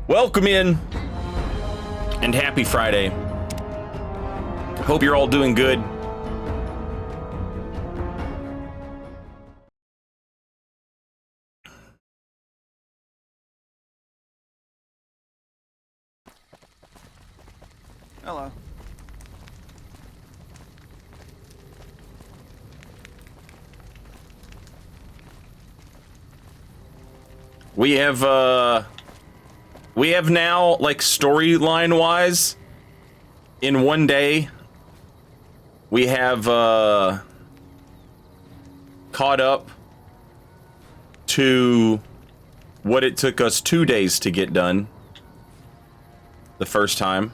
Welcome in, and happy Friday. Hope you're all doing good. Hello. We have now, like, storyline wise, in one day, we have caught up to what it took us 2 days to get done the first time.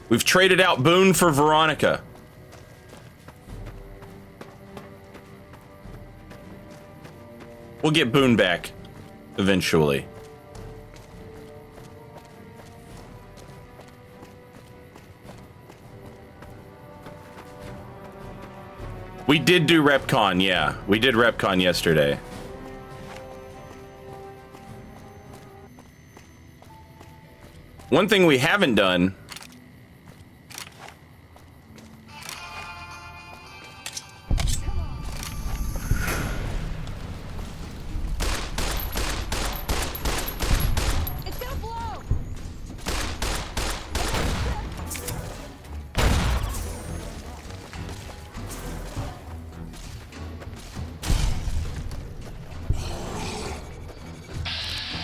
We've traded out Boone for Veronica. We'll get Boone back eventually. We did do RepCon, yeah. We did RepCon yesterday. One thing we haven't done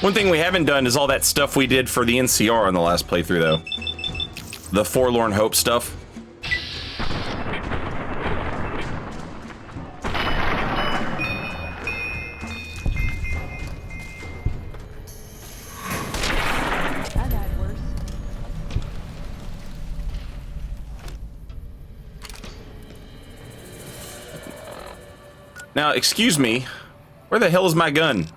One thing we haven't done is all that stuff we did for the NCR on the last playthrough, though. The Forlorn Hope stuff. Now, excuse me, where the hell is my gun?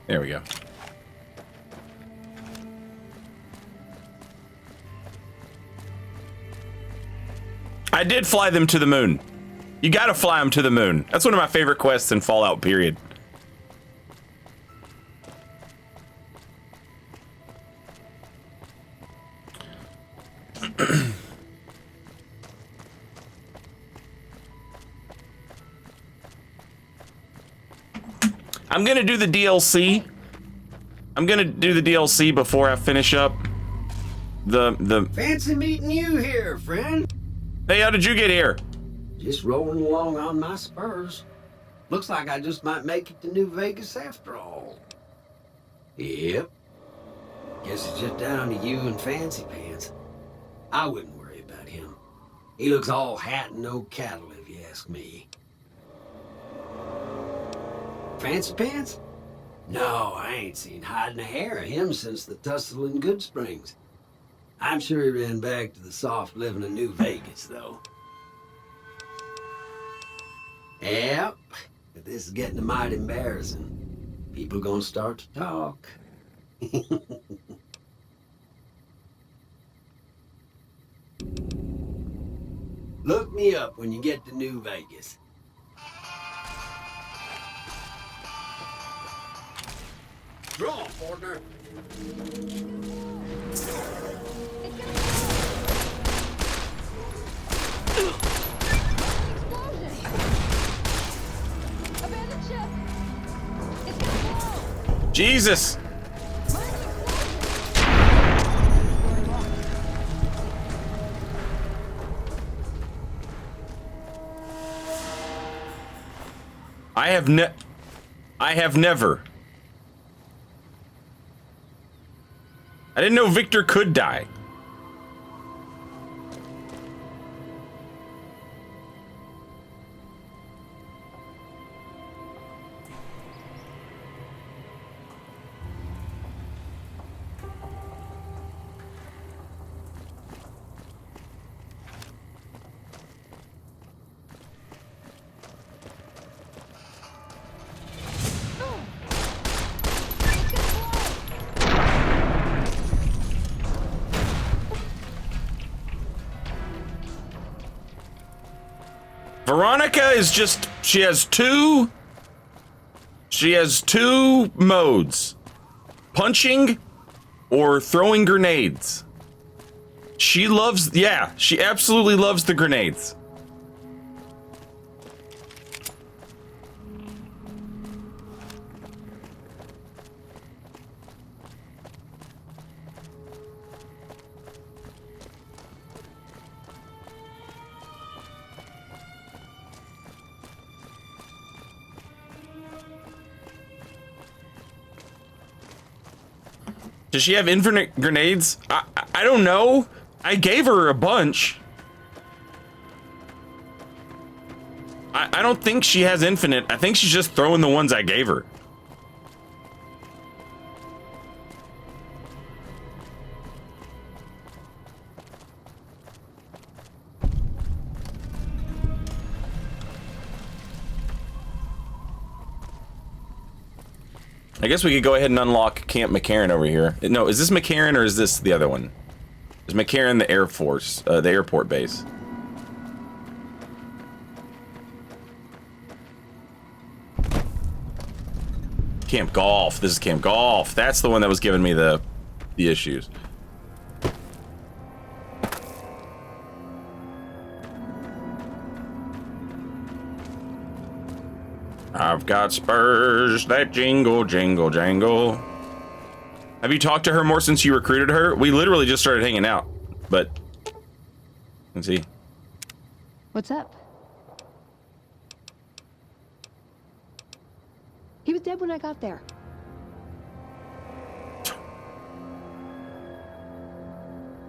There we go. I did fly them to the moon. You gotta fly them to the moon. That's one of my favorite quests in Fallout, period. I'm gonna do the DLC. I'm gonna do the DLC before I finish up the... Fancy meeting you here, friend. Hey, how did you get here? Just rolling along on my spurs. Looks like I just might make it to New Vegas after all. Yep. Guess it's just down to you and Fancy Pants. I wouldn't worry about him. He looks all hat and no cattle, if you ask me. Fancy Pants? No, I ain't seen hide and a hair of him since the tussle in Good Springs. I'm sure he ran back to the soft living of New Vegas, though. Yep, but this is getting mighty embarrassing. People gonna start to talk. Look me up when you get to New Vegas. Draw, partner. Jesus! I have I didn't know Victor could die. Veronica is just, she has two modes. Punching or throwing grenades. She absolutely loves the grenades. Does she have infinite grenades? I don't know. I gave her a bunch. I don't think she has infinite. I think she's just throwing the ones I gave her. I guess we could go ahead and unlock Camp McCarran over here. No, is this McCarran or is this the other one? Is McCarran the Air Force, the airport base? Camp Golf. This is Camp Golf. That's the one that was giving me the issues. I've got spurs that jingle, jingle, jangle. Have you talked to her more since you recruited her? We literally just started hanging out, but let's see. What's up? He was dead when I got there.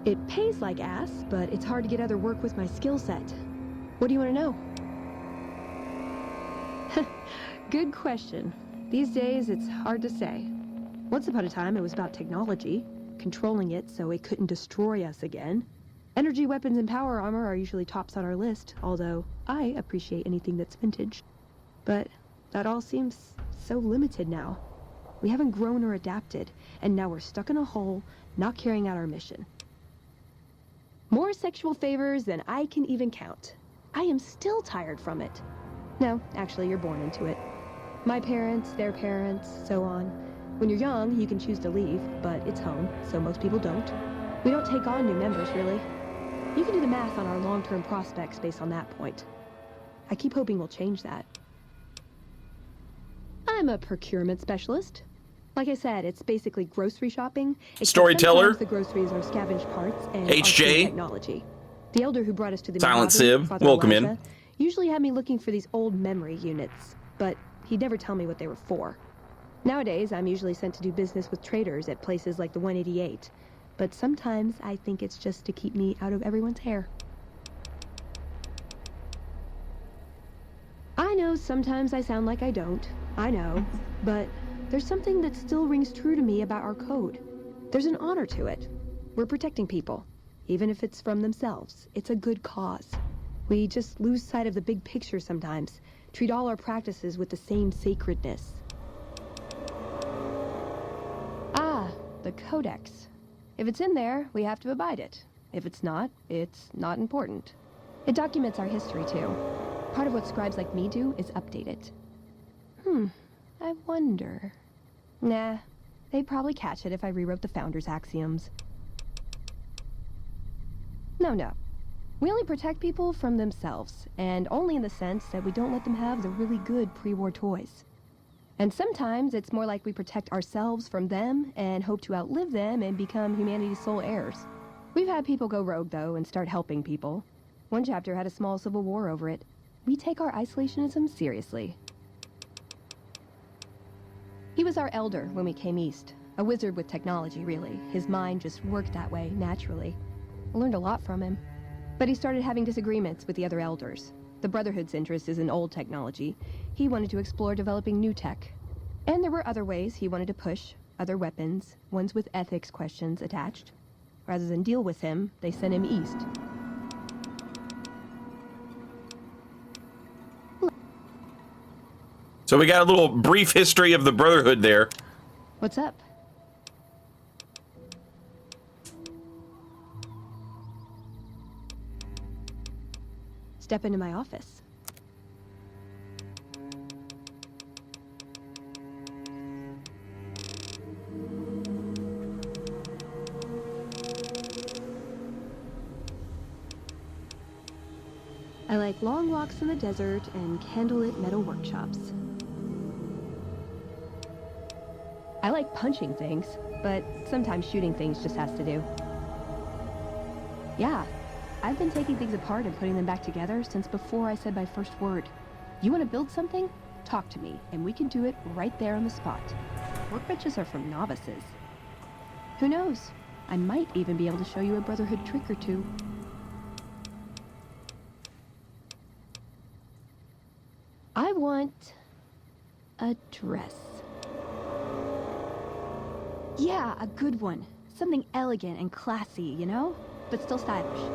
It pays like ass, but it's hard to get other work with my skill set. What do you want to know? Good question. These days, it's hard to say. Once upon a time, it was about technology, controlling it so it couldn't destroy us again. Energy weapons and power armor are usually tops on our list, although I appreciate anything that's vintage. But that all seems so limited now. We haven't grown or adapted, and now we're stuck in a hole, not carrying out our mission. More sexual favors than I can even count. I am still tired from it. No, actually, you're born into it. My parents, their parents, so on. When you're young, you can choose to leave, but it's home, so most people don't. We don't take on new members, really. You can do the math on our long-term prospects based on that point. I keep hoping we'll change that. I'm a procurement specialist. Like I said, it's basically grocery shopping. Storyteller. The groceries are scavenged parts and HJ. Technology. The elder who brought us to the Silent Mojave, Sib, Father welcome Elijah, in. usually had me looking for these old memory units, but he'd never tell me what they were for. Nowadays, I'm usually sent to do business with traders at places like the 188, but sometimes I think it's just to keep me out of everyone's hair. I know sometimes I sound like I don't, I know, but there's something that still rings true to me about our code. There's an honor to it. We're protecting people, even if it's from themselves. It's a good cause. We just lose sight of the big picture sometimes, treat all our practices with the same sacredness. Ah, the Codex. If it's in there, we have to abide it. If it's not important. It documents our history, too. Part of what scribes like me do is update it. I wonder... Nah, they'd probably catch it if I rewrote the Founder's axioms. No. We only protect people from themselves, and only in the sense that we don't let them have the really good pre-war toys. And sometimes it's more like we protect ourselves from them and hope to outlive them and become humanity's sole heirs. We've had people go rogue, though, and start helping people. One chapter had a small civil war over it. We take our isolationism seriously. He was our elder when we came east, A wizard with technology, really. His mind just worked that way, naturally. I learned a lot from him. But he started having disagreements with the other elders. The Brotherhood's interest is in old technology. He wanted to explore developing new tech. And there were other ways he wanted to push, other weapons, ones with ethics questions attached. Rather than deal with him, they sent him east. So we got a little brief history of the Brotherhood there. What's up? Step into my office. I like long walks in the desert and candlelit metal workshops. I like punching things, but sometimes shooting things just has to do. Yeah, I've been taking things apart and putting them back together since before I said my first word. You want to build something? Talk to me, and we can do it right there on the spot. Workbenches are for novices. Who knows? I might even be able to show you a Brotherhood trick or two. I want a dress. Yeah, a good one. Something elegant and classy, you know? But still stylish.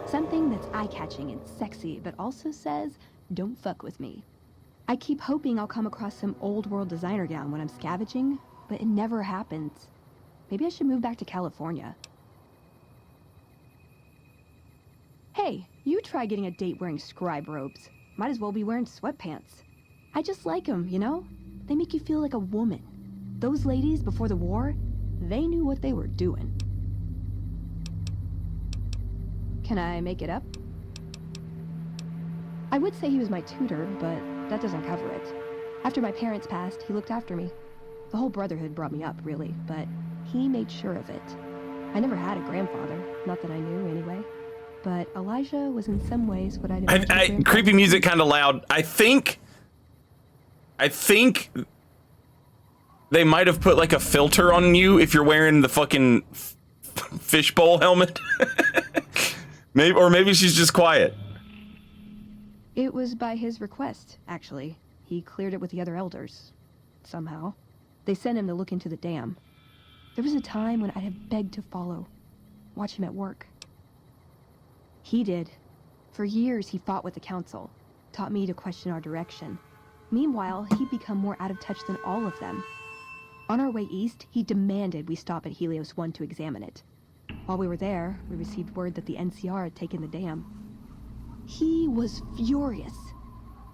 Something that's eye-catching and sexy, but also says, don't fuck with me. I keep hoping I'll come across some old-world designer gown when I'm scavenging, but it never happens. Maybe I should move back to California. Hey, you try getting a date wearing scribe robes. Might as well be wearing sweatpants. I just like them, you know? They make you feel like a woman. Those ladies before the war, they knew what they were doing. Can I make it up? I would say he was my tutor, but that doesn't cover it. After my parents passed, he looked after me. The whole Brotherhood brought me up, really, but he made sure of it. I never had a grandfather, not that I knew anyway. But Elijah was in some ways what I'd imagined. Creepy music kind of loud. I think they might have put like a filter on you if you're wearing the fucking fishbowl helmet. Maybe she's just quiet. It was by his request, actually. He cleared it with the other elders. Somehow. They sent him to look into the dam. There was a time when I'd have begged to follow. Watch him at work. He did. For years, he fought with the council. Taught me to question our direction. Meanwhile, he'd become more out of touch than all of them. On our way east, he demanded we stop at Helios 1 to examine it. While we were there, we received word that the NCR had taken the dam. He was furious.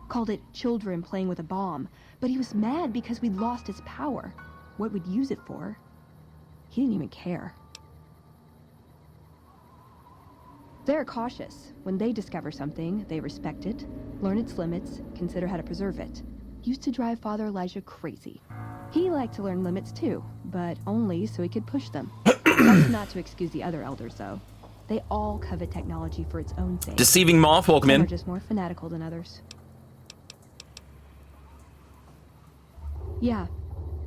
Called it children playing with a bomb, but he was mad because we'd lost his power. What we'd use it for. He didn't even care. They're cautious. When they discover something, they respect it, learn its limits, consider how to preserve it. Used to drive Father Elijah crazy. He liked to learn limits too, but only so he could push them. That's not to excuse the other elders, though. They all covet technology for its own sake. Deceiving moth, welcome Some in. are just more fanatical than others. Yeah,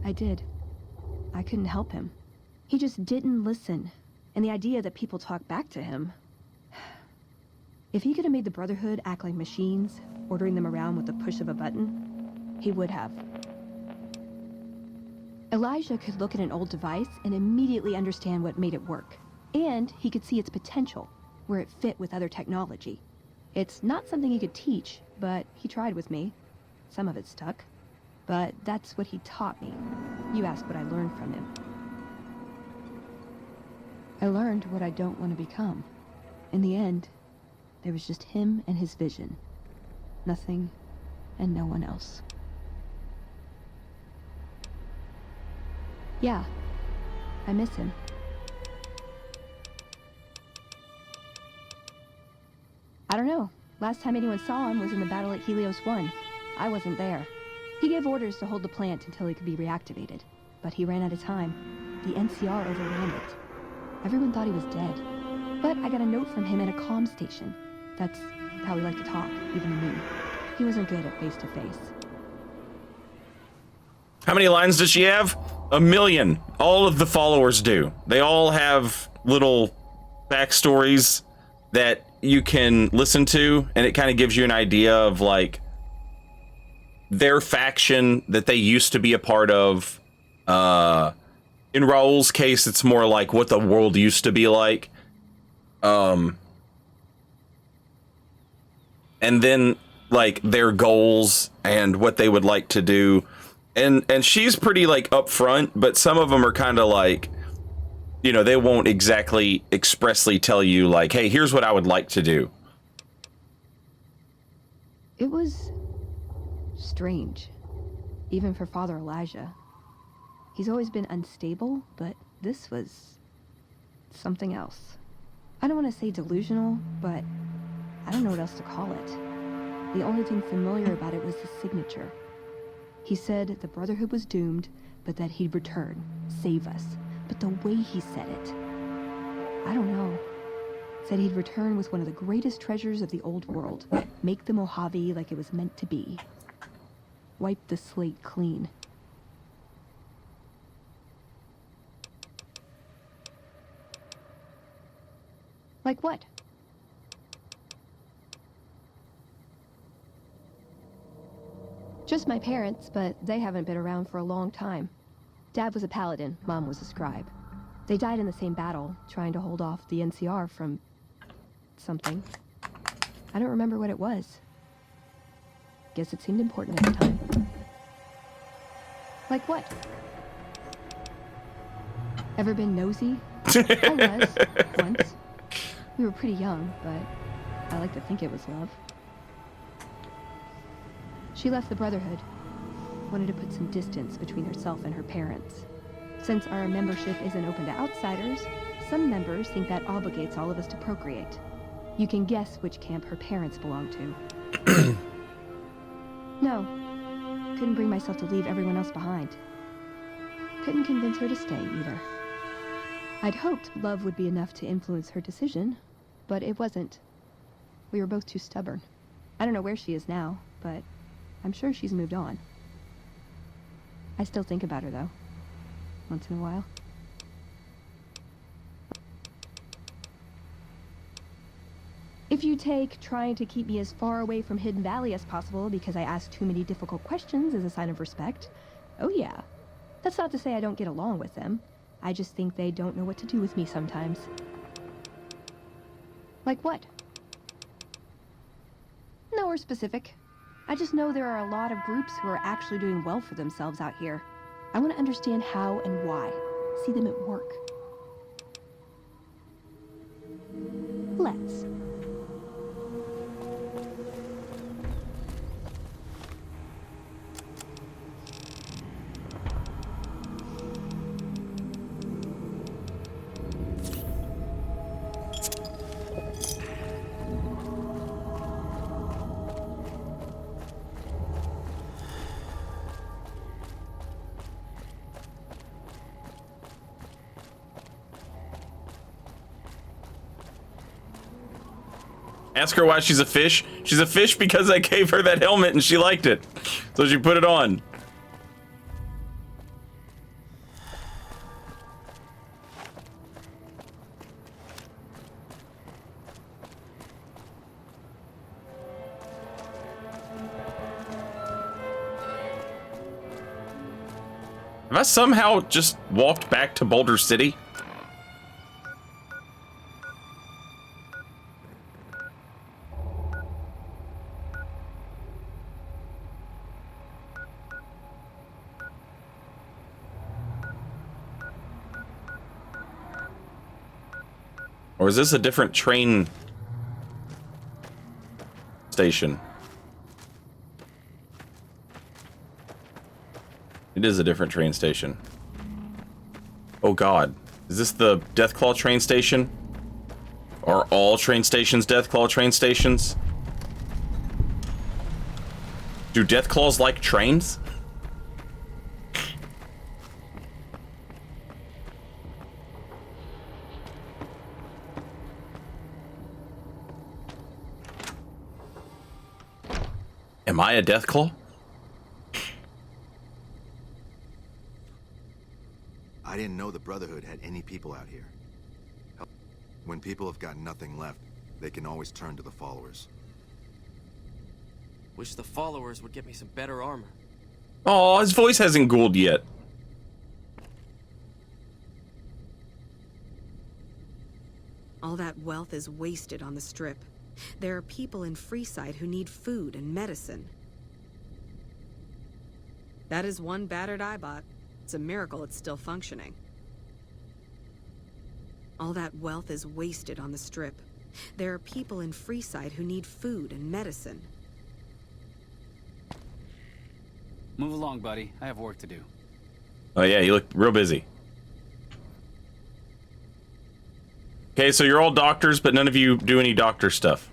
I did. I couldn't help him. He just didn't listen. And the idea that people talk back to him... If he could have made the Brotherhood act like machines, ordering them around with the push of a button, he would have. Elijah could look at an old device and immediately understand what made it work. And he could see its potential, where it fit with other technology. It's not something he could teach, but he tried with me. Some of it stuck. But that's what he taught me. You asked what I learned from him. I learned what I don't want to become. In the end, there was just him and his vision. Nothing and no one else. Yeah, I miss him. I don't know. Last time anyone saw him was in the battle at Helios 1. I wasn't there. He gave orders to hold the plant until it could be reactivated. But he ran out of time. The NCR overran it. Everyone thought he was dead. But I got a note from him at a comm station. That's how he liked to talk, even to me. He wasn't good at face-to-face. How many lines does she have? A million. All of the followers do. They all have little backstories that you can listen to, and it kind of gives you an idea of like their faction that they used to be a part of. In Raul's case, it's more like what the world used to be like. And then like their goals and what they would like to do. And she's pretty like upfront, but some of them are kind of like, you know, they won't exactly expressly tell you like, hey, here's what I would like to do. It was strange, even for Father Elijah. He's always been unstable, but this was something else. I don't want to say delusional, but I don't know what else to call it. The only thing familiar about it was the signature. He said the Brotherhood was doomed, but that he'd return, save us. But the way he said it, I don't know. Said he'd return with one of the greatest treasures of the old world. Make the Mojave like it was meant to be. Wipe the slate clean. Like what? Just my parents, but they haven't been around for a long time. Dad was a paladin, Mom was a scribe. They died in the same battle, trying to hold off the NCR from something. I don't remember what it was. Guess it seemed important at the time. Like what? Ever been nosy? I was, once. We were pretty young, but I like to think it was love. She left the Brotherhood. Wanted to put some distance between herself and her parents. Since our membership isn't open to outsiders, some members think that obligates all of us to procreate. You can guess which camp her parents belong to. No. Couldn't bring myself to leave everyone else behind. Couldn't convince her to stay, either. I'd hoped love would be enough to influence her decision, but it wasn't. We were both too stubborn. I don't know where she is now, but I'm sure she's moved on. I still think about her, though. Once in a while. If you take trying to keep me as far away from Hidden Valley as possible because I ask too many difficult questions as a sign of respect, oh yeah. That's not to say I don't get along with them. I just think they don't know what to do with me sometimes. Like what? Nowhere specific. I just know there are a lot of groups who are actually doing well for themselves out here. I want to understand how and why. See them at work. Let's. Ask her why she's a fish. She's a fish because I gave her that helmet and she liked it. So she put it on. Have I somehow just walked back to Boulder City? Or is this a different train station? It is a different train station. Oh god. Is this the Deathclaw train station? Are all train stations Deathclaw train stations? Do Deathclaws like trains? Am I a Deathclaw? Brotherhood had any people out here. When people have got nothing left, they can always turn to the followers. Wish the followers would get me some better armor. Oh, his voice hasn't ghouled yet. All that wealth is wasted on the Strip. There are people in Freeside who need food and medicine. That is one battered eyebot. It's a miracle it's still functioning. All that wealth is wasted on the Strip. There are people in Freeside who need food and medicine. Move along, buddy. I have work to do. Oh yeah, you look real busy. Okay, so you're all doctors, but none of you do any doctor stuff.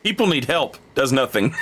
People need help. Does nothing.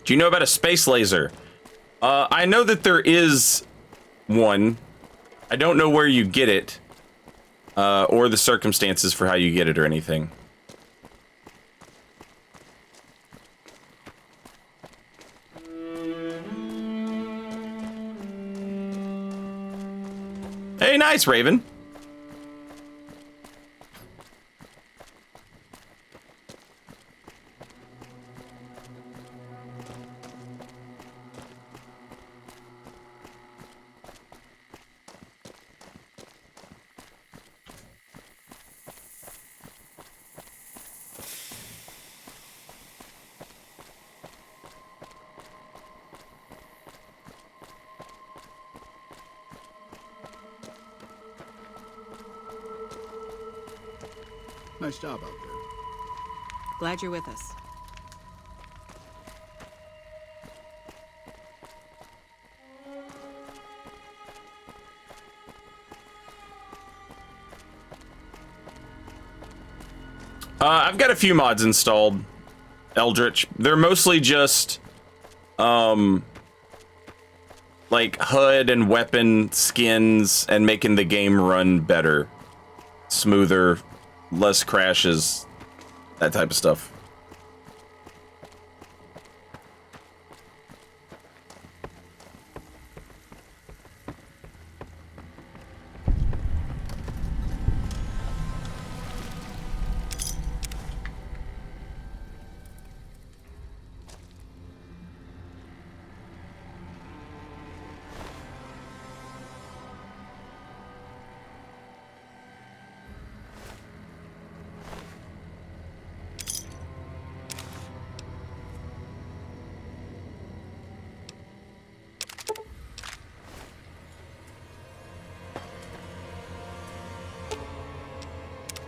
Do you know about a space laser? I know that there is one. I don't know where you get it, or the circumstances for how you get it or anything. Hey, nice, Raven. Nice job out there. Glad you're with us. I've got a few mods installed, Eldritch. They're mostly just, like HUD and weapon skins and making the game run better, smoother, less crashes, that type of stuff.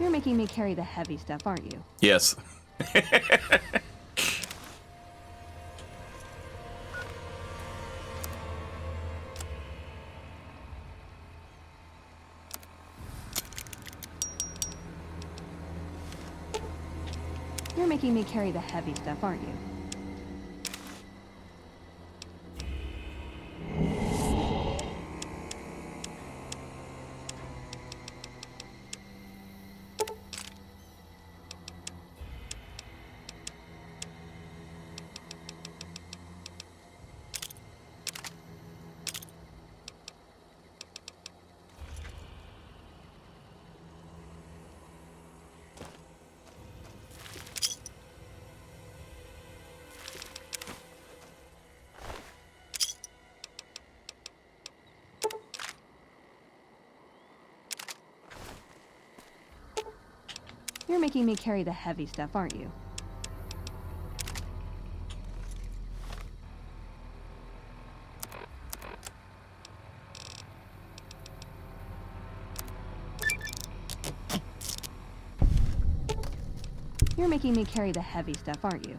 You're making me carry the heavy stuff, aren't you? Yes. You're making me carry the heavy stuff, aren't you? You're making me carry the heavy stuff, aren't you? You're making me carry the heavy stuff, aren't you?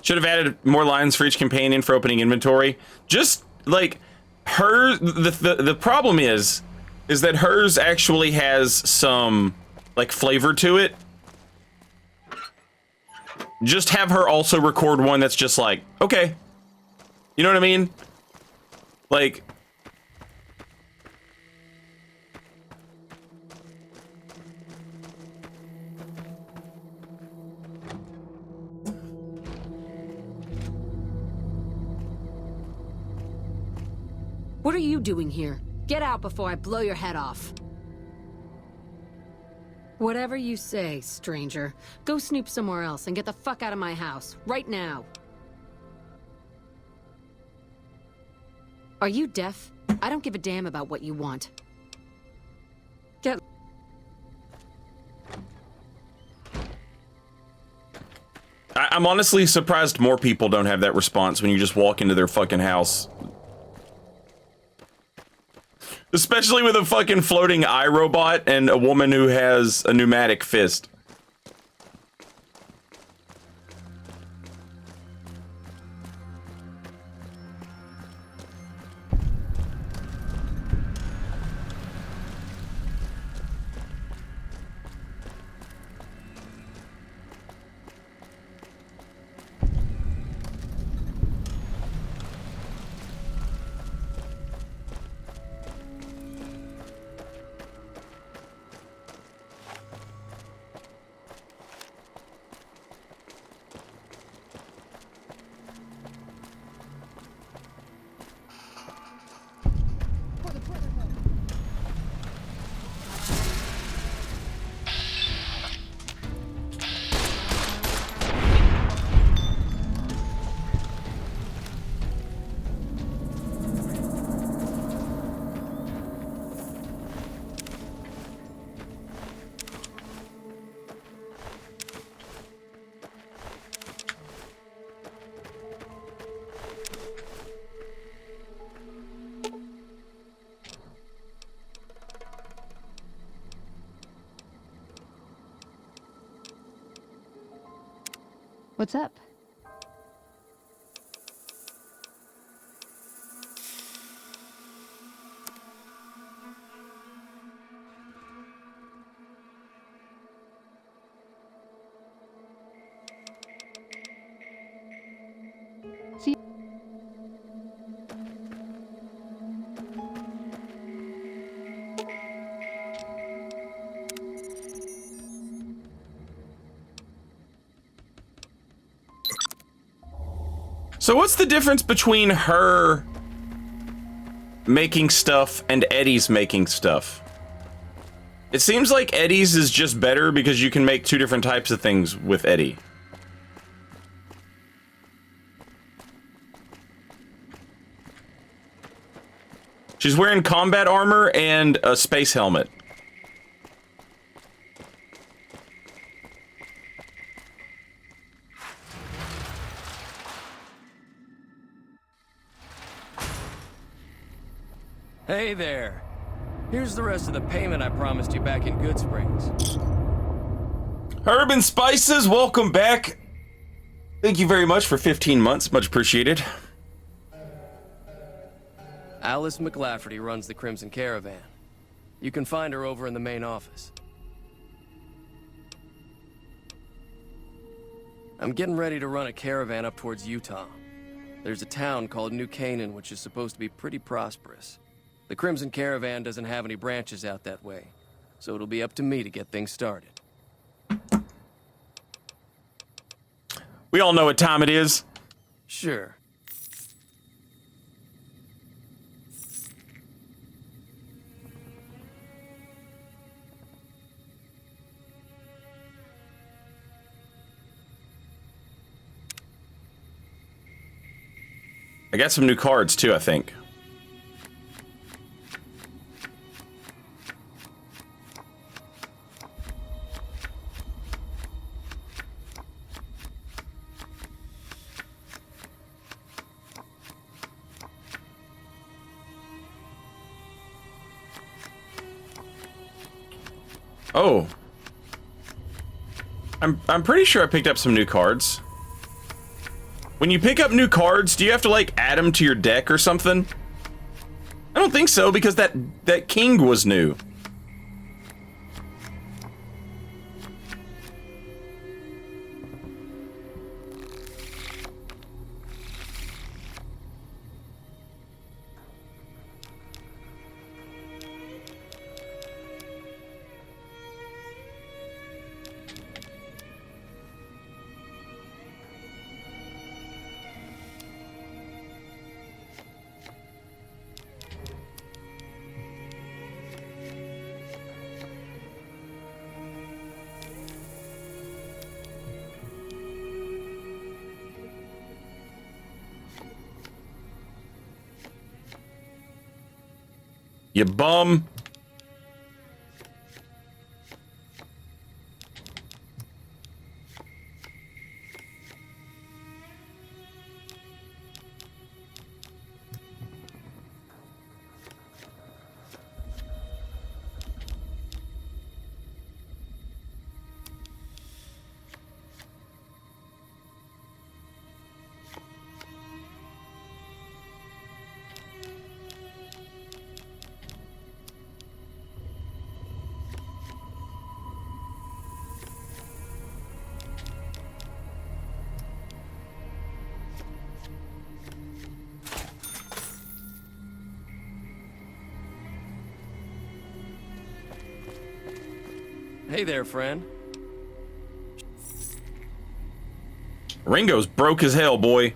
Should have added more lines for each companion for opening inventory. Just like her, the problem is that hers actually has some like flavor to it. Just have her also record one that's just like, okay, you know what I mean? Like, What are you doing here? Get out before I blow your head off. Whatever you say, stranger. Go snoop somewhere else and get the fuck out of my house, right now. Are you deaf? I don't give a damn about what you want. Get... I'm honestly surprised more people don't have that response when you just walk into their fucking house. Especially with a fucking floating iRobot and a woman who has a pneumatic fist. What's up? See? So what's the difference between her making stuff and Eddie's making stuff? It seems like Eddie's is just better because you can make two different types of things with Eddie. She's wearing combat armor and a space helmet. Hey there. Here's the rest of the payment I promised you back in Good Springs. Herb and Spices, welcome back. Thank you very much for 15 months. Much appreciated. Alice McLafferty runs the Crimson Caravan. You can find her over in the main office. I'm getting ready to run a caravan up towards Utah. There's a town called New Canaan which is supposed to be pretty prosperous. The Crimson Caravan doesn't have any branches out that way, so it'll be up to me to get things started. We all know what time it is. Sure. I got some new cards too, I think. Oh. I'm pretty sure I picked up some new cards. When you pick up new cards, do you have to like add them to your deck or something? I don't think so, because that king was new. You bum. Hey there, friend. Ringo's broke as hell, boy.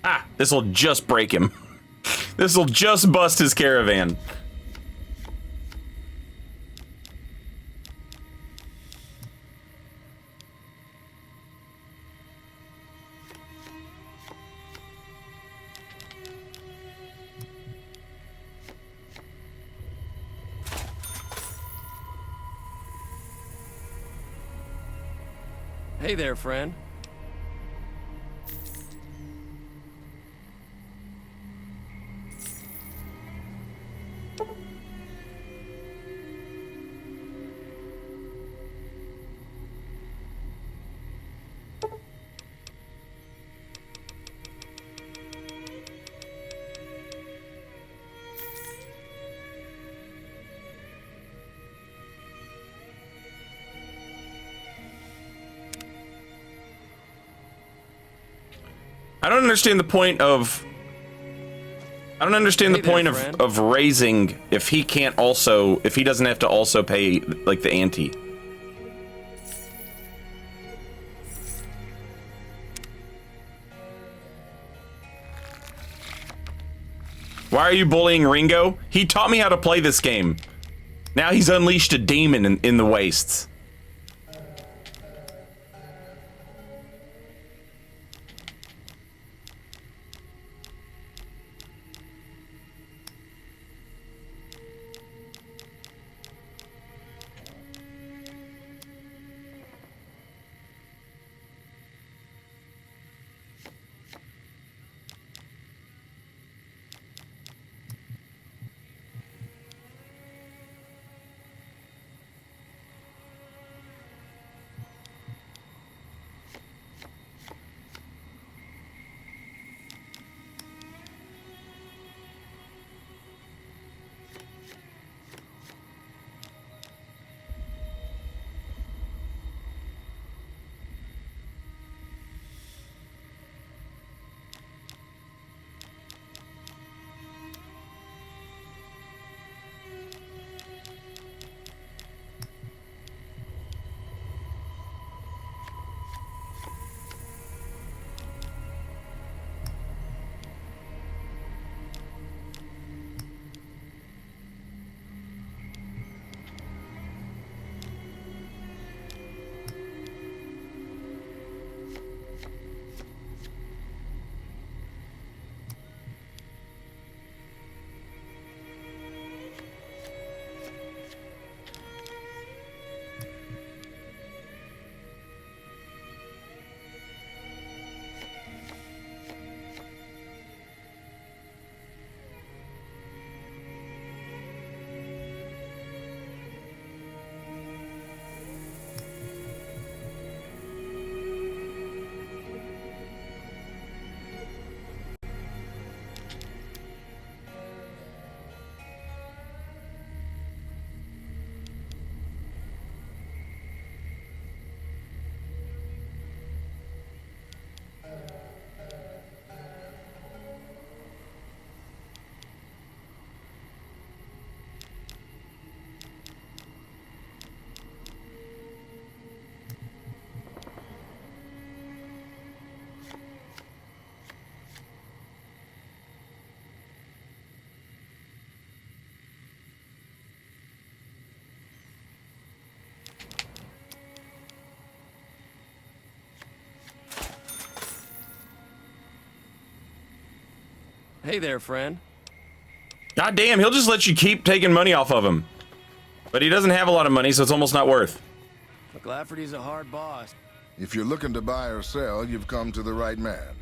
Ah, this'll just break him. This'll just bust his caravan. Hey there, friend. I don't understand the point of... I don't understand Hey the point there, friend. of raising if he can't also... if he doesn't have to also pay, like, the ante. Why are you bullying Ringo? He taught me how to play this game. Now he's unleashed a demon in the wastes. Hey there, friend. God damn, he'll just let you keep taking money off of him. But he doesn't have a lot of money, so it's almost not worth. McLafferty's a hard boss. If you're looking to buy or sell, you've come to the right man.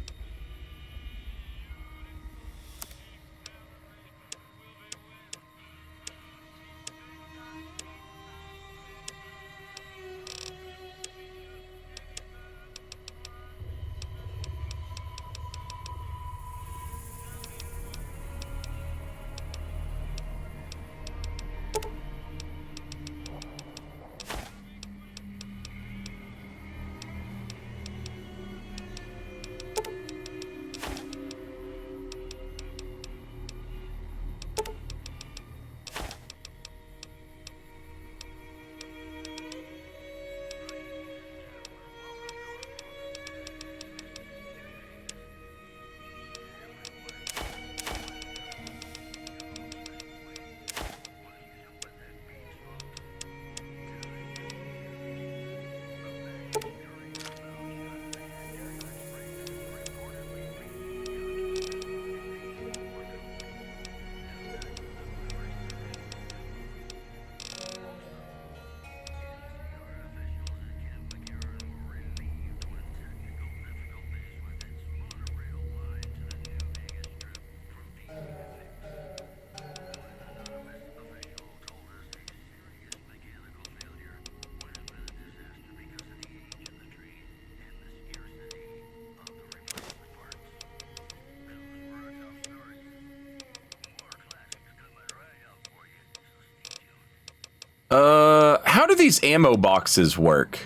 How do these ammo boxes work?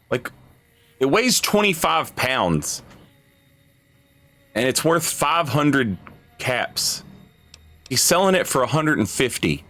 Like, it weighs 25 pounds. And it's worth 500 caps. He's selling it for 150.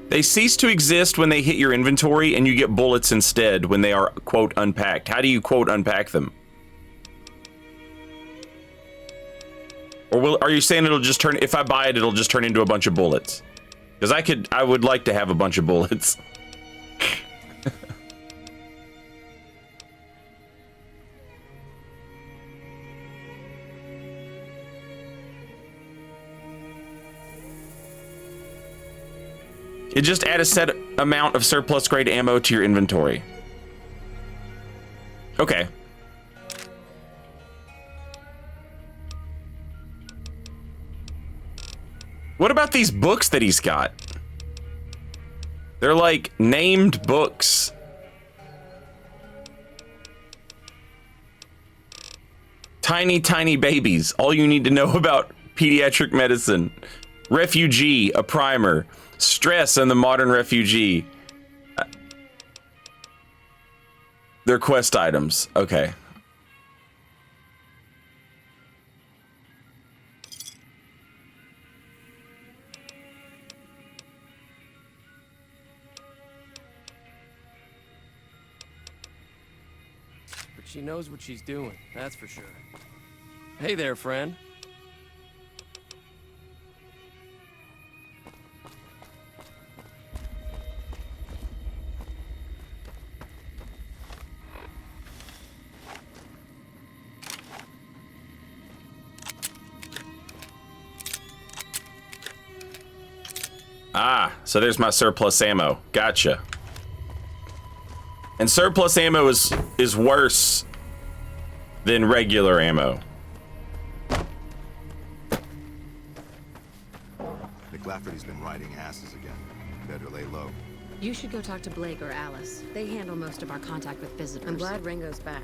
They cease to exist when they hit your inventory, and you get bullets instead when they are, quote, unpacked. How do you, quote, unpack them? Or are you saying it'll just turn, if I buy it, it'll just turn into a bunch of bullets? Because I would like to have a bunch of bullets. It just add a set amount of surplus grade ammo to your inventory. Okay. What about these books that he's got? They're like named books. Tiny, tiny babies. All you need to know about pediatric medicine. Refugee, a primer. Stress and the modern refugee. They're quest items. Okay. But she knows what she's doing, that's for sure. Hey there, friend. Ah, so there's my surplus ammo. Gotcha. And surplus ammo is worse than regular ammo. McLafferty's been riding asses again. Better lay low. You should go talk to Blake or Alice. They handle most of our contact with visitors. I'm glad Ringo's back.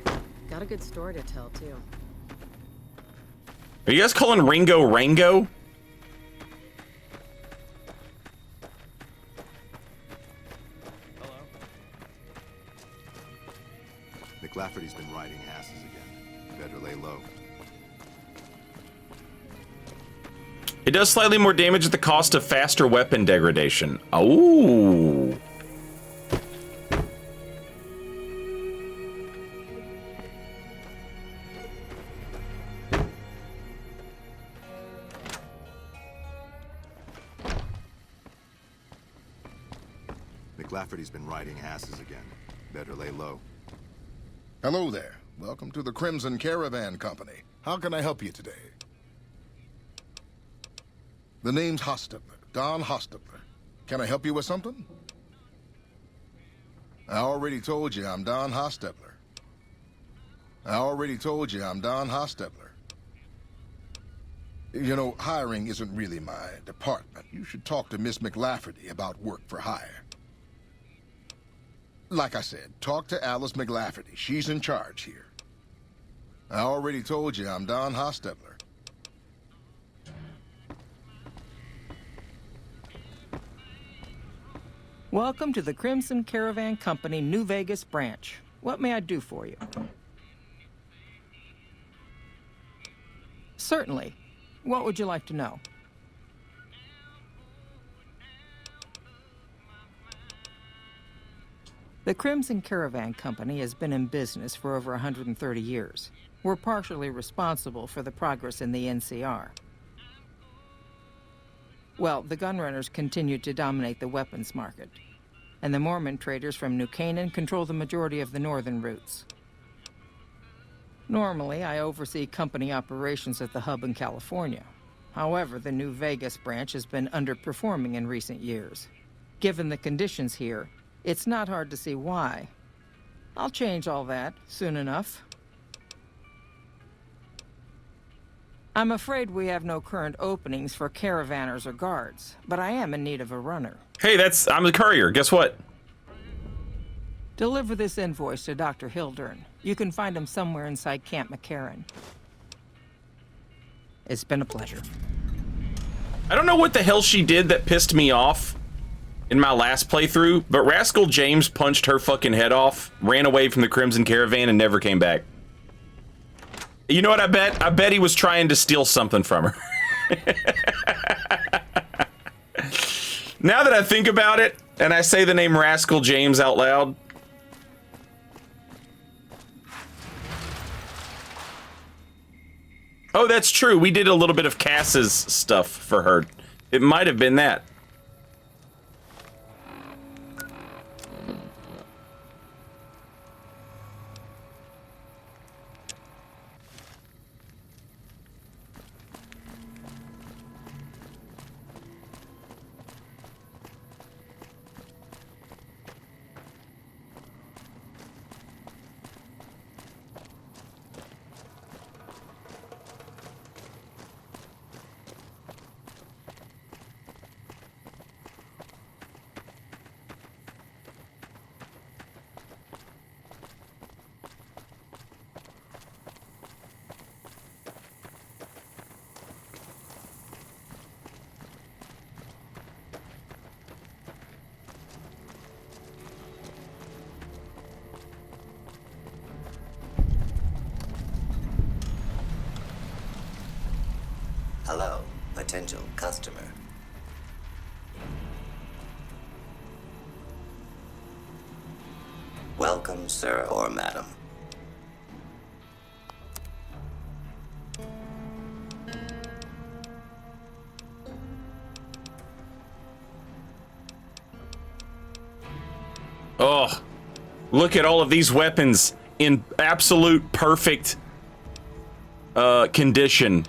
Got a good story to tell, too. Are you guys calling Ringo Rango? McLafferty's been riding asses again. Better lay low. It does slightly more damage at the cost of faster weapon degradation. Oh. McLafferty's been riding asses again. Better lay low. Hello there. Welcome to the Crimson Caravan Company. How can I help you today? The name's Hostetler, Don Hostetler. Can I help you with something? I already told you I'm Don Hostetler. You know, hiring isn't really my department. You should talk to Miss McLafferty about work for hire. Like I said, talk to Alice McLafferty. She's in charge here. I already told you I'm Don Hostetler. Welcome to the Crimson Caravan Company New Vegas branch. What may I do for you? Certainly. What would you like to know? The Crimson Caravan Company has been in business for over 130 years. We're partially responsible for the progress in the NCR. Well, the gunrunners continue to dominate the weapons market, and the Mormon traders from New Canaan control the majority of the northern routes. Normally, I oversee company operations at the hub in California. However, the New Vegas branch has been underperforming in recent years. Given the conditions here, it's not hard to see why. I'll change all that soon enough. I'm afraid we have no current openings for caravanners or guards, but I am in need of a runner. Hey, I'm the courier. Guess what? Deliver this invoice to Dr. Hildern. You can find him somewhere inside Camp McCarran. It's been a pleasure. I don't know what the hell she did that pissed me off in my last playthrough, but Rascal James punched her fucking head off, ran away from the Crimson Caravan, and never came back. You know what I bet? I bet he was trying to steal something from her. Now that I think about it, and I say the name Rascal James out loud. Oh, that's true. We did a little bit of Cass's stuff for her. It might have been that. Hello, potential customer. Welcome, sir or madam. Oh, look at all of these weapons in absolute perfect condition.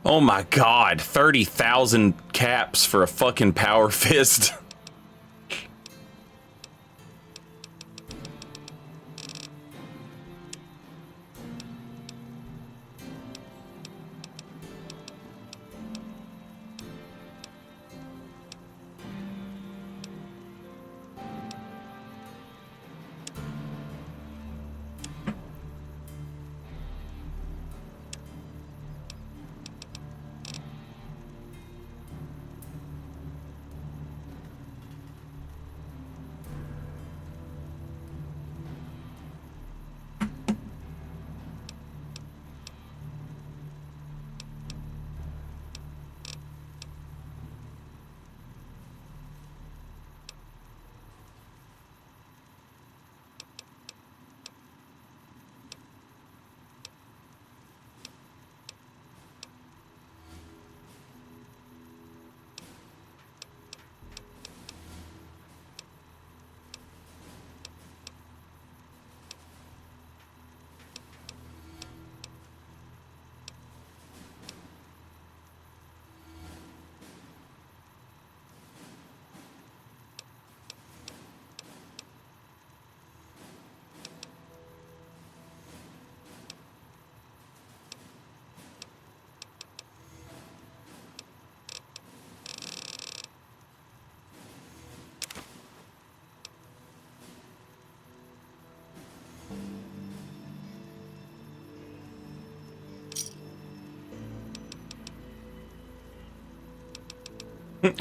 Oh my god, 30,000 caps for a fucking power fist.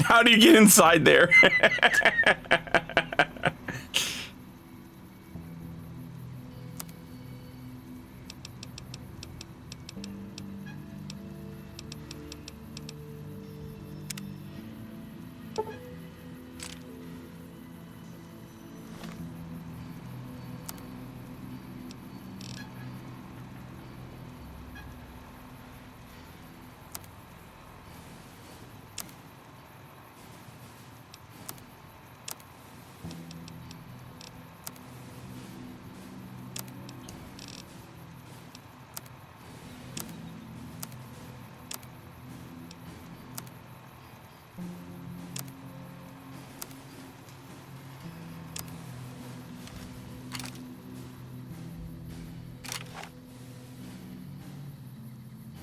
How do you get inside there?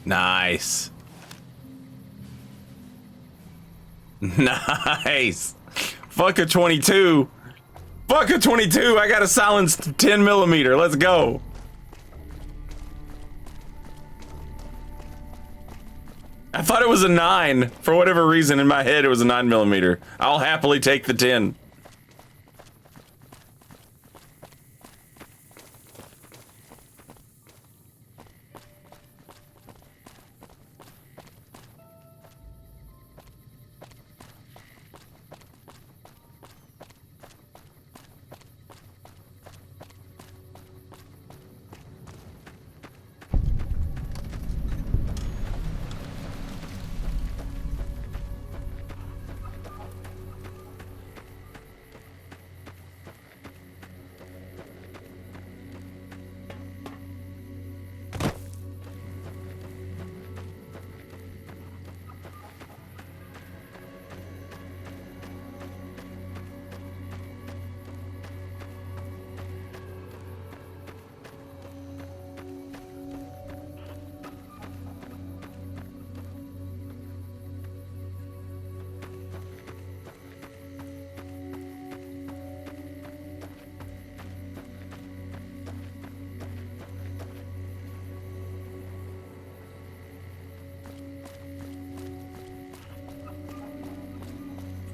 Nice. Nice. Fuck a 22. Fuck a 22. I got a silenced 10mm. Let's go. I thought it was a 9. For whatever reason, in my head, it was a 9mm. I'll happily take the 10.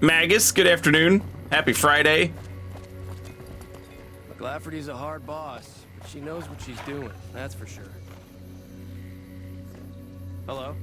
Magus, good afternoon. Happy Friday. McLafferty's a hard boss, but she knows what she's doing, that's for sure. Hello?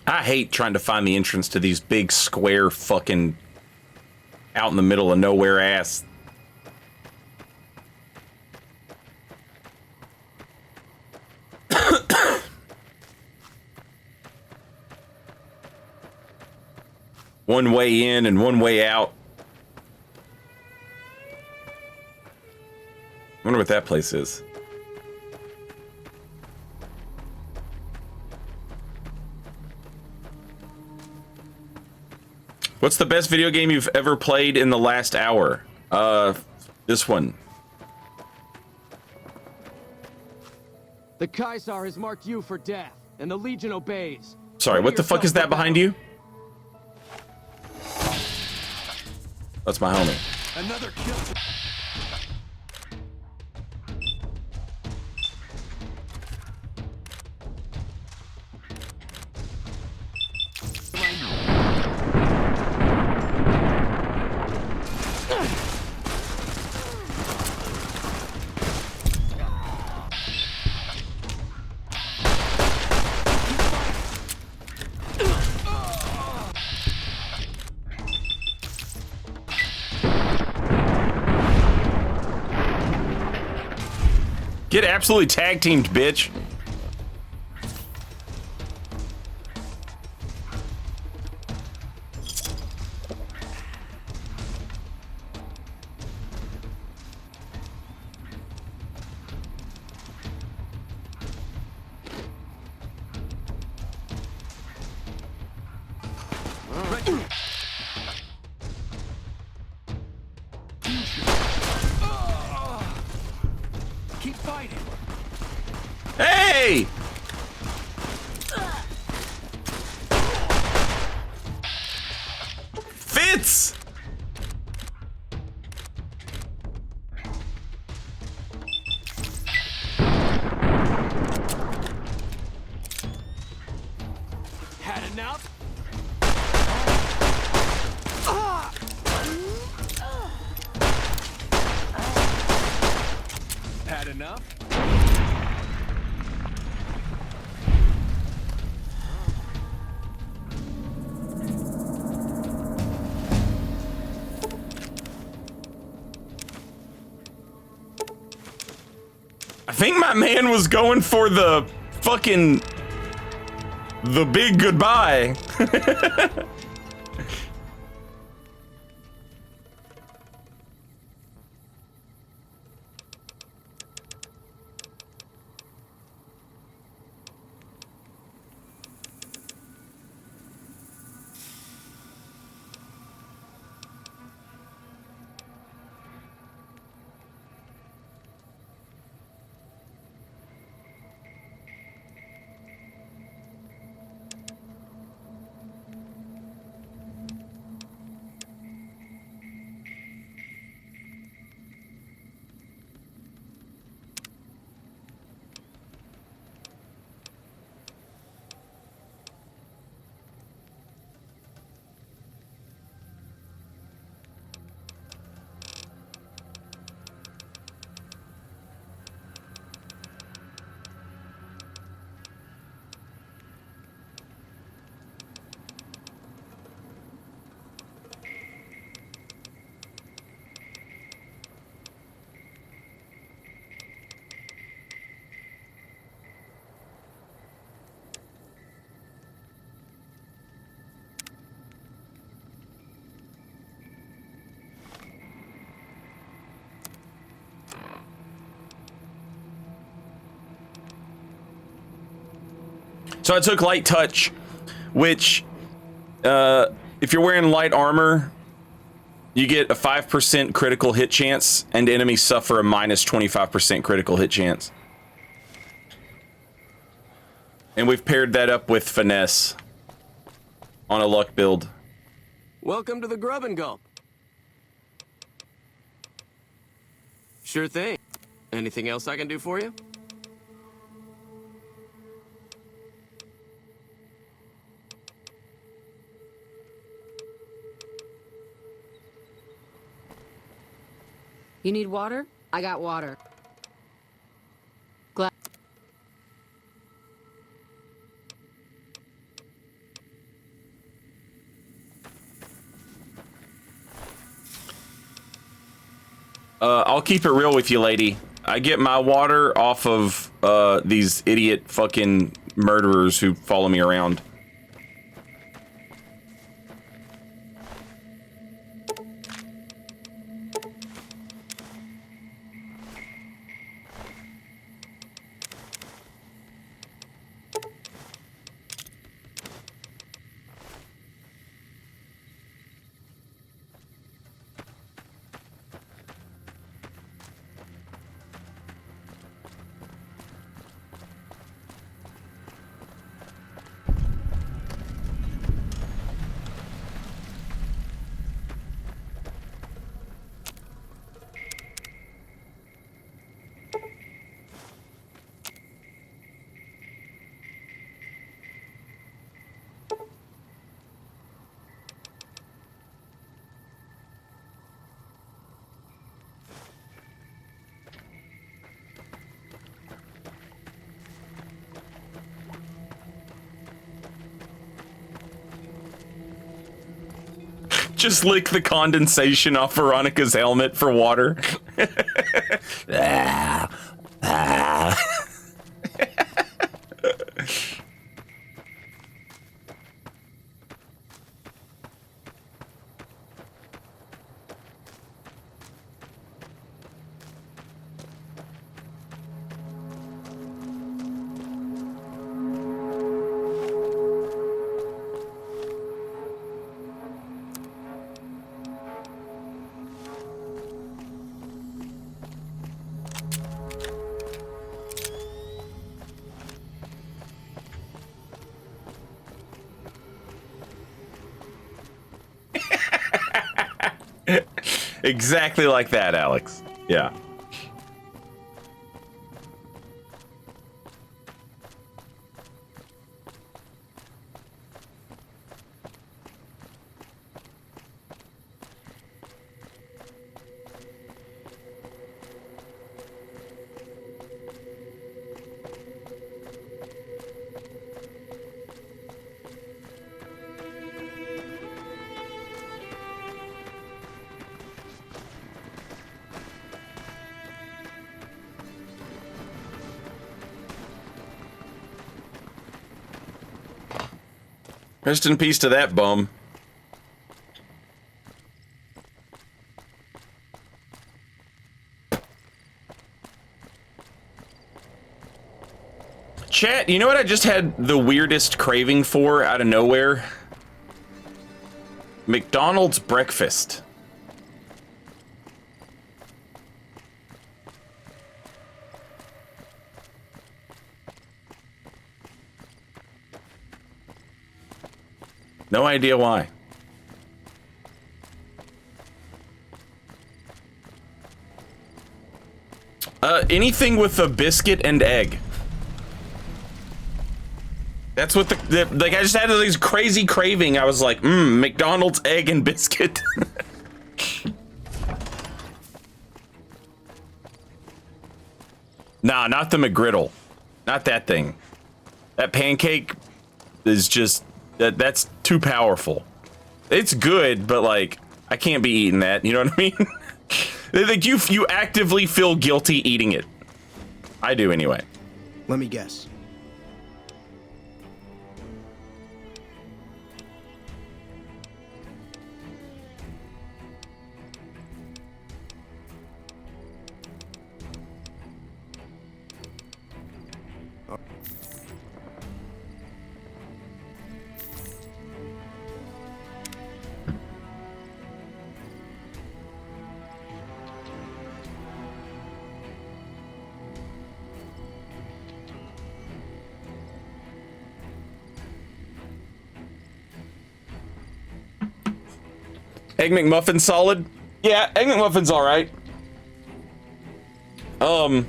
I hate trying to find the entrance to these big square fucking out in the middle of nowhere ass. One way in and one way out. Wonder what that place is. What's the best video game you've ever played in the last hour? This one. The Kaisar has marked you for death, and the Legion obeys. Sorry, what the fuck is that behind you? That's my homie. Another kill. Get absolutely tag teamed, bitch. Keep fighting. Hey! Fits! Had enough? Had enough? I think my man was going for the fucking... the big goodbye. So I took light touch, which, if you're wearing light armor, you get a 5% critical hit chance, and enemies suffer a minus 25% critical hit chance. And we've paired that up with finesse on a luck build. Welcome to the Grub and Gulp. Sure thing. Anything else I can do for you? You need water? I got water. Glad. I'll keep it real with you, lady. I get my water off of these idiot fucking murderers who follow me around. Just lick the condensation off Veronica's helmet for water. Exactly like that, Alex. Yeah. Rest in peace to that bum. Chat, you know what I just had the weirdest craving for out of nowhere? McDonald's breakfast. No idea why. Anything with a biscuit and egg. That's what like I just had this crazy craving. I was like, McDonald's egg and biscuit. Nah, not the McGriddle. Not that thing. That pancake is just that's too powerful. It's good, but like I can't be eating that. You know what I mean? Like you actively feel guilty eating it. I do anyway. Let me guess. Egg McMuffin solid? Yeah, Egg McMuffin's all right. I'll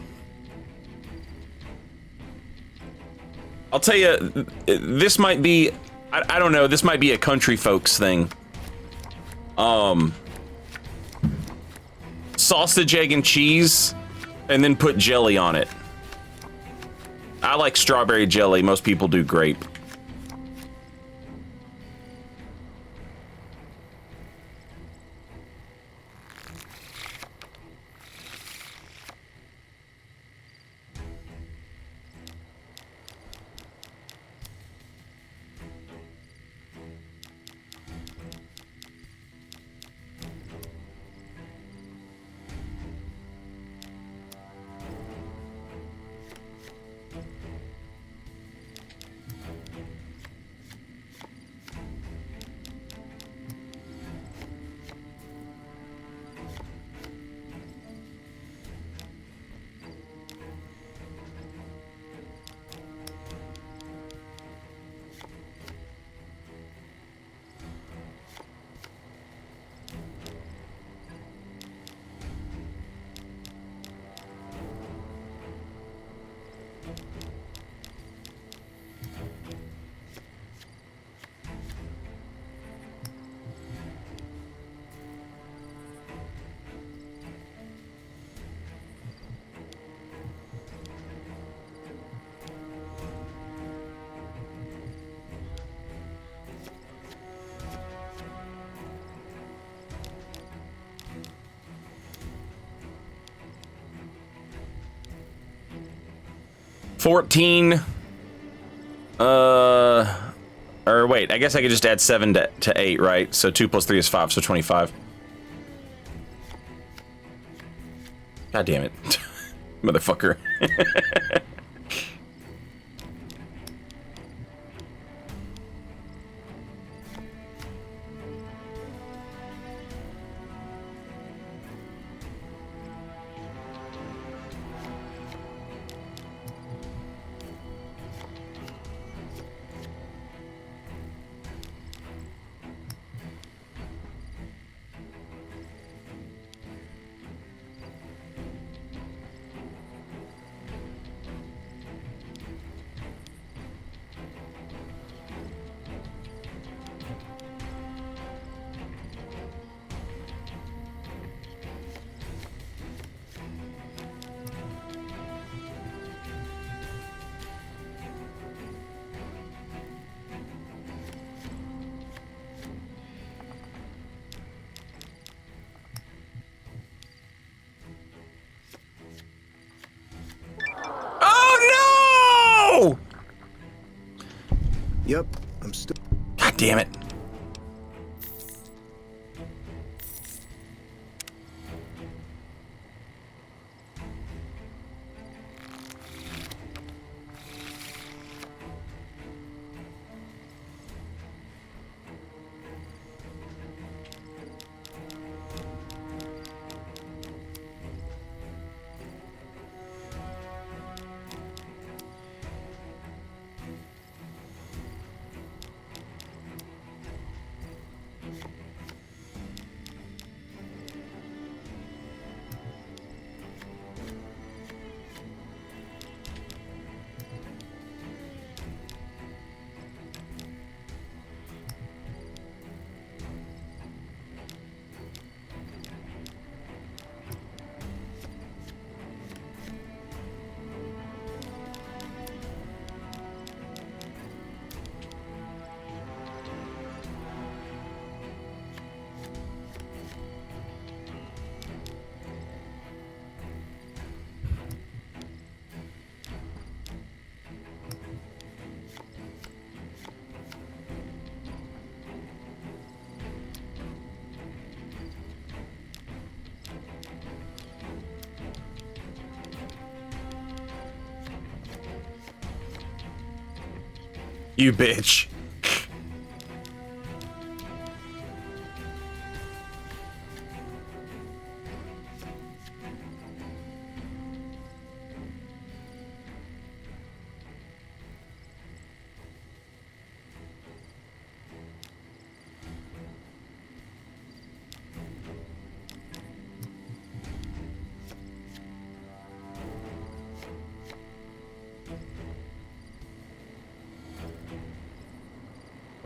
tell you, this might be, I don't know, this might be a country folks thing. Sausage, egg, and cheese, and then put jelly on it. I like strawberry jelly. Most people do grape. $14. Or wait, I guess I could just add 7 to 8, right? So 2 plus 3 is 5, so 25. God damn it. Motherfucker. Yep, I'm still... God damn it. You bitch.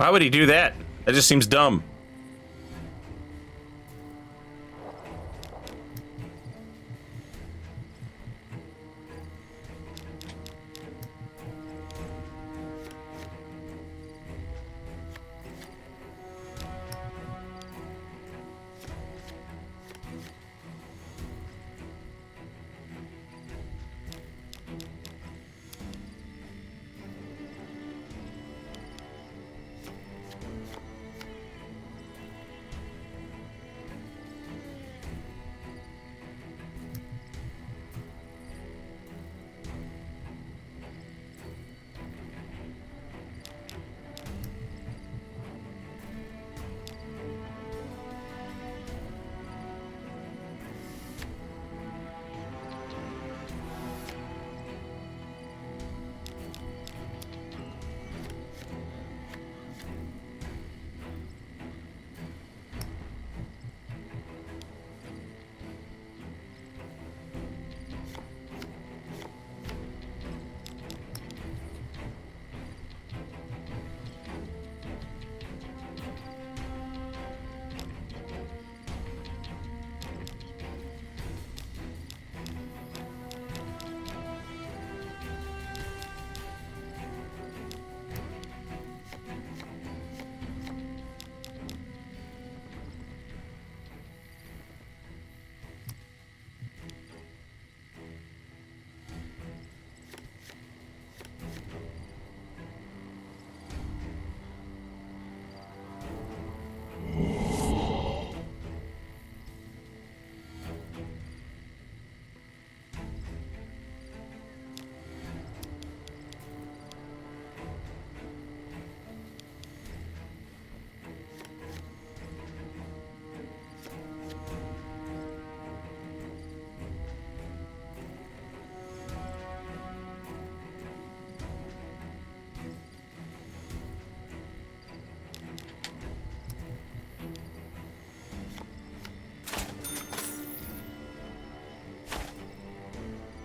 Why would he do that? That just seems dumb.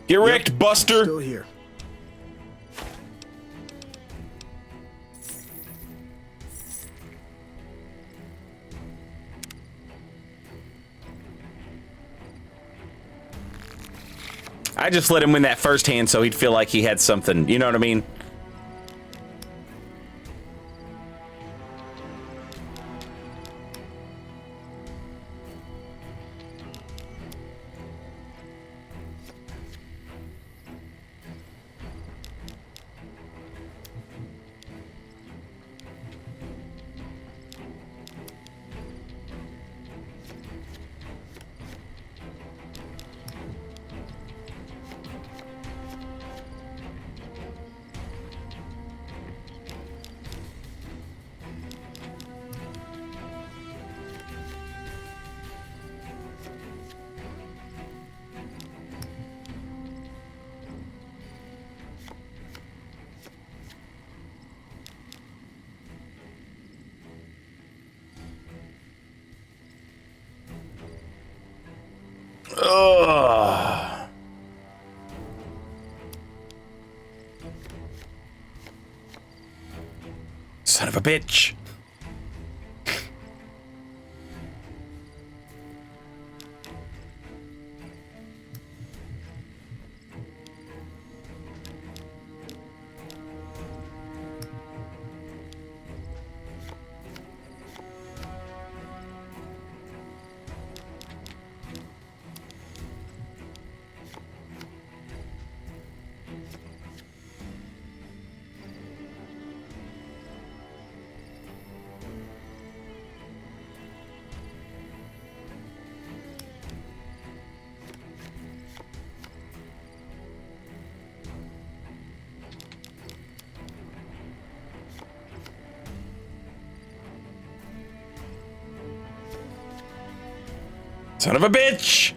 Get wrecked, Buster! Still here. I just let him win that first hand so he'd feel like he had something, you know what I mean? of a bitch. Son of a bitch!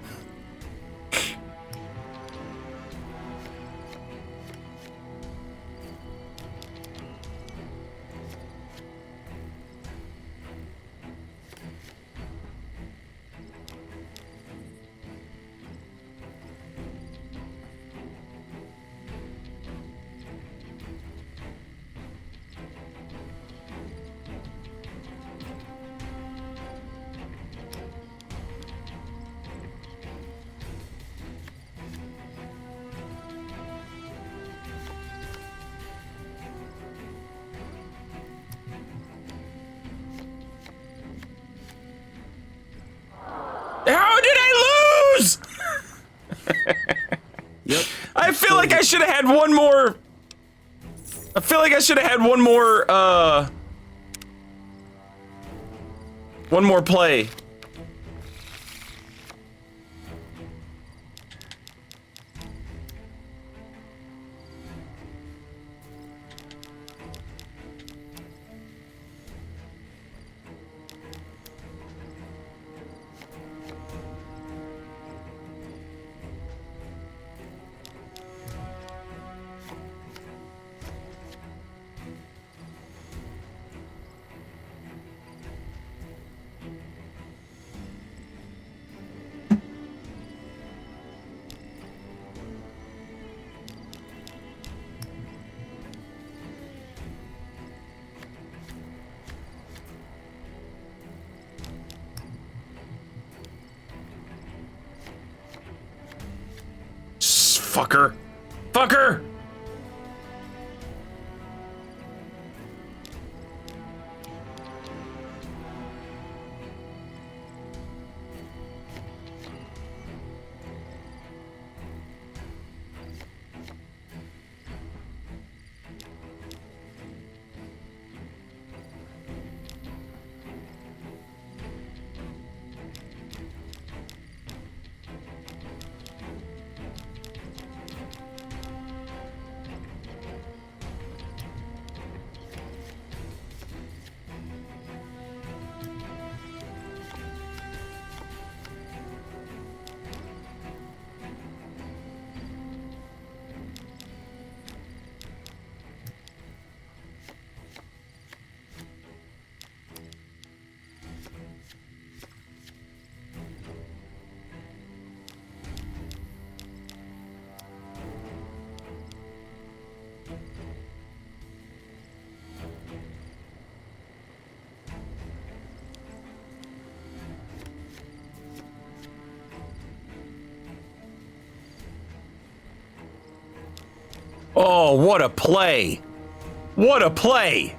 How did I lose? Yep. I feel like I should have had one more. I feel like I should have had one more play. Fucker. Fucker! Oh, what a play! What a play!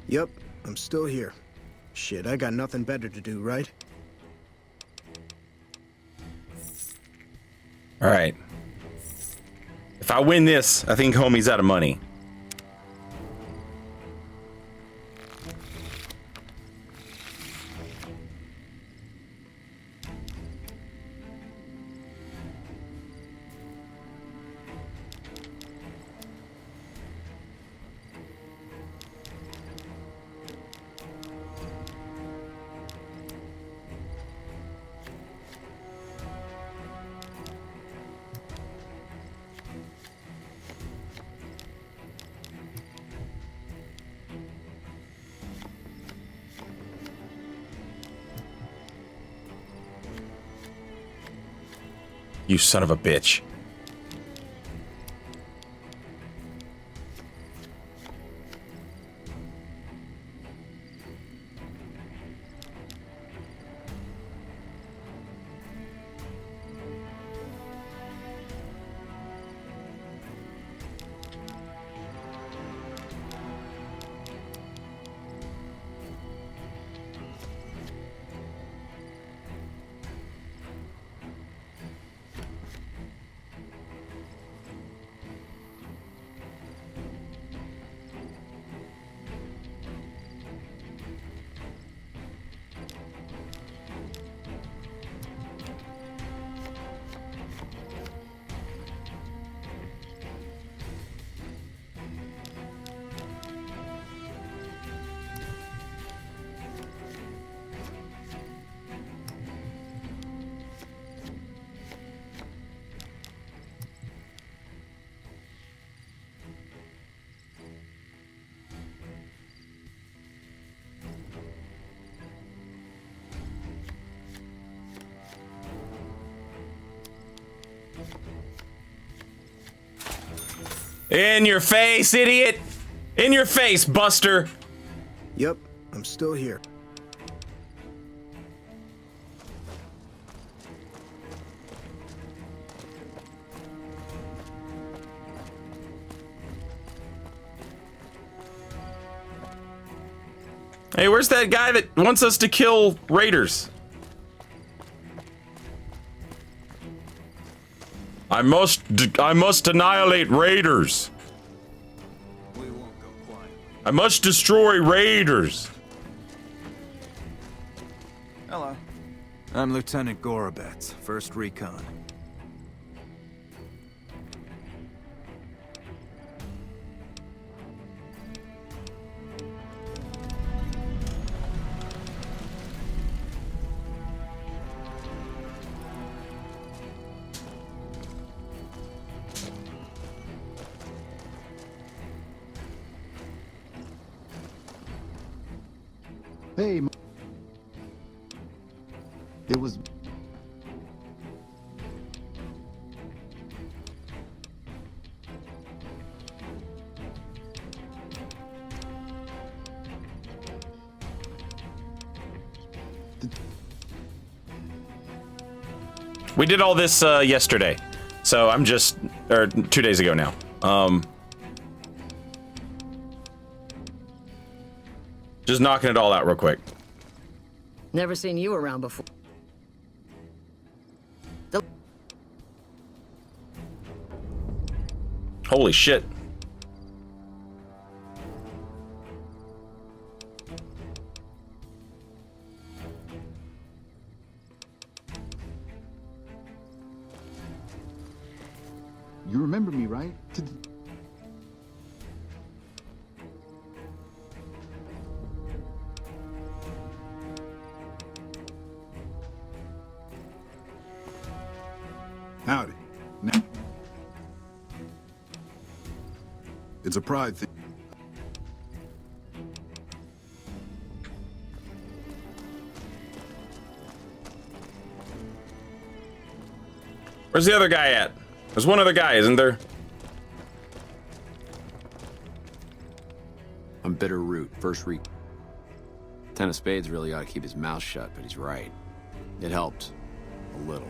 Yep, I'm still here. Shit, I got nothing better to do, right? All right. If I win this, I think homie's out of money. You son of a bitch. In your face, idiot! In your face, Buster! Yep, I'm still here. Hey, where's that guy that wants us to kill raiders? I must annihilate raiders. I must destroy raiders. Hello. I'm Lieutenant Gorobets, 1st Recon. Hey, it was... We did all this yesterday, so I'm just, or 2 days ago now. Just knocking it all out real quick. Never seen you around before. Holy shit. You remember me, right? Howdy. Now, it's a pride thing. Where's the other guy at? There's one other guy, isn't there? I'm Bitter Root, 1st Recon. Ten of Spades really ought to keep his mouth shut, but he's right. It helps. A little.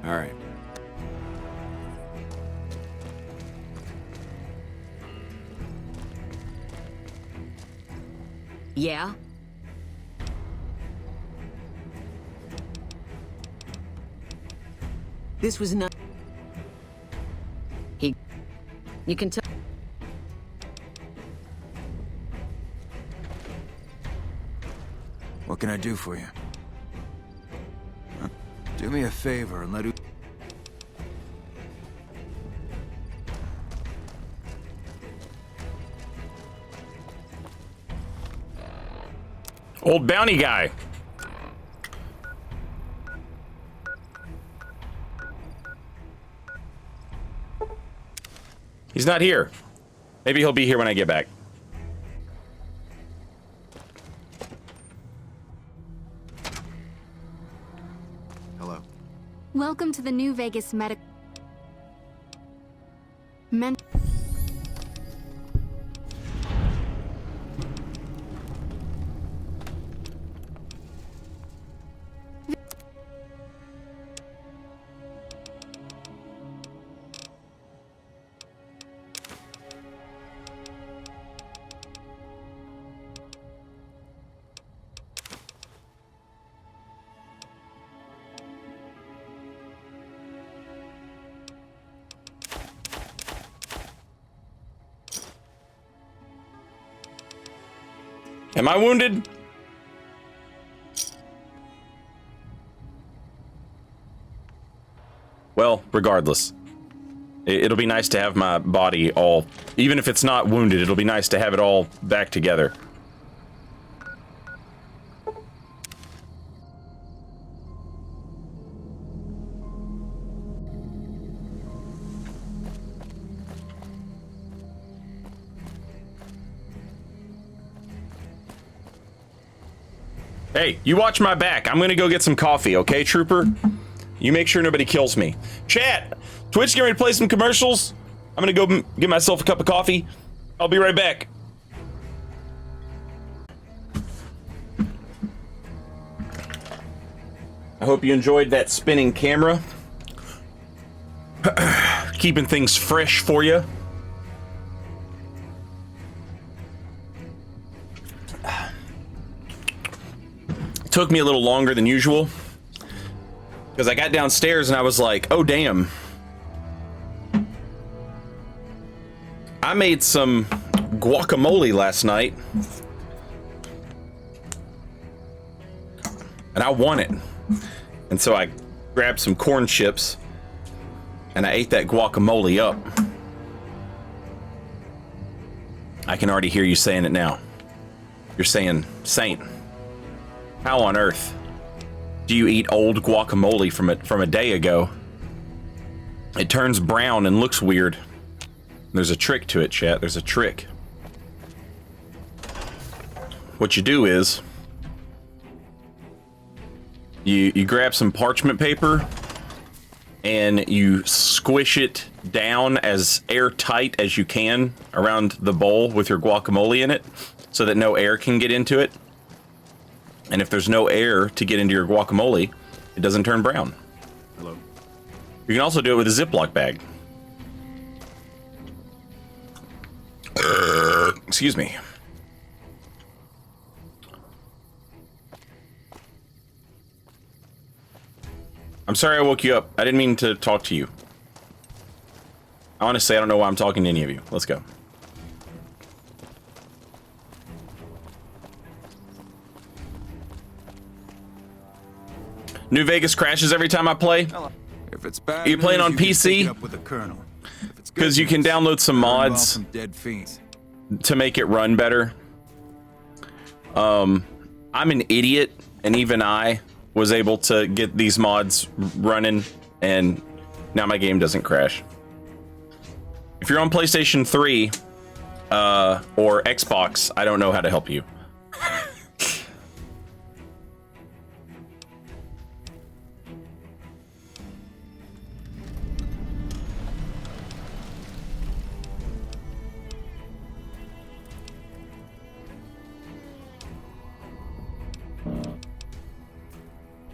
All right. Yeah? This was not... You can tell... What can I do for you? Huh? Do me a favor and let Old bounty guy. He's not here. Maybe he'll be here when I get back. Hello. Welcome to the New Vegas Am I wounded? Well, regardless. It'll be nice to have my body all... Even if it's not wounded, it'll be nice to have it all back together. Hey, you watch my back. I'm gonna go get some coffee, okay, trooper? You make sure nobody kills me. Chat! Twitch getting ready to play some commercials. I'm gonna go get myself a cup of coffee. I'll be right back. I hope you enjoyed that spinning camera. Keeping things fresh for you. Took me a little longer than usual because I got downstairs and I was like, oh damn, I made some guacamole last night and I want it, and so I grabbed some corn chips and I ate that guacamole up. I can already hear you saying it now. You're saying, Saint, how on earth do you eat old guacamole from a day ago? It turns brown and looks weird. There's a trick to it, chat. There's a trick. What you do is you grab some parchment paper and you squish it down as airtight as you can around the bowl with your guacamole in it so that no air can get into it. And if there's no air to get into your guacamole, it doesn't turn brown. Hello. You can also do it with a Ziploc bag. Excuse me. I'm sorry I woke you up. I didn't mean to talk to you. Honestly, I don't know why I'm talking to any of you. Let's go. New Vegas crashes every time I play. If it's bad, Are you playing news, on you can PC? take it up with the colonel. Because you can download some mods Some dead fiends. to make it run better. I'm an idiot, and even I was able to get these mods running, and now my game doesn't crash. If you're on PlayStation 3 or Xbox, I don't know how to help you.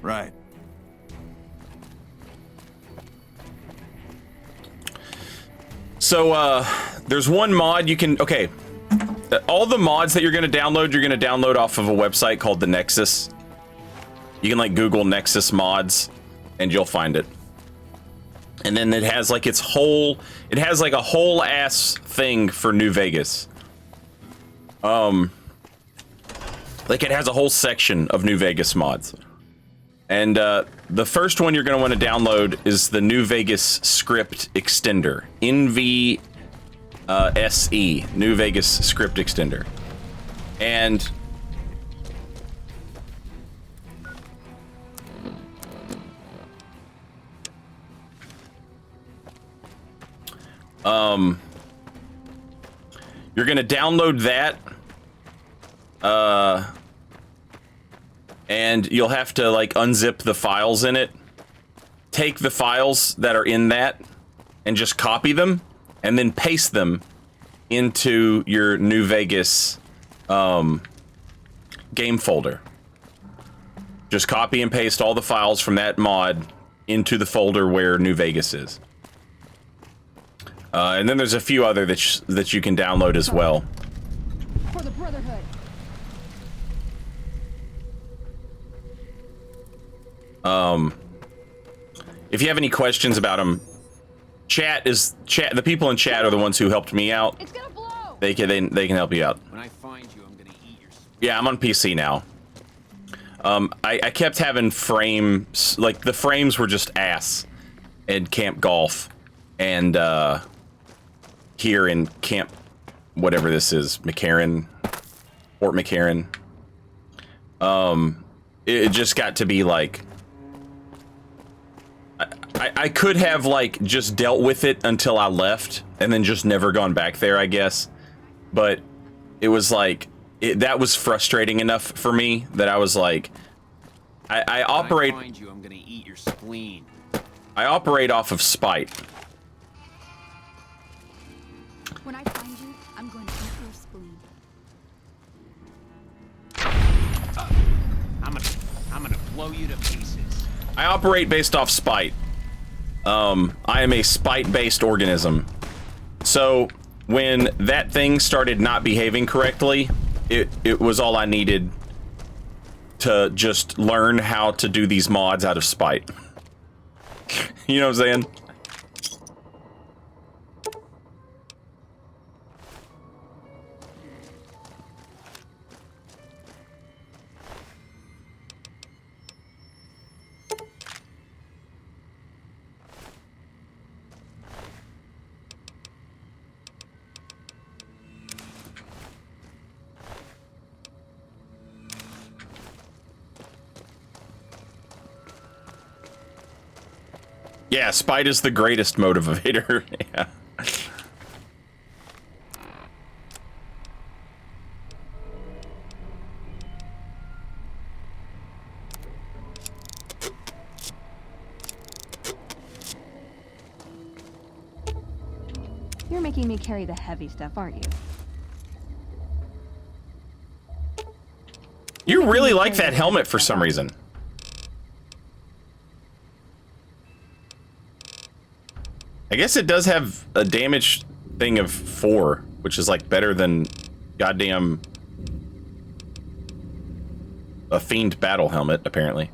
Right. So, there's one mod you can... Okay. all the mods that you're going to download off of a website called the Nexus. You can like Google Nexus mods and you'll find it. And then it has like it has like a whole ass thing for New Vegas. Like it has a whole section of New Vegas mods. And the first one you're going to want to download is the New Vegas script extender. NVSE, New Vegas script extender. And you're going to download that. And you'll have to like unzip the files in it. Take the files that are in that and just copy them and then paste them into your New Vegas game folder. Just copy and paste all the files from that mod into the folder where New Vegas is. And then there's a few other that you can download as well. For the Brotherhood. If you have any questions about them, the people in chat are the ones who helped me out. It's gonna blow. They can help you out. When I find you, I'm gonna eat your... Yeah, I'm on PC now. I kept having frames, like the frames were just ass in Camp Golf and here in Camp whatever this is, McCarran, Fort McCarran. It just got to be like I could have like just dealt with it until I left and then just never gone back there, I guess. But it was like that was frustrating enough for me that I was like, I operate. When I find you, I'm gonna eat your spleen. I operate off of spite. When I find you, I'm going to eat your spleen. I'm gonna blow you to pieces. I operate based off spite. I am a spite-based organism. So when that thing started not behaving correctly, it was all I needed to just learn how to do these mods out of spite. You know what I'm saying? Yeah, spite is the greatest motivator. Yeah. You're making me carry the heavy stuff, aren't you? You really like that helmet for some reason. I guess it does have a damage thing of 4, which is like better than goddamn a fiend battle helmet, apparently.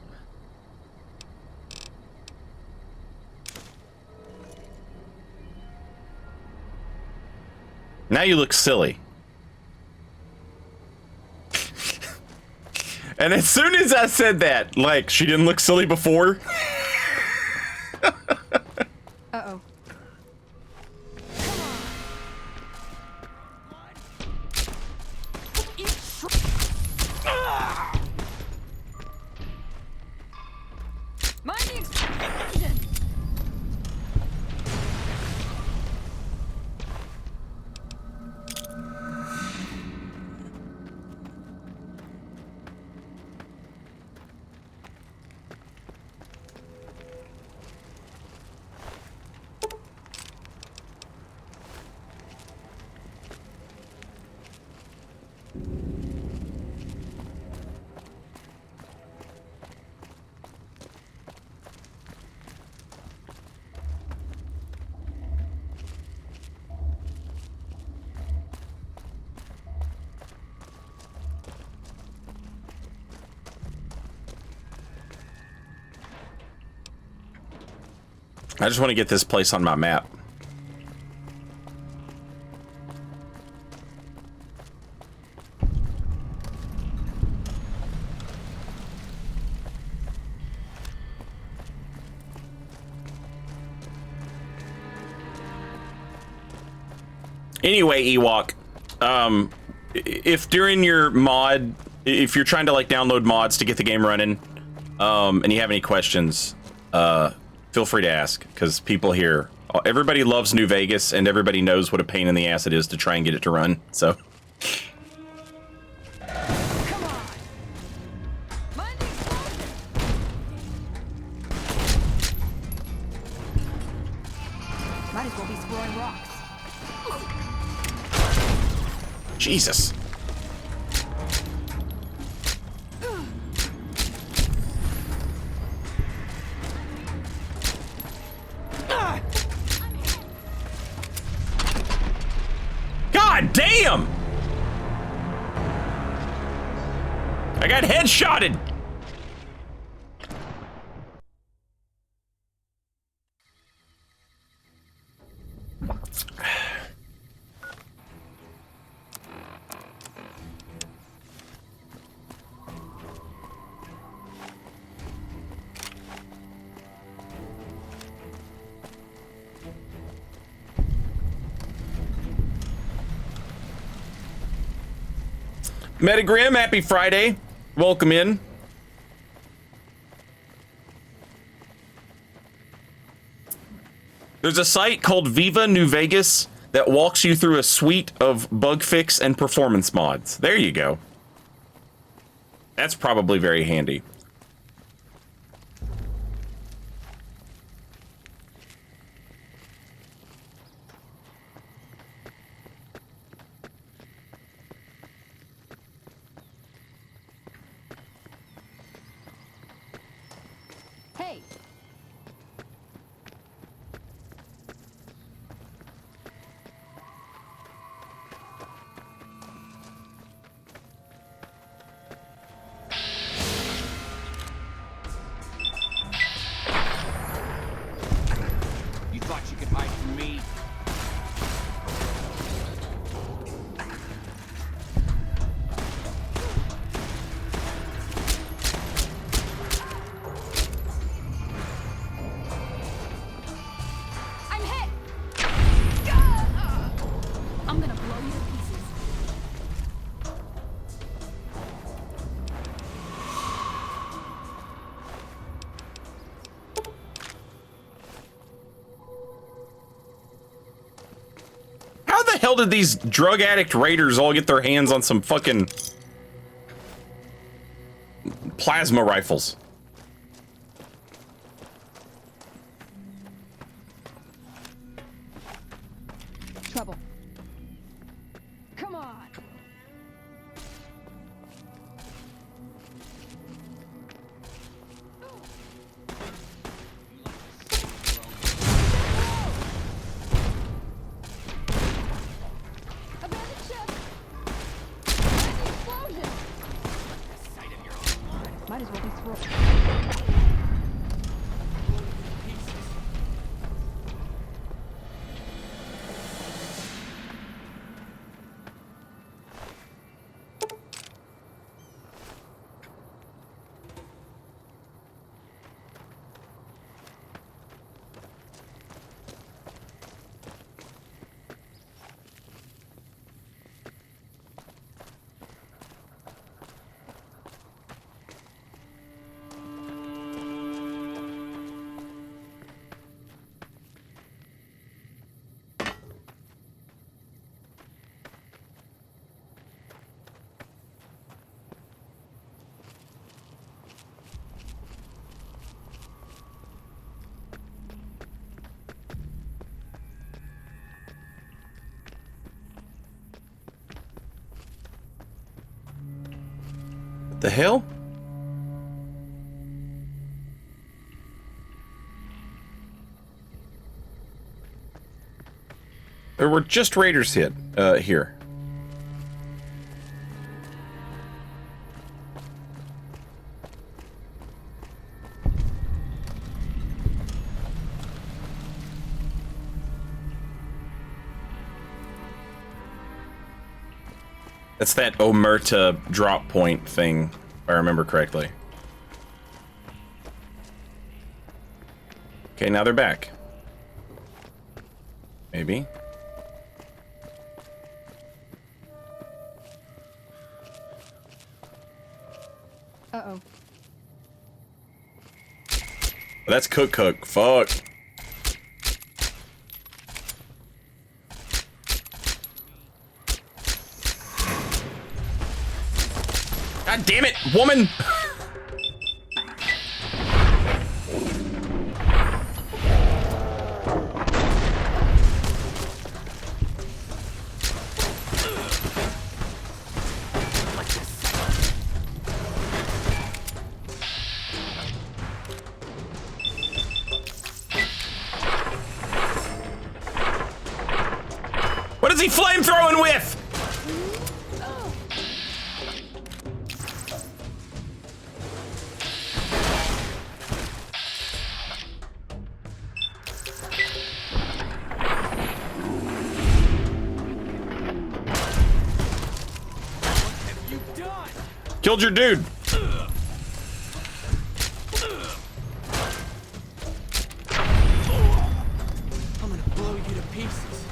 Now you look silly. And as soon as I said that, like, she didn't look silly before. Uh-oh. Mind the explosion! I just want to get this place on my map. Anyway, Ewok, if during your mod, if you're trying to like download mods to get the game running, and you have any questions, feel free to ask, because people here, everybody loves New Vegas, and everybody knows what a pain in the ass it is to try and get it to run, so. Might as well be throwing rocks. Jesus. God damn! I got headshotted! Metagrim, happy Friday. Welcome in. There's a site called Viva New Vegas that walks you through a suite of bug fix and performance mods. There you go. That's probably very handy. Hey, You thought you could hide from me? I'm hit. I'm gonna blow you to pieces. How the hell did these drug addict raiders all get their hands on some fucking plasma rifles? Trouble. Come on. Abandoned ship. Explosion. Might as well be thrown. The hell? There were just raiders hit here. That's that Omerta drop point thing, if I remember correctly. Okay, now they're back. Maybe. Uh-oh. That's Cook. Fuck. God damn it, woman! What is he flamethrowing with? Killed your dude. I'm gonna blow you to pieces.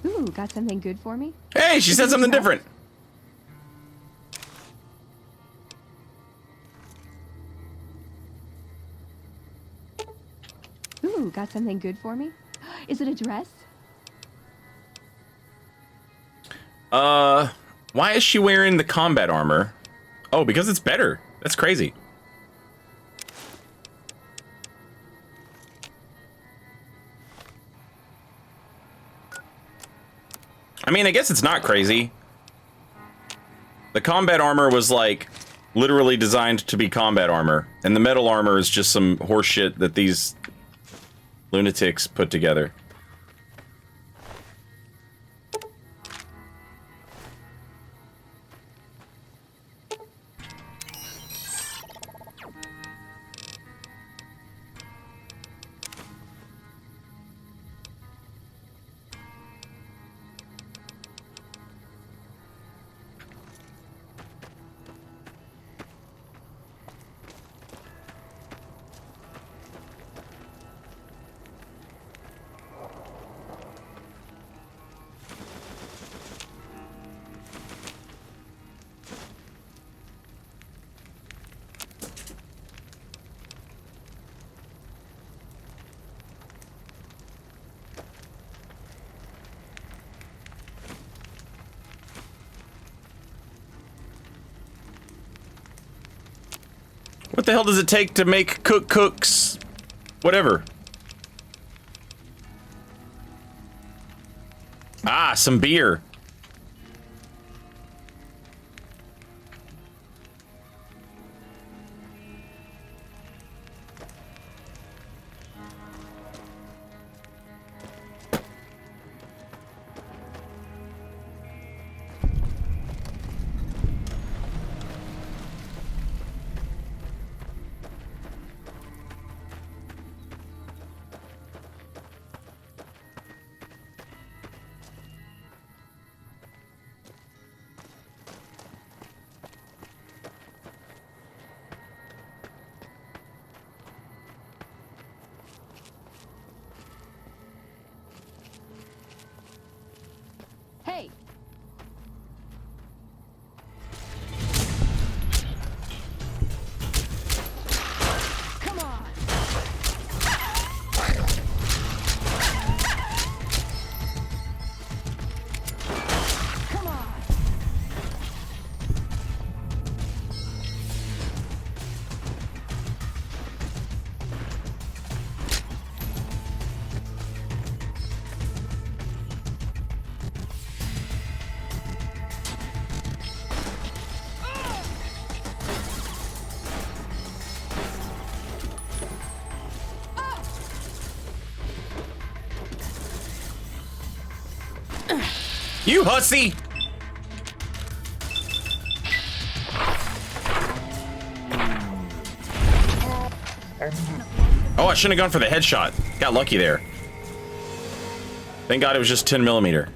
Ooh, got something good for me? Hey, she said something different. Ooh, got something good for me? Is it a dress? Why is she wearing the combat armor? Oh, because it's better. That's crazy. I mean, I guess it's not crazy. The combat armor was like literally designed to be combat armor, and the metal armor is just some horse shit that these lunatics put together. What the hell does it take to make cooks? Whatever. Ah, some beer. You hussy! Oh, I shouldn't have gone for the headshot. Got lucky there. Thank God it was just 10mm.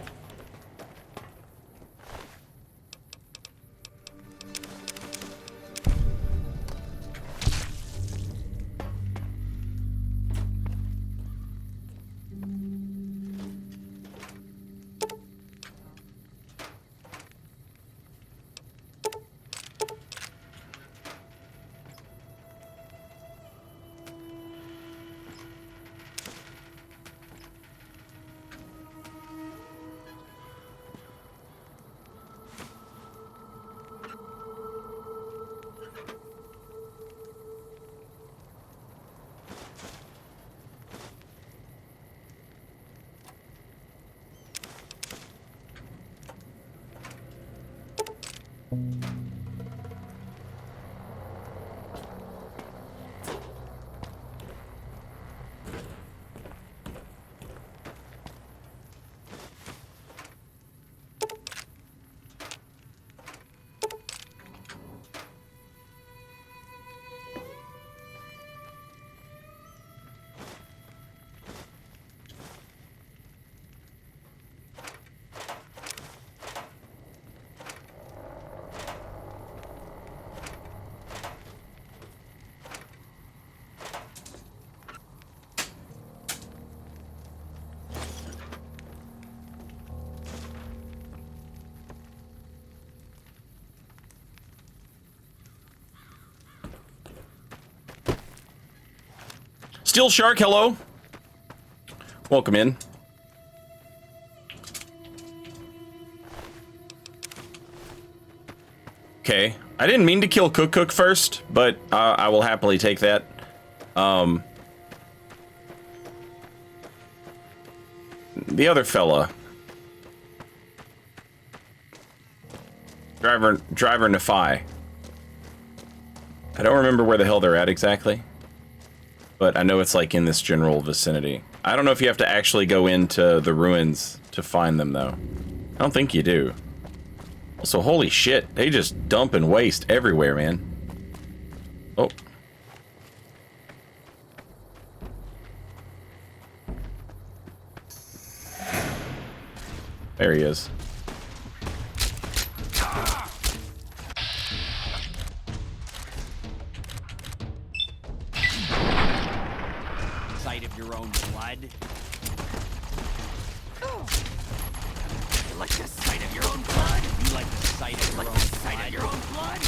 Steel Shark, hello. Welcome in. Okay. I didn't mean to kill Cook first, but I will happily take that. The other fella. Driver Nafai. I don't remember where the hell they're at exactly. But I know it's like in this general vicinity. I don't know if you have to actually go into the ruins to find them though. I don't think you do. Also, holy shit, they just dump and waste everywhere, man. Oh. There he is. Sight of your own blood. You like the sight of your own blood? You like the sight of your own sight of your own blood?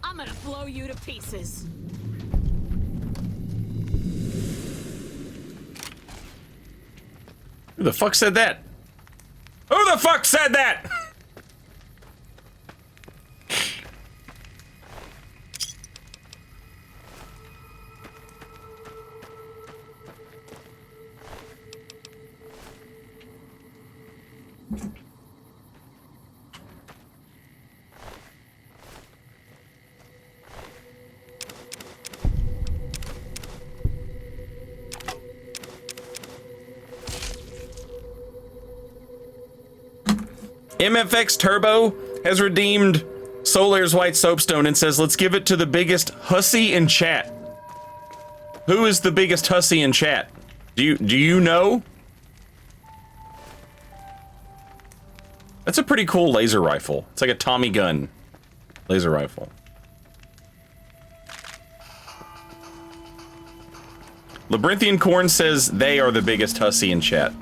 I'm gonna blow you to pieces. Who the fuck said that? Who the fuck said that? MFX Turbo has redeemed Solar's White Soapstone and says, let's give it to the biggest hussy in chat. Who is the biggest hussy in chat? Do you know? That's a pretty cool laser rifle. It's like a Tommy gun laser rifle. Labyrinthian Corn says they are the biggest hussy in chat.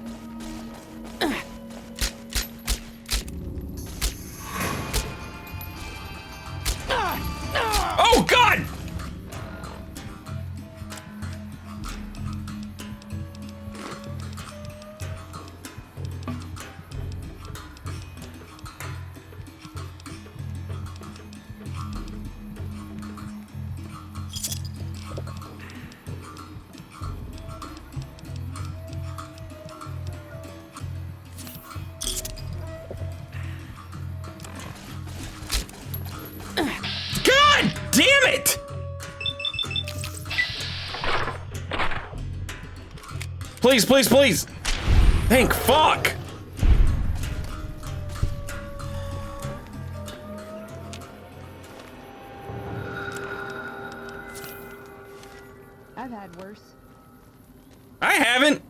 Oh, God! Please, please, please. Thank fuck. I've had worse. I haven't.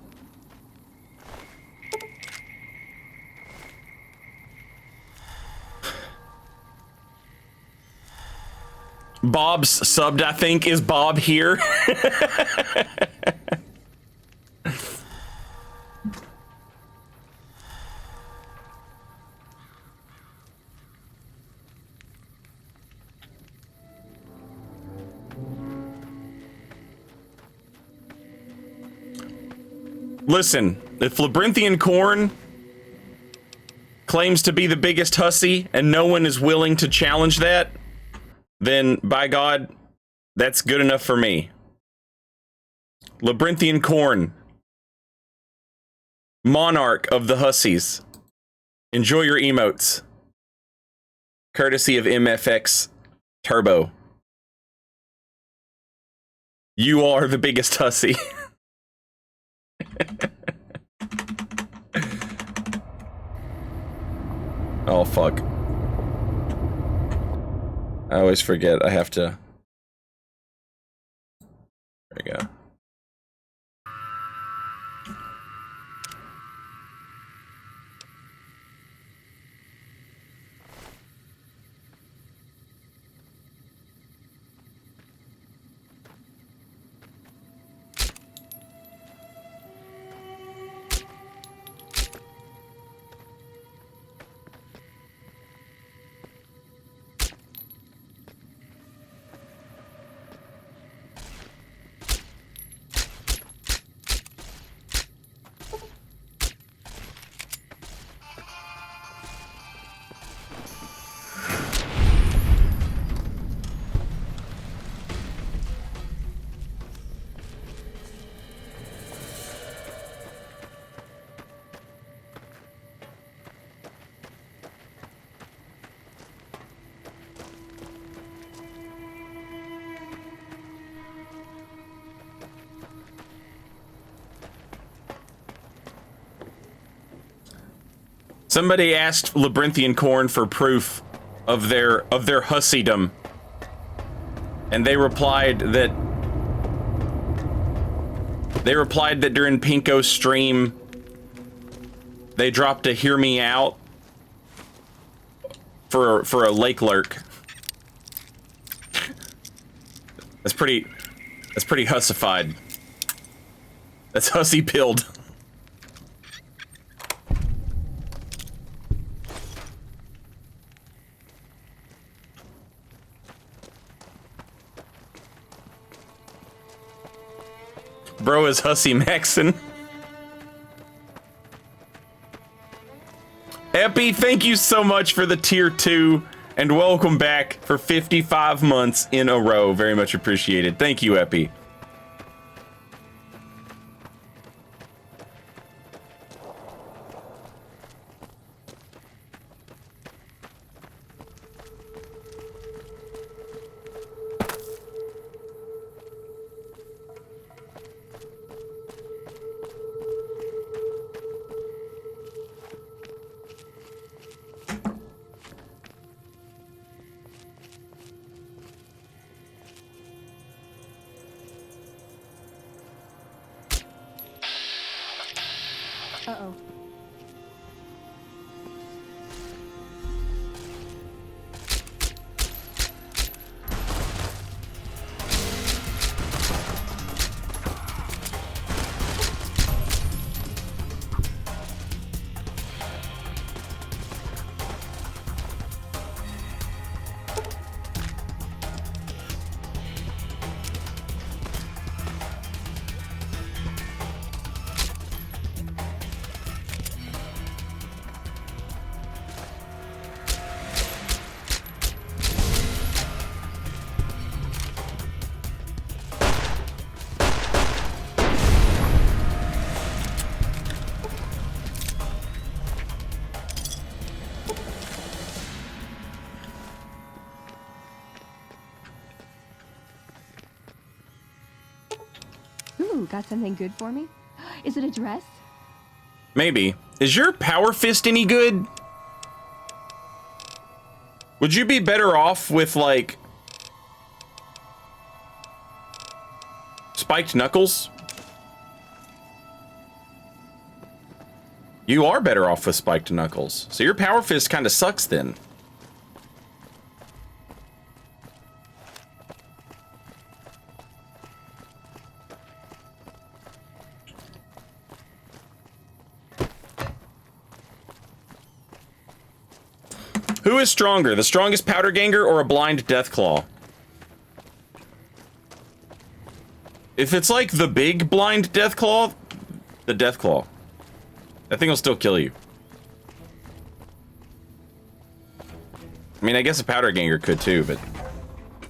Bob's subbed, I think. Is Bob here? Listen, if Labyrinthian Corn claims to be the biggest hussy and no one is willing to challenge that, then by God, that's good enough for me. Labyrinthian Corn, monarch of the hussies, enjoy your emotes. Courtesy of MFX Turbo. You are the biggest hussy. Oh, fuck. I always forget I have to... There we go. Somebody asked Labyrinthian Corn for proof of their hussydom, and they replied that during Pinko's stream they dropped a "Hear Me Out" for a lake lurk. That's pretty hussified. That's hussy pilled. Bro is Hussy Maxon. Epi, thank you so much for the tier 2 and welcome back for 55 months in a row. Very much appreciated. Thank you, Epi. Uh-oh. Ooh, got something good for me? Is it a dress? Maybe. Is your power fist any good? Would you be better off with, like, spiked knuckles? You are better off with spiked knuckles. So your power fist kind of sucks then. Who is stronger, the strongest powder ganger or a blind deathclaw? If it's like the big blind deathclaw, the deathclaw. That thing will still kill you. I mean, I guess a powder ganger could too, but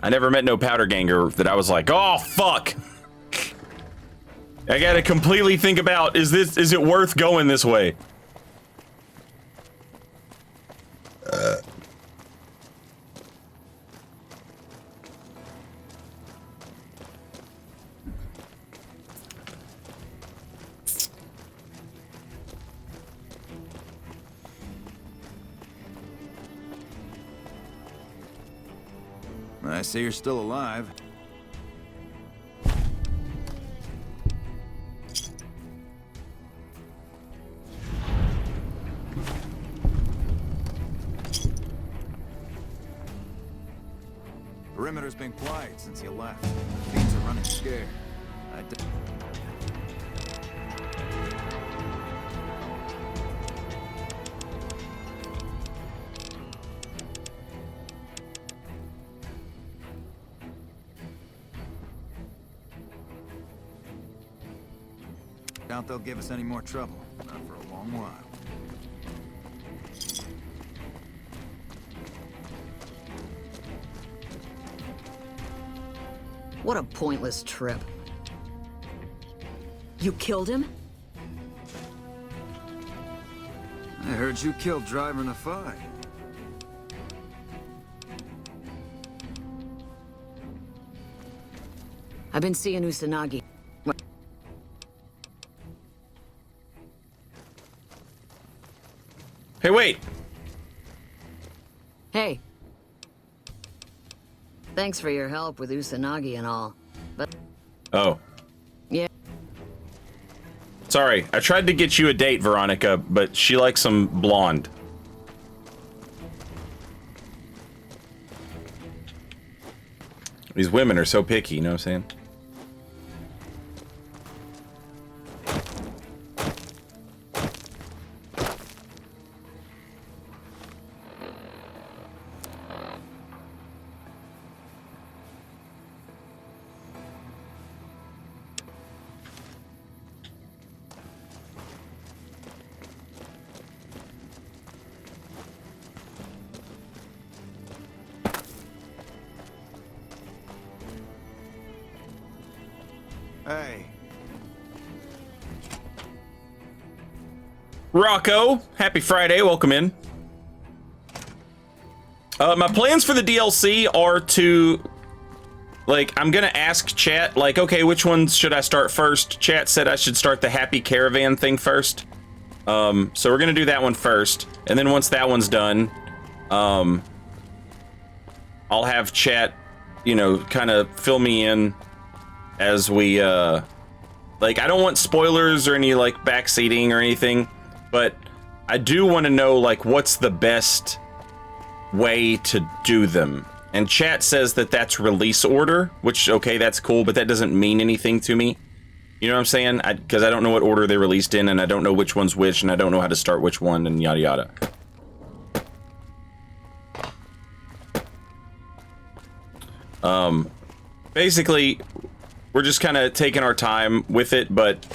I never met no powder ganger that I was like, oh fuck. I gotta completely think about, is it worth going this way? I see you're still alive. Perimeter's been quiet since you left. The fiends are running scared. Doubt they'll give us any more trouble. Not for a long while. What a pointless trip. You killed him? I heard you killed Driver Nafai. I've been seeing Usanagi. Hey, wait. Hey. Thanks for your help with Usanagi and all, but... Oh. Yeah. Sorry, I tried to get you a date, Veronica, but she likes some blonde. These women are so picky, you know what I'm saying? Hey. Rocco, happy Friday, welcome in. My plans for the DLC are to, like, I'm gonna ask chat, like, okay, which ones should I start first? Chat said I should start the Happy Caravan thing first. So we're gonna do that one first, and then once that one's done, I'll have chat, you know, kind of fill me in as we, like, I don't want spoilers or any, like, backseating or anything, but I do want to know, like, what's the best way to do them. And chat says that that's release order, which, okay, that's cool, but that doesn't mean anything to me. You know what I'm saying? Because I don't know what order they released in, and I don't know which one's which, and I don't know how to start which one, and yada yada. Basically, we're just kind of taking our time with it, but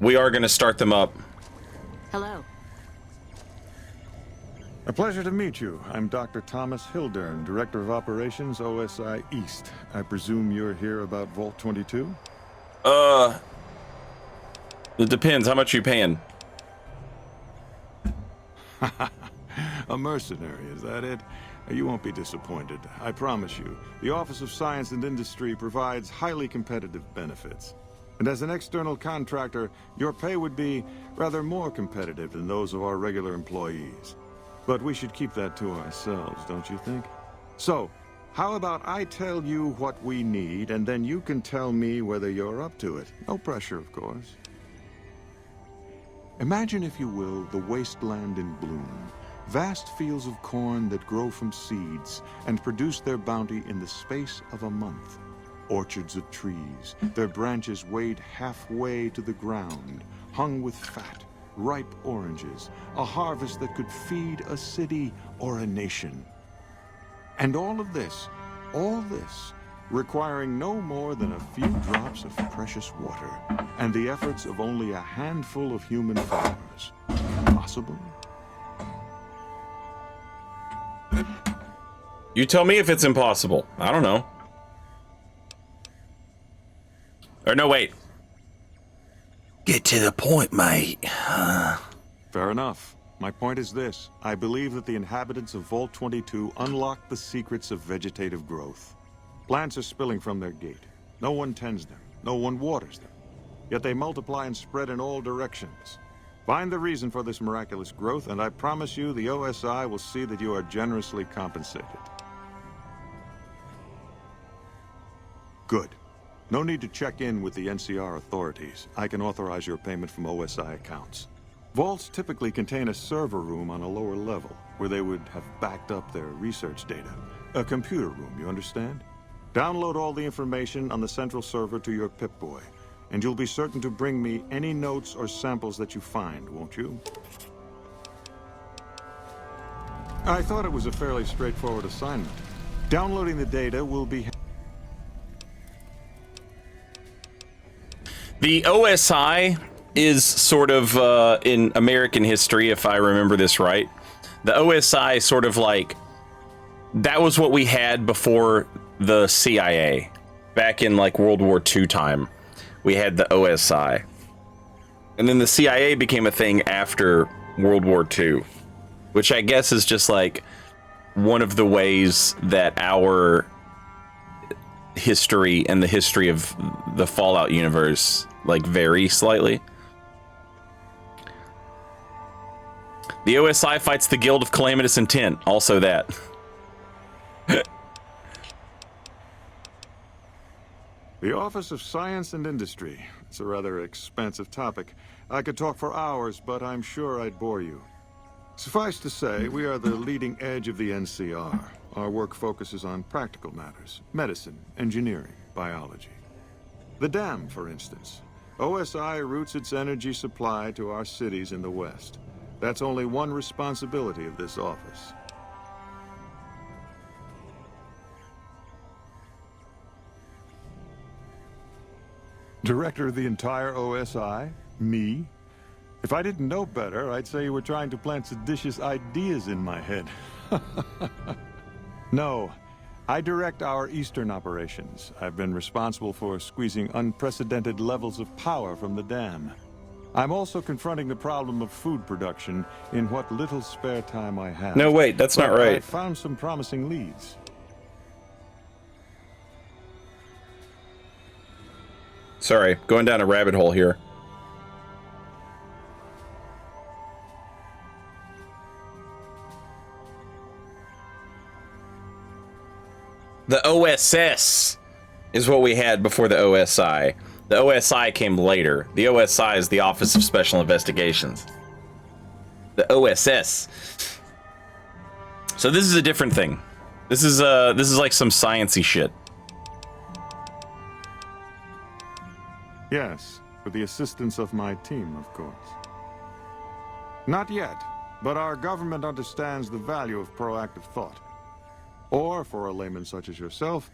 we are going to start them up. Hello. A pleasure to meet you. I'm Dr. Thomas Hildern, Director of Operations, OSI East. I presume you're here about Vault 22? It depends. How much are you paying? A mercenary, is that it? You won't be disappointed, I promise you. The Office of Science and Industry provides highly competitive benefits. And as an external contractor, your pay would be rather more competitive than those of our regular employees. But we should keep that to ourselves, don't you think? So, how about I tell you what we need, and then you can tell me whether you're up to it. No pressure, of course. Imagine, if you will, the wasteland in bloom. Vast fields of corn that grow from seeds and produce their bounty in the space of a month. Orchards of trees, their branches weighed halfway to the ground, hung with fat, ripe oranges, a harvest that could feed a city or a nation. And all this, requiring no more than a few drops of precious water, and the efforts of only a handful of human farmers. Possible? You tell me if it's impossible. I don't know. Or no, wait. Get to the point, mate. Fair enough. My point is this. I believe that the inhabitants of Vault 22 unlocked the secrets of vegetative growth. Plants are spilling from their gate. No one tends them. No one waters them. Yet they multiply and spread in all directions. Find the reason for this miraculous growth, and I promise you the OSI will see that you are generously compensated. Good. No need to check in with the NCR authorities. I can authorize your payment from OSI accounts. Vaults typically contain a server room on a lower level, where they would have backed up their research data. A computer room, you understand? Download all the information on the central server to your Pip-Boy, and you'll be certain to bring me any notes or samples that you find, won't you? I thought it was a fairly straightforward assignment. Downloading the data will be... The OSI is sort of, in American history, if I remember this right, the OSI sort of like, that was what we had before the CIA. Back in like World War II time, we had the OSI. And then the CIA became a thing after World War II, which I guess is just like one of the ways that our history and the history of the Fallout universe like vary slightly. The OSI fights the Guild of Calamitous Intent, also that. The Office of Science and Industry. It's a rather expansive topic. I could talk for hours, but I'm sure I'd bore you. Suffice to say, we are the leading edge of the NCR. Our work focuses on practical matters: medicine, engineering, biology. The dam, for instance. OSI routes its energy supply to our cities in the West. That's only one responsibility of this office. Director of the entire OSI? Me? If I didn't know better, I'd say you were trying to plant seditious ideas in my head. No, I direct our Eastern operations. I've been responsible for squeezing unprecedented levels of power from the dam. I'm also confronting the problem of food production in what little spare time I have. No, wait, that's not right. I found some promising leads. Sorry, going down a rabbit hole here. The OSS is what we had before the OSI. The OSI came later. The OSI is the Office of Special Investigations. The OSS. So this is a different thing. This is like some sciencey shit. Yes, with the assistance of my team, of course. Not yet, but our government understands the value of proactive thought. Or, for a layman such as yourself,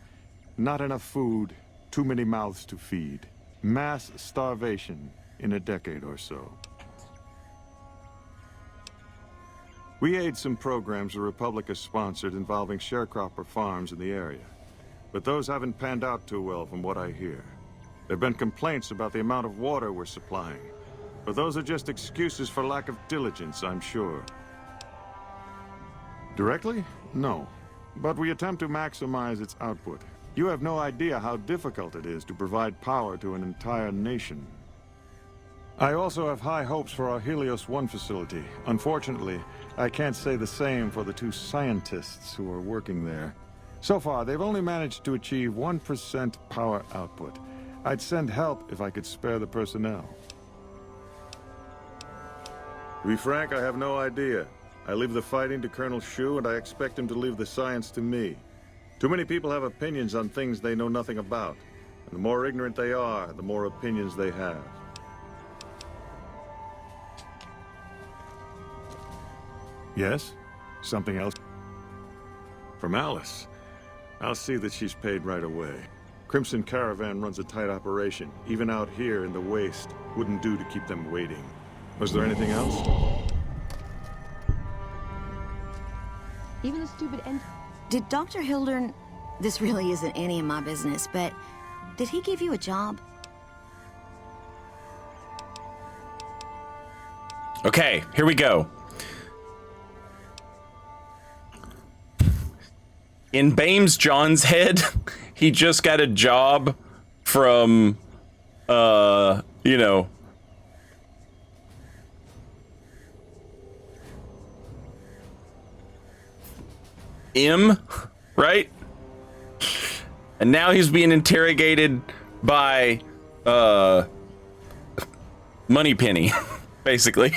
not enough food, too many mouths to feed. Mass starvation in a decade or so. We aid some programs the Republic has sponsored involving sharecropper farms in the area. But those haven't panned out too well from what I hear. There have been complaints about the amount of water we're supplying. But those are just excuses for lack of diligence, I'm sure. Directly? No. But we attempt to maximize its output. You have no idea how difficult it is to provide power to an entire nation. I also have high hopes for our Helios 1 facility. Unfortunately, I can't say the same for the 2 scientists who are working there. So far, they've only managed to achieve 1% power output. I'd send help if I could spare the personnel. To be frank, I have no idea. I leave the fighting to Colonel Shu, and I expect him to leave the science to me. Too many people have opinions on things they know nothing about. And the more ignorant they are, the more opinions they have. Yes? Something else? From Alice. I'll see that she's paid right away. Crimson Caravan runs a tight operation. Even out here in the waste, wouldn't do to keep them waiting. Was there anything else? Even the stupid end. Did Dr. Hildern... This really isn't any of my business, but... Did he give you a job? Okay, here we go. In Bames John's head, he just got a job from, you know, M, right? And now he's being interrogated by, Moneypenny, basically.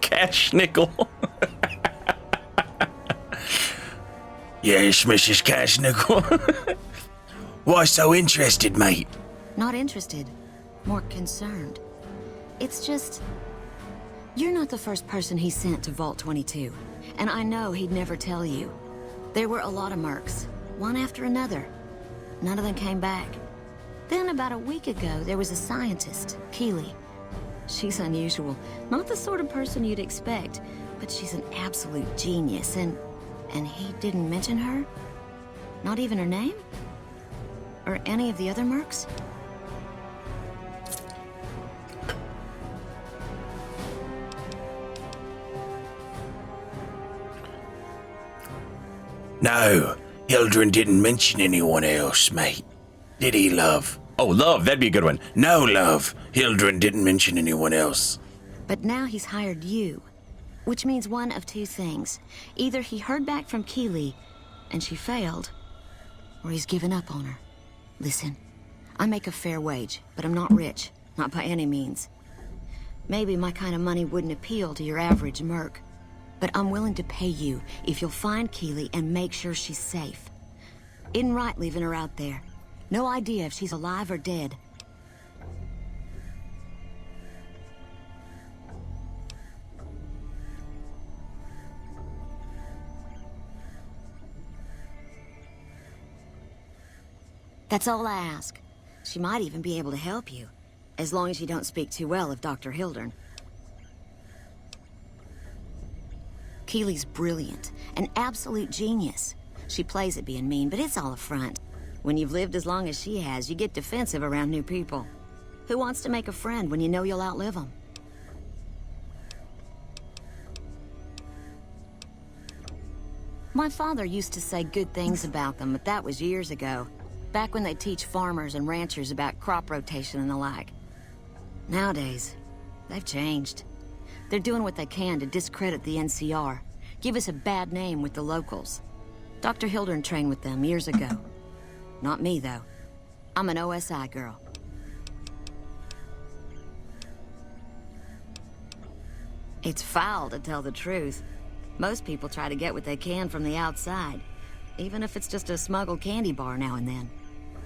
Cash nickel. Yes, Mrs. Cash nickel. Why so interested, mate? Not interested. More concerned. It's just... You're not the first person he sent to Vault 22. And I know he'd never tell you. There were a lot of mercs. One after another. None of them came back. Then about a week ago, there was a scientist, Keeley. She's unusual. Not the sort of person you'd expect, but she's an absolute genius, and he didn't mention her? Not even her name? Or any of the other mercs? No, Hildren didn't mention anyone else, mate. Did he, love? Oh, love, that'd be a good one. No, love, Hildren didn't mention anyone else. But now he's hired you, which means one of two things. Either he heard back from Keeley, and she failed, or he's given up on her. Listen, I make a fair wage, but I'm not rich, not by any means. Maybe my kind of money wouldn't appeal to your average merc, but I'm willing to pay you if you'll find Keeley and make sure she's safe. Isn't right leaving her out there. No idea if she's alive or dead. That's all I ask. She might even be able to help you, as long as you don't speak too well of Dr. Hildern. Keeley's brilliant, an absolute genius. She plays at being mean, but it's all a front. When you've lived as long as she has, you get defensive around new people. Who wants to make a friend when you know you'll outlive them? My father used to say good things about them, but that was years ago. Back when they teach farmers and ranchers about crop rotation and the like. Nowadays, they've changed. They're doing what they can to discredit the NCR, give us a bad name with the locals. Dr. Hildern trained with them years ago. Not me, though. I'm an OSI girl. It's foul to tell the truth. Most people try to get what they can from the outside, even if it's just a smuggled candy bar now and then.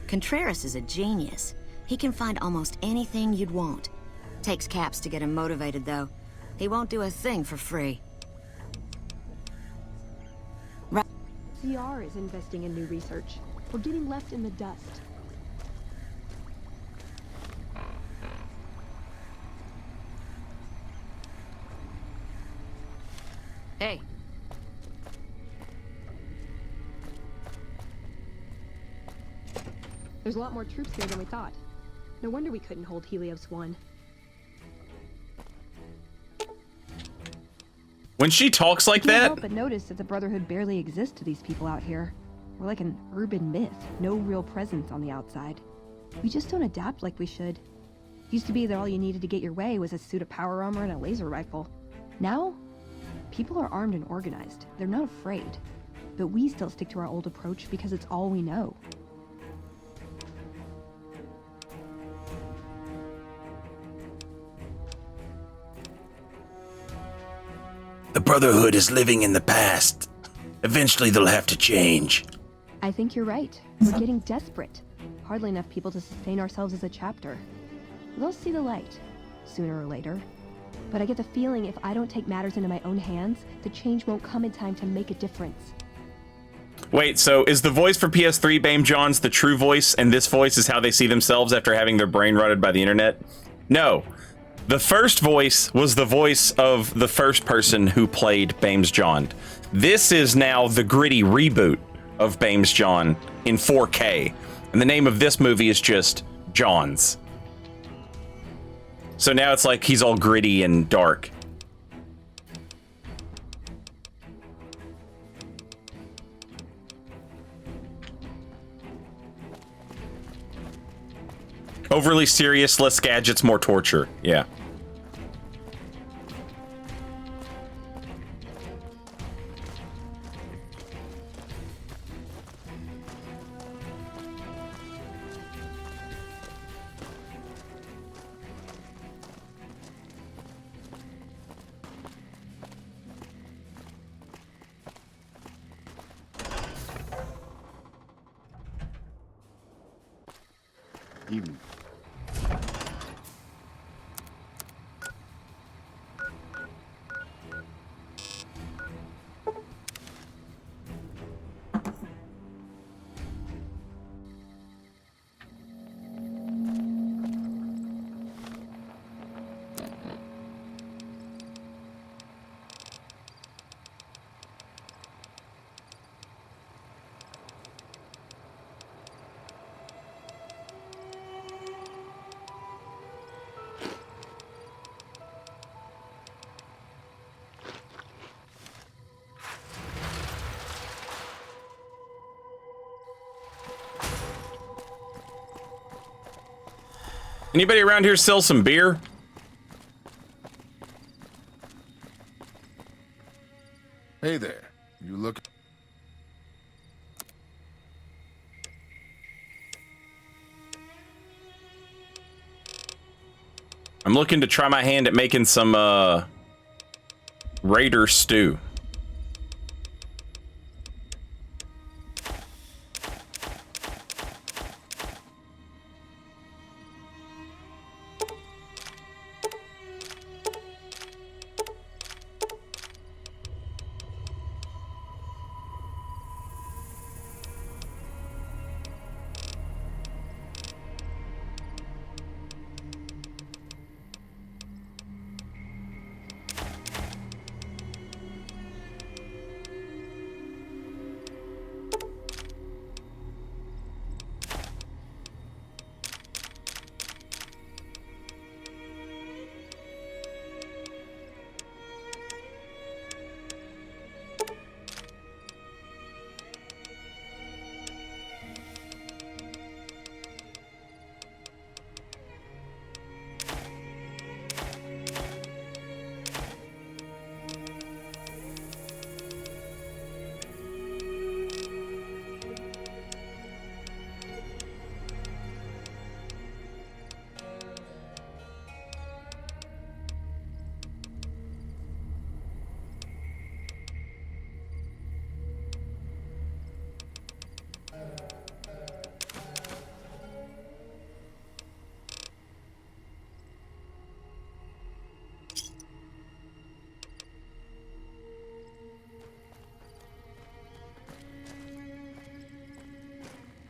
Contreras is a genius. He can find almost anything you'd want. Takes caps to get him motivated, though. He won't do a thing for free. CR is investing in new research. We're getting left in the dust. Hey. There's a lot more troops here than we thought. No wonder we couldn't hold Helios 1. When she talks like I can't that, help but notice that the Brotherhood barely exists to these people out here. We're like an urban myth, no real presence on the outside. We just don't adapt like we should. Used to be that all you needed to get your way was a suit of power armor and a laser rifle. Now, people are armed and organized. They're not afraid. But we still stick to our old approach because it's all we know. The Brotherhood is living in the past. Eventually they'll have to change. I think you're right. We're getting desperate. Hardly enough people to sustain ourselves as a chapter. They'll see the light, sooner or later. But I get the feeling if I don't take matters into my own hands, the change won't come in time to make a difference. wait, so is the voice for PS3 Bame John's the true voice, and this voice is how they see themselves after having their brain rotted by the internet? No. The first voice was the voice of the first person who played Bames John. This is now the gritty reboot of Bames John in 4K. And the name of this movie is just John's. So now it's like he's all gritty and dark. Overly serious, less gadgets, more torture. Yeah. Evening. Anybody around here sell some beer? Hey there. You look... I'm looking to try my hand at making some, Raider stew.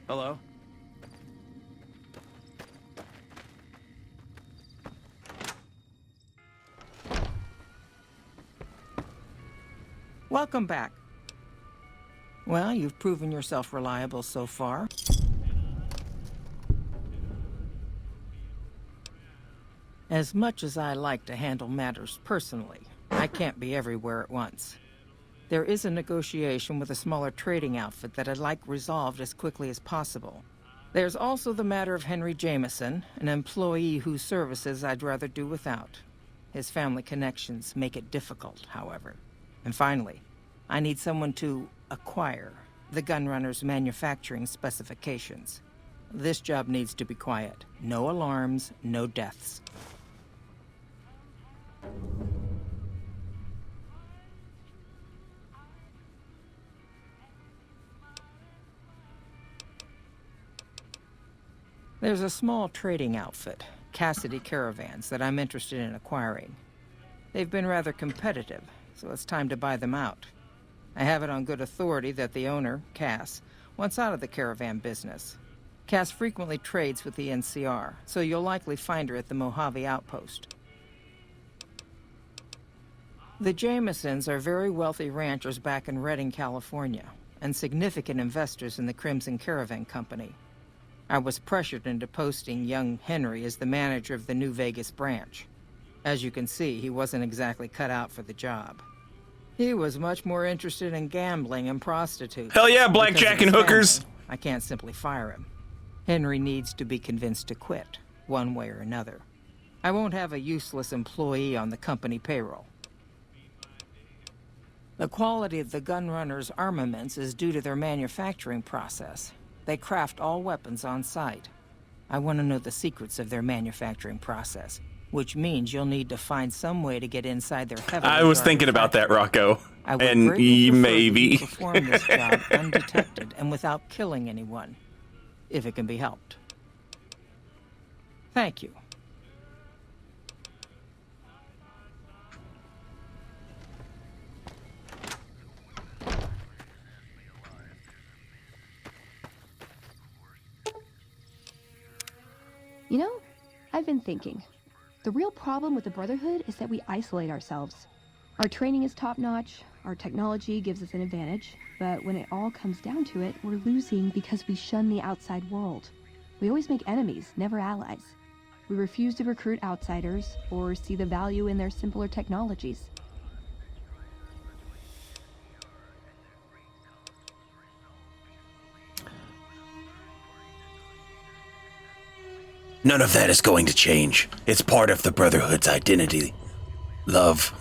Hello? Welcome back. Well, you've proven yourself reliable so far. As much as I like to handle matters personally, I can't be everywhere at once. There is a negotiation with a smaller trading outfit that I'd like resolved as quickly as possible. There's also the matter of Henry Jameson, an employee whose services I'd rather do without. His family connections make it difficult, however. And finally, I need someone to acquire the gunrunner's manufacturing specifications. This job needs to be quiet. No alarms, no deaths. There's a small trading outfit, Cassidy Caravans, that I'm interested in acquiring. They've been rather competitive, so it's time to buy them out. I have it on good authority that the owner, Cass, wants out of the caravan business. Cass frequently trades with the NCR, so you'll likely find her at the Mojave outpost. The Jamesons are very wealthy ranchers back in Redding, California, and significant investors in the Crimson Caravan Company. I was pressured into posting young Henry as the manager of the New Vegas branch. As you can see, he wasn't exactly cut out for the job. He was much more interested in gambling and prostitutes. Hell yeah, blackjack and hookers! I can't simply fire him. Henry needs to be convinced to quit, one way or another. I won't have a useless employee on the company payroll. The quality of the gunrunners' armaments is due to their manufacturing process. They craft all weapons on site. I want to know the secrets of their manufacturing process, which means you'll need to find some way to get inside their heavily I was guarded thinking about that, Rocco. I would And greatly prefer that you maybe. perform this job undetected and without killing anyone, if it can be helped. Thank you. You know, I've been thinking. The real problem with the Brotherhood is that we isolate ourselves. Our training is top-notch, our technology gives us an advantage, but when it all comes down to it, we're losing because we shun the outside world. We always make enemies, never allies. We refuse to recruit outsiders or see the value in their simpler technologies. None of that is going to change. It's part of the Brotherhood's identity. Love.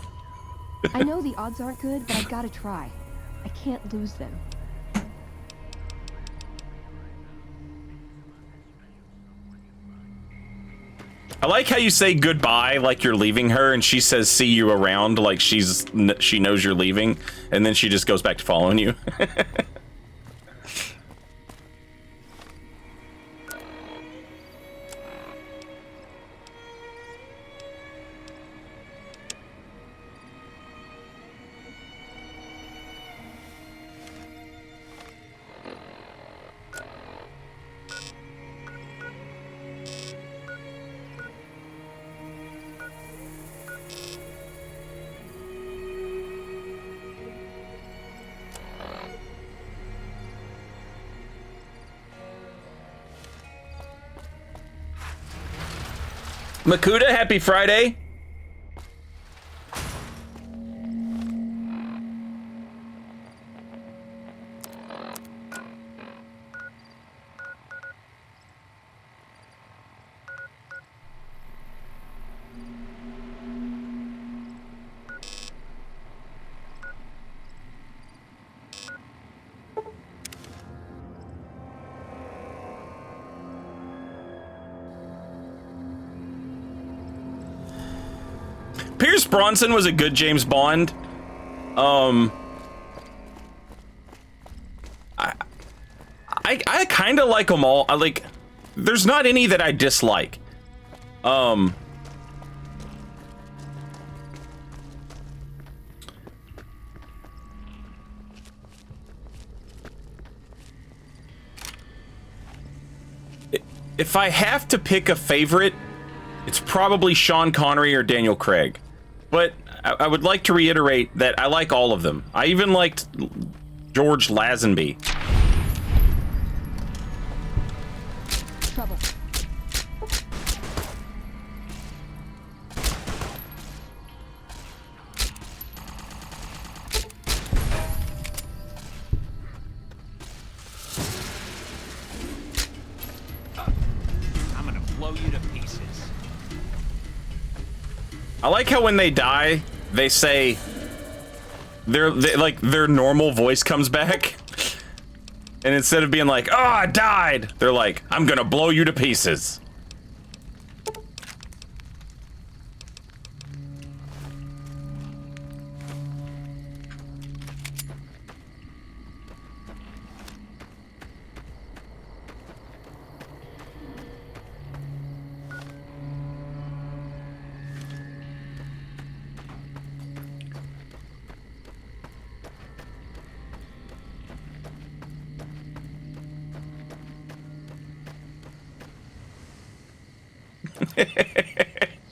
I know the odds aren't good, but I've got to try. I can't lose them. I like how you say goodbye like you're leaving her, and she says see you around like she knows you're leaving, and then she just goes back to following you. Makuta, happy Friday. Pierce Bronson was a good James Bond. I kind of like them all. There's not any that I dislike. If I have to pick a favorite, it's probably Sean Connery or Daniel Craig. But I would like to reiterate that I like all of them. I even liked George Lazenby. Trouble. I like how when they die, they say like their normal voice comes back. And instead of being like, "Oh, I died," they're like, "I'm gonna blow you to pieces."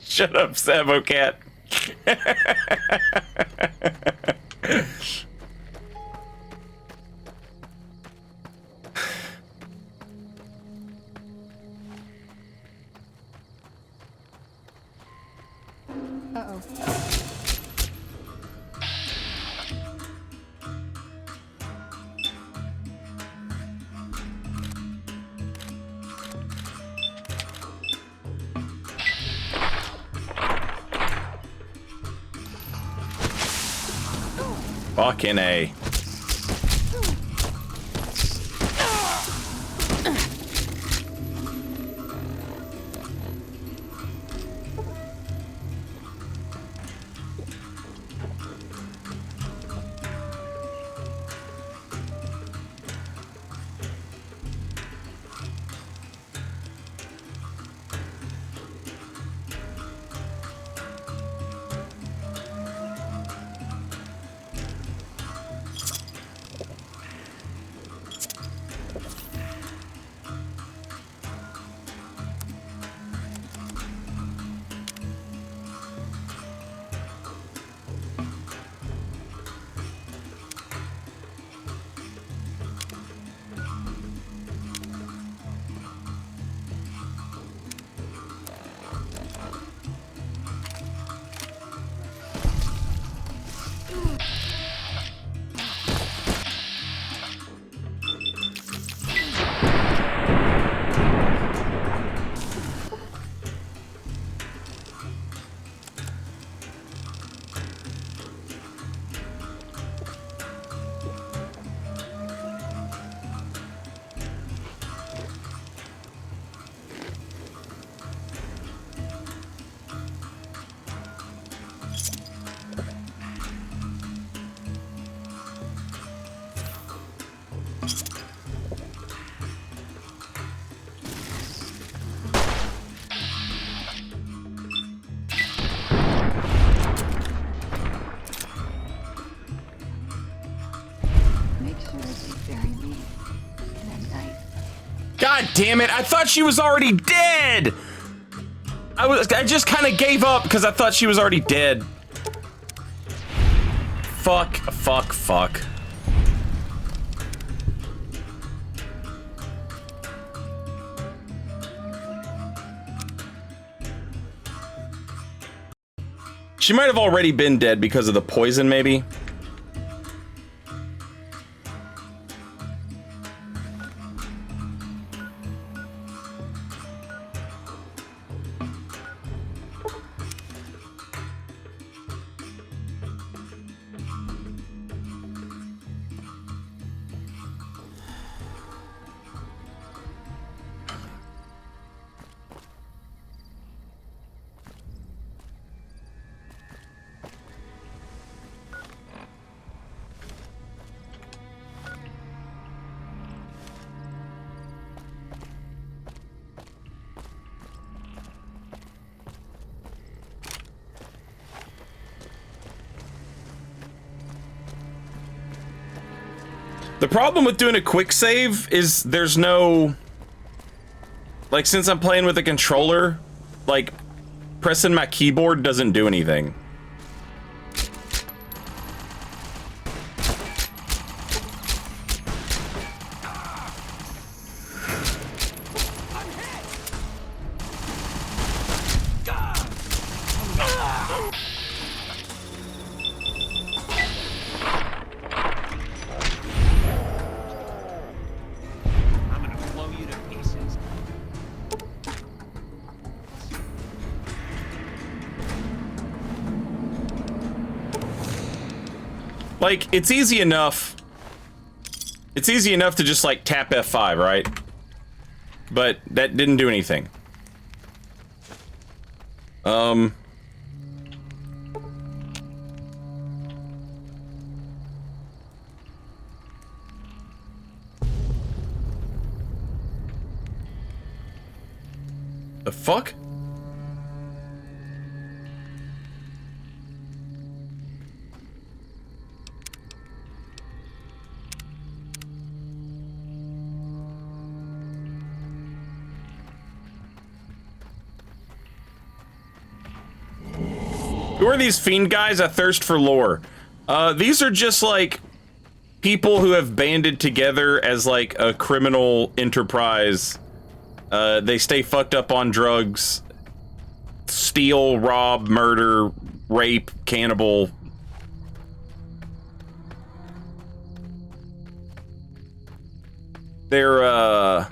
Shut up, Sabocat. Uh-oh. Fucking A. God damn it, I thought she was already dead! I just kind of gave up because I thought she was already dead. Fuck. She might have already been dead because of the poison, maybe. The problem with doing a quick save is there's no... Like, since I'm playing with a controller, like, pressing my keyboard doesn't do anything. Like, it's easy enough. It's easy enough to just, like, tap F5, right? But that didn't do anything. The fuck? Who are these fiend guys? A thirst for lore. These are just like people who have banded together as like a criminal enterprise. They stay fucked up on drugs, steal, rob, murder, rape, cannibal. They're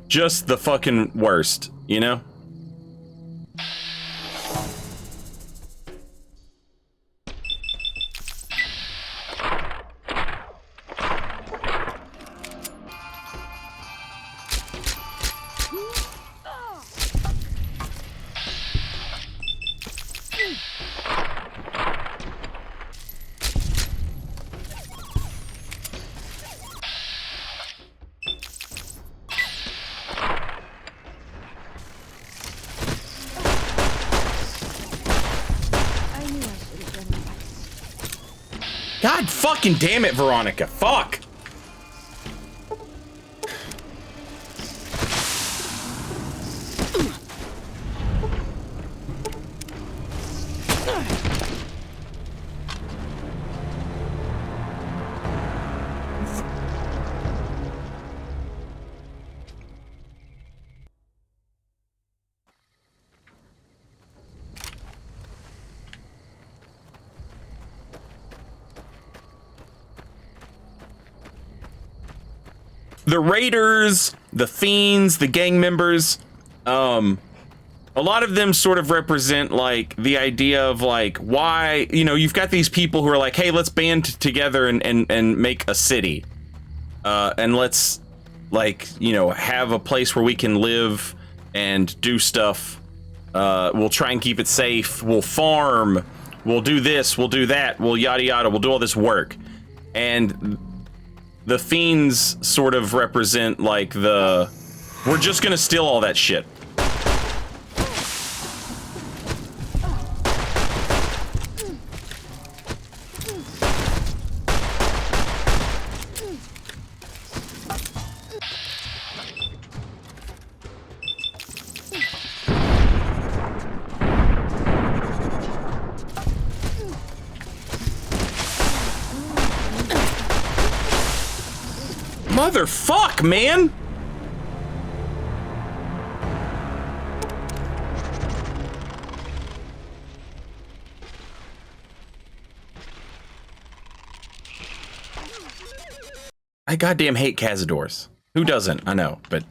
just the fucking worst, you know? God fucking damn it, Veronica. Fuck. The raiders, the fiends, the gang members, a lot of them sort of represent like the idea of like why, you know, you've got these people who are like, hey, let's band together and make a city. And let's like, you know, have a place where we can live and do stuff. We'll try and keep it safe. We'll farm. We'll do this. We'll do that. We'll yada yada. We'll do all this work. And the fiends sort of represent like the, we're just gonna steal all that shit. Motherfuck, man! I goddamn hate Cazadors. Who doesn't? I know, but...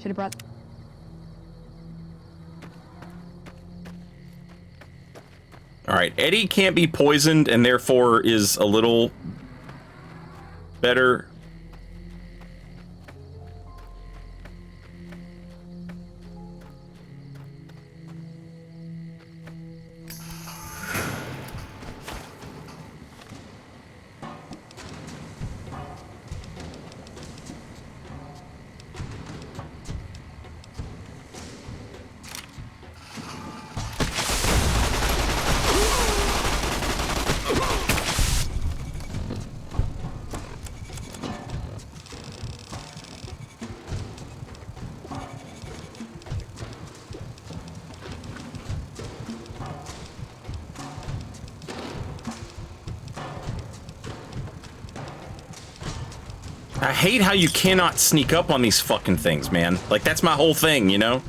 Should have brought... Alright, Eddie can't be poisoned and therefore is a little better. I hate how you cannot sneak up on these fucking things, man. Like, that's my whole thing, you know?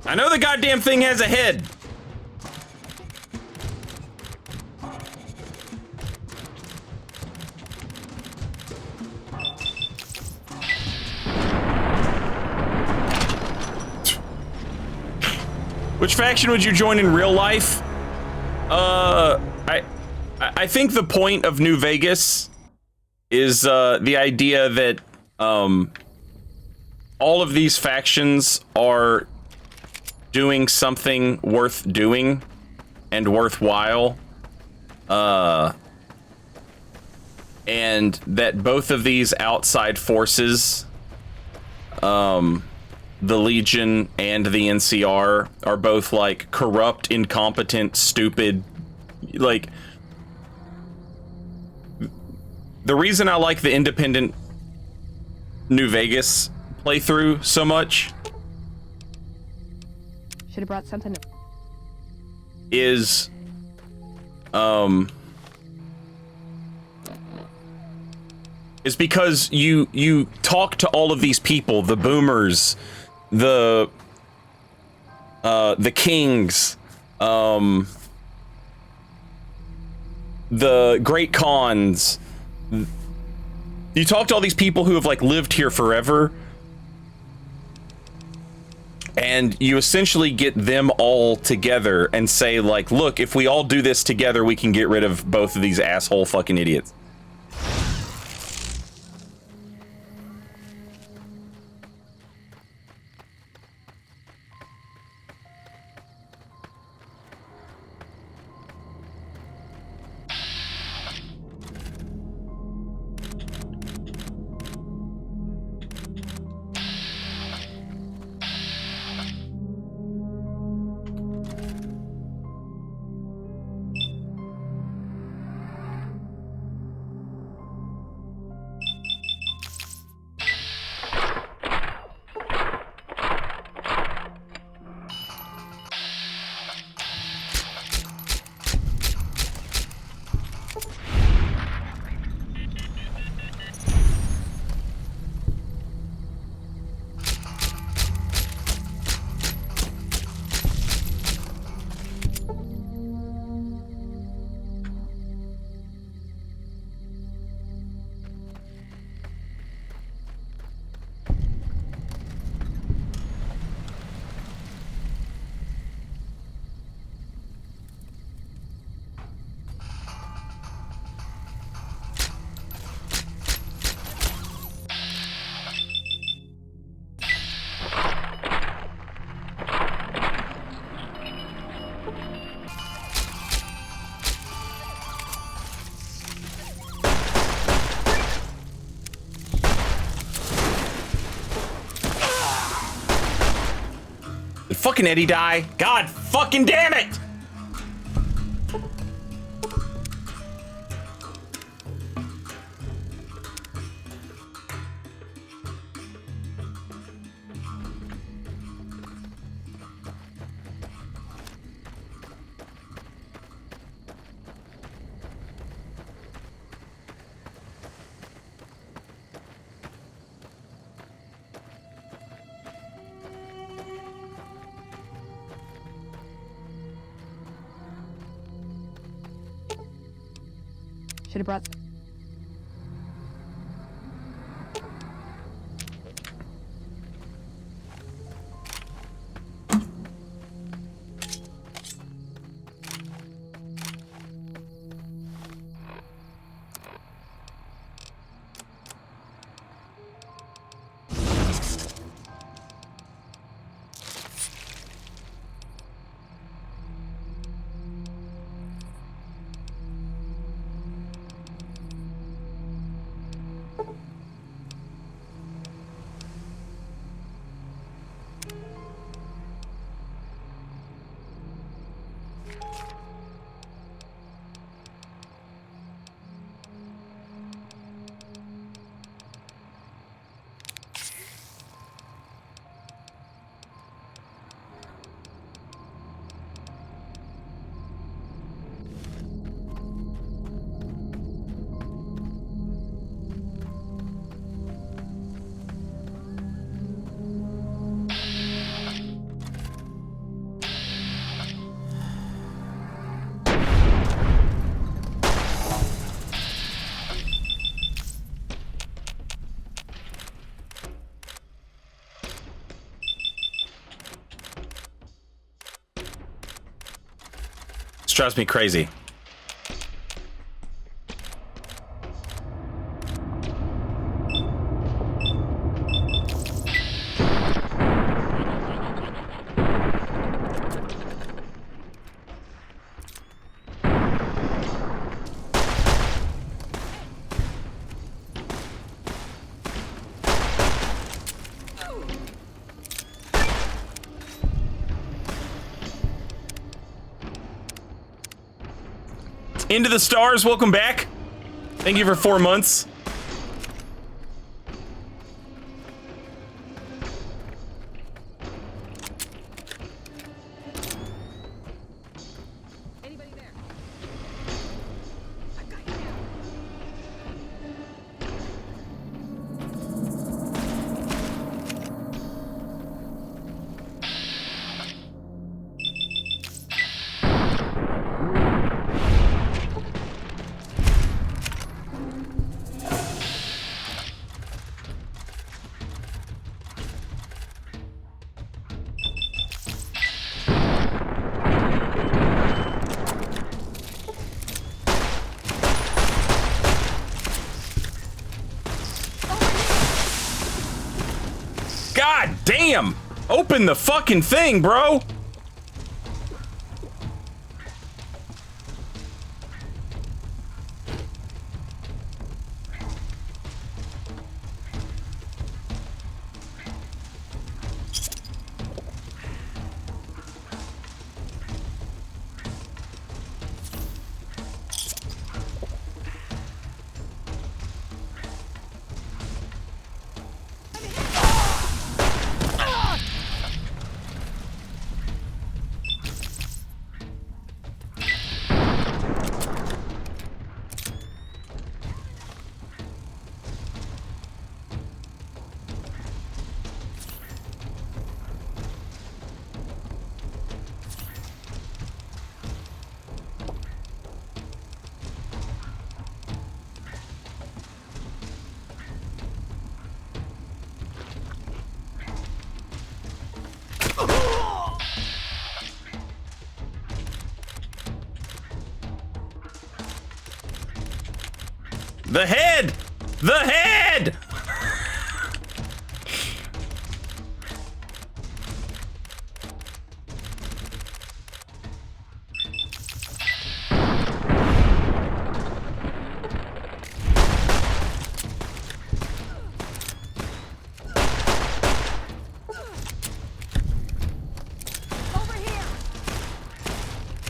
I know the goddamn thing has a head. Which faction would you join in real life? I think the point of New Vegas is the idea that all of these factions are doing something worth doing and worthwhile, and that both of these outside forces, the Legion and the NCR, are both like corrupt, incompetent, stupid. Like, the reason I like the independent New Vegas playthrough so much Should have brought something. is because you talk to all of these people, the boomers, the kings, the great khans. You talk to all these people who have like lived here forever, and you essentially get them all together and say like, look, if we all do this together, we can get rid of both of these asshole fucking idiots. Did fucking Eddie die? God fucking damn it! Should have brought. drives me crazy. Into the Stars, welcome back. Thank you for 4 months. God damn! Open the fucking thing, bro! The head! The head!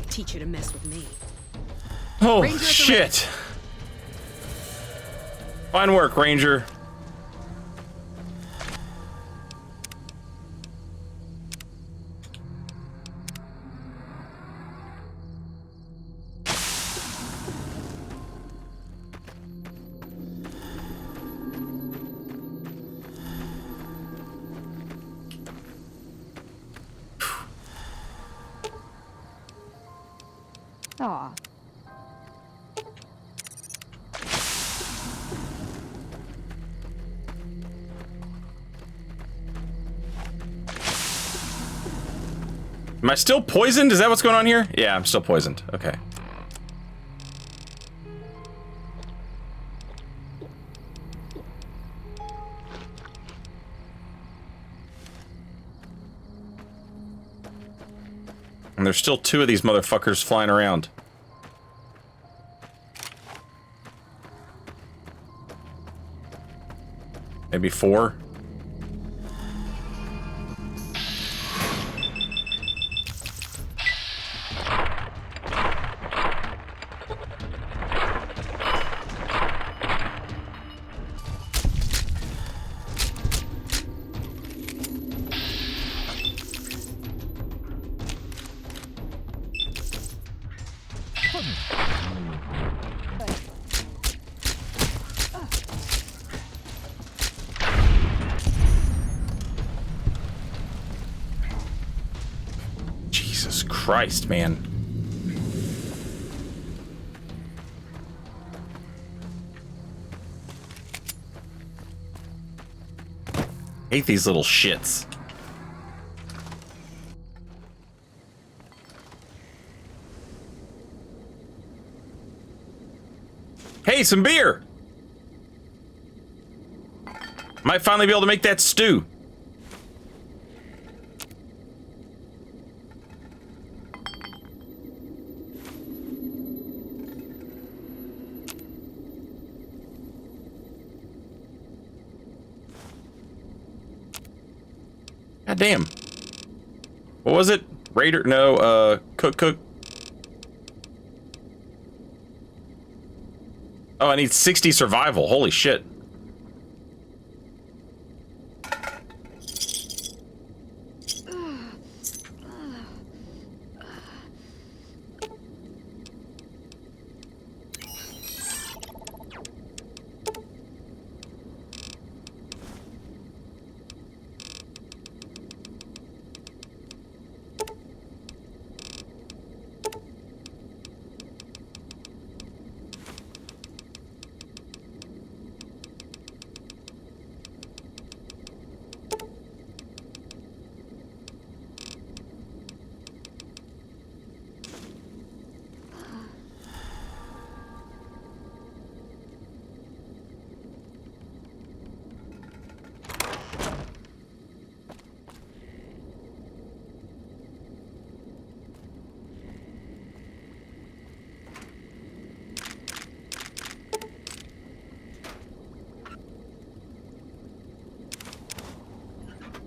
Teach you to mess with me. Oh, Ranger at the shit. Fine work, Ranger. Aw. Am I still poisoned? Is that what's going on here? Yeah, I'm still poisoned. Okay. And there's still 2 of these motherfuckers flying around. Maybe 4. Jesus Christ, man. Hate these little shits. Hey, some beer! Might finally be able to make that stew. God damn. What was it? Raider? No, cook. Oh, I need 60 survival. Holy shit.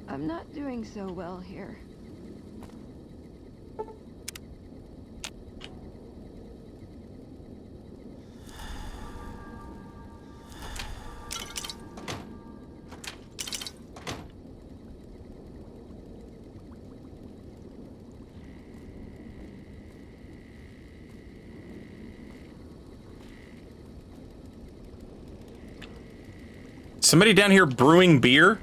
I'm not doing so well here. Somebody down here brewing beer?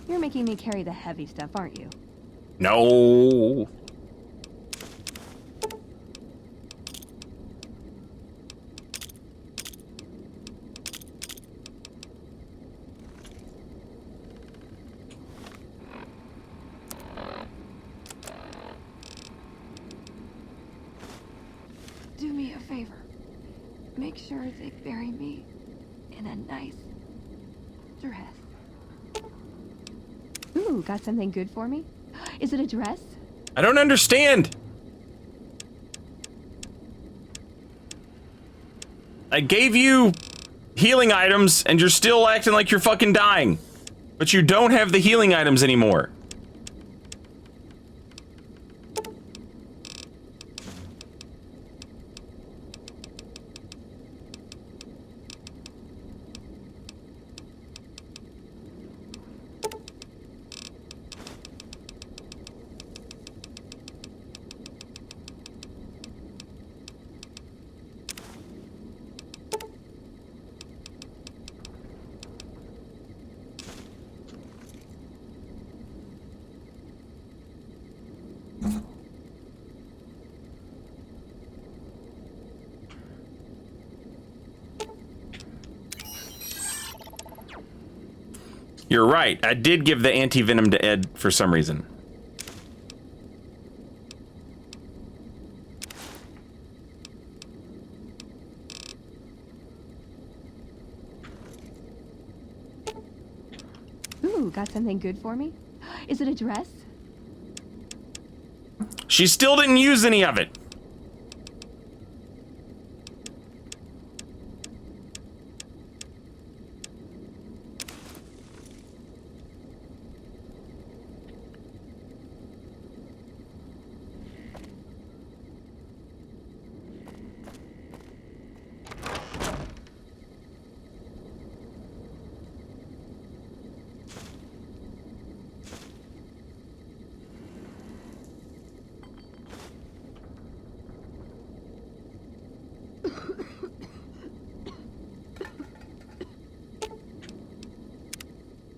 You're making me carry the heavy stuff, aren't you? No. Do me a favor. Make sure they bury me in a nice dress. Ooh, got something good for me? Is it a dress? I don't understand. I gave you healing items and you're still acting like you're fucking dying. But you don't have the healing items anymore. You're right. I did give the anti-venom to Ed for some reason. Ooh, Ooh, got something good for me? Is it a dress? She still didn't use any of it.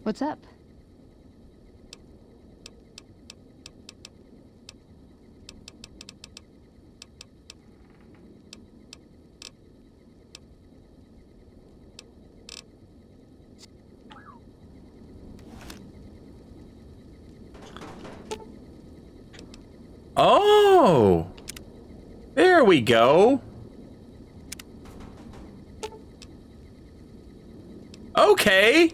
What's up? Oh, there we go. Okay.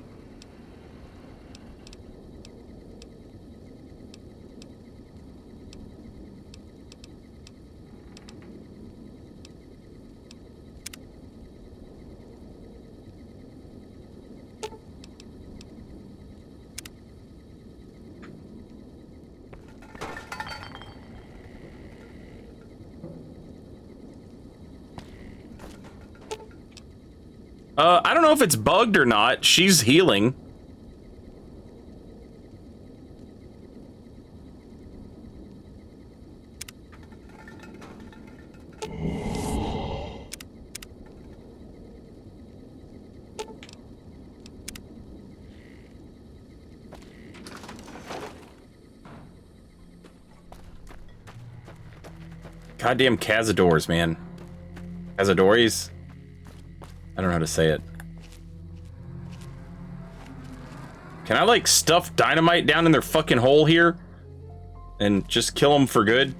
I don't know if it's bugged or not. She's healing. Goddamn Cazadors, man. Cazadores? I don't know how to say it. Can I, like, stuff dynamite down in their fucking hole here? And just kill them for good?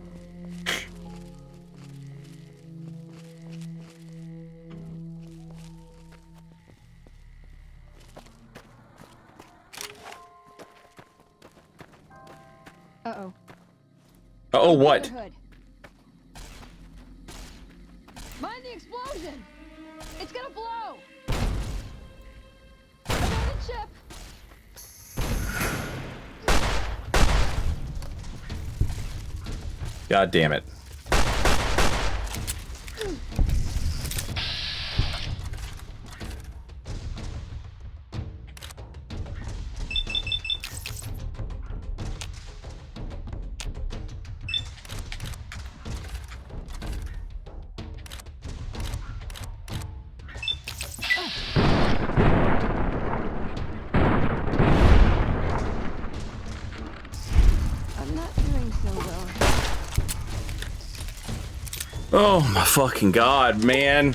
Uh-oh. Uh-oh, what? Mind the explosion! It's gonna blow! Another chip! God damn it. I'm not doing so well. Oh my fucking god, man.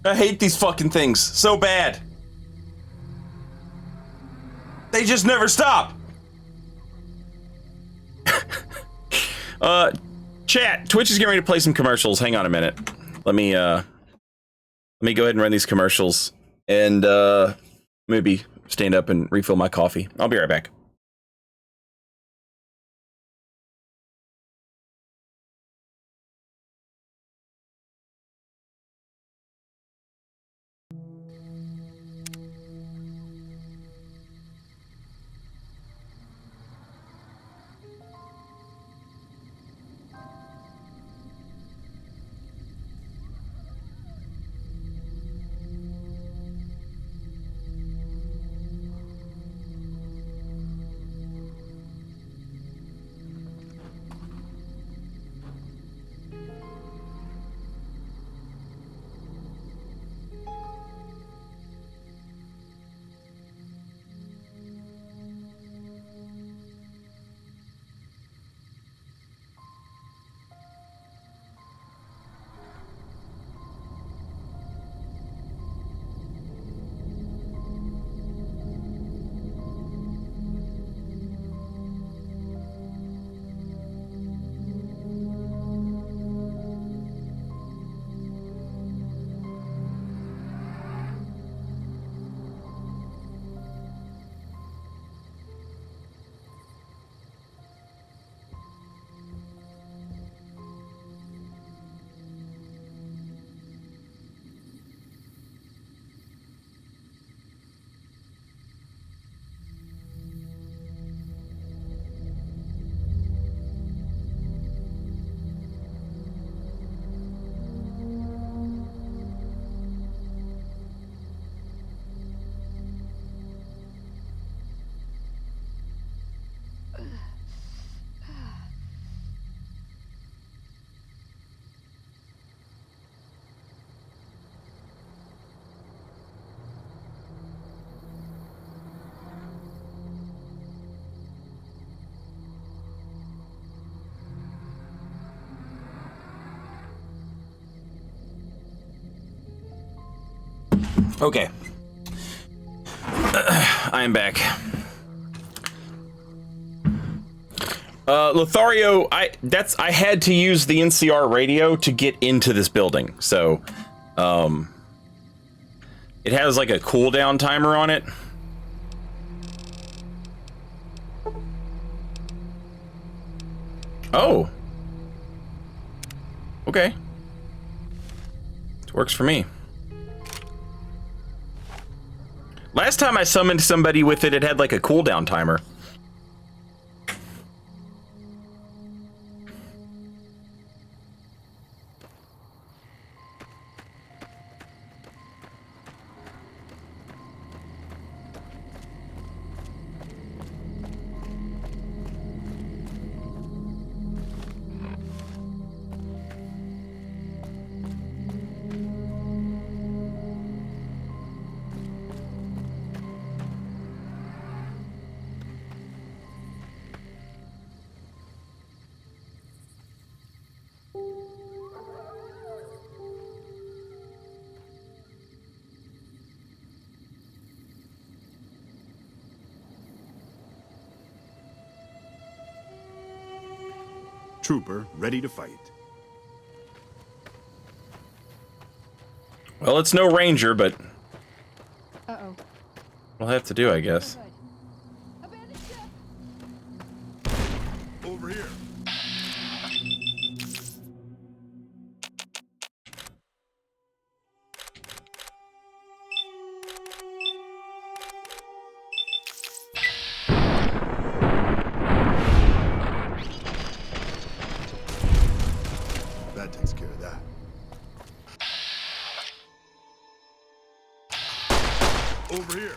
I hate these fucking things so bad. They just never stop. Chat, Twitch is getting ready to play some commercials. Hang on a minute. Let me go ahead and run these commercials and maybe stand up and refill my coffee. I'll be right back. Okay. I am back. Lothario, I had to use the NCR radio to get into this building, so it has like a cooldown timer on it. Oh. Okay. It works for me. Last time I summoned somebody with it, it had like a cooldown timer. Trooper, ready to fight. Well, it's no ranger, but Uh-oh. we'll have to do, I guess. Over here. That takes care of that. Over here.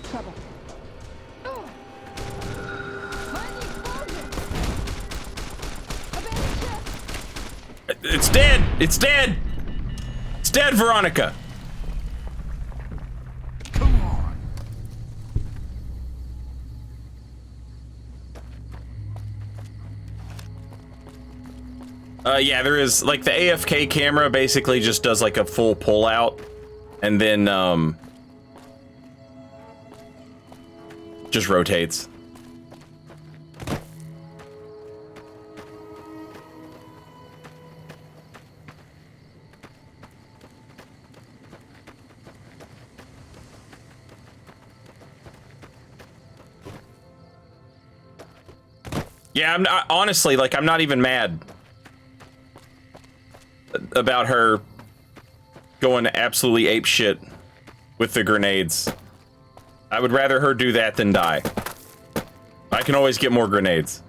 Trouble. It's dead! It's dead! It's dead, Veronica! Yeah, there is, like, the AFK camera basically just does, like, a full pull-out, and then, just rotates. Yeah, I'm not, honestly, like, I'm not even mad about her going absolutely apeshit with the grenades. I would rather her do that than die. I can always get more grenades.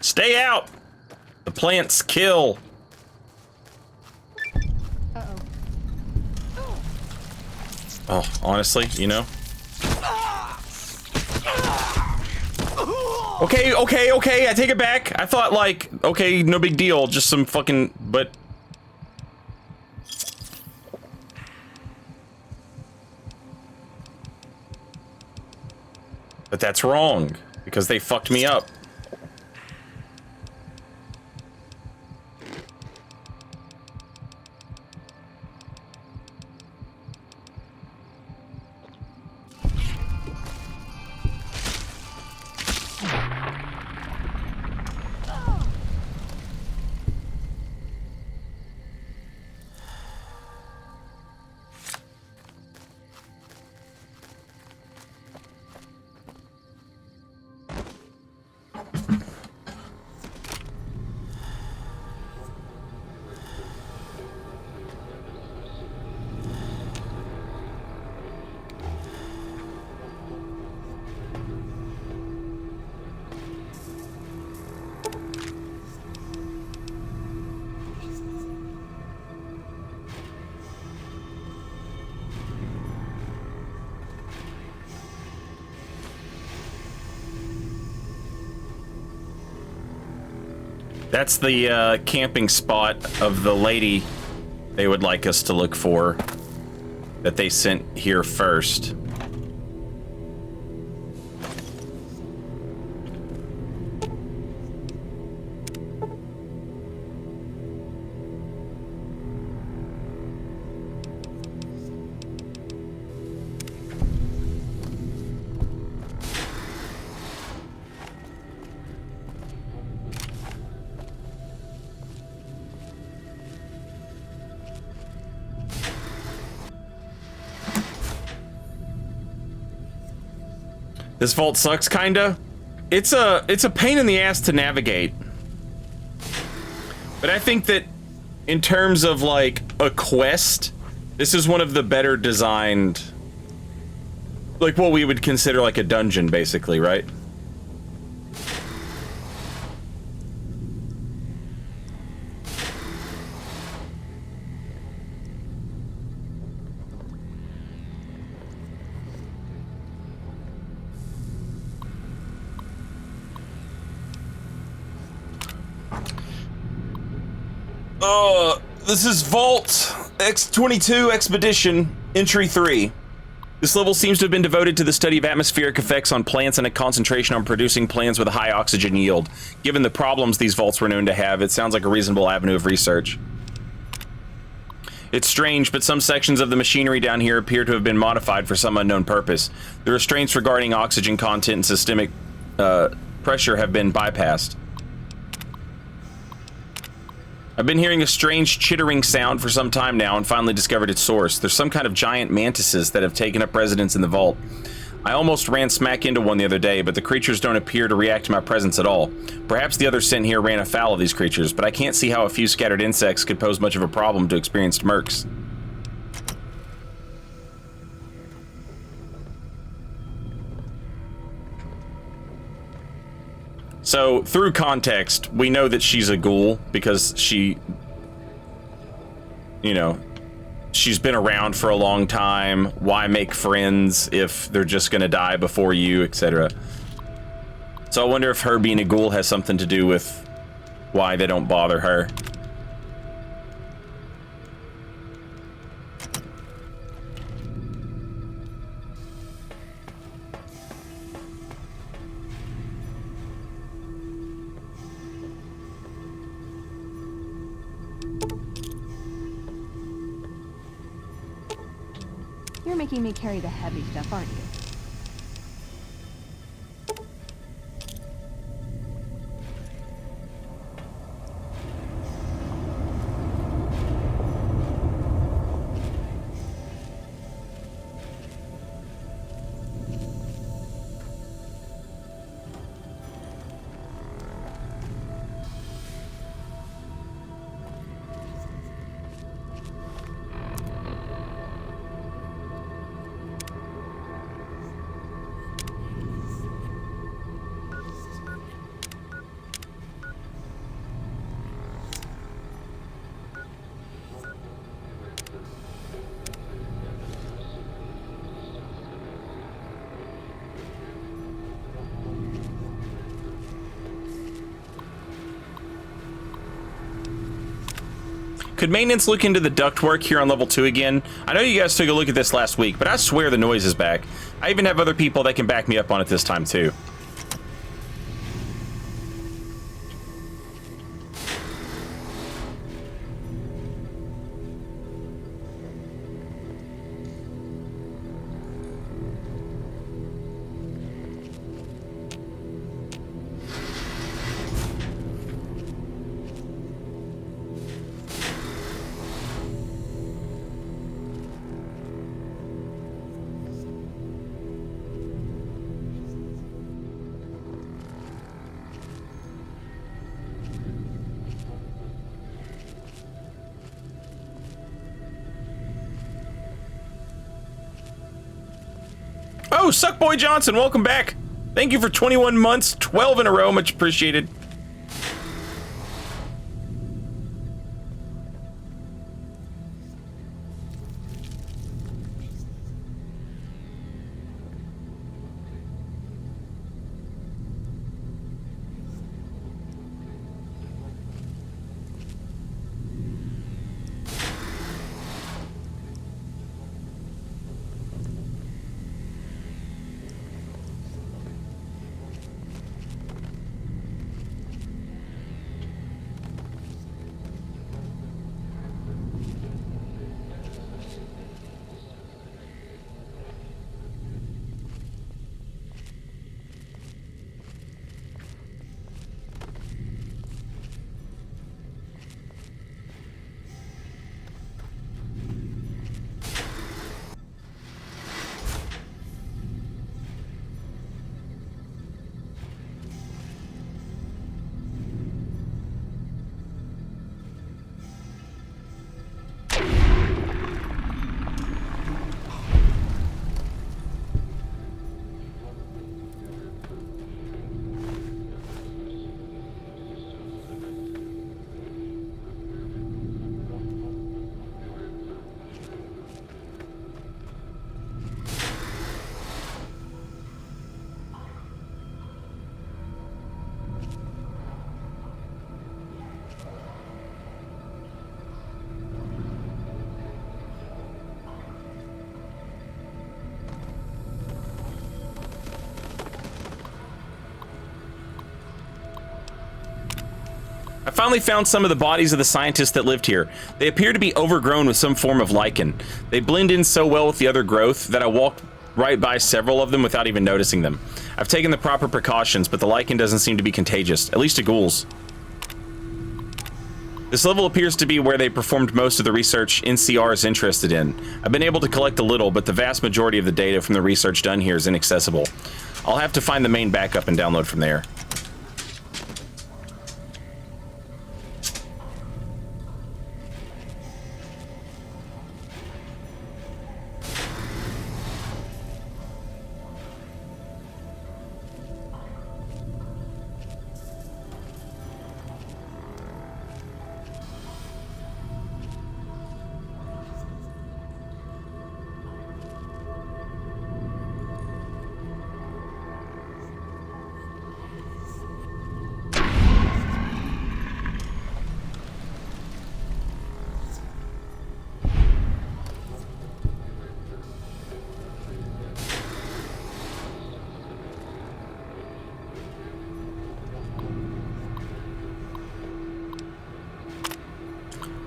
Stay out! The plants kill. Oh, honestly, you know? Okay, I take it back. I thought, like, okay, no big deal, just some fucking, but... But that's wrong, because they fucked me up. That's the camping spot of the lady they would like us to look for that they sent here first. This vault sucks, kinda. It's a pain in the ass to navigate. But I think that in terms of like a quest, this is one of the better designed, like what we would consider like a dungeon, basically, right? This is Vault X22 Expedition, Entry 3. This level seems to have been devoted to the study of atmospheric effects on plants and a concentration on producing plants with a high oxygen yield. Given the problems these vaults were known to have, it sounds like a reasonable avenue of research. It's strange, but some sections of the machinery down here appear to have been modified for some unknown purpose. The restraints regarding oxygen content and systemic pressure have been bypassed. I've been hearing a strange chittering sound for some time now and finally discovered its source. There's some kind of giant mantises that have taken up residence in the vault. I almost ran smack into one the other day, but the creatures don't appear to react to my presence at all. Perhaps the others sent here ran afoul of these creatures, but I can't see how a few scattered insects could pose much of a problem to experienced mercs. So, through context, we know that she's a ghoul because she, you know, she's been around for a long time. Why make friends if they're just gonna die before you, etc. So I wonder if her being a ghoul has something to do with why they don't bother her. You're making me carry the heavy stuff, aren't you? Could maintenance look into the ductwork here on level 2 again? I know you guys took a look at this last week, but I swear the noise is back. I even have other people that can back me up on it this time too. Oh, Suckboy Johnson, welcome back. Thank you for 21 months, 12 in a row, much appreciated. finally found some of the bodies of the scientists that lived here. They appear to be overgrown with some form of lichen. They blend in so well with the other growth that I walked right by several of them without even noticing them. I've taken the proper precautions, but the lichen doesn't seem to be contagious, at least to ghouls. This level appears to be where they performed most of the research NCR is interested in. I've been able to collect a little, but the vast majority of the data from the research done here is inaccessible. I'll have to find the main backup and download from there.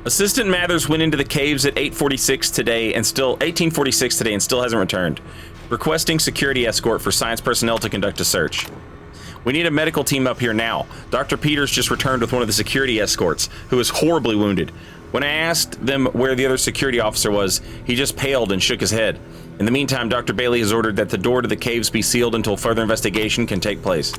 Assistant Mathers went into the caves at 1846 today and still hasn't returned. Requesting security escort for science personnel to conduct a search. We need a medical team up here now. Dr. Peters just returned with one of the security escorts, who is horribly wounded. When I asked them where the other security officer was, he just paled and shook his head. In the meantime, Dr. Bailey has ordered that the door to the caves be sealed until further investigation can take place.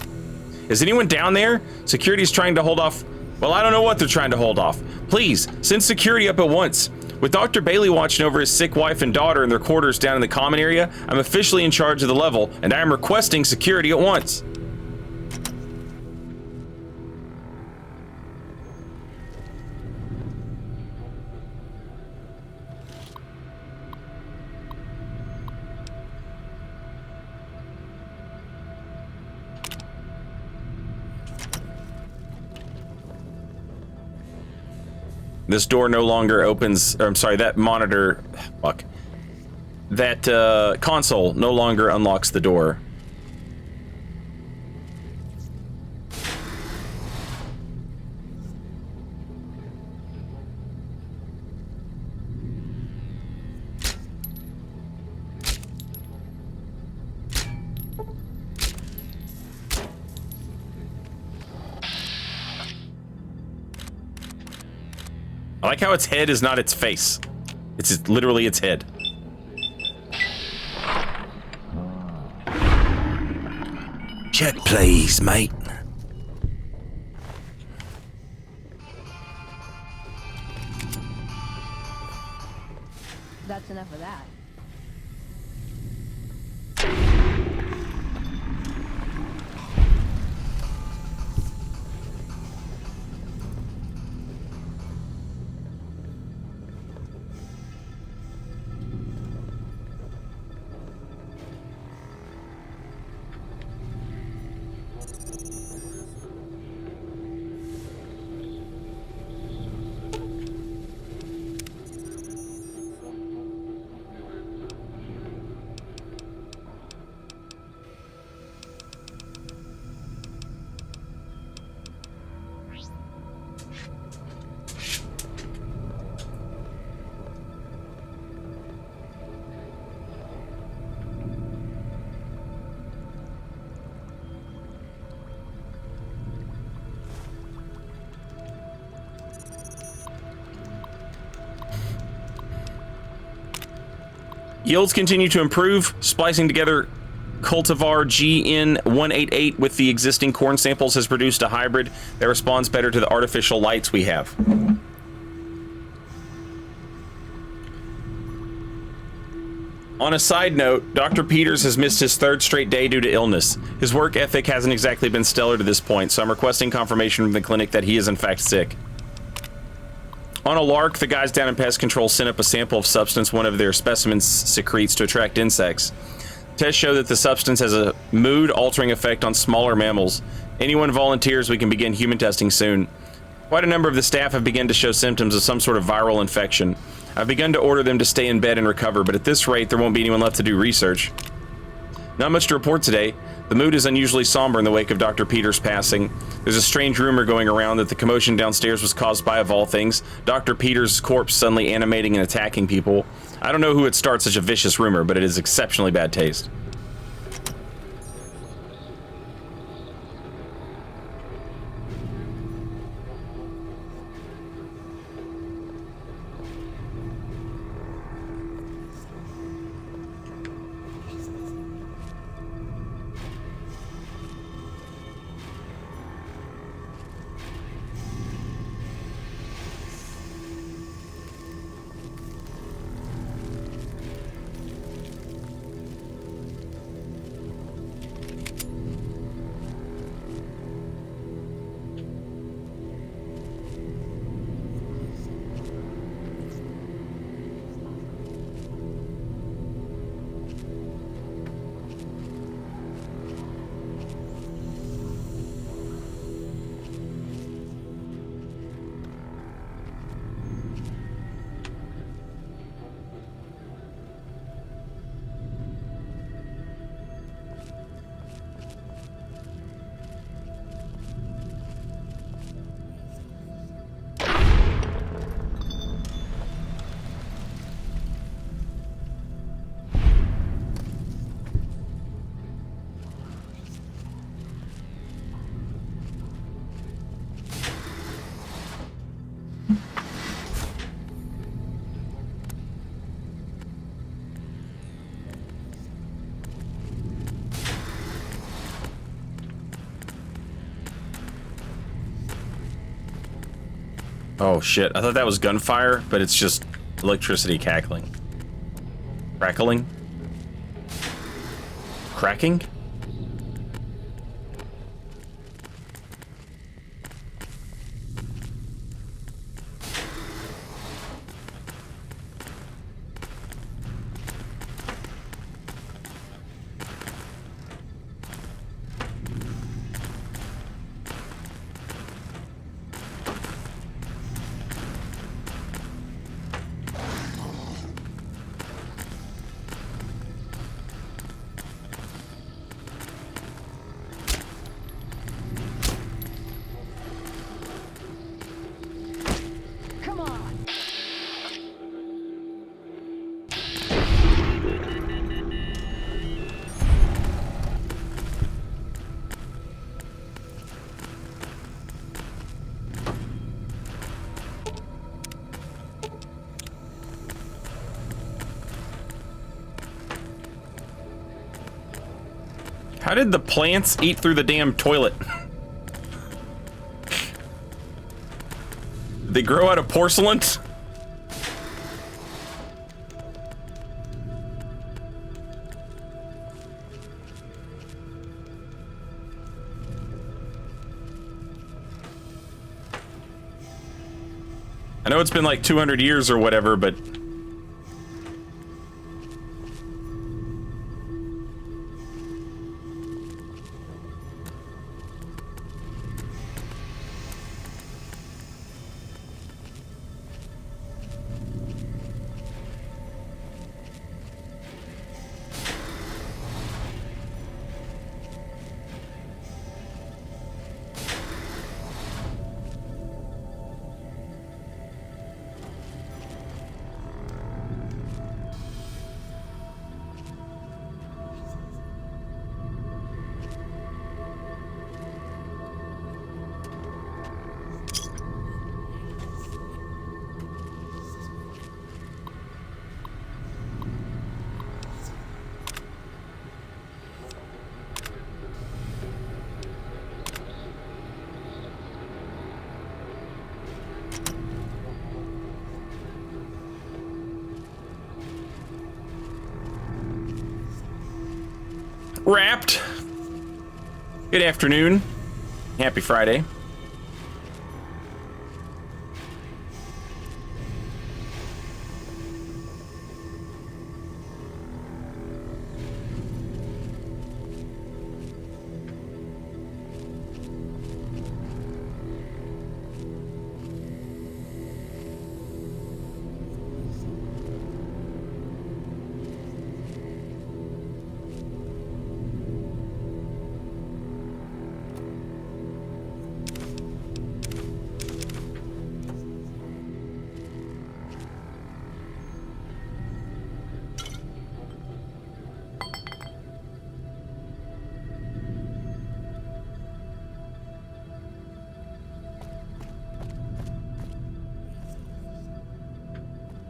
Is anyone down there? Security's trying to hold off. Well, I don't know what they're trying to hold off. Please, send security up at once. With Dr. Bailey watching over his sick wife and daughter in their quarters down in the common area, I'm officially in charge of the level, and I am requesting security at once. This door no longer opens, or I'm sorry, that monitor, fuck. That console no longer unlocks the door. I like how its head is not its face. It's literally its head. Check, please, mate. That's enough of that. Yields continue to improve, splicing together cultivar GN188 with the existing corn samples has produced a hybrid that responds better to the artificial lights we have. On a side note, Dr. Peters has missed his third straight day due to illness. His work ethic hasn't exactly been stellar to this point, so I'm requesting confirmation from the clinic that he is in fact sick. On a lark, the guys down in pest control sent up a sample of substance one of their specimens secretes to attract insects. Tests show that the substance has a mood-altering effect on smaller mammals. Anyone volunteers, we can begin human testing soon. Quite a number of the staff have begun to show symptoms of some sort of viral infection. I've begun to order them to stay in bed and recover, but at this rate, there won't be anyone left to do research. Not much to report today. The mood is unusually somber in the wake of Dr. Peters' passing. There's a strange rumor going around that the commotion downstairs was caused by, of all things, Dr. Peters' corpse suddenly animating and attacking people. I don't know who would start such a vicious rumor, but it is exceptionally bad taste. Oh shit, I thought that was gunfire, but it's just electricity cackling. Crackling? Cracking? How did the plants eat through the damn toilet? Did they grow out of porcelain? I know it's been like 200 years or whatever, but wrapped. Good afternoon. Happy Friday.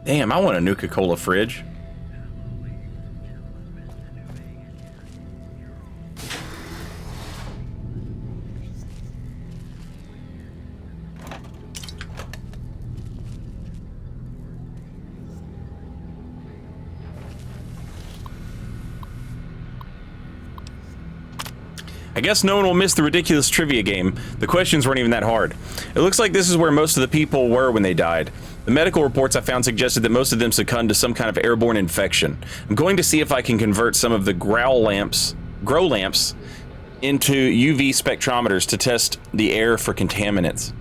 Damn, I want a Nuka-Cola fridge. I guess no one will miss the ridiculous trivia game. The questions weren't even that hard. It looks like this is where most of the people were when they died. The medical reports I found suggested that most of them succumbed to some kind of airborne infection. I'm going to see if I can convert some of the grow lamps into UV spectrometers to test the air for contaminants.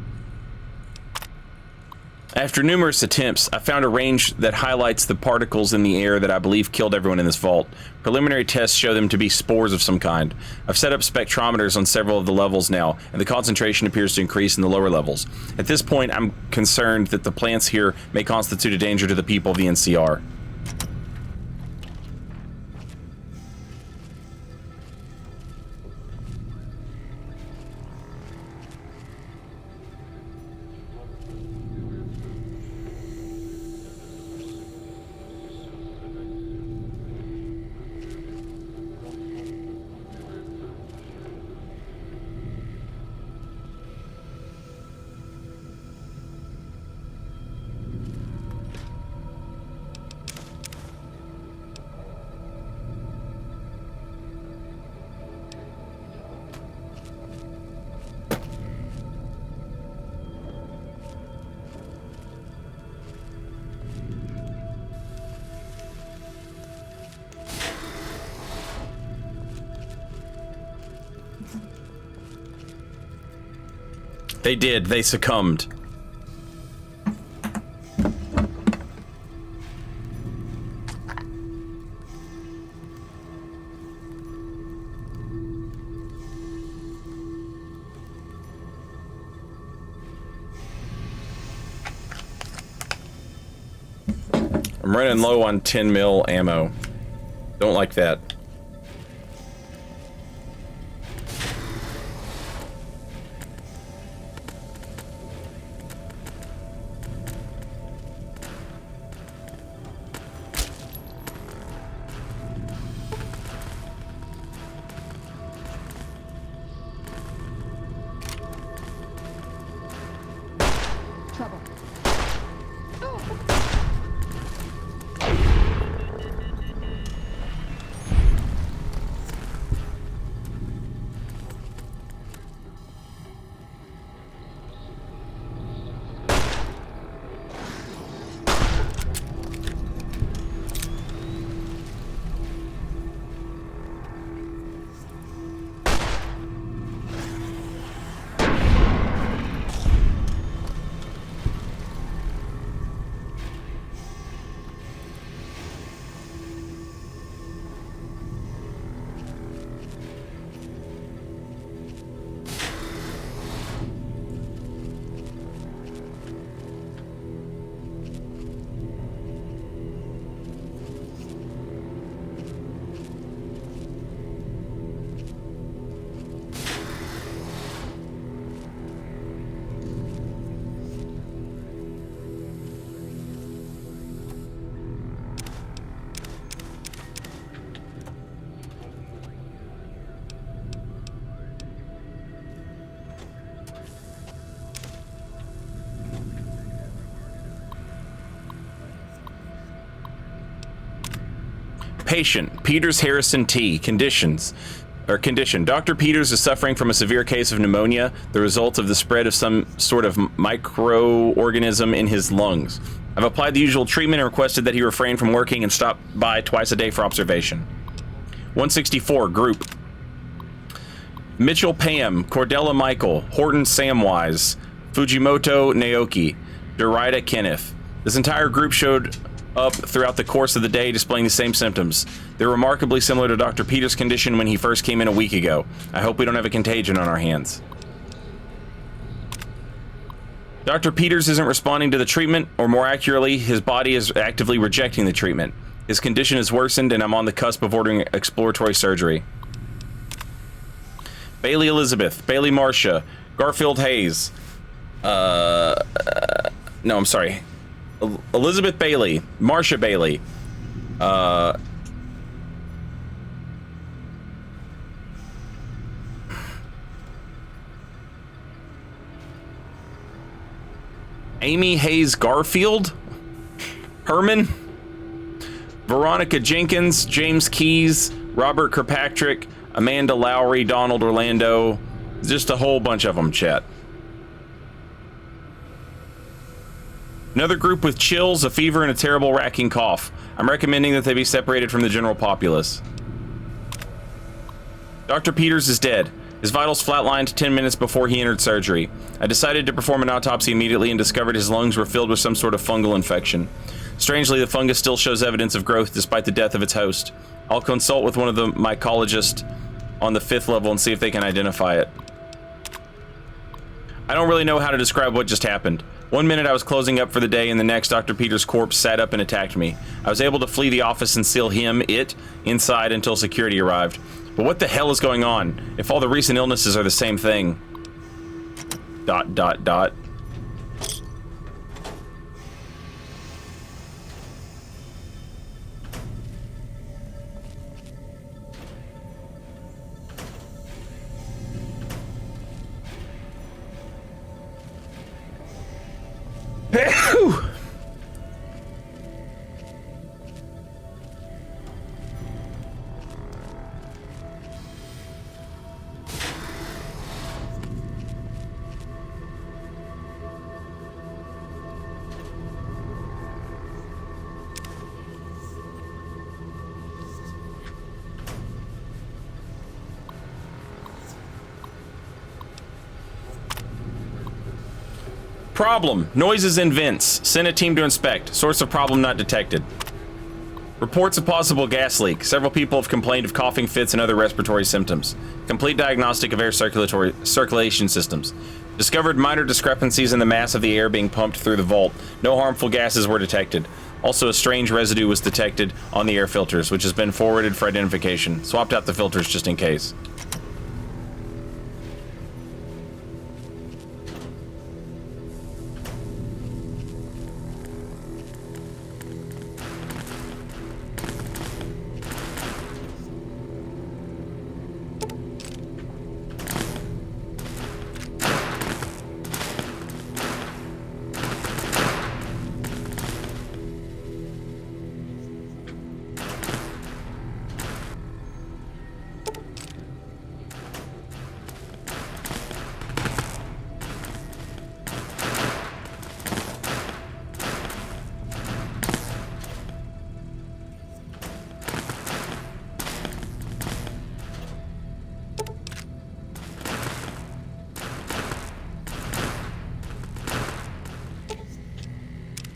After numerous attempts, I found a range that highlights the particles in the air that I believe killed everyone in this vault. Preliminary tests show them to be spores of some kind. I've set up spectrometers on several of the levels now, and the concentration appears to increase in the lower levels. At this point, I'm concerned that the plants here may constitute a danger to the people of the NCR. They did. They succumbed. I'm running low on 10 mil ammo. Don't like that. Patient, Peters Harrison T. Condition. Dr. Peters is suffering from a severe case of pneumonia, the result of the spread of some sort of microorganism in his lungs. I've applied the usual treatment and requested that he refrain from working and stop by twice a day for observation. 164, Group. Mitchell Pam, Cordella Michael, Horton Samwise, Fujimoto Naoki, Dorida Kenneth. This entire group showed up throughout the course of the day displaying the same symptoms. They're remarkably similar to Dr. Peters' condition when he first came in a week ago. I hope we don't have a contagion on our hands. Dr. Peters isn't responding to the treatment, or more accurately, his body is actively rejecting the treatment. His condition has worsened and I'm on the cusp of ordering exploratory surgery. Bailey Elizabeth, Bailey Marcia, Garfield Hayes. No, I'm sorry. Elizabeth Bailey, Marsha Bailey, Amy Hayes Garfield, Herman, Veronica Jenkins, James Keyes, Robert Kirkpatrick, Amanda Lowry, Donald Orlando, just a whole bunch of them, chat. Another group with chills, a fever, and a terrible racking cough. I'm recommending that they be separated from the general populace. Dr. Peters is dead. His vitals flatlined 10 minutes before he entered surgery. I decided to perform an autopsy immediately and discovered his lungs were filled with some sort of fungal infection. Strangely, the fungus still shows evidence of growth despite the death of its host. I'll consult with one of the mycologists on the 5th level and see if they can identify it. I don't really know how to describe what just happened. One minute I was closing up for the day, and the next Dr. Peters' corpse sat up and attacked me. I was able to flee the office and seal it, inside until security arrived. But what the hell is going on? If all the recent illnesses are the same thing. ... Problem. Noises in vents. Send a team to inspect. Source of problem not detected. Reports of possible gas leak. Several people have complained of coughing fits and other respiratory symptoms. Complete diagnostic of air circulation systems. Discovered minor discrepancies in the mass of the air being pumped through the vault. No harmful gases were detected. Also, a strange residue was detected on the air filters, which has been forwarded for identification. Swapped out the filters just in case.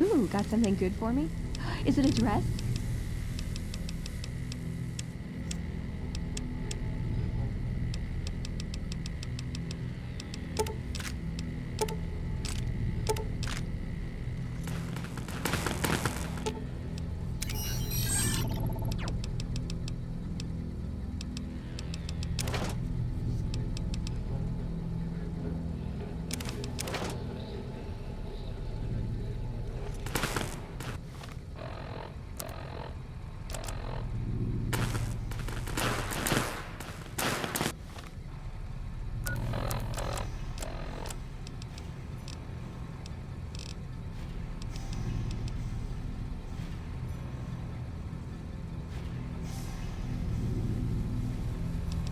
Ooh, got something good for me? Is it a dress?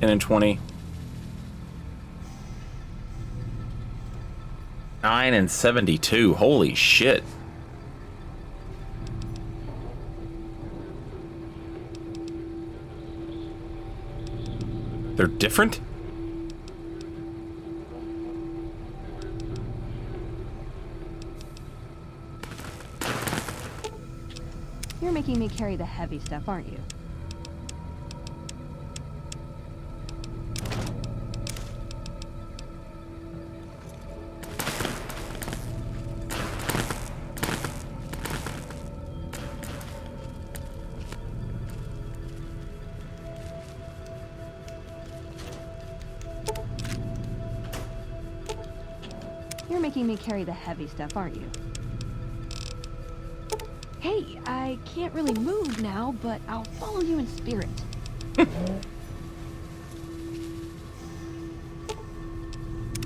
And 20. 9 and 72. Holy shit. They're different? You're making me carry the heavy stuff, aren't you? You're making me carry the heavy stuff, aren't you? Hey, I can't really move now, but I'll follow you in spirit.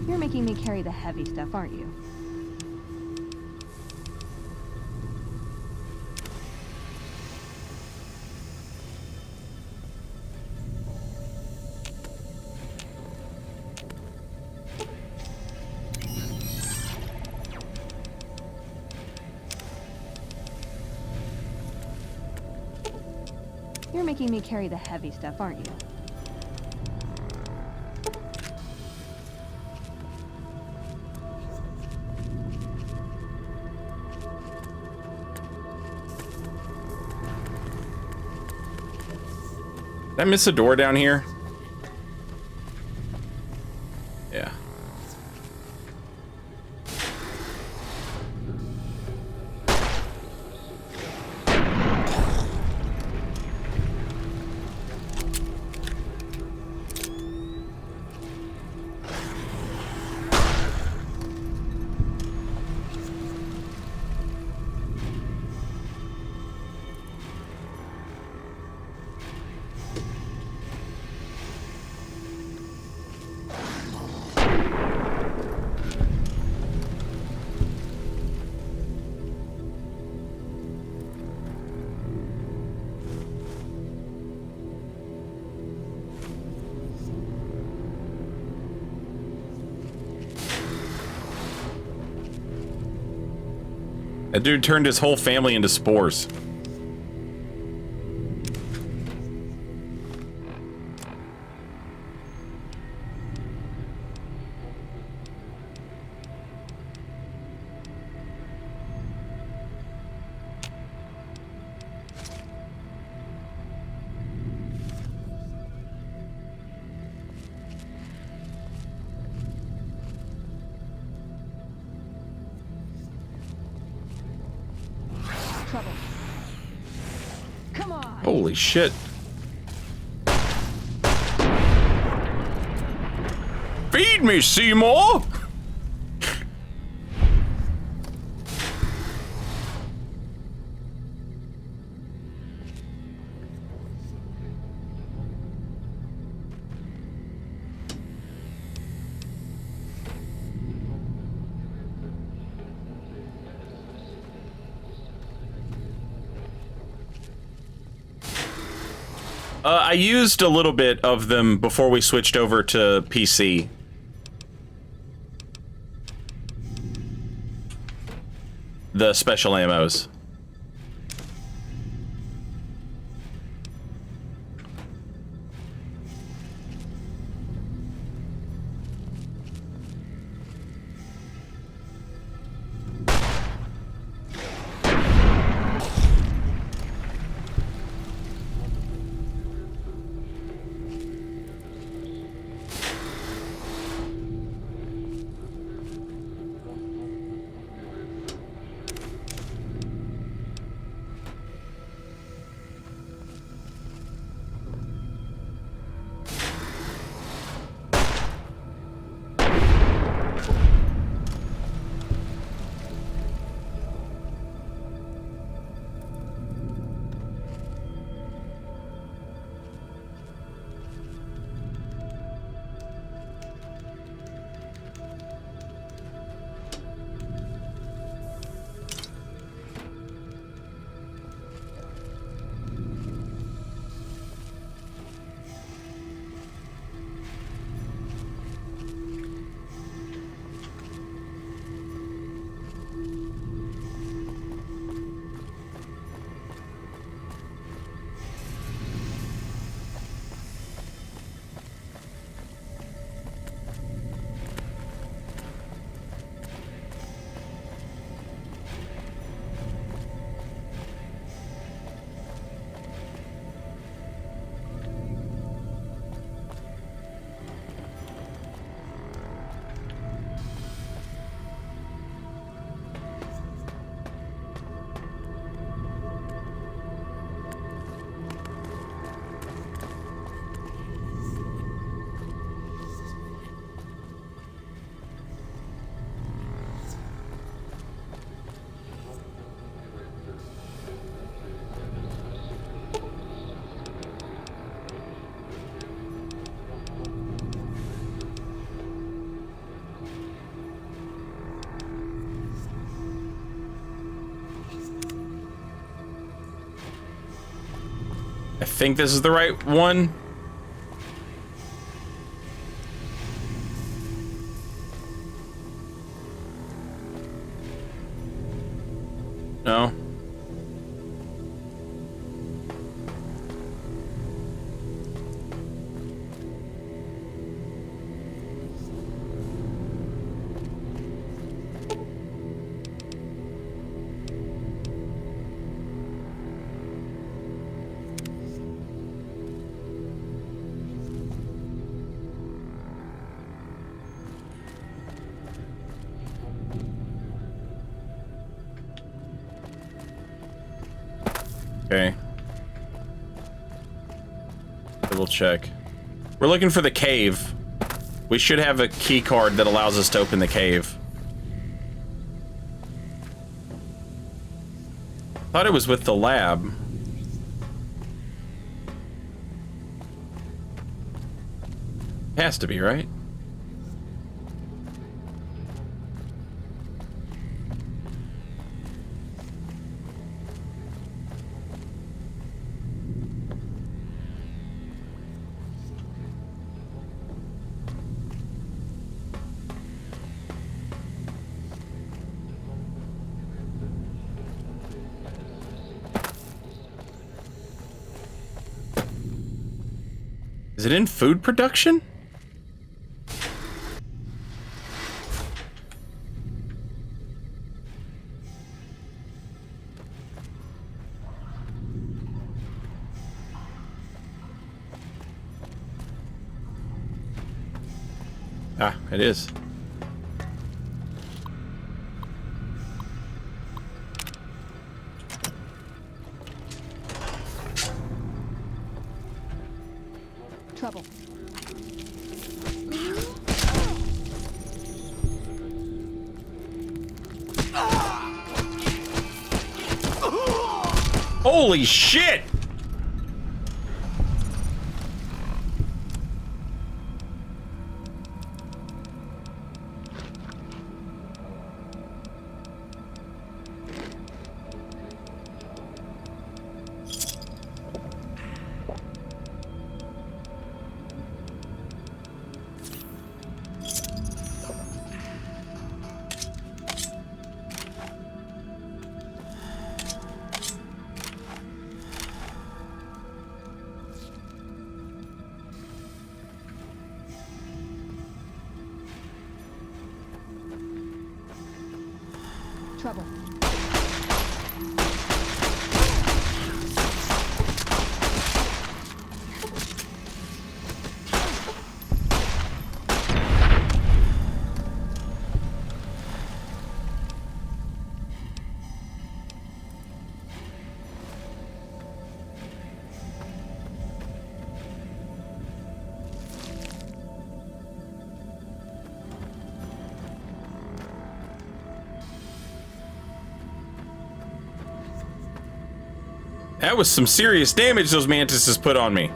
You're making me carry the heavy stuff, aren't you? You're making me carry the heavy stuff, aren't you? Did I miss a door down here? Yeah. That dude turned his whole family into spores. Trouble. Come on. Holy shit. Feed me, Seymour! I used a little bit of them before we switched over to PC. The special ammos. I think this is the right one. No. Okay. Double check. We're looking for the cave. We should have a key card that allows us to open the cave. Thought it was with the lab. Has to be, right? Is it in food production? Ah, it is. Trouble. Holy shit! Trouble. That was some serious damage those mantises put on me.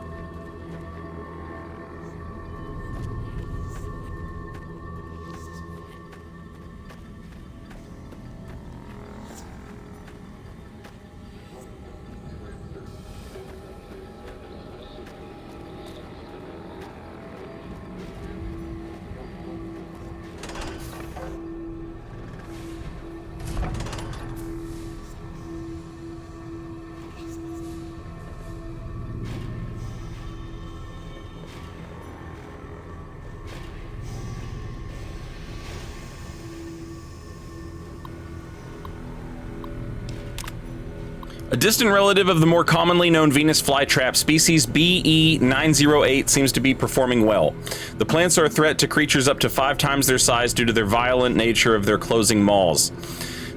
A distant relative of the more commonly known Venus flytrap species BE908 seems to be performing well. The plants are a threat to creatures up to 5 times their size due to their violent nature of their closing maws.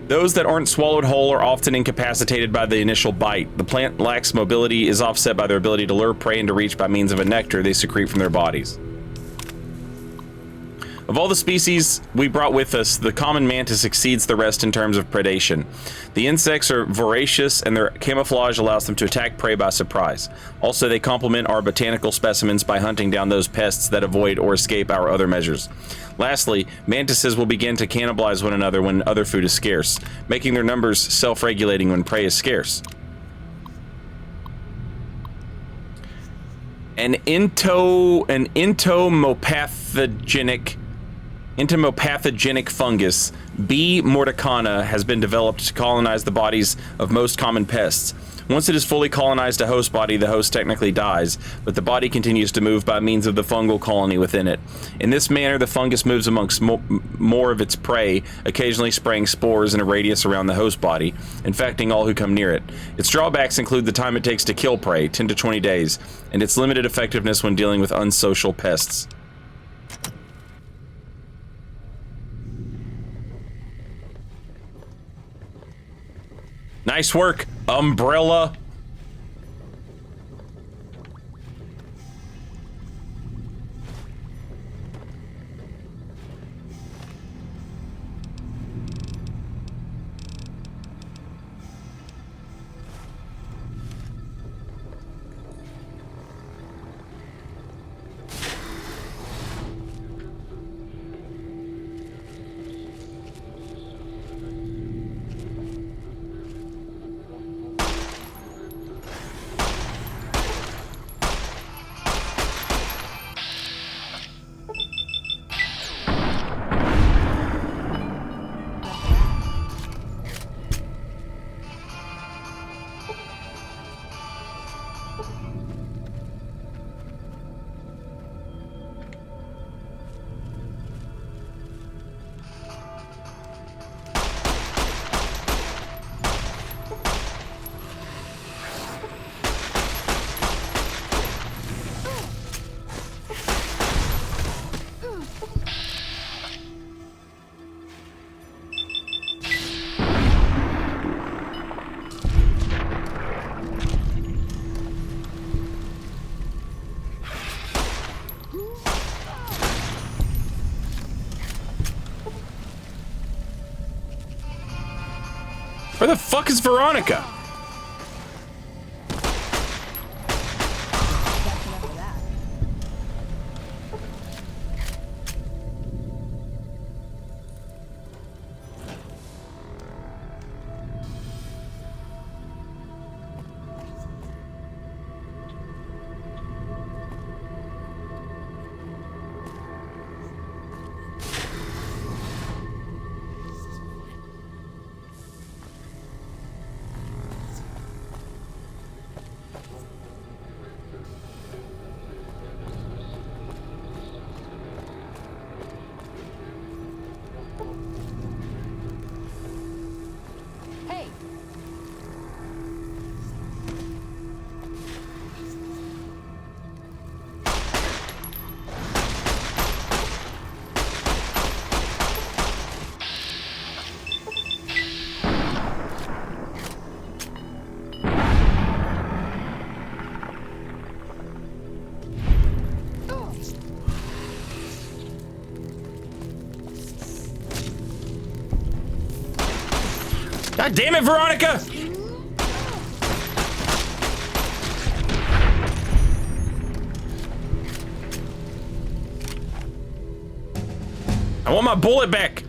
Those that aren't swallowed whole are often incapacitated by the initial bite. The plant lacks mobility, is offset by their ability to lure prey into reach by means of a nectar they secrete from their bodies. Of all the species we brought with us, the common mantis exceeds the rest in terms of predation. The insects are voracious, and their camouflage allows them to attack prey by surprise. Also, they complement our botanical specimens by hunting down those pests that avoid or escape our other measures. Lastly, mantises will begin to cannibalize one another when other food is scarce, making their numbers self-regulating when prey is scarce. An entomopathogenic fungus, B. mordicana, has been developed to colonize the bodies of most common pests. Once it is fully colonized a host body, the host technically dies, but the body continues to move by means of the fungal colony within it. In this manner, the fungus moves amongst more of its prey, occasionally spraying spores in a radius around the host body, infecting all who come near it. Its drawbacks include the time it takes to kill prey, 10 to 20 days, and its limited effectiveness when dealing with unsocial pests. Nice work, Umbrella. Where the fuck is Veronica? God damn it, Veronica! I want my bullet back!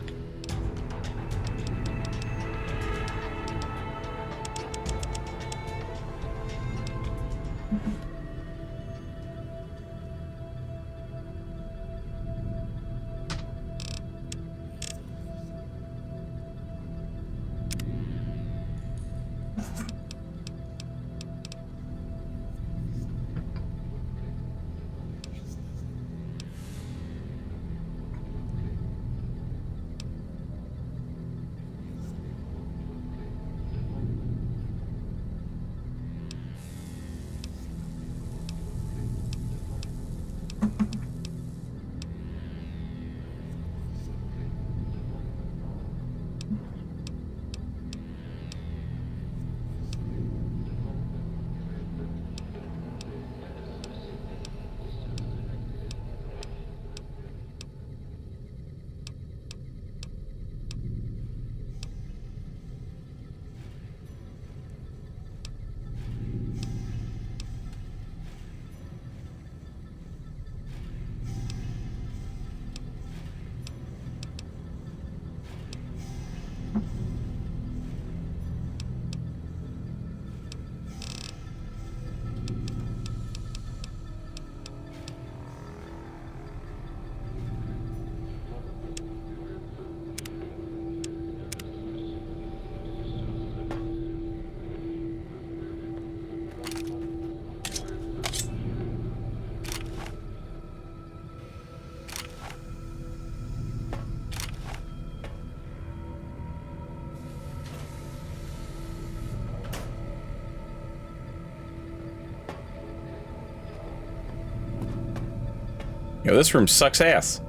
Yo, this room sucks ass.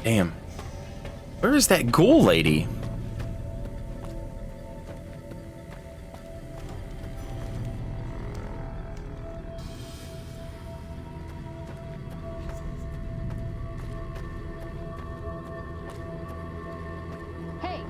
Damn. Where is that ghoul lady? Hey!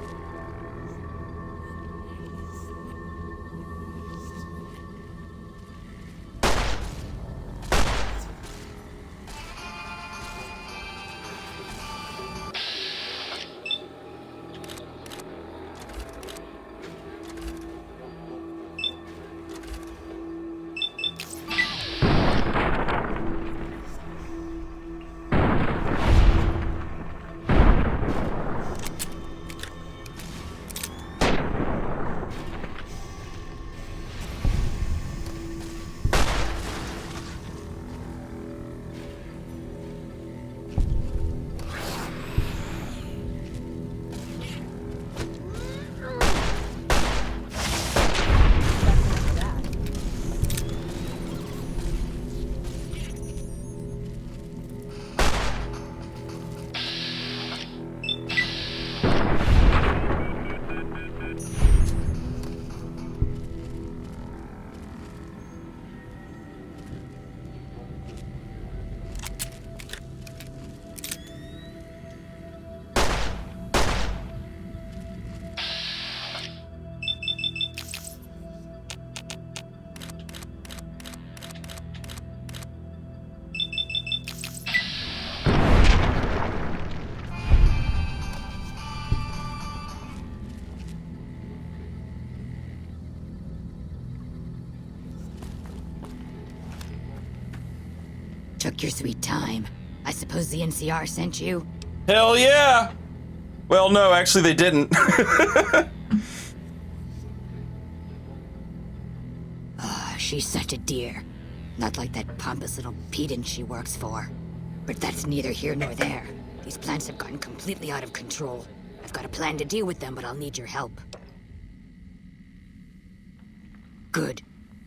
Took your sweet time. I suppose the NCR sent you? Hell yeah! Well, no, actually they didn't. She's such a dear. Not like that pompous little pedant she works for. But that's neither here nor there. These plants have gotten completely out of control. I've got a plan to deal with them, but I'll need your help. Good.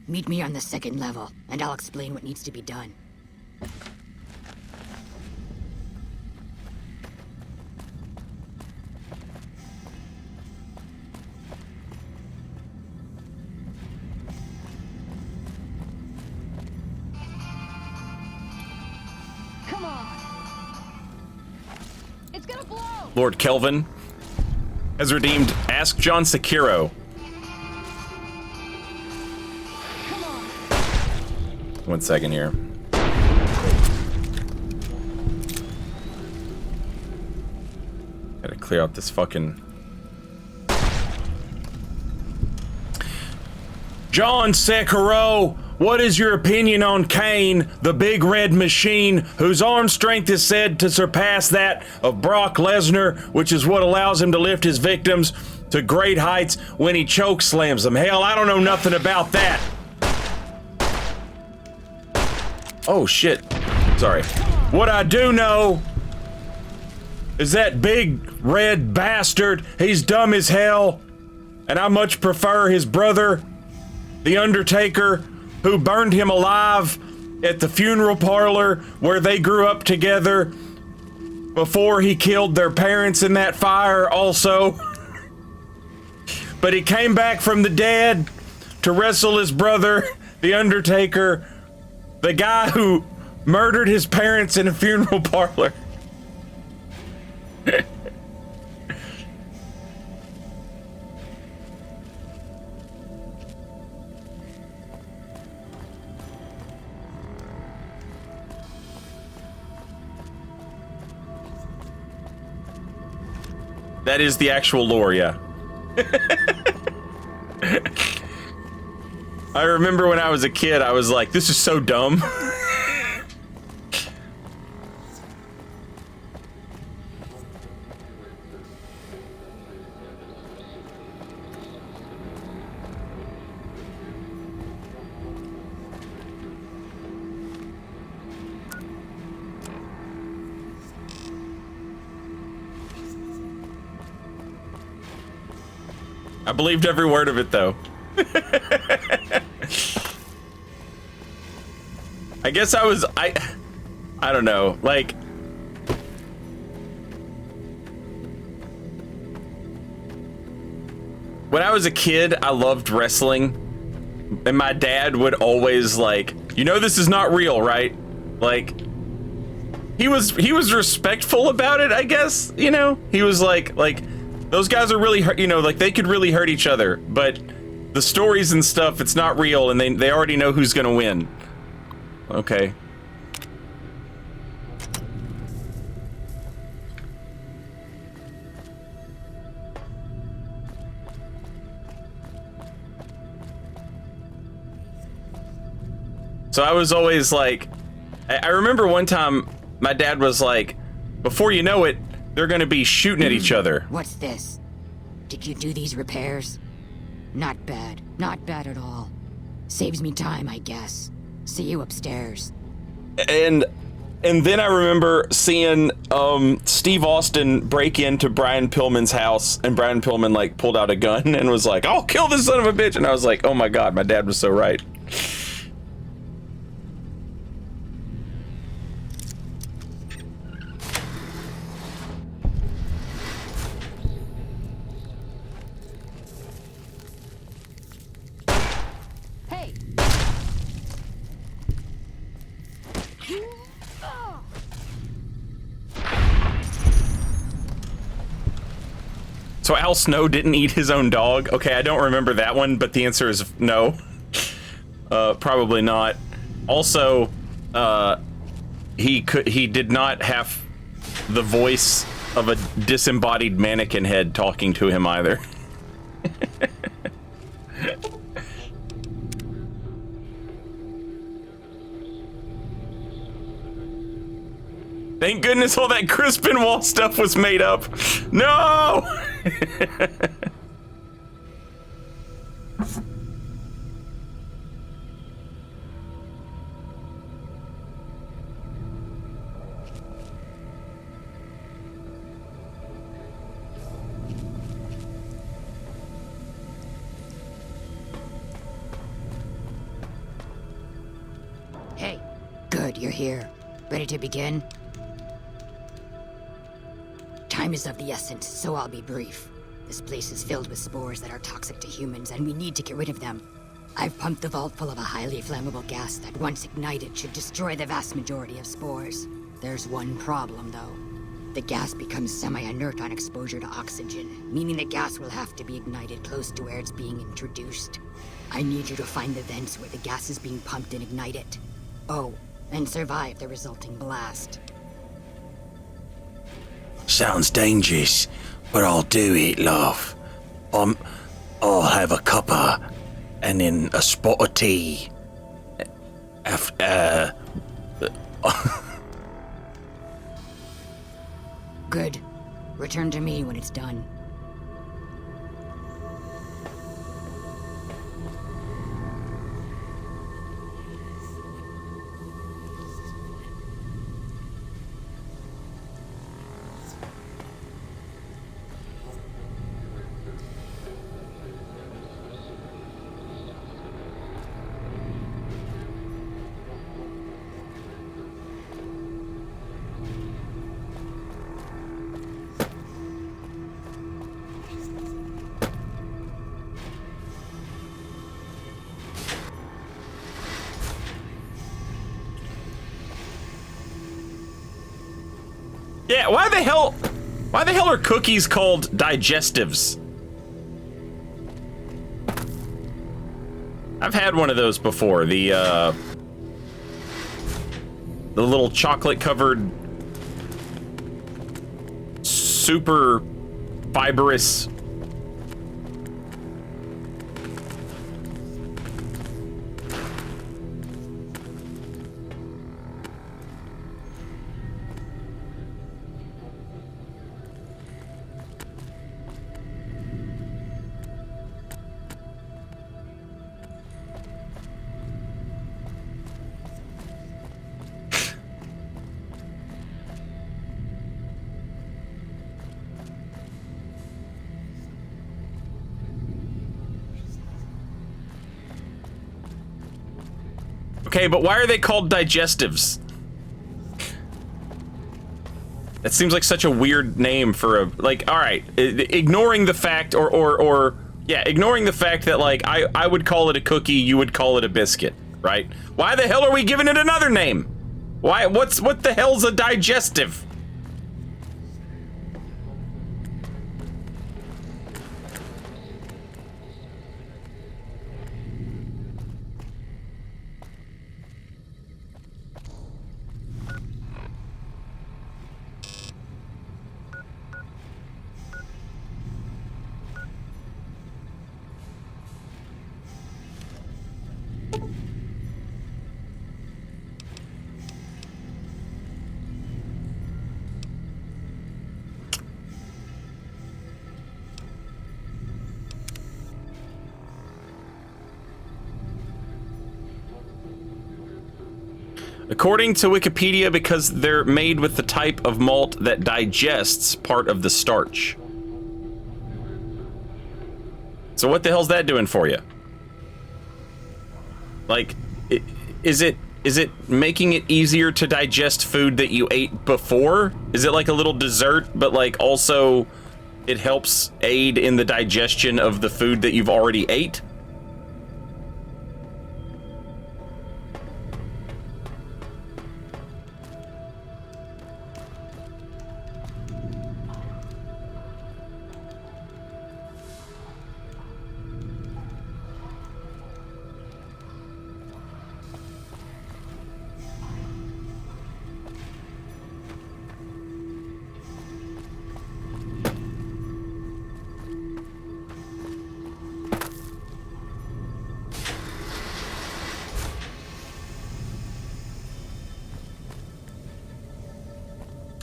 Meet me on the second level, and I'll explain what needs to be done. Come on! It's gonna blow! Lord Kelvin has redeemed Ask John Sekiro. Come on! 1 second here. Gotta clear out this fucking... John Sekiro, what is your opinion on Kane, the big red machine, whose arm strength is said to surpass that of Brock Lesnar, which is what allows him to lift his victims to great heights when he choke slams them? Hell, I don't know nothing about that. Oh shit. Sorry. What I do know is that big red bastard, he's dumb as hell, and I much prefer his brother, the Undertaker, who burned him alive at the funeral parlor where they grew up together before he killed their parents in that fire also. But he came back from the dead to wrestle his brother, the Undertaker, the guy who murdered his parents in a funeral parlor. That is the actual lore, yeah. I remember when I was a kid, I was like, this is so dumb. I believed every word of it, though. I guess I don't know, like... When I was a kid, I loved wrestling. And my dad would always, like, you know this is not real, right? Like... He was respectful about it, I guess, you know? He was like, those guys are really hurt, you know, like, they could really hurt each other, but the stories and stuff, it's not real, and they already know who's gonna win. Okay. So I was always like, I remember one time my dad was like, before you know it, they're gonna be shooting at each other. What's this? Did you do these repairs? Not bad. Not bad at all. Saves me time, I guess. See you upstairs. And then I remember seeing Steve Austin break into Brian Pillman's house, and Brian Pillman like pulled out a gun and was like, "I'll kill this son of a bitch," and I was like, "Oh my god, my dad was so right." So Al Snow didn't eat his own dog? Okay, I don't remember that one, but the answer is no. Probably not. Also, he did not have the voice of a disembodied mannequin head talking to him either. Thank goodness all that Crispin Wall stuff was made up. No! Hey, good, you're here. Ready to begin? Time is of the essence, so I'll be brief. This place is filled with spores that are toxic to humans, and we need to get rid of them. I've pumped the vault full of a highly flammable gas that, once ignited, should destroy the vast majority of spores. There's one problem, though. The gas becomes semi-inert on exposure to oxygen, meaning the gas will have to be ignited close to where it's being introduced. I need you to find the vents where the gas is being pumped and ignite it. Oh, and survive the resulting blast. Sounds dangerous, but I'll do it, love. I'll have a cuppa and then a spot of tea. Good. Return to me when it's done. Yeah, why the hell are cookies called digestives? I've had one of those before. The little chocolate covered super fibrous. Okay, but why are they called digestives? That seems like such a weird name for a, like, all right, ignoring the fact ignoring the fact that, like, I would call it a cookie, you would call it a biscuit, right? Why the hell are we giving it another name? Why, what the hell's a digestive? According to Wikipedia, because they're made with the type of malt that digests part of the starch. So what the hell's that doing for you? Like, is it making it easier to digest food that you ate before? Is it like a little dessert, but like also it helps aid in the digestion of the food that you've already ate?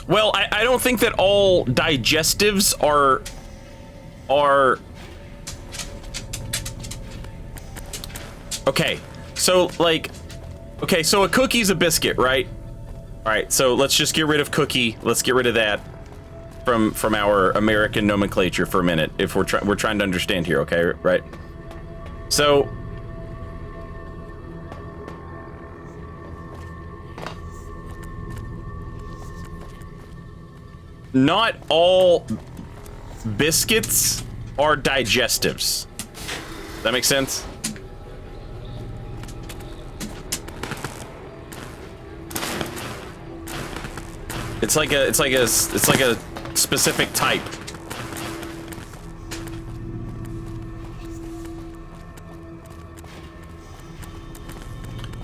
Well, I don't think that all digestives are okay. So like, okay, so a cookie's a biscuit, right? All right, so let's just get rid of cookie. Let's get rid of that from our American nomenclature for a minute. If we're trying to understand here, okay, right? So. Not all biscuits are digestives. Does that make sense? It's like a specific type.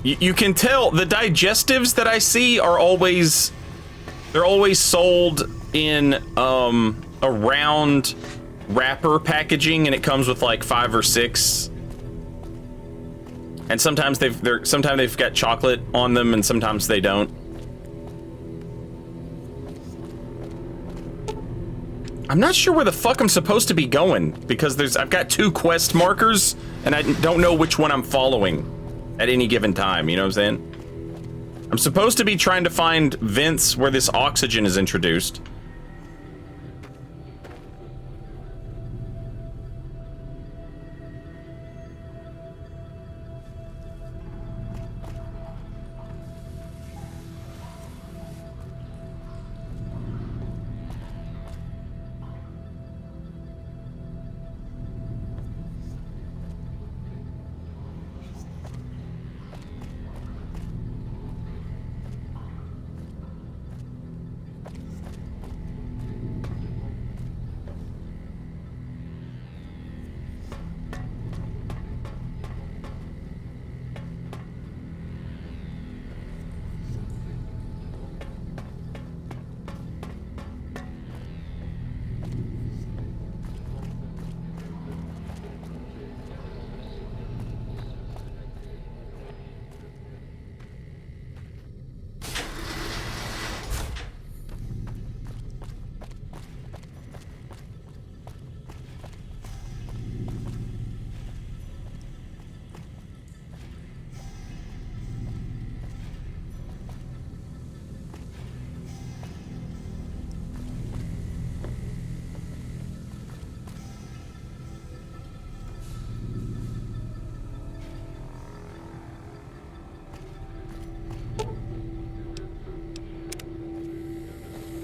You can tell the digestives that I see are always, they're always sold in a round wrapper packaging, and it comes with like 5 or 6. And sometimes they've got chocolate on them, and sometimes they don't. I'm not sure where the fuck I'm supposed to be going, because I've got 2 quest markers, and I don't know which one I'm following at any given time, you know what I'm saying? I'm supposed to be trying to find vents where this oxygen is introduced.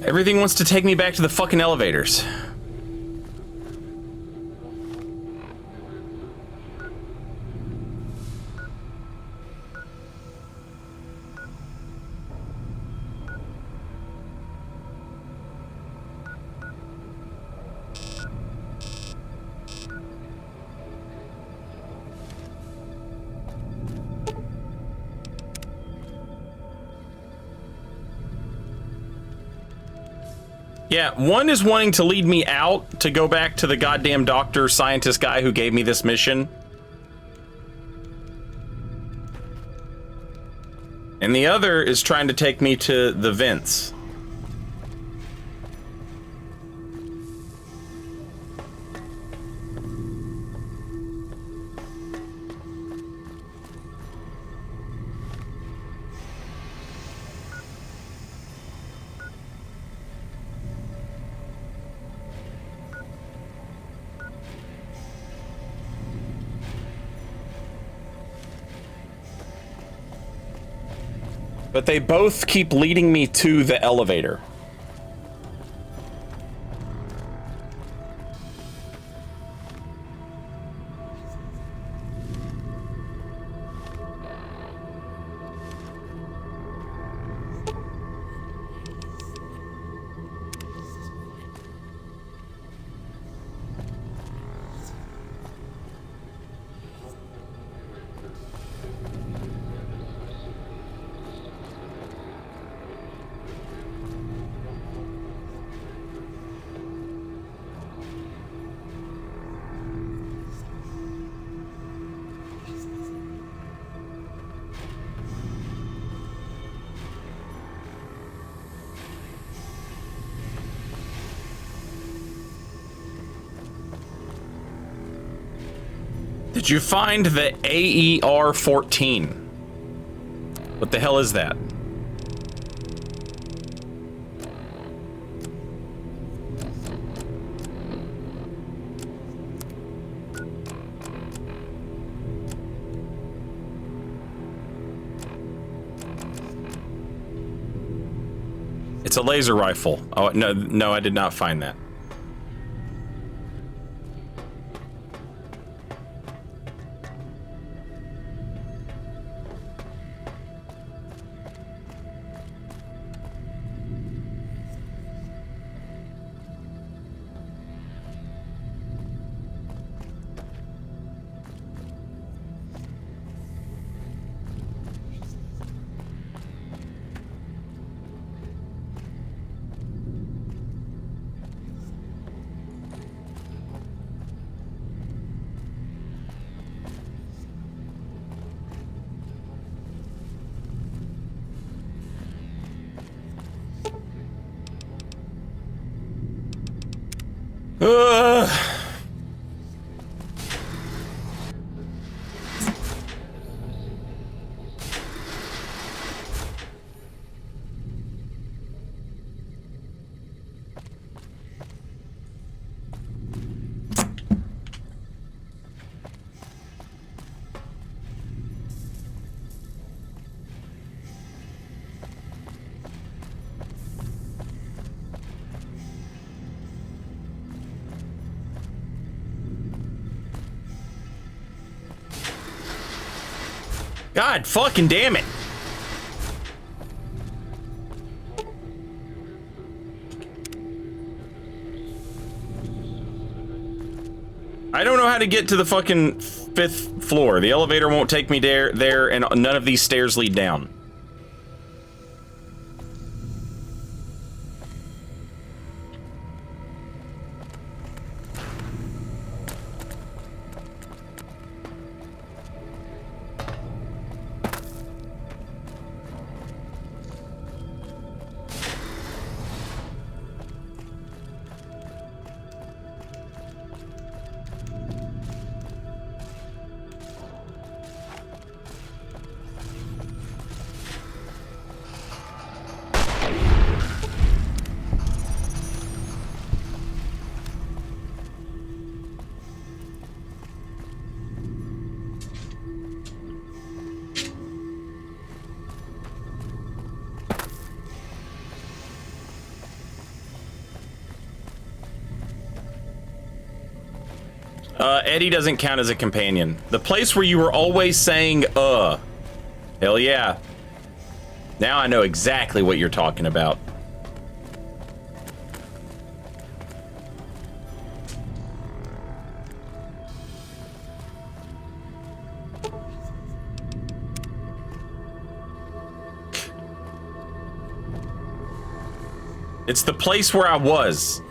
Everything wants to take me back to the fucking elevators. Yeah, one is wanting to lead me out to go back to the goddamn doctor scientist guy who gave me this mission. And the other is trying to take me to the vents. But they both keep leading me to the elevator. Did you find the AER-14? What the hell is that? It's a laser rifle. Oh, no, I did not find that. God fucking damn it. I don't know how to get to the fucking 5th floor. The elevator won't take me there, and none of these stairs lead down. Eddie doesn't count as a companion. The place where you were always saying, hell yeah. Now I know exactly what you're talking about. It's the place where I was.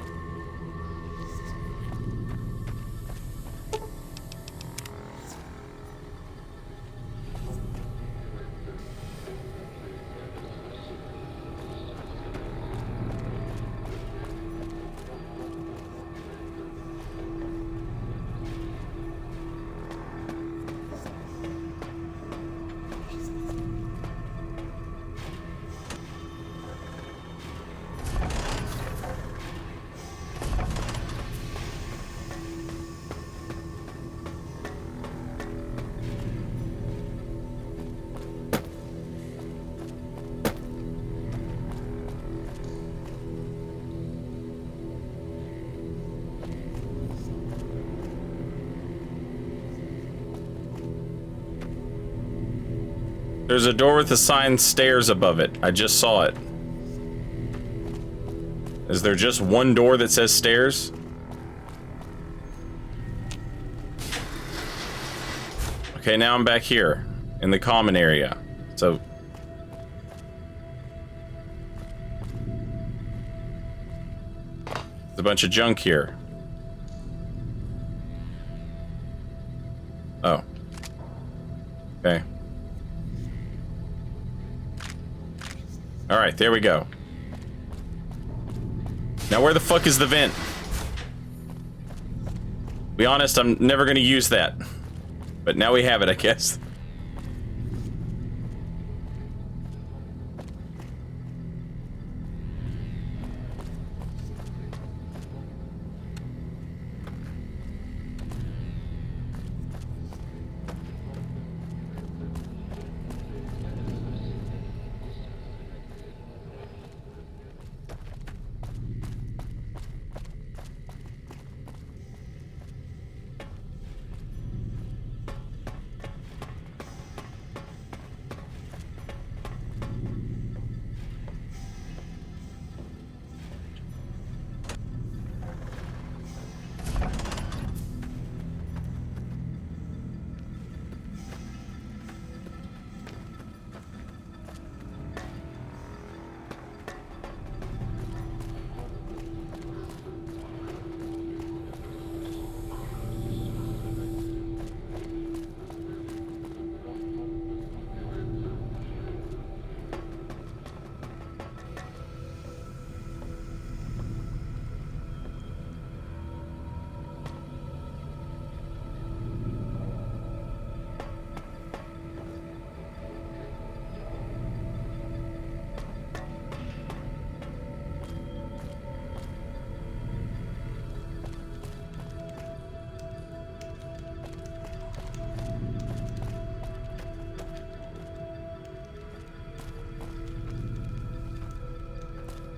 There's a door with a sign stairs above it. I just saw it. Is there just one door that says stairs? Okay, now I'm back here in the common area. So there's a bunch of junk here. Oh. Okay. All right, there we go. Now where the fuck is the vent? Be honest, I'm never gonna use that. But now we have it, I guess.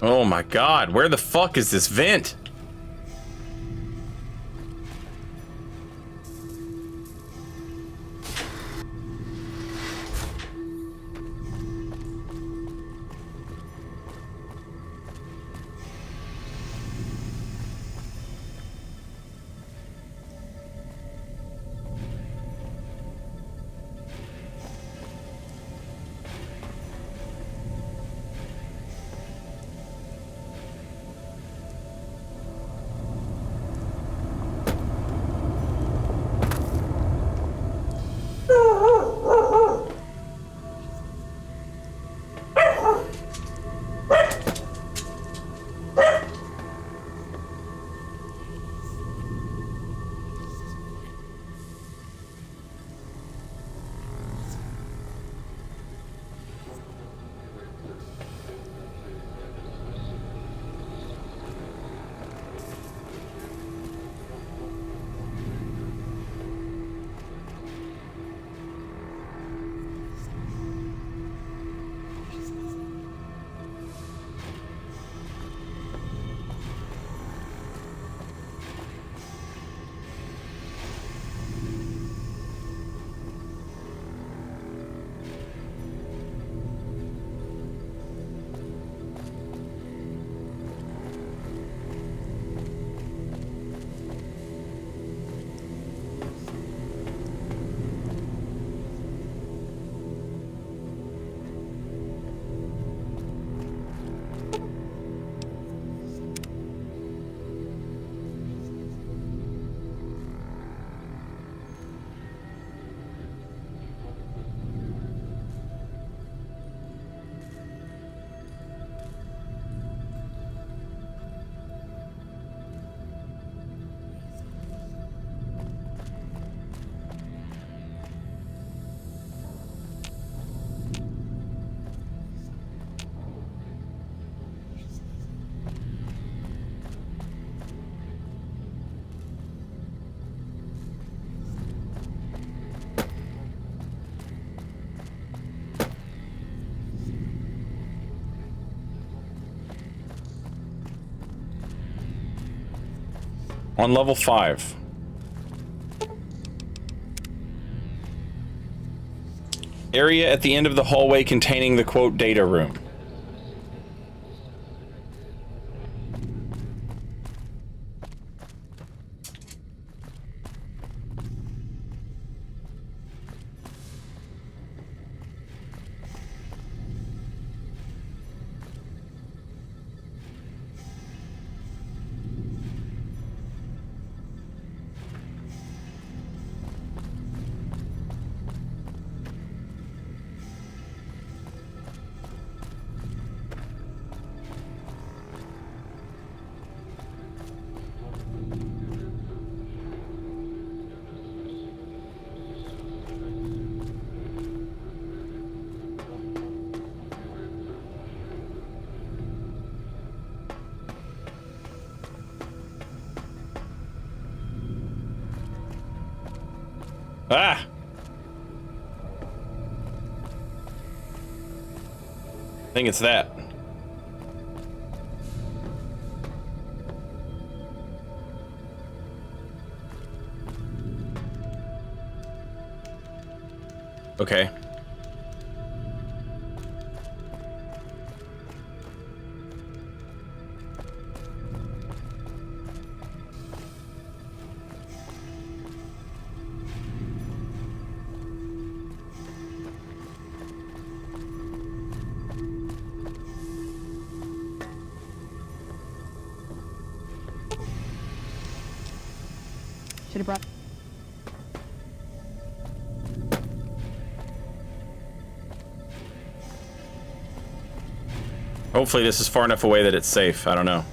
Oh my god, where the fuck is this vent? On level 5. Area at the end of the hallway containing the quote data room. Ah! I think it's that. Okay. Should have brought. Hopefully this is far enough away that it's safe. I don't know.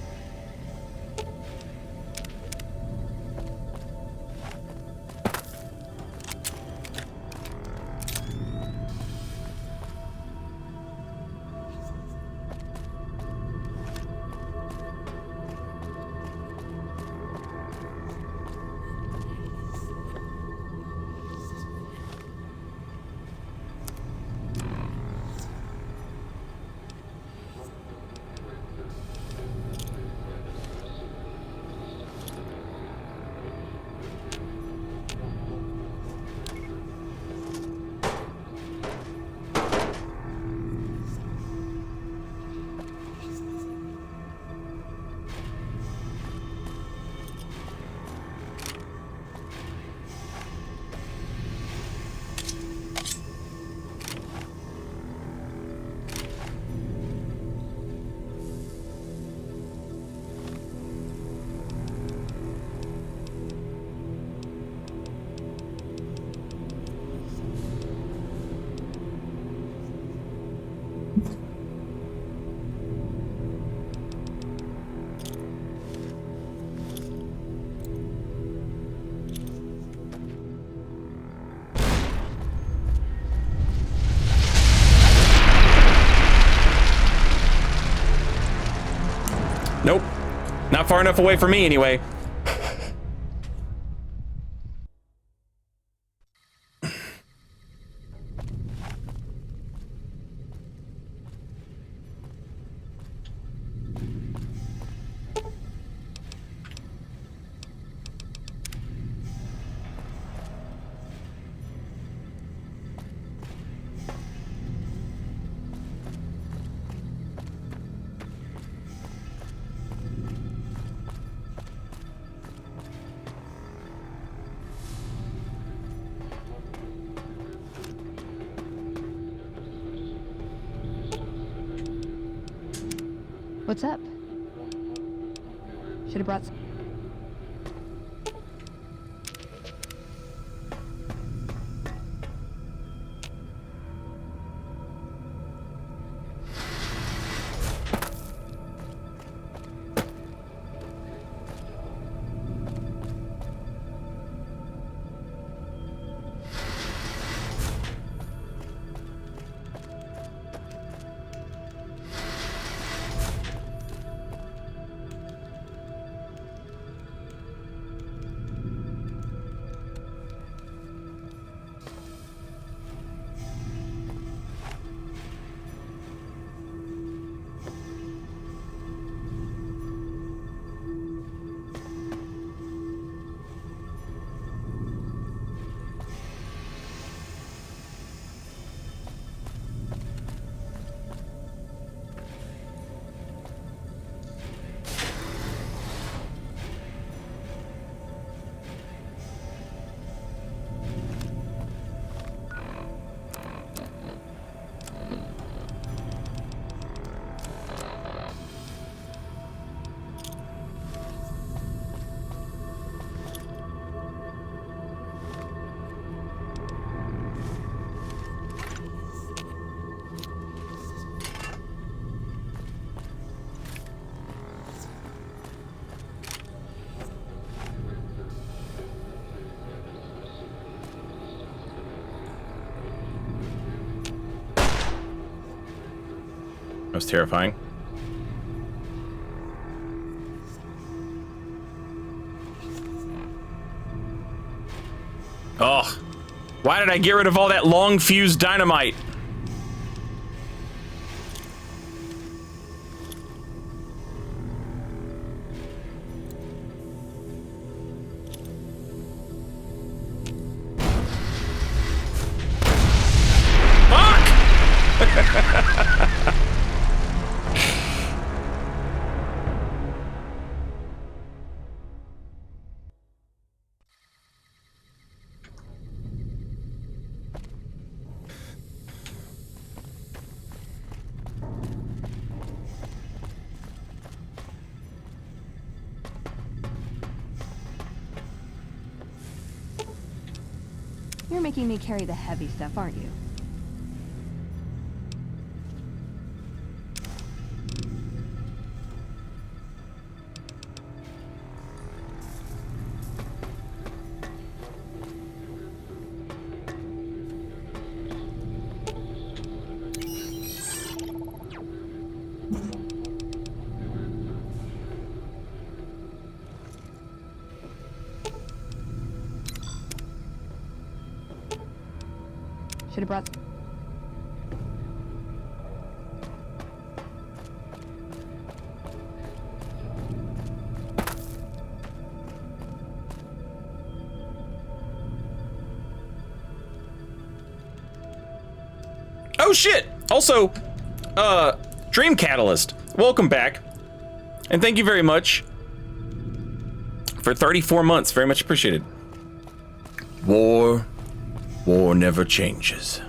Nope. Not far enough away for me, anyway. What's up? Should have brought. That was terrifying. Oh, why did I get rid of all that long fuse dynamite? You're making me carry the heavy stuff, aren't you? Should have brought... Oh shit! Also, Dream Catalyst, welcome back. And thank you very much for 34 months. Very much appreciated. War never changes.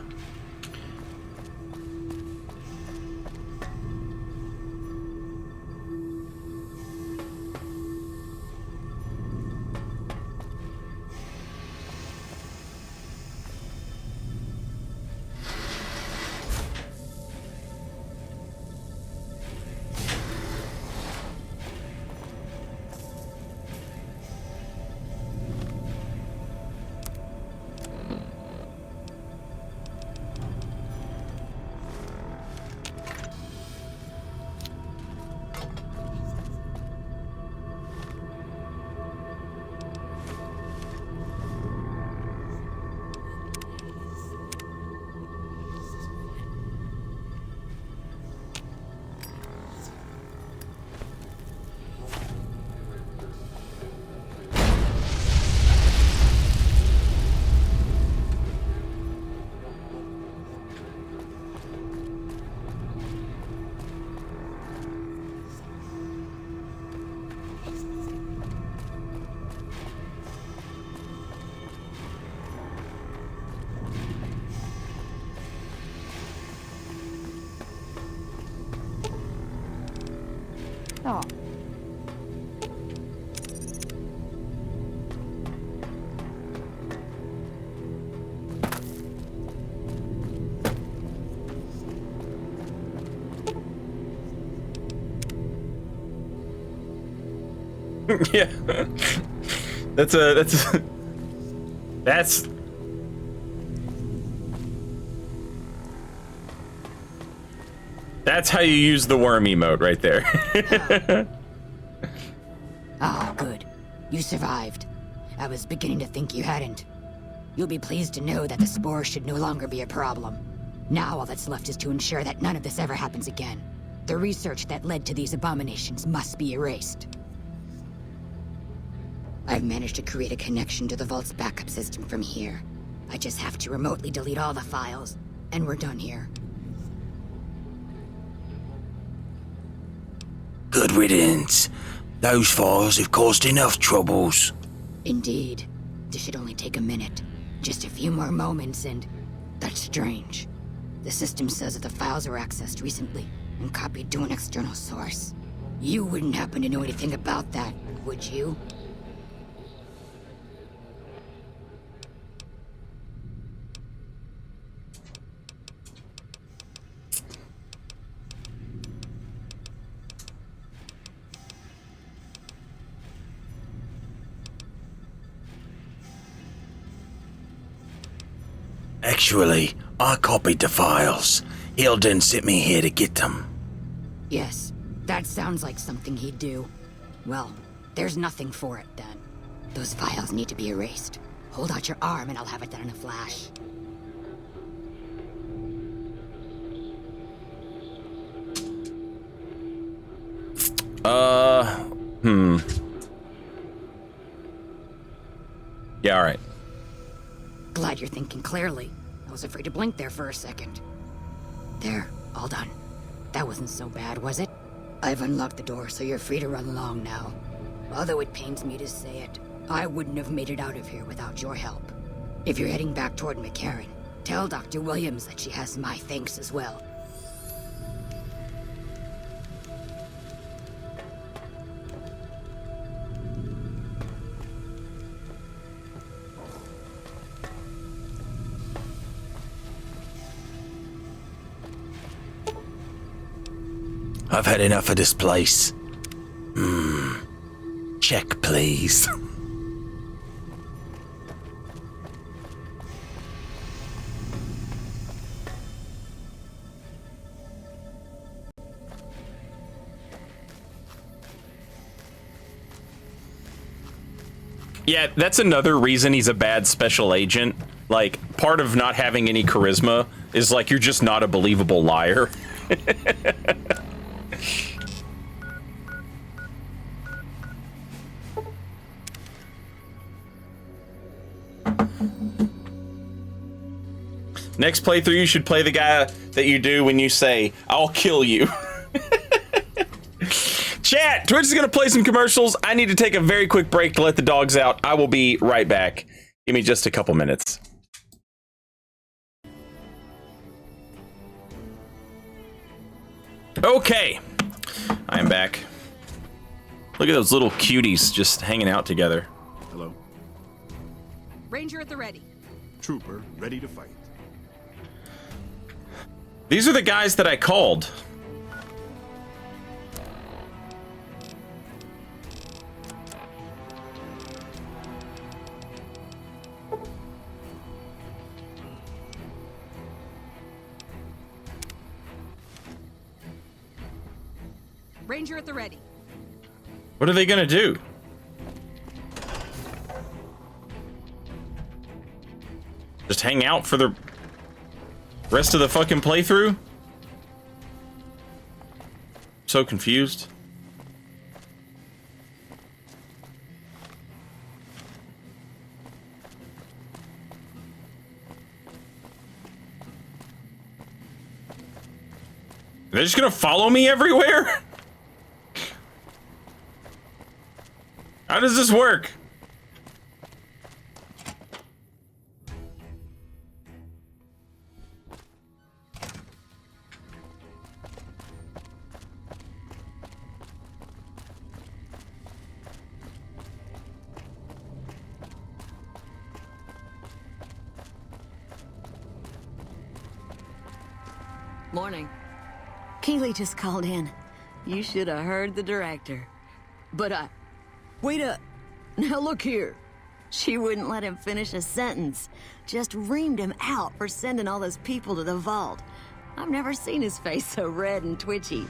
Oh. Yeah. That's how you use the worm emote right there. Oh, good. You survived. I was beginning to think you hadn't. You'll be pleased to know that the spores should no longer be a problem. Now all that's left is to ensure that none of this ever happens again. The research that led to these abominations must be erased. I've managed to create a connection to the Vault's backup system from here. I just have to remotely delete all the files, and we're done here. Good riddance. Those files have caused enough troubles. Indeed. This should only take a minute. Just a few more moments and... That's strange. The system says that the files were accessed recently and copied to an external source. You wouldn't happen to know anything about that, would you? Actually, I copied the files. Hilden sent me here to get them. Yes, that sounds like something he'd do. Well, there's nothing for it then. Those files need to be erased. Hold out your arm and I'll have it done in a flash. Yeah, alright. Glad you're thinking clearly. I was afraid to blink there for a second. There, all done. That wasn't so bad, was it? I've unlocked the door, so you're free to run along now. Although it pains me to say it, I wouldn't have made it out of here without your help. If you're heading back toward McCarran, tell Dr. Williams that she has my thanks as well. I've had enough of this place. Check, please. Yeah, that's another reason he's a bad special agent. Like, part of not having any charisma is like you're just not a believable liar. Next playthrough, you should play the guy that you do when you say, "I'll kill you." Chat, Twitch is going to play some commercials. I need to take a very quick break to let the dogs out. I will be right back. Give me just a couple minutes. Okay, I'm back. Look at those little cuties just hanging out together. Hello. Ranger at the ready. Trooper, ready to fight. These are the guys that I called. Ranger at the ready. What are they gonna do? Just hang out for the rest of the fucking playthrough? So confused. They're just gonna follow me everywhere? How does this work? Morning. Keeley just called in. You should have heard the director. But wait up. Now look here. She wouldn't let him finish a sentence. Just reamed him out for sending all those people to the vault. I've never seen his face so red and twitchy.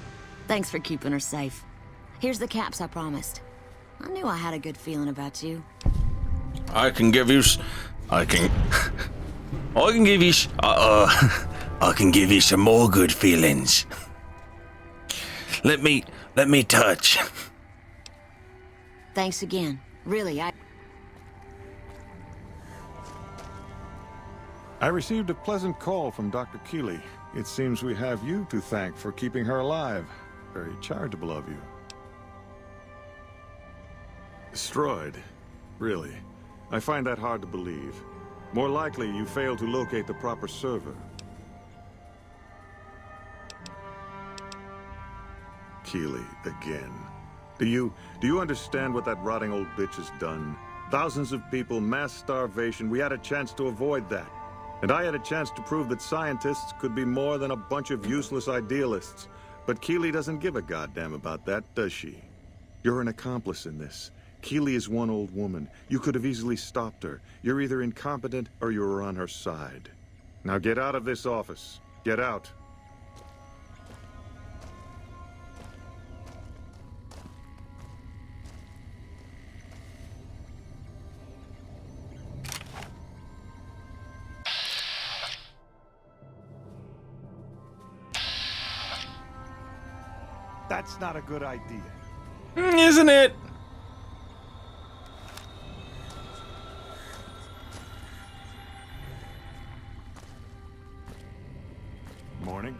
Thanks for keeping her safe. Here's the caps I promised. I knew I had a good feeling about you. I can give you some more good feelings. Let me touch. Thanks again. Really, I received a pleasant call from Dr. Keeley. It seems we have you to thank for keeping her alive. Very charitable of you. Destroyed? Really? I find that hard to believe. More likely, you failed to locate the proper server. Keeley, again. Do you understand what that rotting old bitch has done? Thousands of people, mass starvation. We had a chance to avoid that. And I had a chance to prove that scientists could be more than a bunch of useless idealists. But Keeley doesn't give a goddamn about that, does she? You're an accomplice in this. Keeley is one old woman. You could have easily stopped her. You're either incompetent or you're on her side. Now get out of this office. Get out. That's not a good idea. Isn't it? Morning.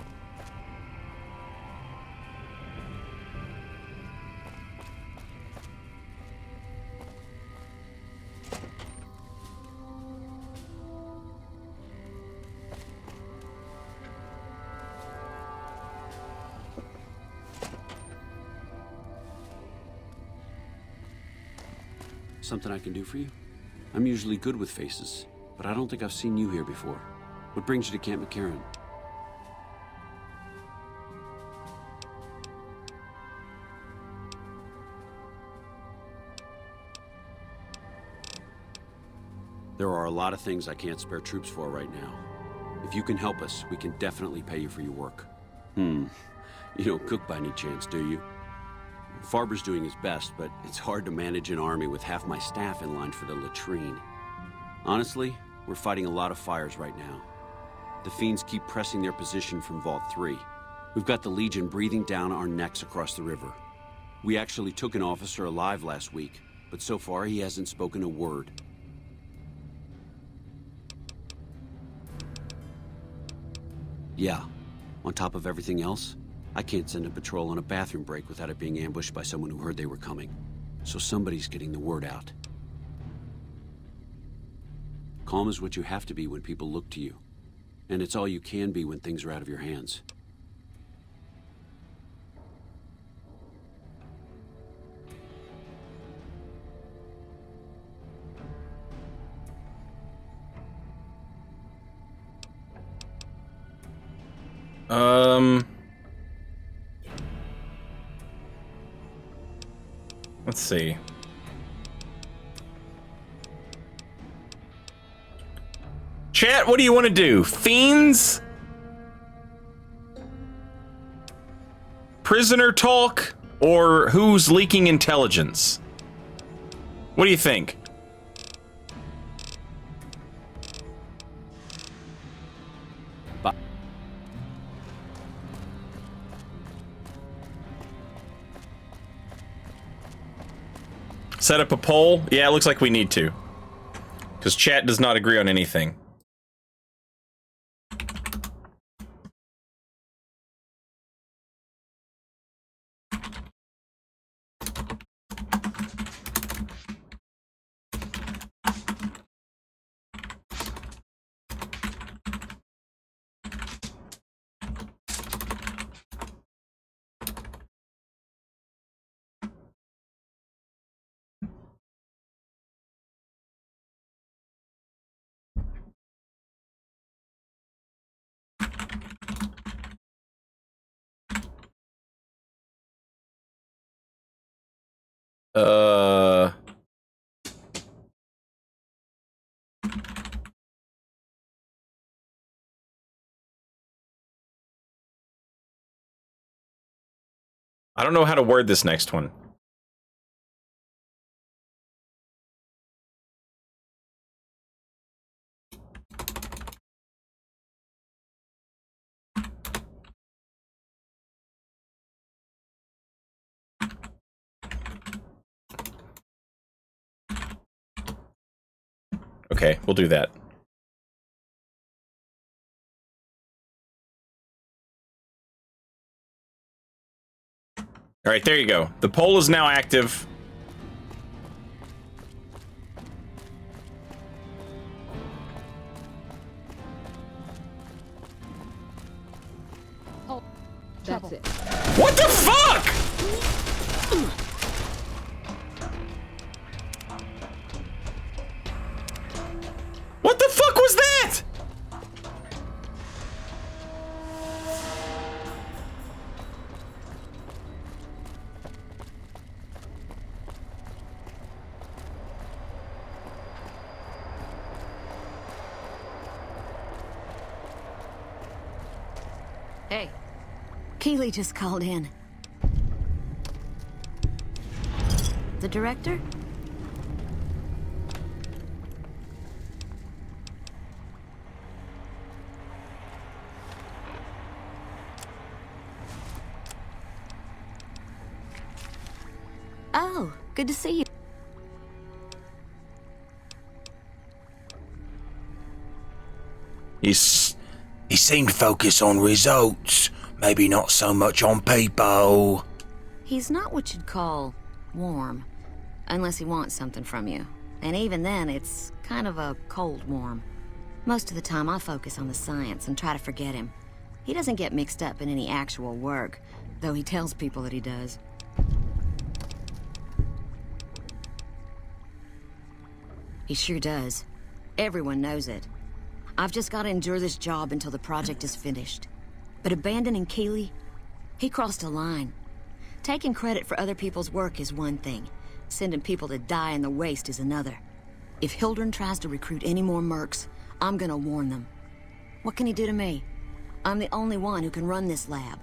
Something I can do for you? I'm usually good with faces, but I don't think I've seen you here before. What brings you to Camp McCarran? There are a lot of things I can't spare troops for right now. If you can help us, we can definitely pay you for your work. You don't cook by any chance, do you? Farber's doing his best, but it's hard to manage an army with half my staff in line for the latrine. Honestly, we're fighting a lot of fires right now. The fiends keep pressing their position from Vault 3. We've got the Legion breathing down our necks across the river. We actually took an officer alive last week, but so far he hasn't spoken a word. Yeah, on top of everything else, I can't send a patrol on a bathroom break without it being ambushed by someone who heard they were coming. So somebody's getting the word out. Calm is what you have to be when people look to you. And it's all you can be when things are out of your hands. Let's see. Chat, what do you want to do? Fiends? Prisoner talk? Or who's leaking intelligence? What do you think? Set up a poll? Yeah, it looks like we need to. Because chat does not agree on anything. I don't know how to word this next one. Okay, we'll do that. All right, there you go. The poll is now active. Oh, that's it. What the fuck? What the fuck was that? Hey. Keeley just called in. The director? Good to see you. He seemed focused on results, maybe not so much on people. He's not what you'd call warm, unless he wants something from you. And even then, it's kind of a cold warm. Most of the time, I focus on the science and try to forget him. He doesn't get mixed up in any actual work, though he tells people that he does. He sure does. Everyone knows it. I've just got to endure this job until the project is finished. But abandoning Keeley, he crossed a line. Taking credit for other people's work is one thing. Sending people to die in the waste is another. If Hildren tries to recruit any more mercs, I'm gonna warn them. What can he do to me? I'm the only one who can run this lab.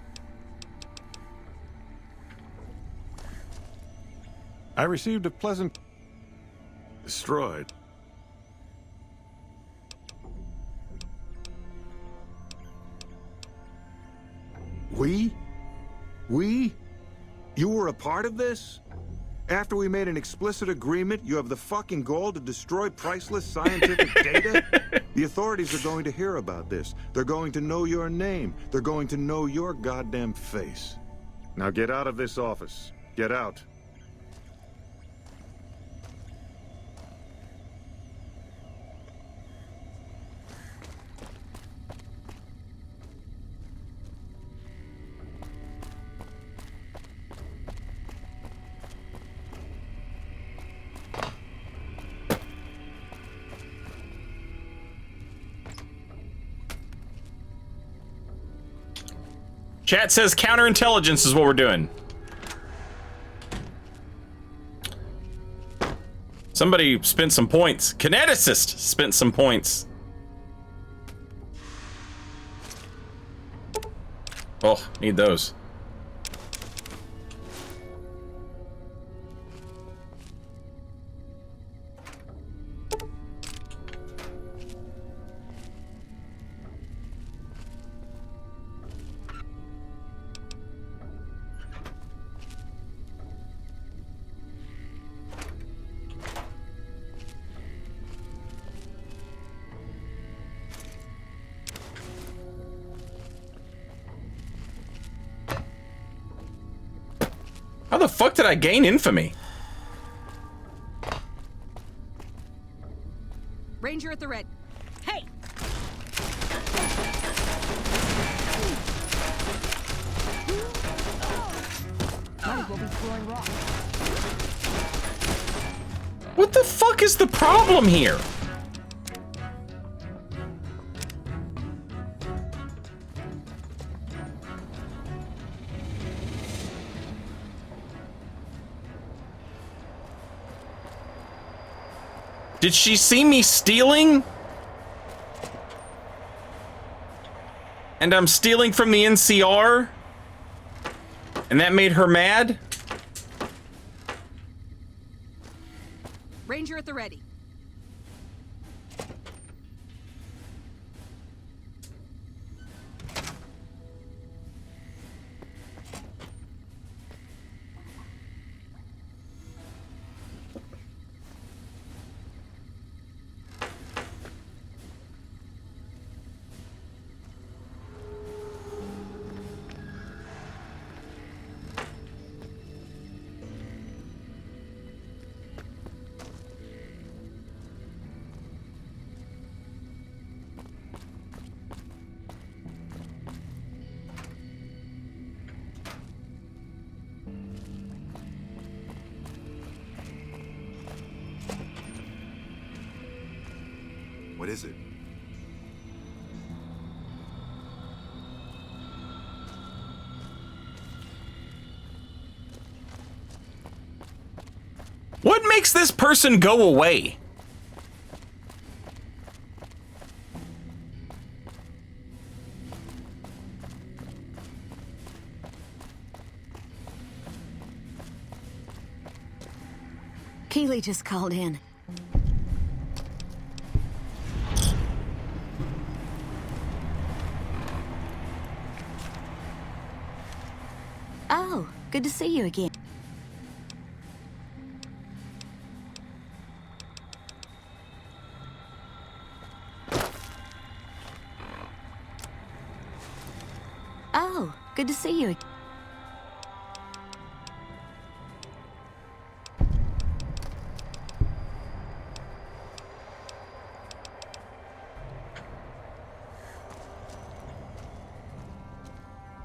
I received a pleasant... destroyed. We? You were a part of this? After we made an explicit agreement, you have the fucking goal to destroy priceless scientific data? The authorities are going to hear about this. They're going to know your name. They're going to know your goddamn face. Now get out of this office. Get out. Chat says counterintelligence is what we're doing. Somebody spent some points. Kineticist spent some points. Oh, need those. How the fuck did I gain infamy? Ranger at the red. Hey! Might as well be throwing rocks. What the fuck is the problem here? Did she see me stealing? And I'm stealing from the NCR? And that made her mad? Ranger at the ready. What is it? What makes this person go away? Keeley just called in. Oh, good to see you again. Good to see you.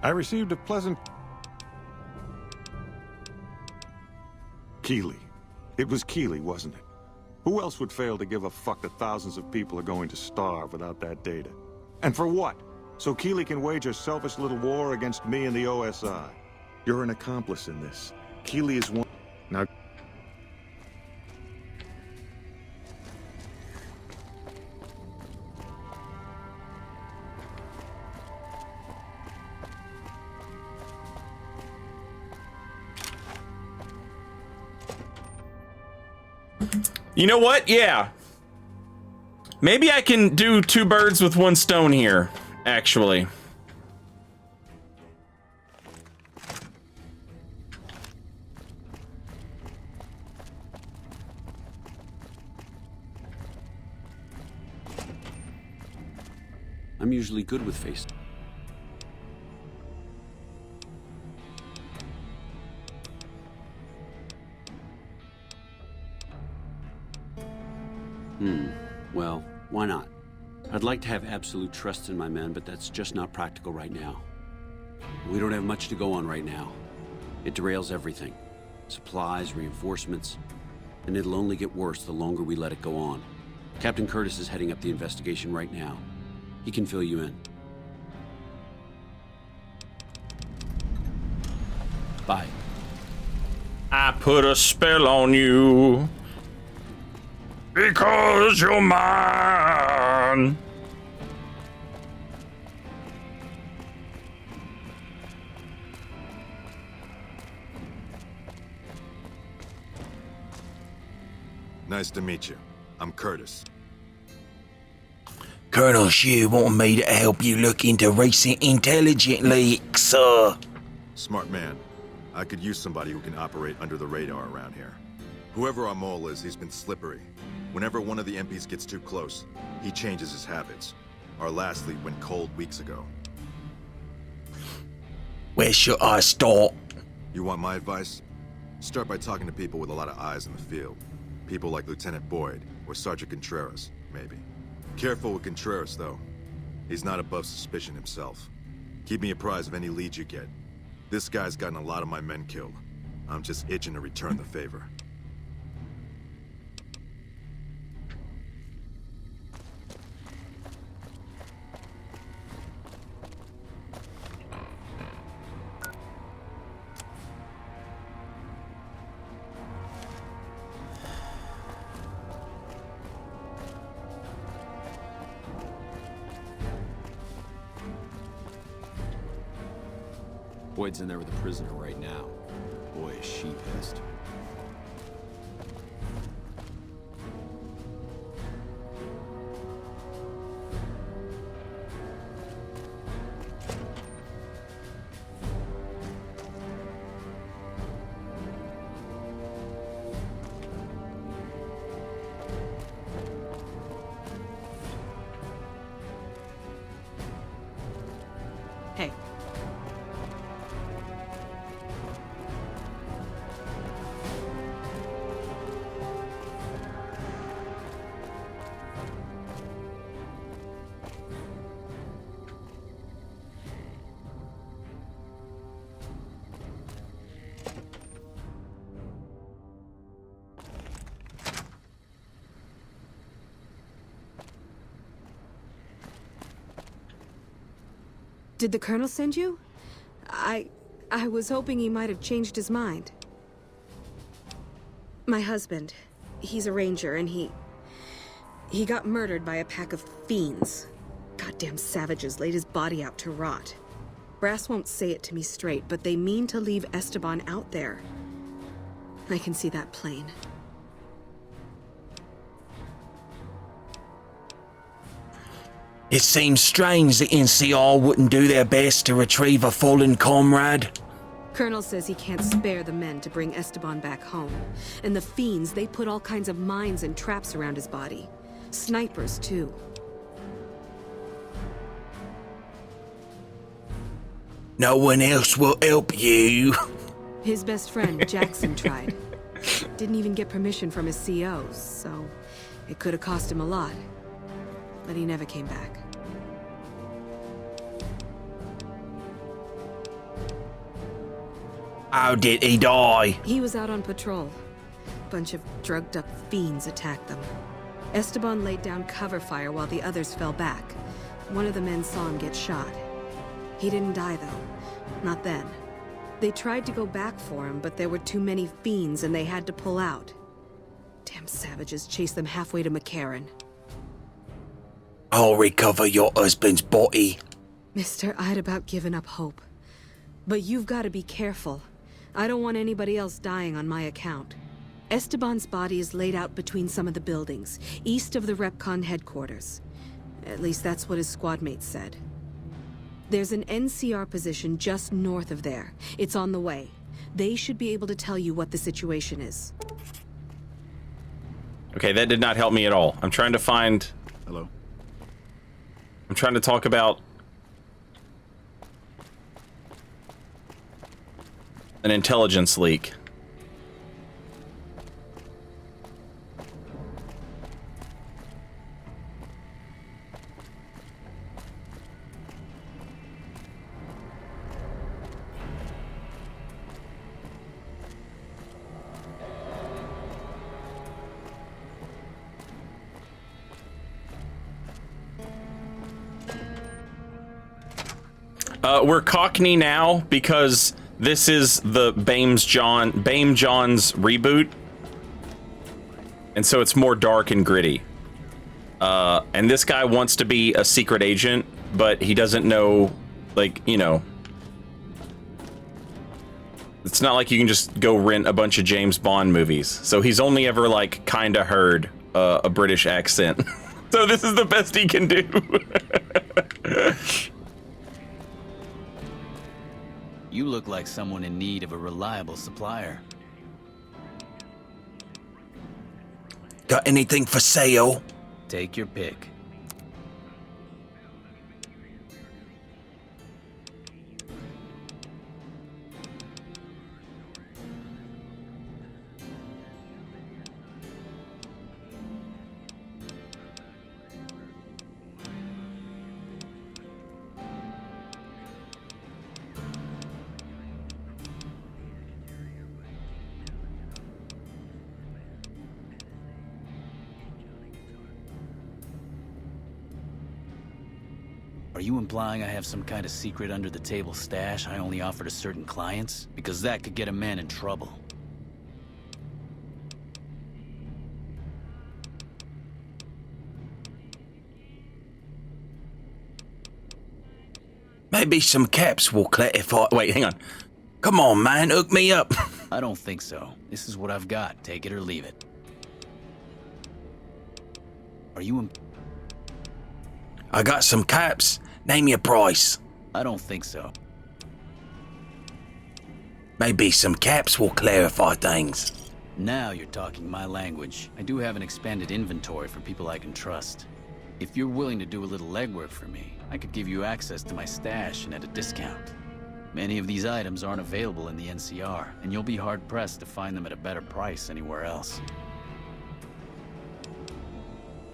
I received a pleasant... Keeley. It was Keeley, wasn't it? Who else would fail to give a fuck that thousands of people are going to starve without that data? And for what? So Keeley can wage a selfish little war against me and the OSI. You're an accomplice in this. Keeley is one... Now... You know what? Yeah. Maybe I can do 2 birds with 1 stone here, actually. I'm usually good with face. Well, why not? I'd like to have absolute trust in my men, but that's just not practical right now. We don't have much to go on right now. It derails everything. Supplies, reinforcements, and it'll only get worse the longer we let it go on. Captain Curtis is heading up the investigation right now. He can fill you in. Bye. I put a spell on you. Because you're mine. Nice to meet you. I'm Curtis. Colonel Shu wanted me to help you look into recent intelligence leaks, sir. Smart man. I could use somebody who can operate under the radar around here. Whoever our mole is, he's been slippery. Whenever one of the MPs gets too close, he changes his habits. Our last lead went cold weeks ago. Where should I start? You want my advice? Start by talking to people with a lot of eyes in the field. People like Lieutenant Boyd, or Sergeant Contreras, maybe. Careful with Contreras, though. He's not above suspicion himself. Keep me apprised of any leads you get. This guy's gotten a lot of my men killed. I'm just itching to return the favor. Boyd's in there with a prisoner right now. Boy, is she pissed. Hey. Did the Colonel send you? I was hoping he might have changed his mind. My husband, he's a ranger, and he got murdered by a pack of fiends. Goddamn savages laid his body out to rot. Brass won't say it to me straight, but they mean to leave Esteban out there. I can see that plain. It seems strange the NCR wouldn't do their best to retrieve a fallen comrade. Colonel says he can't spare the men to bring Esteban back home. And the fiends, they put all kinds of mines and traps around his body. Snipers, too. No one else will help you. His best friend, Jackson, tried. Didn't even get permission from his CO, so it could have cost him a lot. But he never came back. How did he die? He was out on patrol. Bunch of drugged-up fiends attacked them. Esteban laid down cover fire while the others fell back. One of the men saw him get shot. He didn't die, though. Not then. They tried to go back for him, but there were too many fiends and they had to pull out. Damn savages chased them halfway to McCarran. I'll recover your husband's body. Mister, I'd about given up hope. But you've got to be careful. I don't want anybody else dying on my account. Esteban's body is laid out between some of the buildings, east of the Repcon headquarters. At least that's what his squad mates said. There's an NCR position just north of there. It's on the way. They should be able to tell you what the situation is. Okay, that did not help me at all. I'm trying to find... Hello? I'm trying to talk about... an intelligence leak. We're Cockney now because this is the Bame John's reboot, and so it's more dark and gritty. And this guy wants to be a secret agent, but he doesn't know, like, you know, it's not like you can just go rent a bunch of James Bond movies. So he's only ever, like, kind of heard a British accent. So this is the best he can do. You look like someone in need of a reliable supplier. Got anything for sale? Take your pick. Are you implying I have some kind of secret under-the-table stash I only offer to certain clients? Because that could get a man in trouble. Maybe some caps will clarify. Wait, hang on. Come on, man, hook me up. I don't think so. This is what I've got. Take it or leave it. Are you I got some caps. Name your price. I don't think so. Maybe some caps will clarify things. Now you're talking my language. I do have an expanded inventory for people I can trust. If you're willing to do a little legwork for me, I could give you access to my stash and at a discount. Many of these items aren't available in the NCR, and you'll be hard-pressed to find them at a better price anywhere else.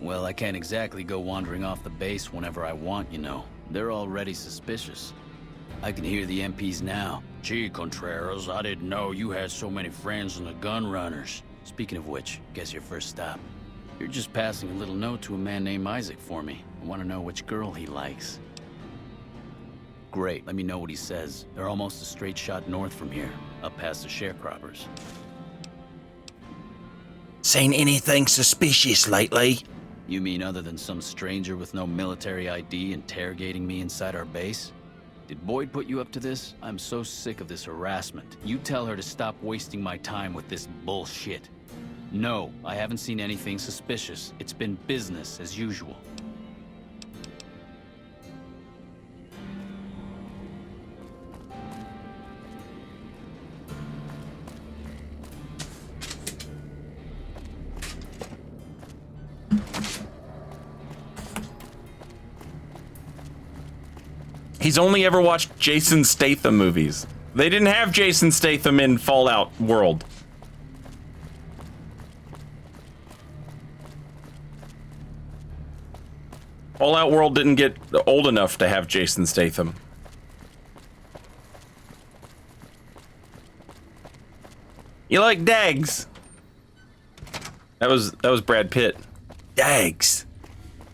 Well, I can't exactly go wandering off the base whenever I want, you know. They're already suspicious. I can hear the MPs now. Gee, Contreras, I didn't know you had so many friends in the gun runners. Speaking of which, guess your first stop. You're just passing a little note to a man named Isaac for me. I want to know which girl he likes. Great, let me know what he says. They're almost a straight shot north from here, up past the sharecroppers. Seen anything suspicious lately? You mean other than some stranger with no military ID interrogating me inside our base? Did Boyd put you up to this? I'm so sick of this harassment. You tell her to stop wasting my time with this bullshit. No, I haven't seen anything suspicious. It's been business as usual. He's only ever watched Jason Statham movies. They didn't have Jason Statham in Fallout World. Fallout World didn't get old enough to have Jason Statham. You like Dags? That was Brad Pitt. Dags.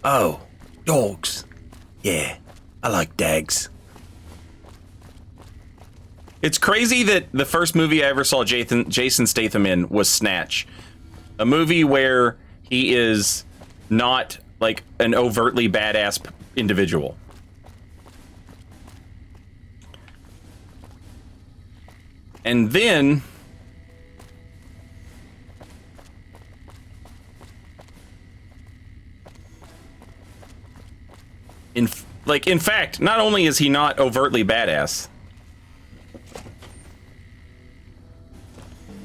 Oh, dogs. Yeah, I like Dags. It's crazy that the first movie I ever saw Jason Statham in was Snatch. A movie where he is not like an overtly badass individual. And then in fact, not only is he not overtly badass.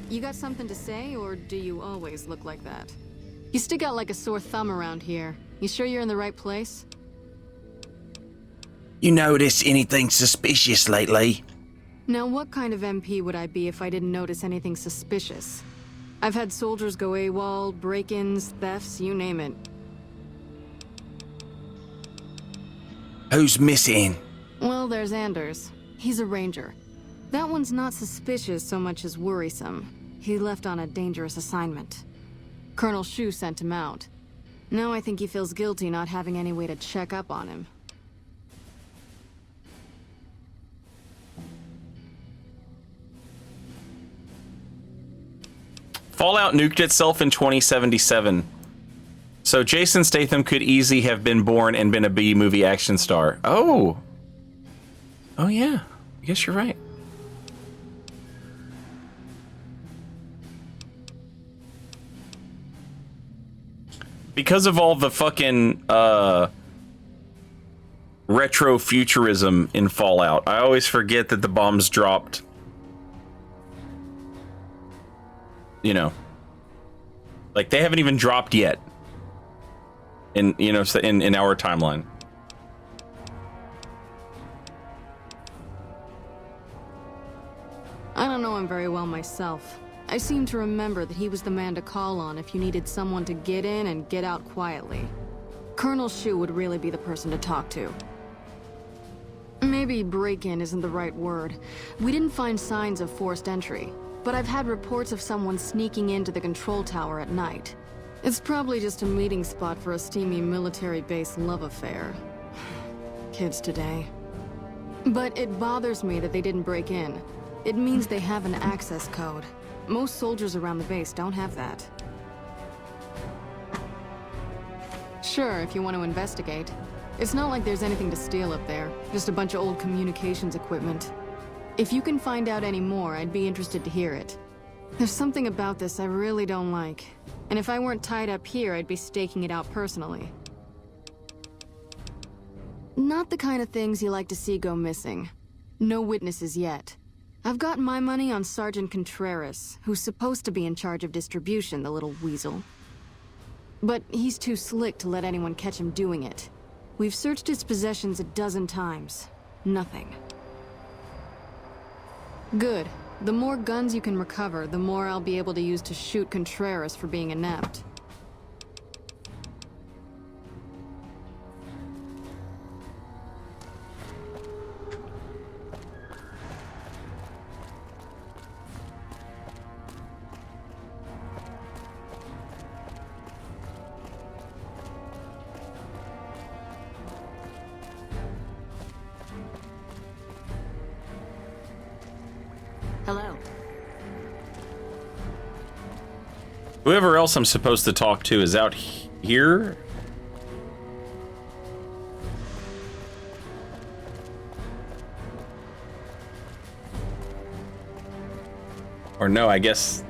You got something to say, or do you always look like that? You stick out like a sore thumb around here. You sure you're in the right place? You notice anything suspicious lately? Now, what kind of MP would I be if I didn't notice anything suspicious? I've had soldiers go AWOL, break-ins, thefts, you name it. Who's missing? Well, there's Anders. He's a ranger. That one's not suspicious so much as worrisome. He left on a dangerous assignment. Colonel Shu sent him out. Now I think he feels guilty not having any way to check up on him. Fallout nuked itself in 2077. So Jason Statham could easily have been born and been a B-movie action star. Oh. Oh yeah. I guess you're right. Because of all the fucking retro futurism in Fallout, I always forget that the bombs dropped. You know, like they haven't even dropped yet. In in our timeline. I don't know him very well myself. I seem to remember that he was the man to call on if you needed someone to get in and get out quietly. Colonel Shu would really be the person to talk to. Maybe break-in isn't the right word. We didn't find signs of forced entry, but I've had reports of someone sneaking into the control tower at night. It's probably just a meeting spot for a steamy military-based love affair. Kids today. But it bothers me that they didn't break in. It means they have an access code. Most soldiers around the base don't have that. Sure, if you want to investigate. It's not like there's anything to steal up there, just a bunch of old communications equipment. If you can find out any more, I'd be interested to hear it. There's something about this I really don't like. And if I weren't tied up here, I'd be staking it out personally. Not the kind of things you like to see go missing. No witnesses yet. I've got my money on Sergeant Contreras, who's supposed to be in charge of distribution, the little weasel. But he's too slick to let anyone catch him doing it. We've searched his possessions a dozen times. Nothing. Good. The more guns you can recover, the more I'll be able to use to shoot Contreras for being inept. Hello. Whoever else I'm supposed to talk to is out here. Or no, I guess.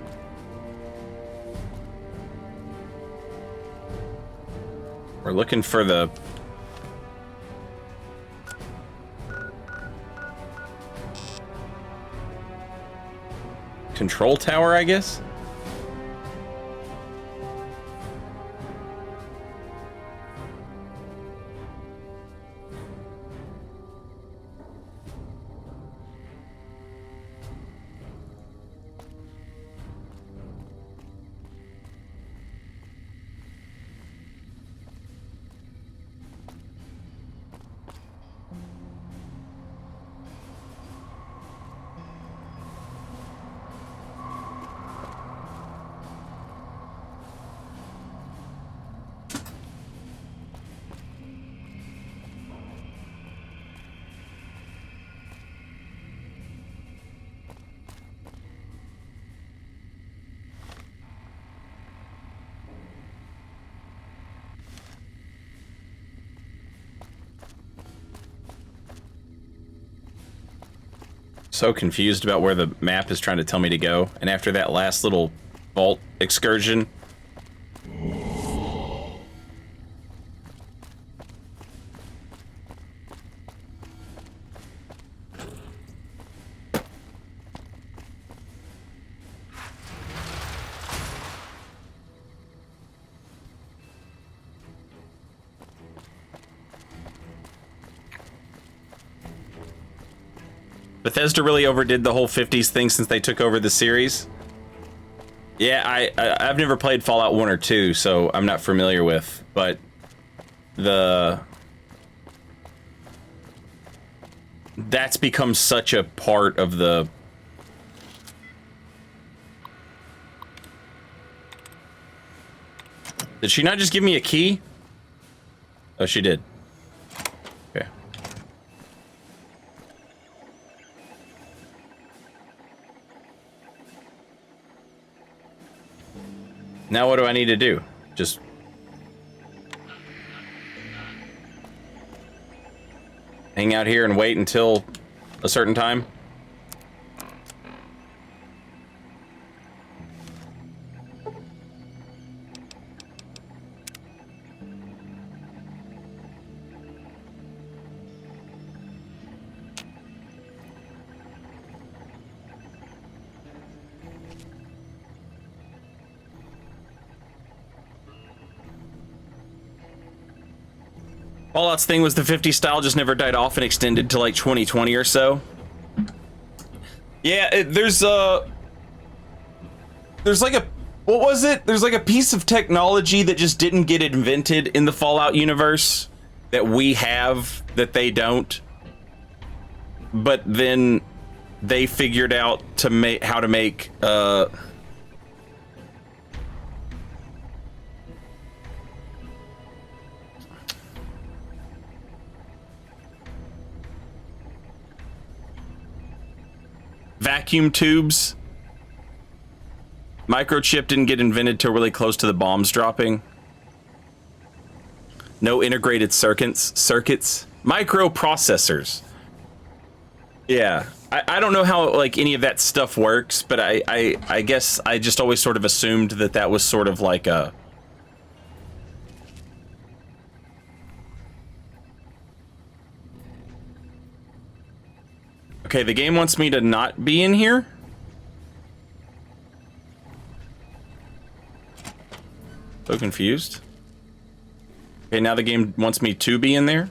We're looking for the control tower, I guess. so confused about where the map is trying to tell me to go, and after that last little vault excursion. Bethesda really overdid the whole 50s thing since they took over the series. Yeah, I've never played Fallout 1 or 2, so I'm not familiar with, but that's become such a part of the... Did she not just give me a key? Oh, she did. Okay. Now what do I need to do? Just... hang out here and wait until a certain time? Fallout's thing was the 50 style just never died off and extended to like 2020 or so. Yeah, there's like a, what was it? There's like a piece of technology that just didn't get invented in the Fallout universe that we have that they don't. But then they figured out to make how to make vacuum tubes. Microchip didn't get invented till really close to the bombs dropping. No integrated circuits. Microprocessors. Yeah. I don't know how like any of that stuff works, but I guess I just always sort of assumed that that was sort of like a... Okay, the game wants me to not be in here? So confused. Okay, now the game wants me to be in there?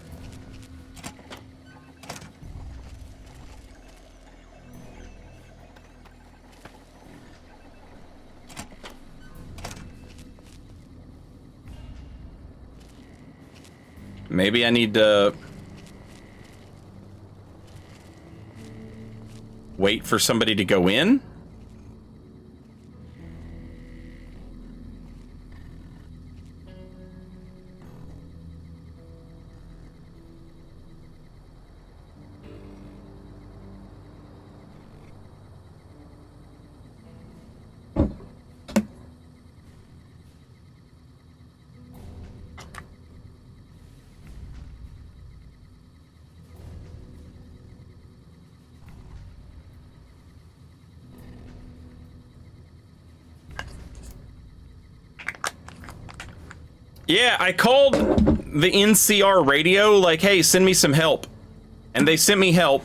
Maybe I need to... wait for somebody to go in? Yeah, I called the NCR radio, like, hey, send me some help. And they sent me help.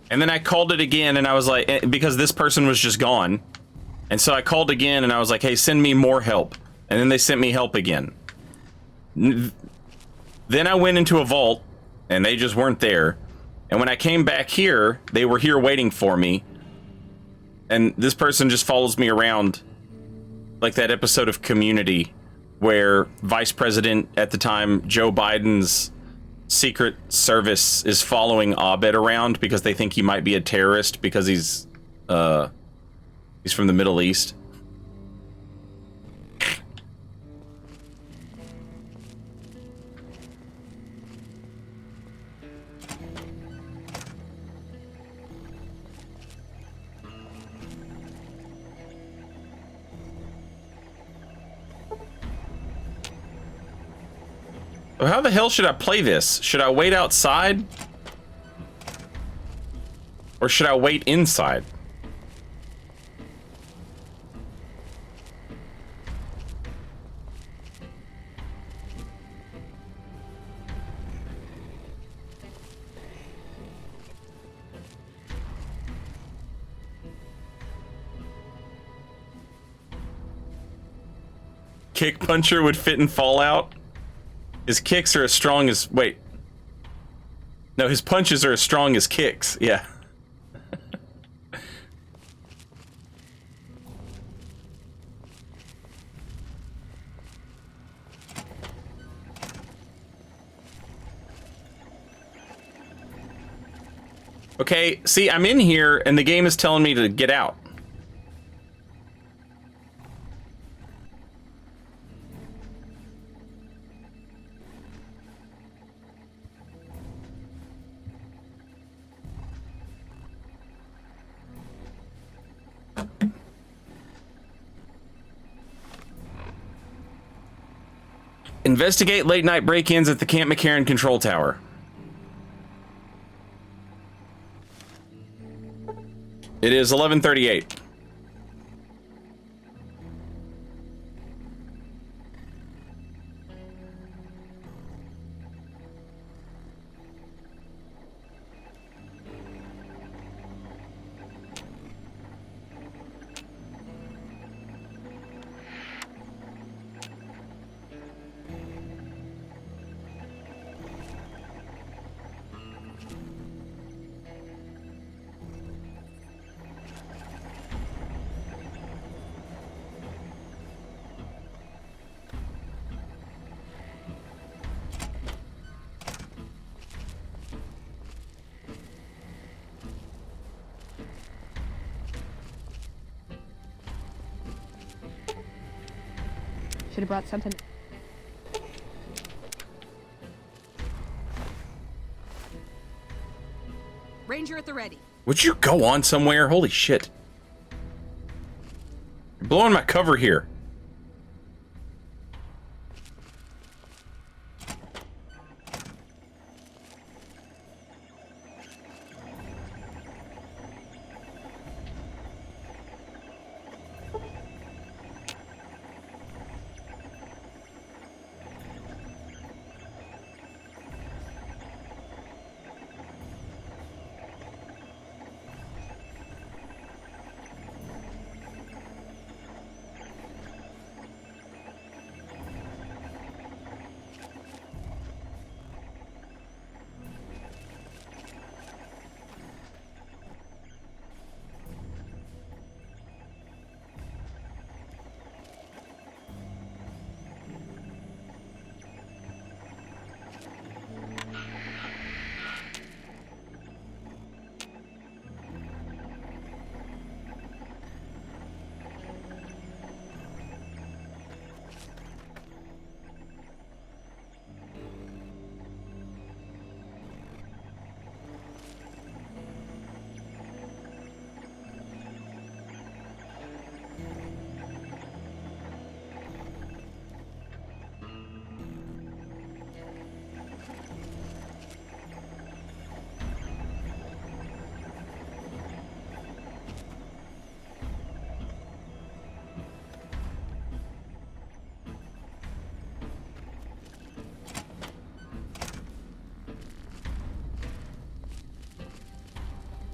And then I called it again, and I was like, because this person was just gone. And so I called again, and I was like, hey, send me more help. And then they sent me help again. Then I went into a vault, and they just weren't there. And when I came back here, they were here waiting for me. And this person just follows me around like that episode of Community where Vice President at the time, Joe Biden's Secret Service is following Abed around because they think he might be a terrorist because he's from the Middle East. How the hell should I play this? Should I wait outside? Or should I wait inside? Kick puncher would fit in Fallout. His kicks are as strong as... Wait. No, his punches are as strong as kicks. Yeah. Okay, see, I'm in here, and the game is telling me to get out. Investigate late-night break-ins at the Camp McCarran control tower. It is 11:38. Should have brought something. Ranger at the ready. Would you go on somewhere? Holy shit. You're blowing my cover here.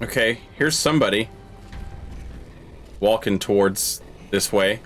Okay, here's somebody walking towards this way.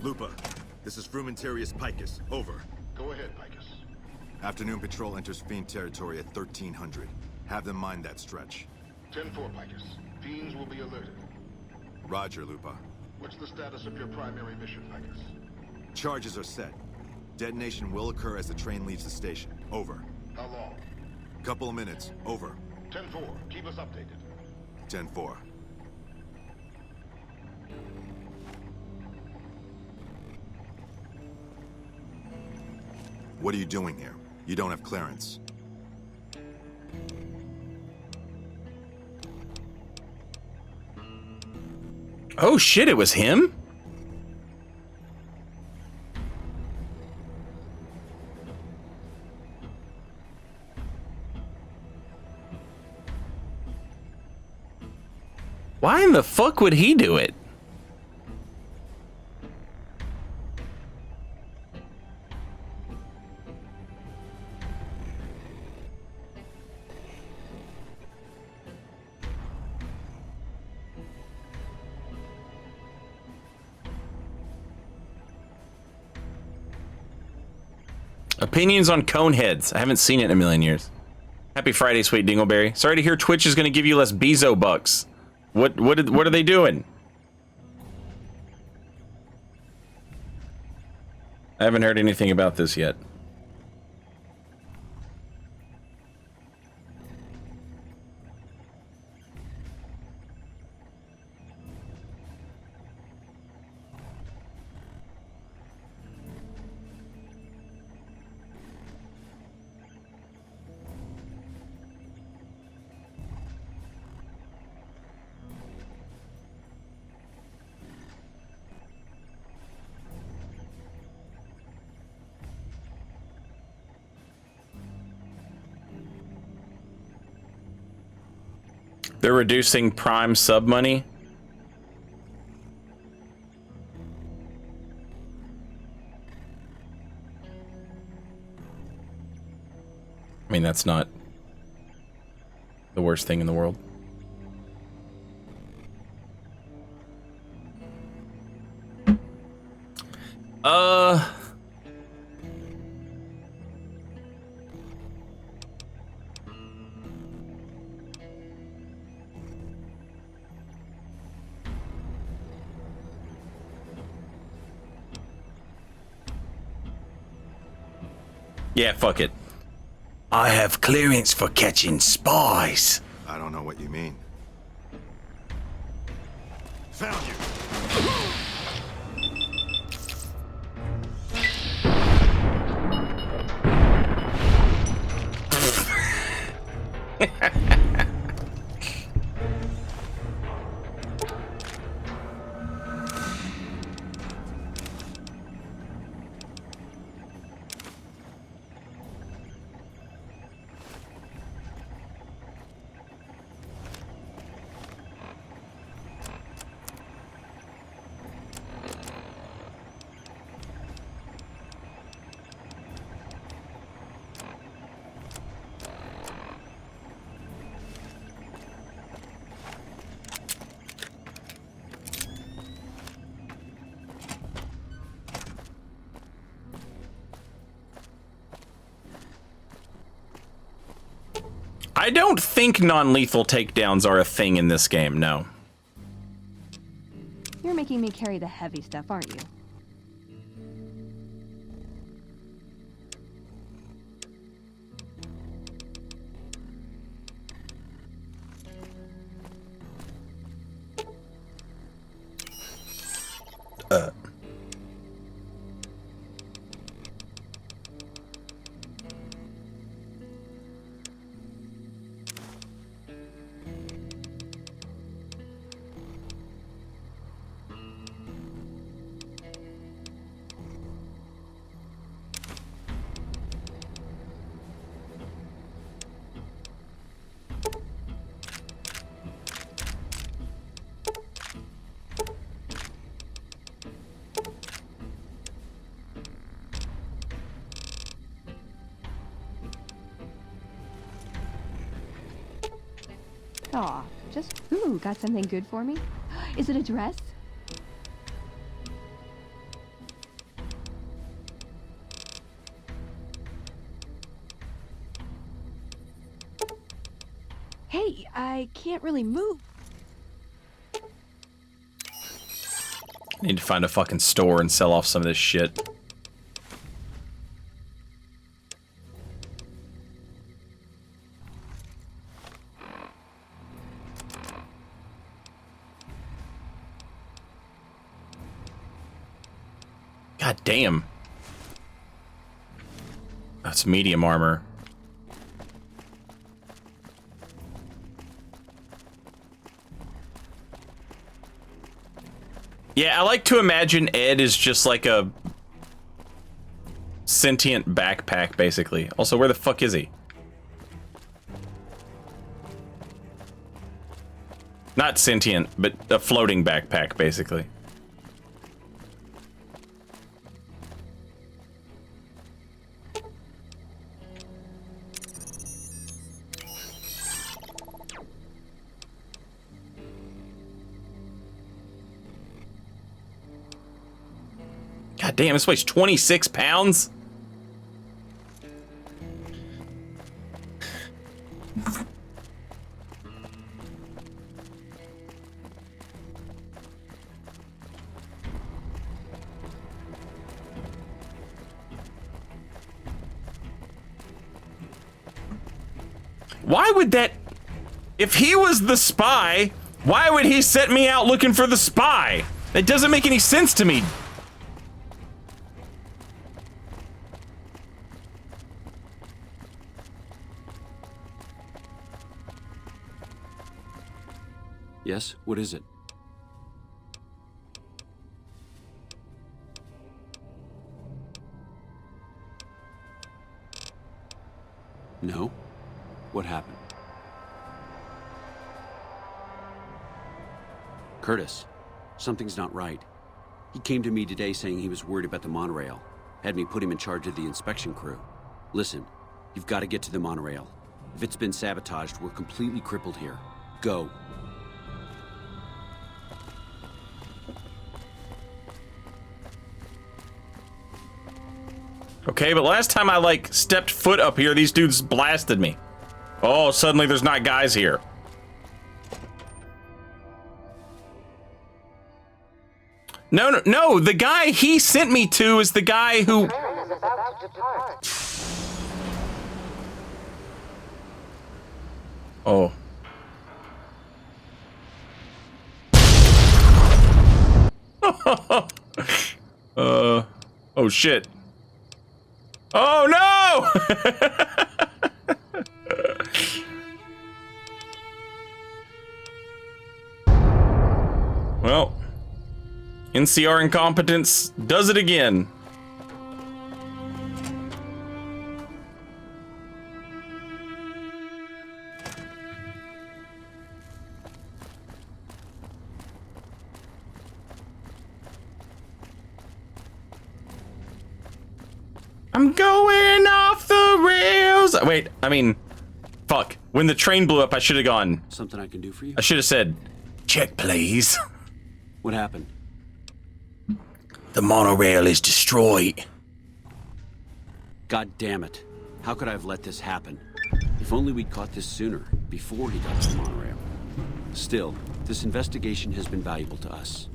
Lupa, this is Frumentarius Picus. Over. Go ahead, Picus. Afternoon patrol enters Fiend territory at 1300. Have them mind that stretch. 10-4, Picus. Fiends will be alerted. Roger, Lupa. What's the status of your primary mission, Picus? Charges are set. Detonation will occur as the train leaves the station. Over. How long? Couple of minutes. Over. 10-4. Keep us updated. 10-4. What are you doing here? You don't have clearance. Oh shit, it was him? Why in the fuck would he do it? Opinions on Coneheads. I haven't seen it in a million years. Happy Friday, sweet Dingleberry. Sorry to hear Twitch is going to give you less Bezo bucks. What are they doing? I haven't heard anything about this yet. They're reducing Prime sub money. I mean, that's not the worst thing in the world. Yeah, fuck it. I have clearance for catching spies. I don't know what you mean. Found you. I don't think non-lethal takedowns are a thing in this game, no. You're making me carry the heavy stuff, aren't you? Aw, just, ooh, got something good for me? Is it a dress? Hey, I can't really move. Need to find a fucking store and sell off some of this shit. God damn. That's medium armor. Yeah, I like to imagine Ed is just like a sentient backpack, basically. Also, where the fuck is he? Not sentient, but a floating backpack, basically. God damn, this weighs 26 pounds? Why would that... If he was the spy, why would he set me out looking for the spy? That doesn't make any sense to me. Yes? What is it? No? What happened? Curtis, something's not right. He came to me today saying he was worried about the monorail. Had me put him in charge of the inspection crew. Listen, you've got to get to the monorail. If it's been sabotaged, we're completely crippled here. Go. Okay, but last time I, like, stepped foot up here, these dudes blasted me. Oh, suddenly there's not guys here. No, the guy he sent me to is the guy who... Oh. Oh shit. Oh no! Well, NCR incompetence does it again. I'm going off the rails. Wait, I mean, fuck. When the train blew up, I should have gone. Something I can do for you? I should have said, check, please. What happened? The monorail is destroyed. God damn it. How could I have let this happen? If only we'd caught this sooner, before he got to the monorail. Still, this investigation has been valuable to us,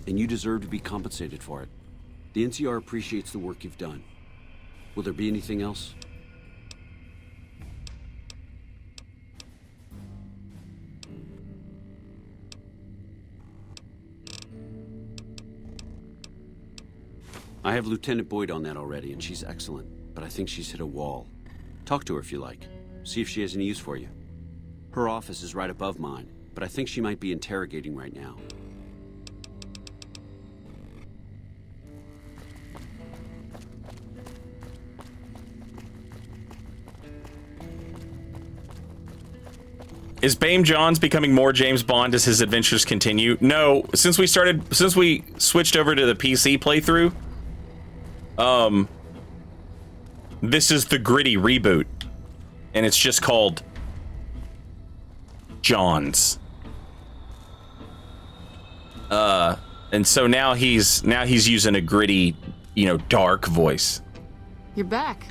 and you deserve to be compensated for it. The NCR appreciates the work you've done. Will there be anything else? I have Lieutenant Boyd on that already, and she's excellent, but I think she's hit a wall. Talk to her if you like. See if she has any use for you. Her office is right above mine, but I think she might be interrogating right now. Is Bame Johns becoming more James Bond as his adventures continue? No, since we switched over to the PC playthrough, this is the gritty reboot, and it's just called Johns. And so now he's using a gritty, you know, dark voice. You're back.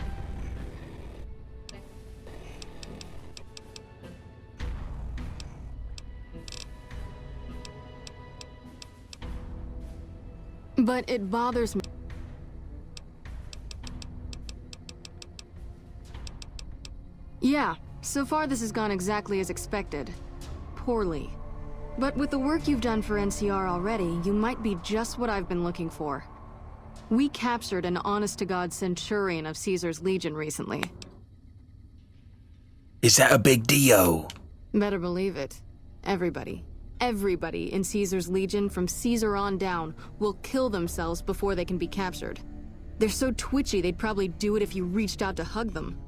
But it bothers me. Yeah, so far this has gone exactly as expected. Poorly. But with the work you've done for NCR already, you might be just what I've been looking for. We captured an honest-to-God centurion of Caesar's Legion recently. Is that a big deal? Better believe it. Everybody in Caesar's Legion from Caesar on down will kill themselves before they can be captured. They're so twitchy they'd probably do it if you reached out to hug them.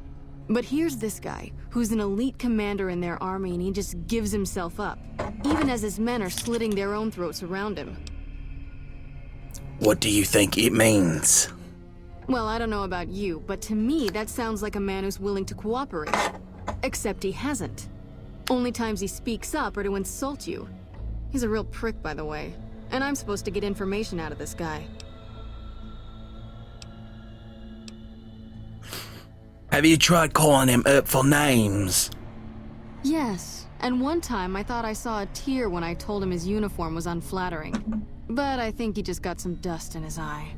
But here's this guy, who's an elite commander in their army, and he just gives himself up, even as his men are slitting their own throats around him. What do you think it means? Well, I don't know about you, but to me that sounds like a man who's willing to cooperate. Except he hasn't. Only times he speaks up are to insult you. He's a real prick, by the way. And I'm supposed to get information out of this guy. Have you tried calling him hurtful names? Yes, and one time I thought I saw a tear when I told him his uniform was unflattering. But I think he just got some dust in his eye.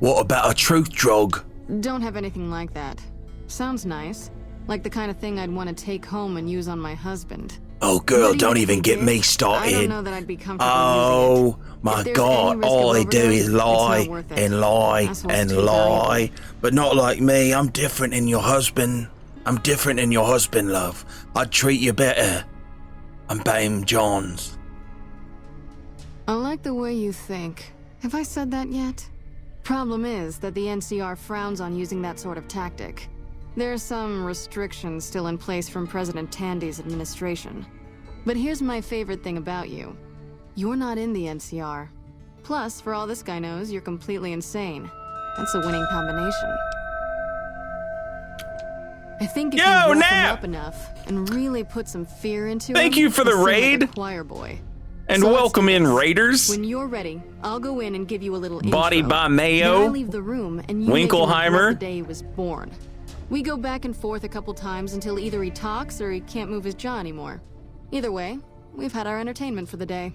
What about a truth drug? Don't have anything like that. Sounds nice. Like the kind of thing I'd want to take home and use on my husband. Oh, girl, don't even get me started. I don't know that I'd be comfortable oh, using it. my God, all they do is lie and lie and lie. But not like me. I'm different than your husband. I'm different than your husband, love. I'd treat you better. I'm Bame Johns. I like the way you think. Have I said that yet? Problem is that the NCR frowns on using that sort of tactic. There are some restrictions still in place from President Tandy's administration. But here's my favorite thing about you. You're not in the NCR. Plus, for all this guy knows, you're completely insane. That's a winning combination. I think if you rough him up enough and really put some fear into him... Thank you for the raid. Like a choir boy. And so welcome in, Raiders. When you're ready, I'll go in and give you a little Body intro. by Mayo. Then I leave the room and you Winkelheimer. make him the day he was born. We go back and forth a couple times until either he talks or he can't move his jaw anymore. Either way, we've had our entertainment for the day.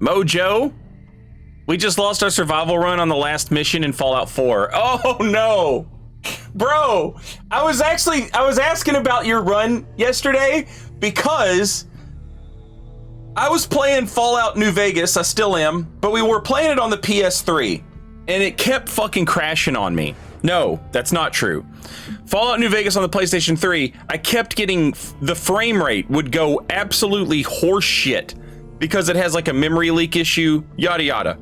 Mojo, we just lost our survival run on the last mission in Fallout 4. Oh no! Bro, I was asking about your run yesterday because I was playing Fallout New Vegas, I still am, but we were playing it on the PS3 and it kept fucking crashing on me. No, that's not true. Fallout New Vegas on the PlayStation 3, I kept getting, the frame rate would go absolutely horseshit because it has like a memory leak issue, yada yada.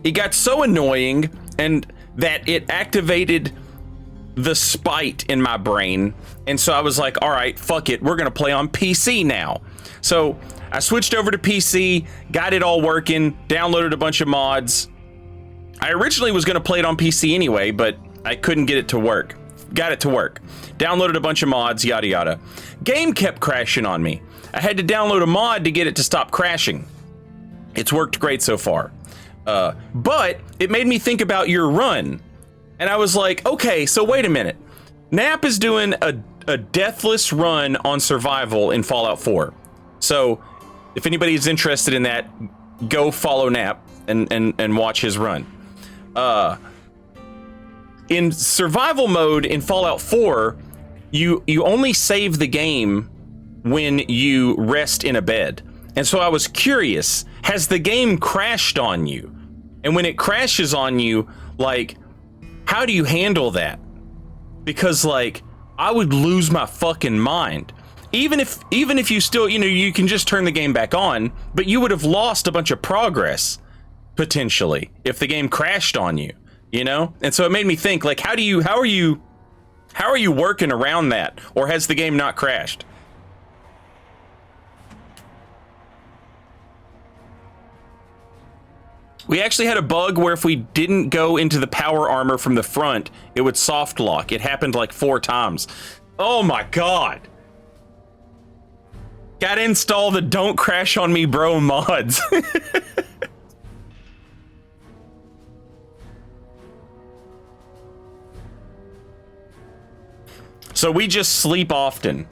It got so annoying and that it activated the spite in my brain. And so I was like, all right, fuck it. We're going to play on PC now. So I switched over to PC, got it all working, downloaded a bunch of mods. I originally was going to play it on PC anyway, but I couldn't get it to work. Got it to work. Downloaded a bunch of mods, yada yada. Game kept crashing on me. I had to download a mod to get it to stop crashing. It's worked great so far. But it made me think about your run. And I was like, okay, so wait a minute. Nap is doing a deathless run on survival in Fallout 4. So if anybody's interested in that, go follow Nap and watch his run. In survival mode in Fallout 4, you only save the game when you rest in a bed. And so I was curious, has the game crashed on you? And when it crashes on you, like, how do you handle that? Because like, I would lose my fucking mind. Even if you still, you can just turn the game back on, but you would have lost a bunch of progress potentially if the game crashed on you, And so it made me think, like, how are you working around that? Or has the game not crashed? We actually had a bug where if we didn't go into the power armor from the front, it would soft lock. It happened like 4 times. Oh my God. Gotta install the Don't Crash on Me Bro mods. So we just sleep often.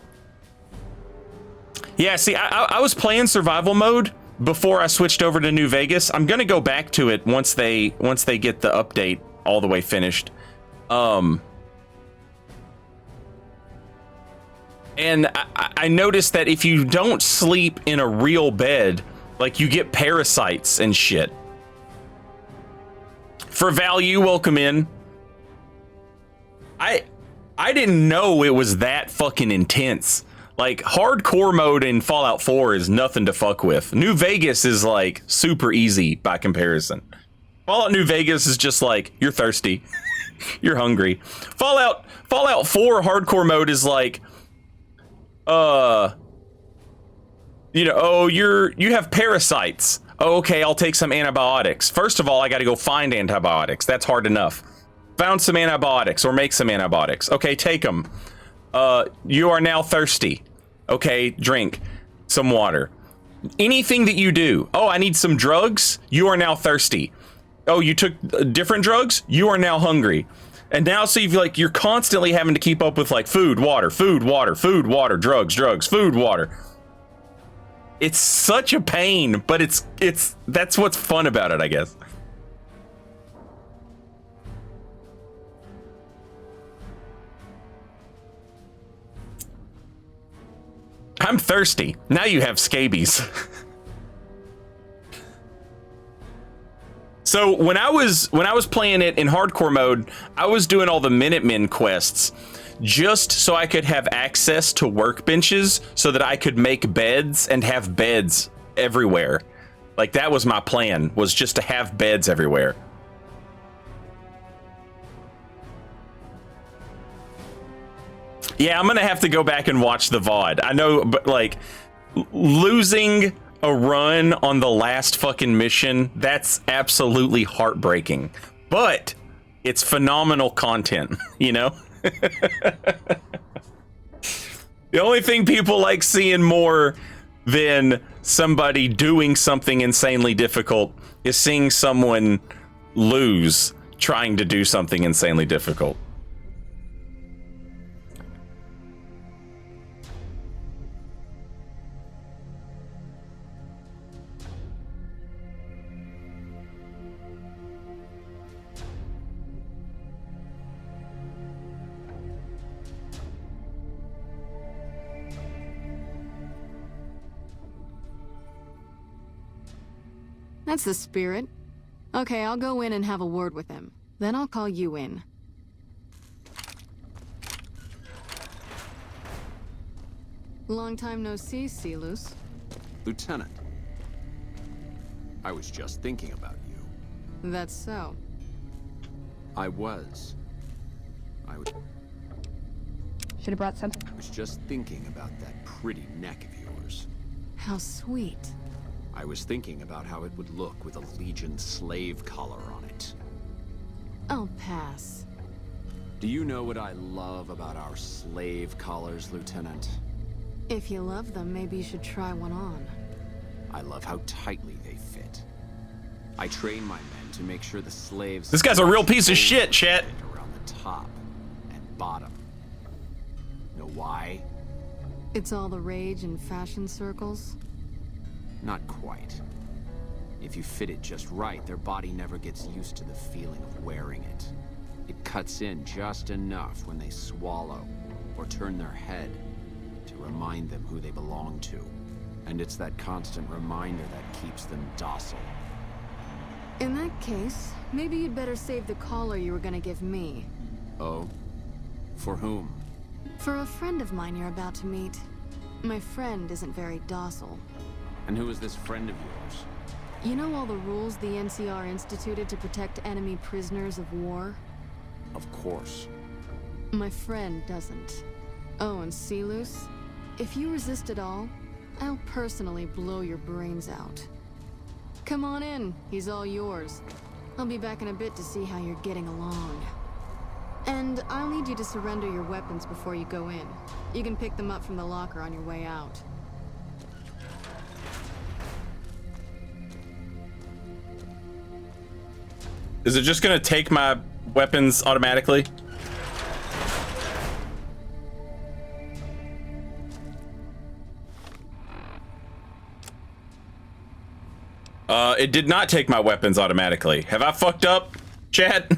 Yeah, see, I was playing survival mode before I switched over to New Vegas. I'm gonna go back to it once they get the update all the way finished. And I noticed that if you don't sleep in a real bed, like, you get parasites and shit. For Value, welcome in. I didn't know it was that fucking intense. Like, hardcore mode in Fallout 4 is nothing to fuck with. New Vegas is, like, super easy by comparison. Fallout New Vegas is just like, you're thirsty. You're hungry. Fallout 4 hardcore mode is like, you know, oh, you have parasites. Oh, okay, I'll take some antibiotics. First of all, I gotta go find antibiotics. That's hard enough. Found some antibiotics, or make some antibiotics. Okay, take them. You are now thirsty. Okay, drink some water. Anything that you do. Oh, I need some drugs. You are now thirsty. Oh, you took different drugs. You are now hungry. And now, so you're constantly having to keep up with, like, food, water, drugs, food, water. It's such a pain, but that's what's fun about it, I guess. I'm thirsty. Now you have scabies. So when I was playing it in hardcore mode, I was doing all the Minutemen quests just so I could have access to workbenches so that I could make beds and have beds everywhere. Like, that was my plan, was just to have beds everywhere. Yeah, I'm gonna have to go back and watch the VOD. I know, but, like, losing a run on the last fucking mission, that's absolutely heartbreaking. But it's phenomenal content, you know? The only thing people like seeing more than somebody doing something insanely difficult is seeing someone lose trying to do something insanely difficult. That's the spirit. Okay, I'll go in and have a word with him. Then I'll call you in. Long time no see, Silus. Lieutenant, I was just thinking about you. That's so. I was Should have brought something. I was just thinking about that pretty neck of yours. How sweet. I was thinking about how it would look with a Legion slave collar on it. I'll pass. Do you know what I love about our slave collars, Lieutenant? If you love them, maybe you should try one on. I love how tightly they fit. I train my men to make sure the slaves... This guy's a real piece of shit, chat. ...around the top and bottom. Know why? It's all the rage in fashion circles? Not quite. If you fit it just right, their body never gets used to the feeling of wearing it. It cuts in just enough when they swallow or turn their head to remind them who they belong to. And it's that constant reminder that keeps them docile. In that case, maybe you'd better save the collar you were gonna give me. Oh? For whom? For a friend of mine you're about to meet. My friend isn't very docile. And who is this friend of yours? You know all the rules the NCR instituted to protect enemy prisoners of war? Of course. My friend doesn't. Oh, and Silus? If you resist at all, I'll personally blow your brains out. Come on in, he's all yours. I'll be back in a bit to see how you're getting along. And I'll need you to surrender your weapons before you go in. You can pick them up from the locker on your way out. Is it just gonna take my weapons automatically? It did not take my weapons automatically. Have I fucked up, chat?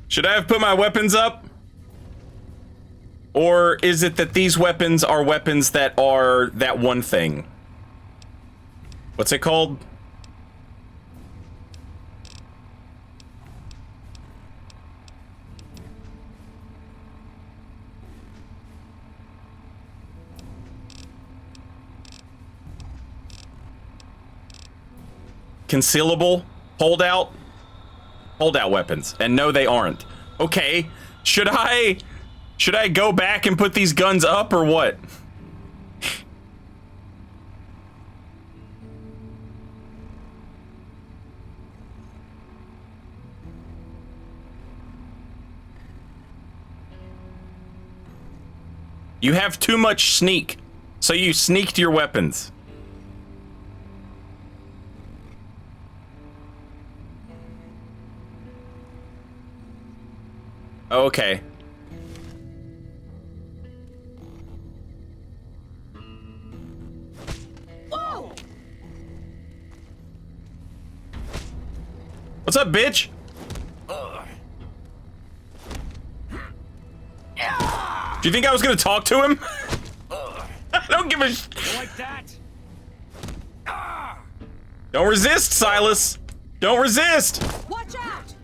Should I have put my weapons up? Or is it that these weapons are weapons that are that one thing? What's it called? Concealable? Holdout? Holdout weapons. And no, they aren't. Okay. Should I go back and put these guns up or what? You have too much sneak, so you sneaked your weapons. Okay. Whoa! What's up, bitch? Do you think I was gonna talk to him? I don't give a like that. Don't resist, Silas. Don't resist. Watch out!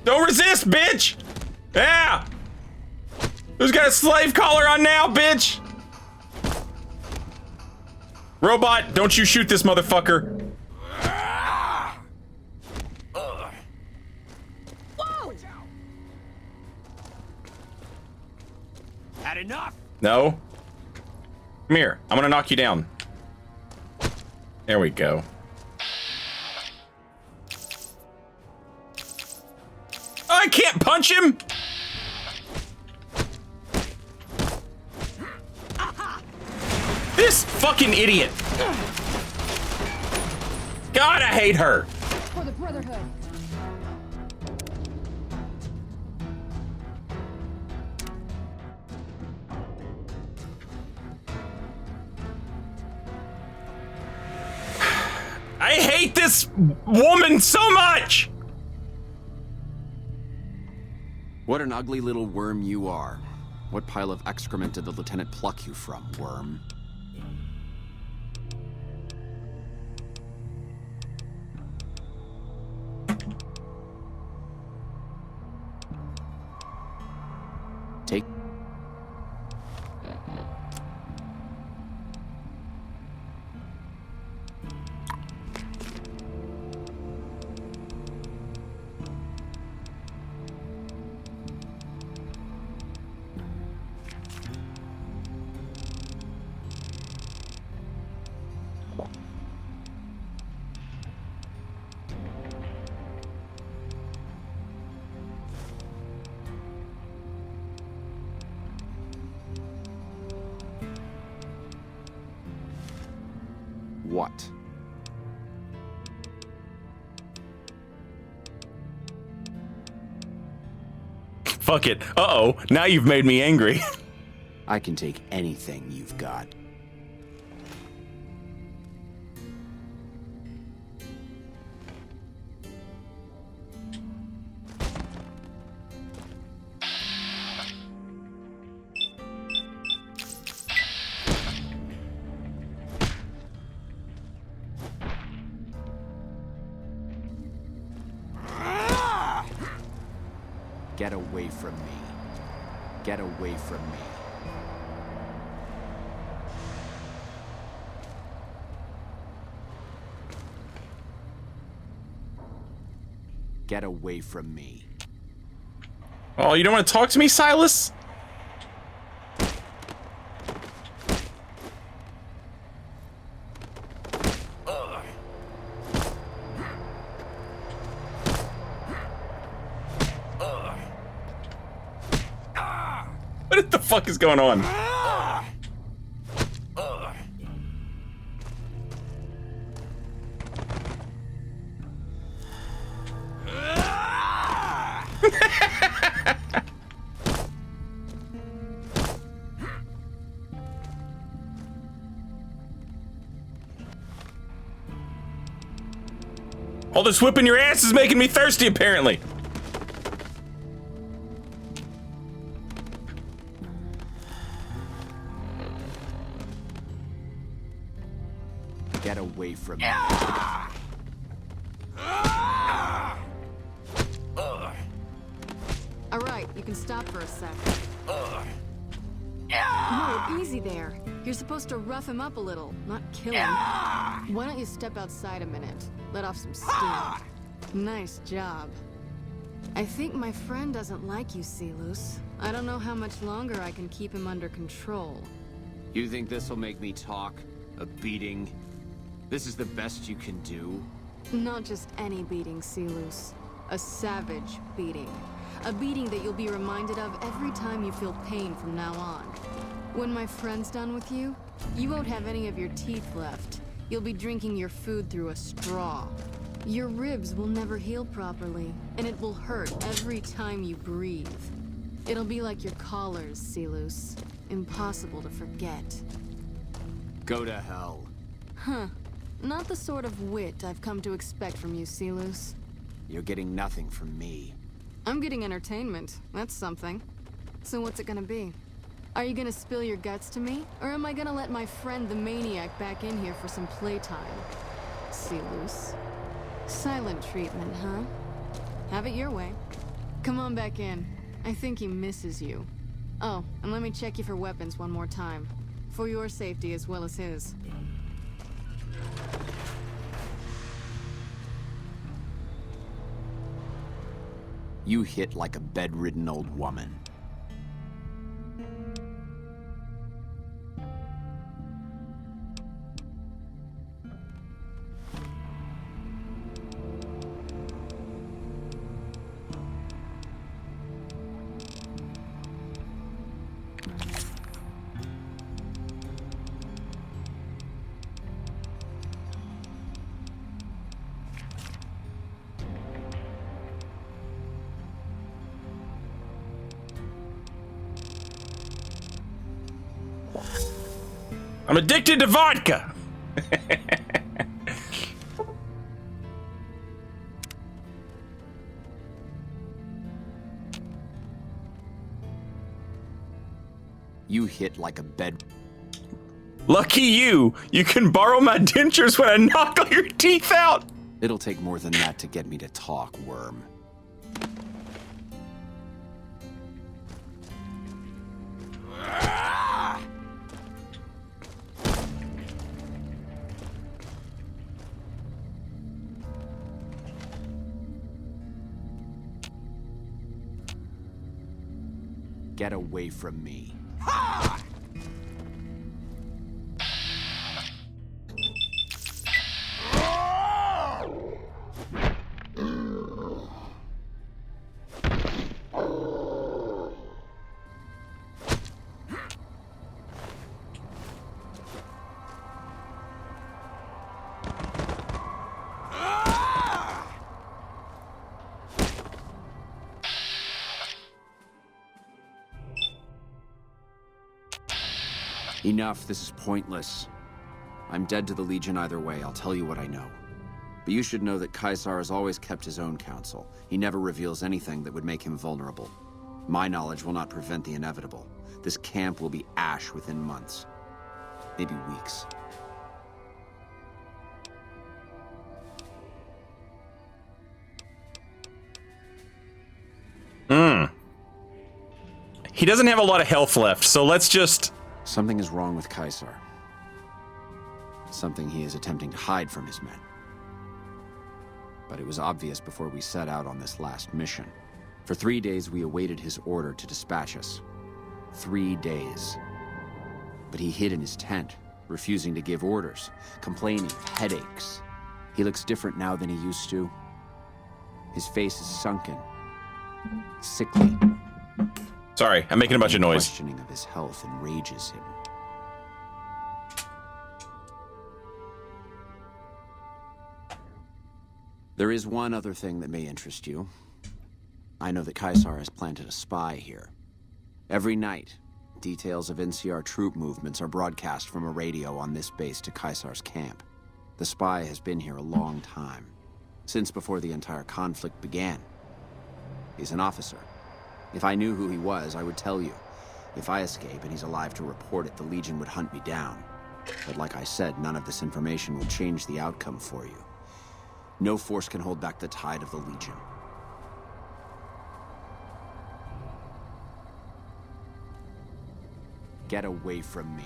Don't resist, bitch. Yeah. Who's got a slave collar on now, bitch? Robot, don't you shoot this motherfucker. Had enough. No. Come here. I'm gonna knock you down. There we go. Oh, I can't punch him. This fucking idiot. God, I hate her. For the Brotherhood. I hate this woman so much. What an ugly little worm you are. What pile of excrement did the lieutenant pluck you from, worm? Take... What? Fuck it. Uh-oh. Now you've made me angry. I can take anything you've got. Get away from me. Get away from me. Get away from me. Oh, you don't want to talk to me, Silas? What the fuck is going on? All this whipping your ass is making me thirsty, apparently. Get away from me. All right, you can stop for a sec. Whoa, easy there. You're supposed to rough him up a little, not kill him. Why don't you step outside a minute? Let off some steam. Nice job. I think my friend doesn't like you, Silus. I don't know how much longer I can keep him under control. You think this'll make me talk? A beating? This is the best you can do? Not just any beating, Silus. A savage beating. A beating that you'll be reminded of every time you feel pain from now on. When my friend's done with you, you won't have any of your teeth left. You'll be drinking your food through a straw. Your ribs will never heal properly, and it will hurt every time you breathe. It'll be like your collars, Silus. Impossible to forget. Go to hell. Huh. Not the sort of wit I've come to expect from you, Silus. You're getting nothing from me. I'm getting entertainment. That's something. So what's it gonna be? Are you gonna spill your guts to me? Or am I gonna let my friend the maniac back in here for some playtime? Silus. Silent treatment, huh? Have it your way. Come on back in. I think he misses you. Oh, and let me check you for weapons one more time. For your safety as well as his. You hit like a bedridden old woman. I'm addicted to vodka. You hit like a bed. Lucky you. You can borrow my dentures when I knock all your teeth out. It'll take more than that to get me to talk, worm. Get away from me. Enough, this is pointless. I'm dead to the Legion either way, I'll tell you what I know. But you should know that Caesar has always kept his own counsel. He never reveals anything that would make him vulnerable. My knowledge will not prevent the inevitable. This camp will be ash within months. Maybe weeks. He doesn't have a lot of health left, so let's just... Something is wrong with Caesar. Something he is attempting to hide from his men. But it was obvious before we set out on this last mission. For 3 days we awaited his order to dispatch us. 3 days. But he hid in his tent, refusing to give orders, complaining of headaches. He looks different now than he used to. His face is sunken, sickly. Sorry, I'm making a bunch of noise. Questioning of his health enrages him. There is one other thing that may interest you. I know that Caesar has planted a spy here. Every night, details of NCR troop movements are broadcast from a radio on this base to Caesar's camp. The spy has been here a long time. since before the entire conflict began. He's an officer. If I knew who he was, I would tell you. If I escape and he's alive to report it, the Legion would hunt me down. But like I said, none of this information will change the outcome for you. No force can hold back the tide of the Legion. Get away from me.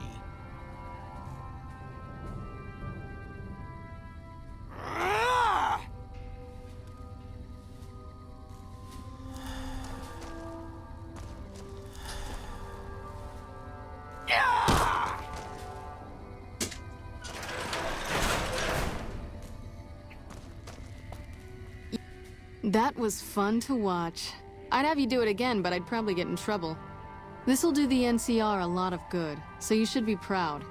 That was fun to watch. I'd have you do it again, but I'd probably get in trouble. This'll do the NCR a lot of good, so you should be proud.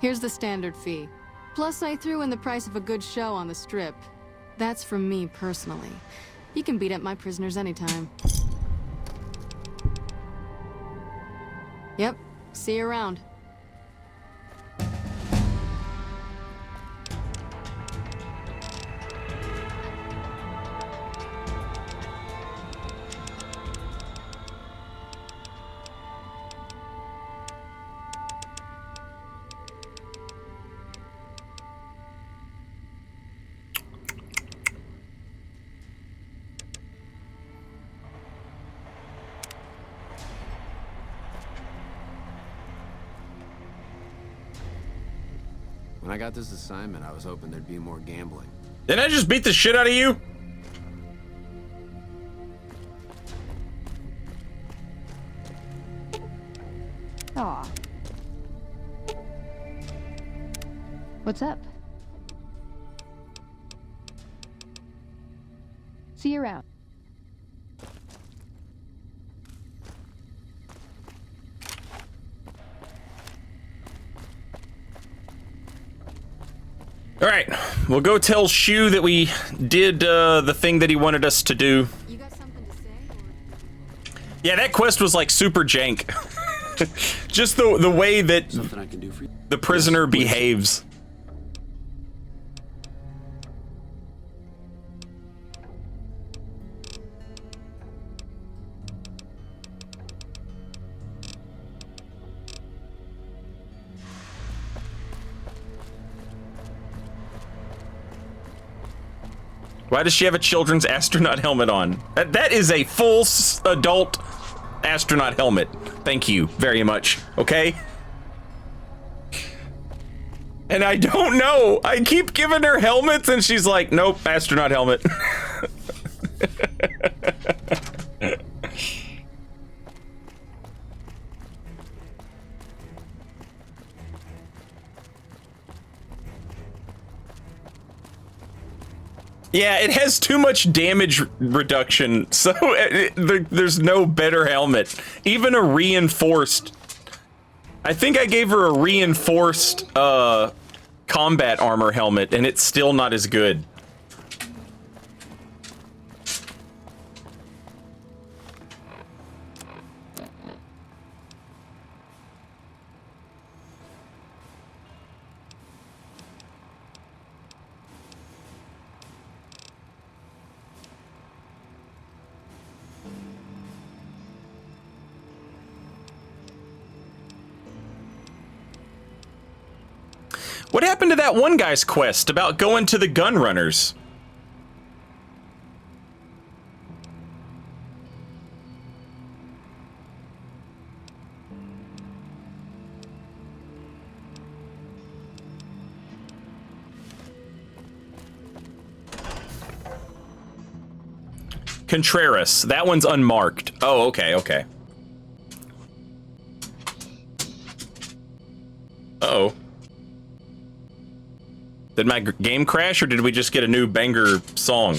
Here's the standard fee. Plus, I threw in the price of a good show on the Strip. That's from me personally. You can beat up my prisoners anytime. Yep, see you around. When I got this assignment, I was hoping there'd be more gambling. Didn't I just beat the shit out of you? Aw. What's up? See you around. All right, we'll go tell Shu that we did the thing that he wanted us to do. You got something to say, or? Yeah, that quest was like super jank. Just the way that Something I can do for you? the prisoner behaves. Why does she have a children's astronaut helmet on? That is a full adult astronaut helmet. Thank you very much. Okay? And I don't know. I keep giving her helmets and she's like, nope, astronaut helmet. Yeah, it has too much damage reduction, so there's no better helmet. Even a reinforced... I think I gave her a reinforced combat armor helmet, and it's still not as good. What happened to that one guy's quest about going to the gun runners? Contreras. That one's unmarked. Oh, okay, okay. Uh-oh. Did my game crash, or did we just get a new banger song?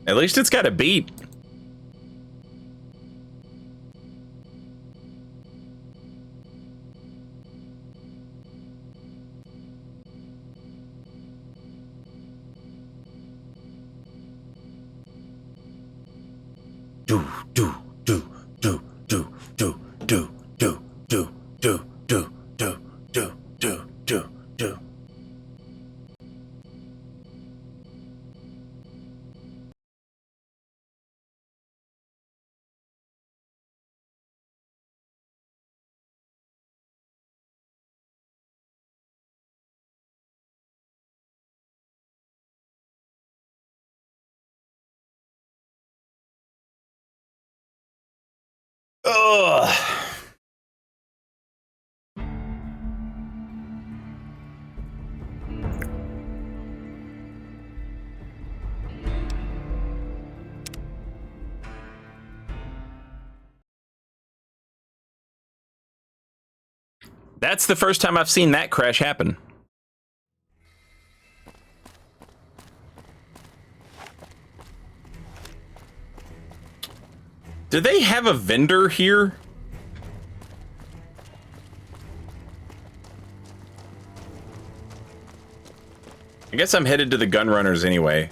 At least it's got a beat. Ugh. That's the first time I've seen that crash happen. Do they have a vendor here? I guess I'm headed to the gun runners anyway.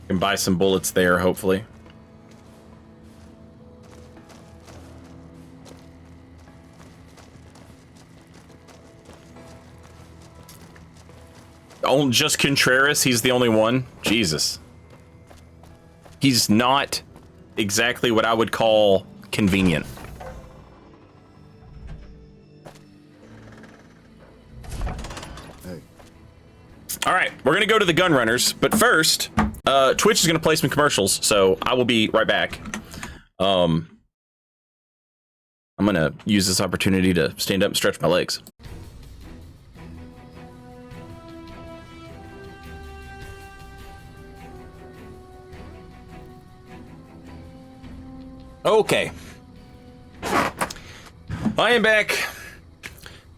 Can buy some bullets there, hopefully. Oh, just Contreras? He's the only one? Jesus. He's not exactly what I would call convenient. Hey. All right, we're gonna go to the gun runners, but first, Twitch is gonna play some commercials, so I will be right back. I'm gonna use this opportunity to stand up and stretch my legs. Okay. I am back.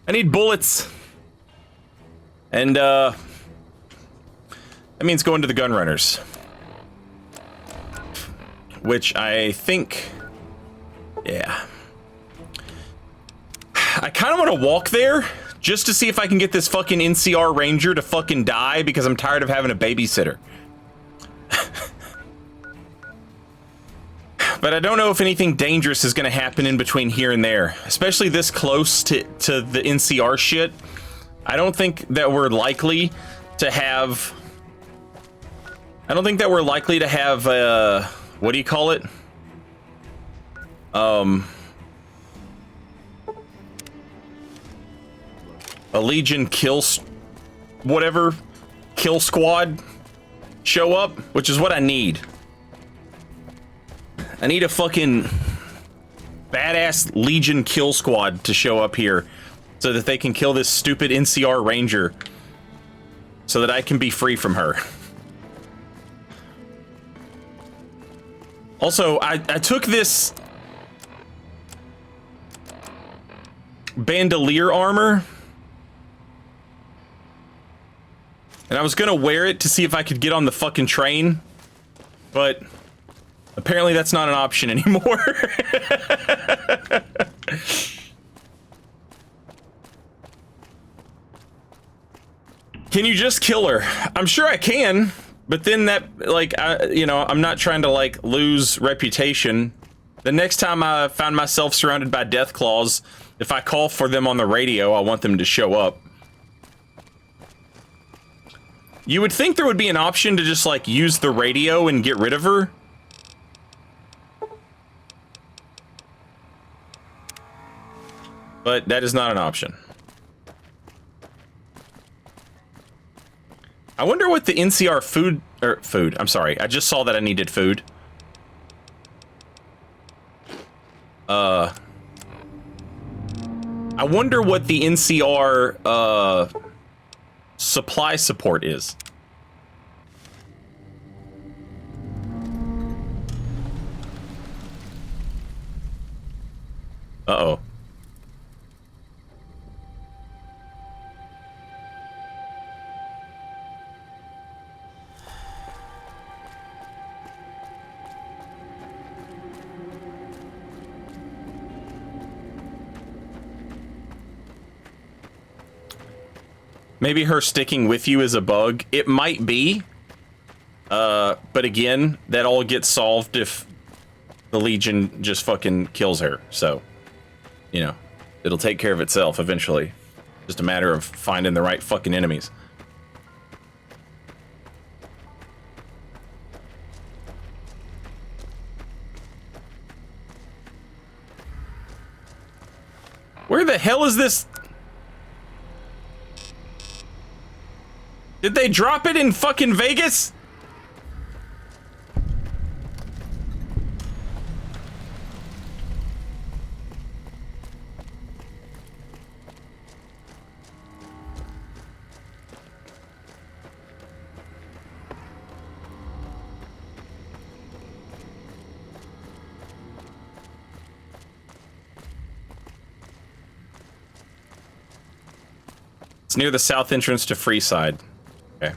I need bullets. And, that means going to the gun runners. Which I think... Yeah. I kind of want to walk there just to see if I can get this fucking NCR Ranger to fucking die because I'm tired of having a babysitter. But I don't know if anything dangerous is going to happen in between here and there, especially this close to the NCR shit. I don't think that we're likely to have... I don't think that we're likely to have, what do you call it? A Legion kill squad show up, which is what I need. I need a fucking badass Legion kill squad to show up here so that they can kill this stupid NCR Ranger so that I can be free from her. Also, I took this bandolier armor and I was gonna wear it to see if I could get on the fucking train, but apparently that's not an option anymore. Can you just kill her? I'm sure I can, but then that, like, you know, I'm not trying to, like, lose reputation. The next time I found myself surrounded by death claws, if I call for them on the radio, I want them to show up. You would think there would be an option to just, like, use the radio and get rid of her. But that is not an option. I wonder what the NCR food, I'm sorry, I just saw that I needed food. I wonder what the NCR, supply support is. Uh-oh. Maybe her sticking with you is a bug. It might be. But again, that all gets solved if the Legion just fucking kills her. So, you know, it'll take care of itself eventually. Just a matter of finding the right fucking enemies. Where the hell is this? Did they drop it in fucking Vegas? It's near the south entrance to Freeside. Okay.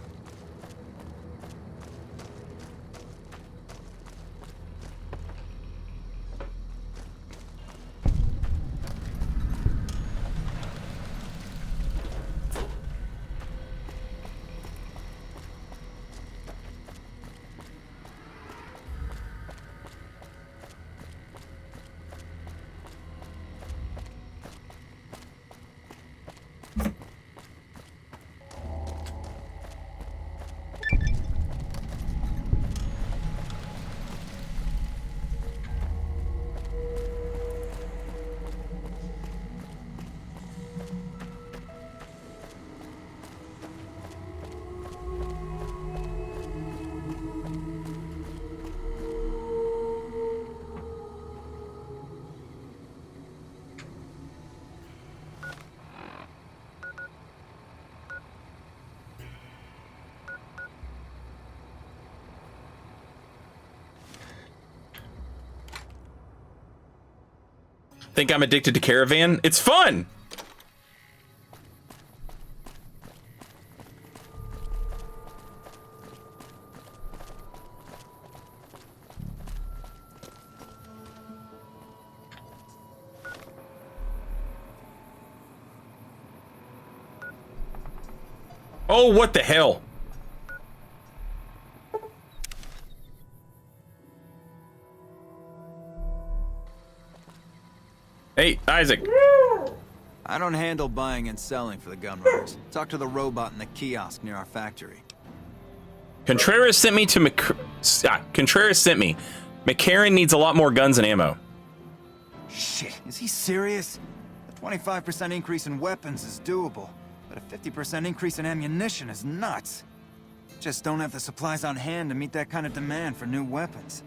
Think I'm addicted to Caravan? It's fun! Oh, what the hell? Hey, Isaac. I don't handle buying and selling for the gun runners. Talk to the robot in the kiosk near our factory. Contreras sent me to Contreras sent me. McCarran needs a lot more guns and ammo. Shit, is he serious? A 25% increase in weapons is doable, but a 50% increase in ammunition is nuts. Just don't have the supplies on hand to meet that kind of demand for new weapons.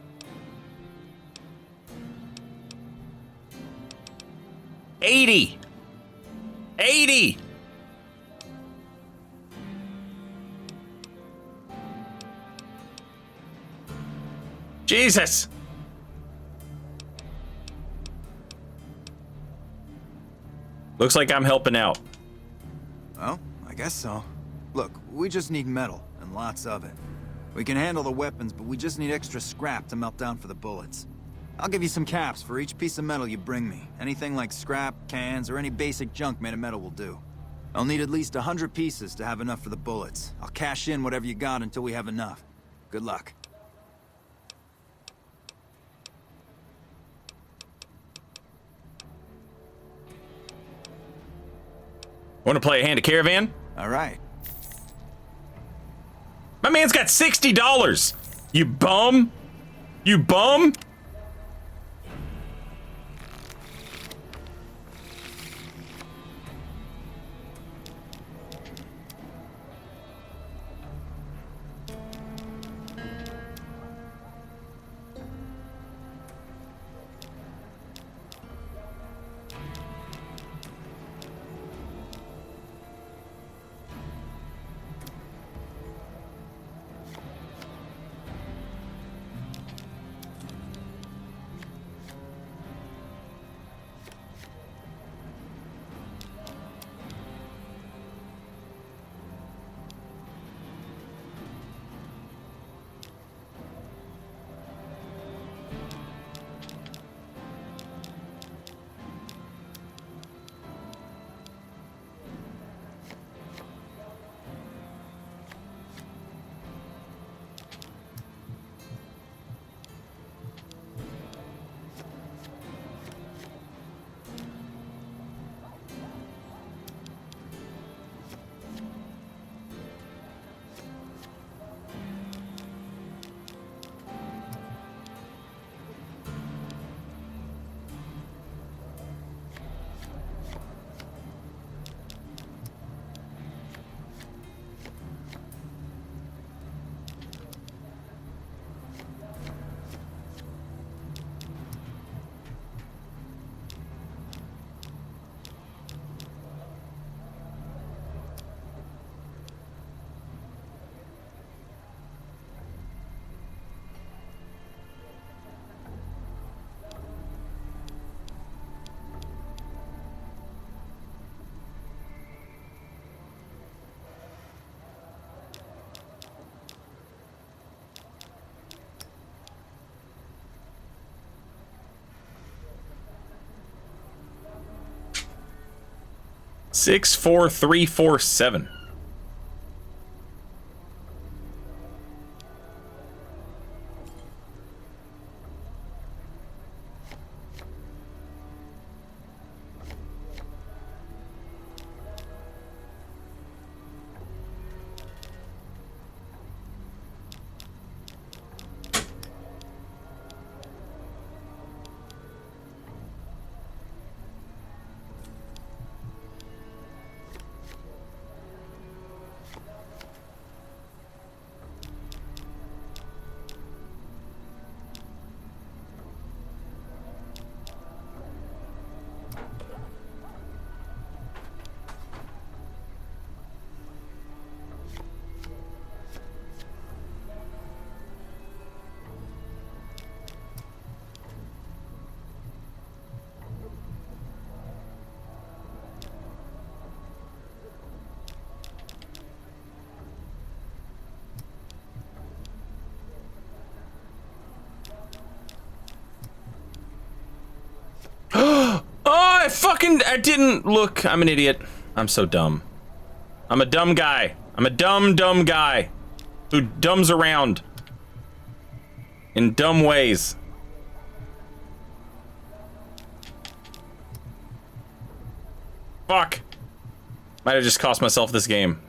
$80. Jesus. Looks like I'm helping out. Well, I guess so. Look, we just need metal, and lots of it. We can handle the weapons, but we just need extra scrap to melt down for the bullets. I'll give you some caps for each piece of metal you bring me. Anything like scrap, cans, or any basic junk made of metal will do. I'll need at least 100 pieces to have enough for the bullets. I'll cash in whatever you got until we have enough. Good luck. Want to play a hand of Caravan? All right. My man's got $60. You bum. You bum. 64347. I didn't look. I'm an idiot. I'm so dumb. I'm a dumb guy. I'm a dumb guy who dumbs around in dumb ways. Fuck. Might have just cost myself this game.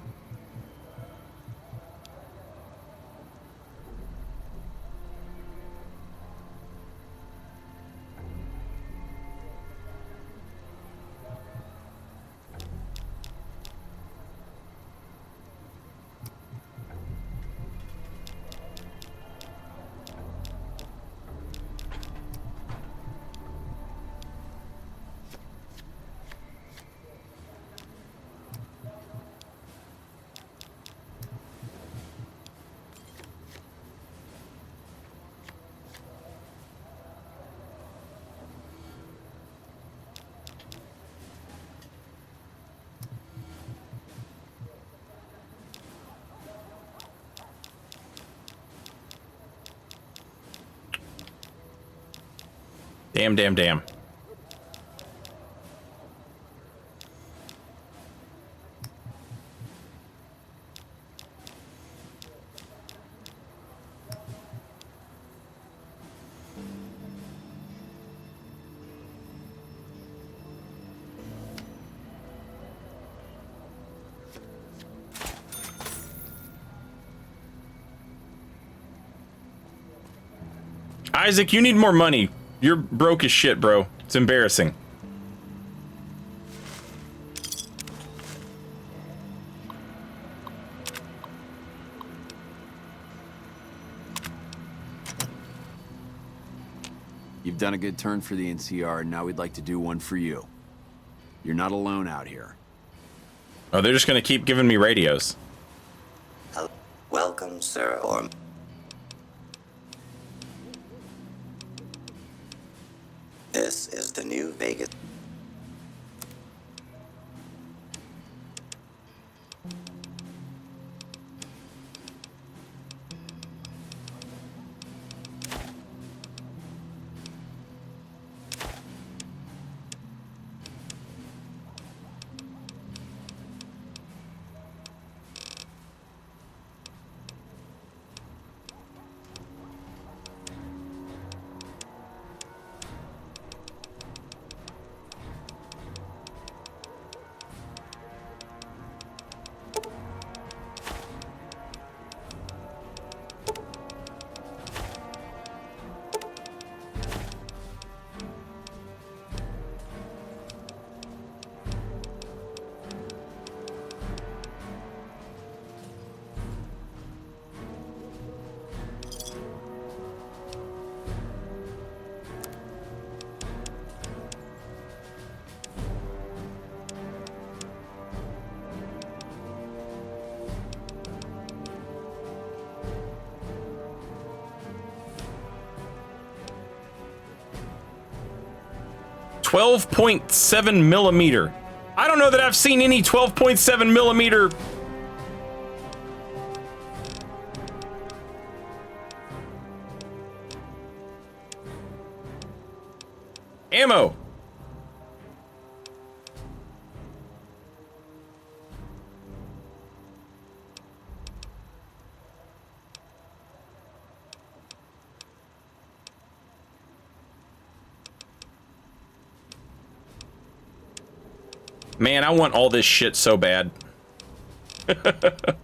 Damn. Isaac, you need more money. You're broke as shit, bro. It's embarrassing. You've done a good turn for the NCR, and now we'd like to do one for you. You're not alone out here. Oh, they're just gonna keep giving me radios. Welcome, sir, or... This is the New Vegas. .7 millimeter. I don't know that I've seen any 12.7 millimeter. Ammo. Man, I want all this shit so bad. The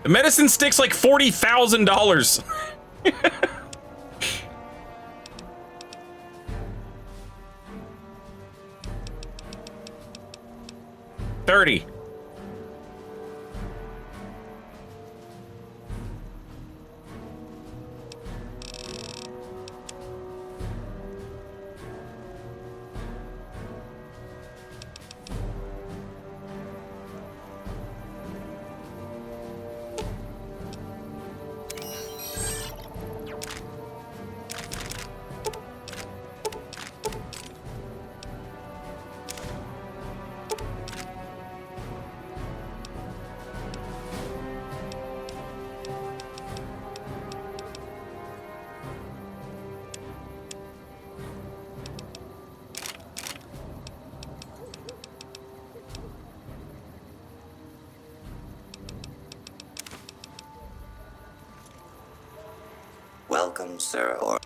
medicine stick's like $40,000. 30. Welcome, sir, or...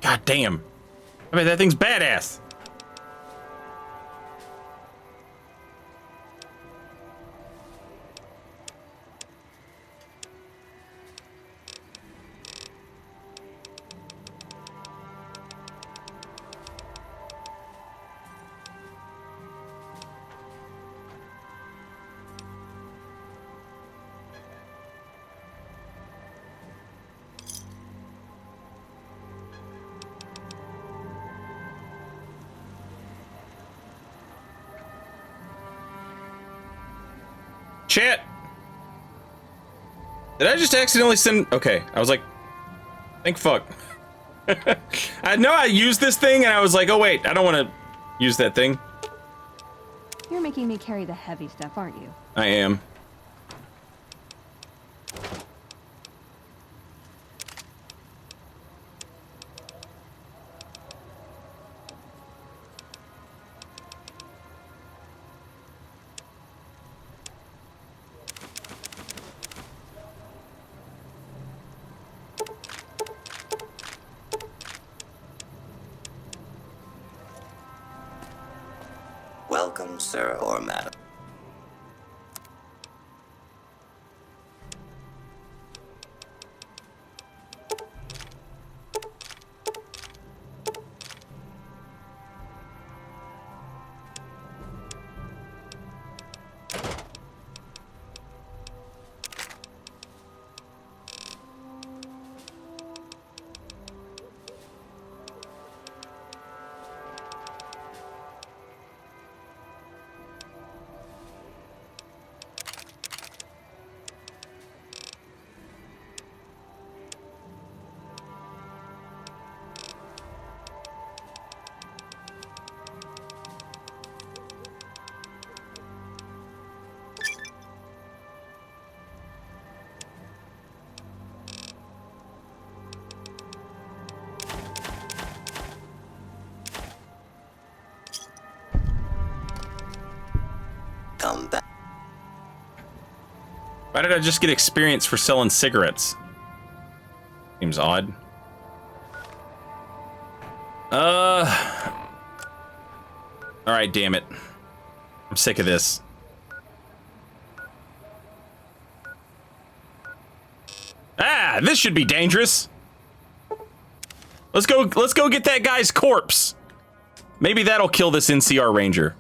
God damn. I mean, that thing's badass. Chat. Did I just accidentally send? Okay, I was like, thank fuck. I know I used this thing and I was like, oh wait, I don't want to use that thing. You're making me carry the heavy stuff, aren't you? I am. Welcome, sir or madam. Come back. Why did I just get experience for selling cigarettes? Seems odd. Alright, damn it. I'm sick of this. This should be dangerous. Let's go get that guy's corpse. Maybe that'll kill this NCR Ranger.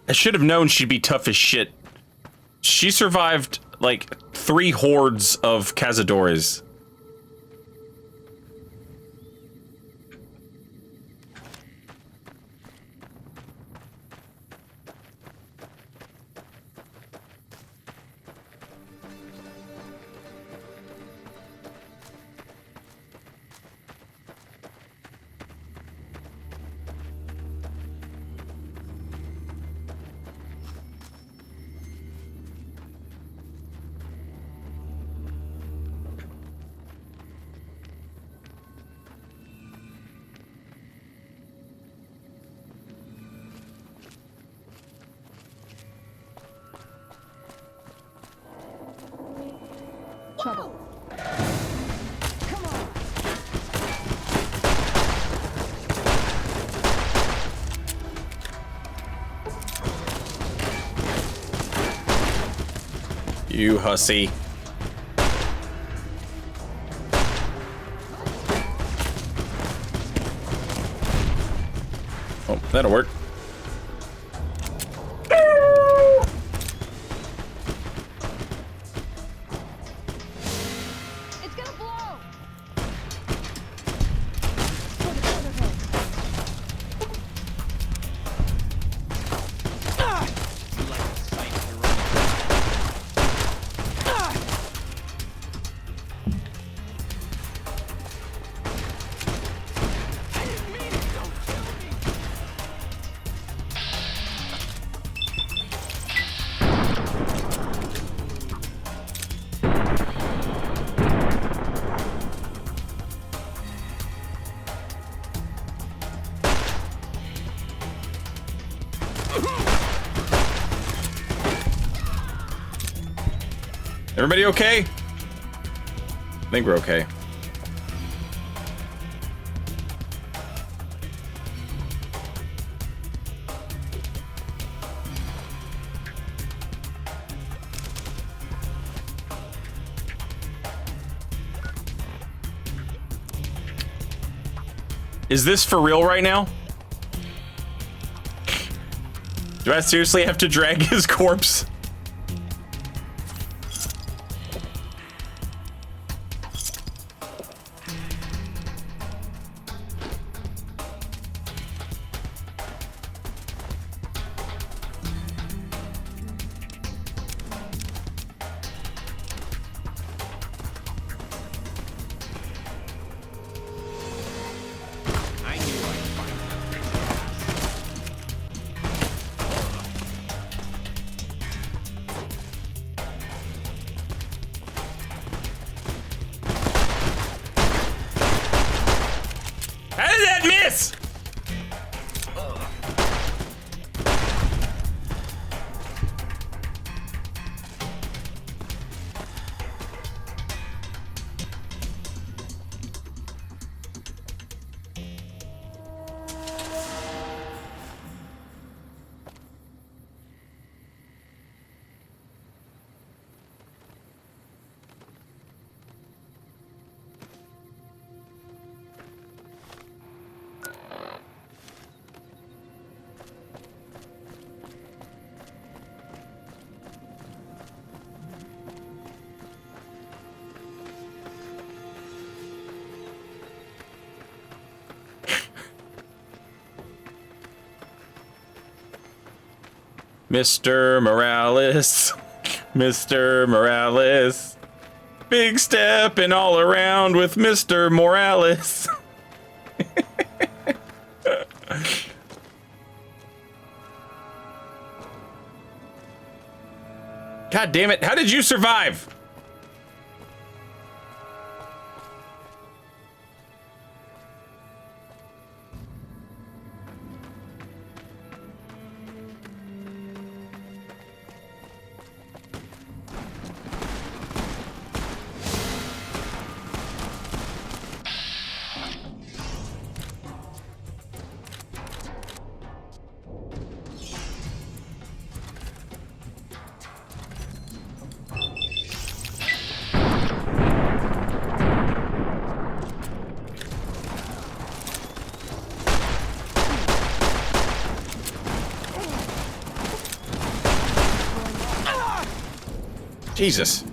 I should have known she'd be tough as shit. She survived, like, 3 hordes of cazadores. Trouble. You hussy. Oh, that'll work. It's gonna blow. Everybody okay? I think we're okay. Is this for real right now? Do I seriously have to drag his corpse? How did that miss? Mr. Morales. Mr. Morales. Big stepping all around with Mr. Morales. God damn it. How did you survive? Jesus.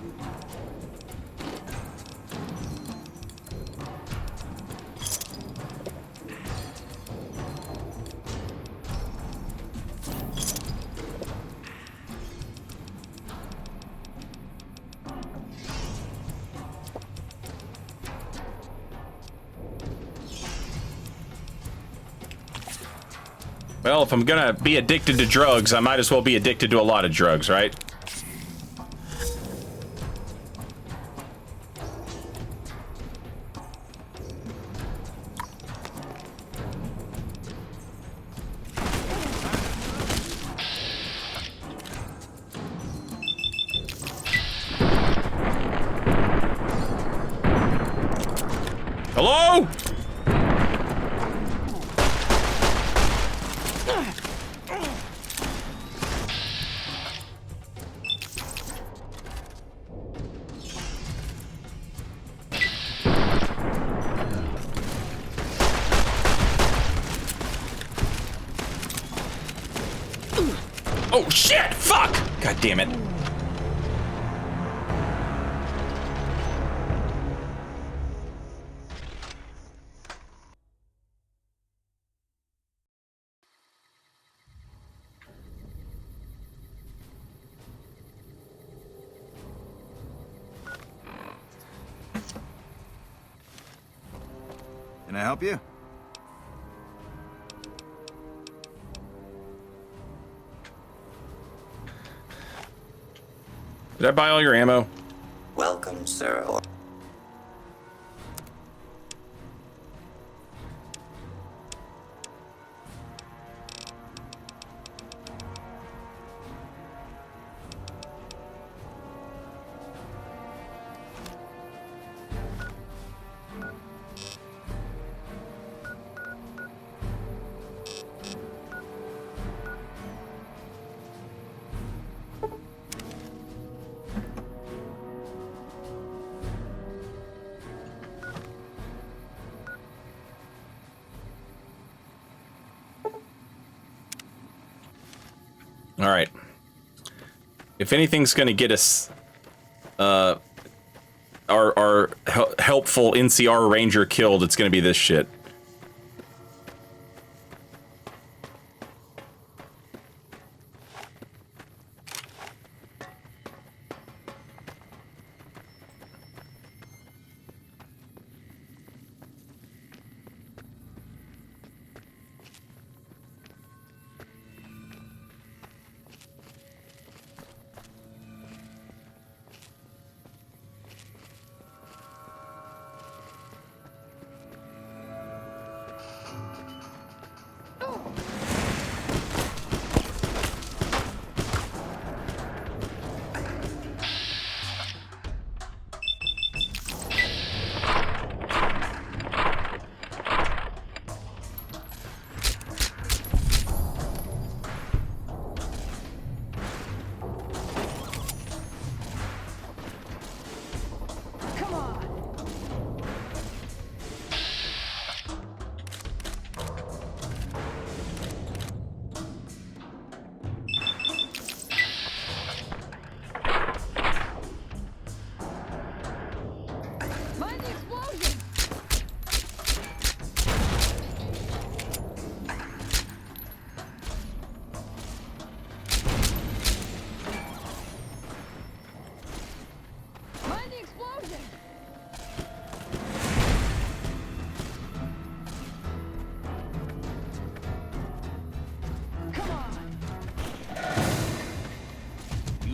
Well, if I'm gonna be addicted to drugs, I might as well be addicted to a lot of drugs, right? Hello? Oh shit! Fuck! God damn it. Can I help you? Did I buy all your ammo? Welcome, sir, or... All right. If anything's gonna get us, our helpful NCR Ranger killed, it's gonna be this shit.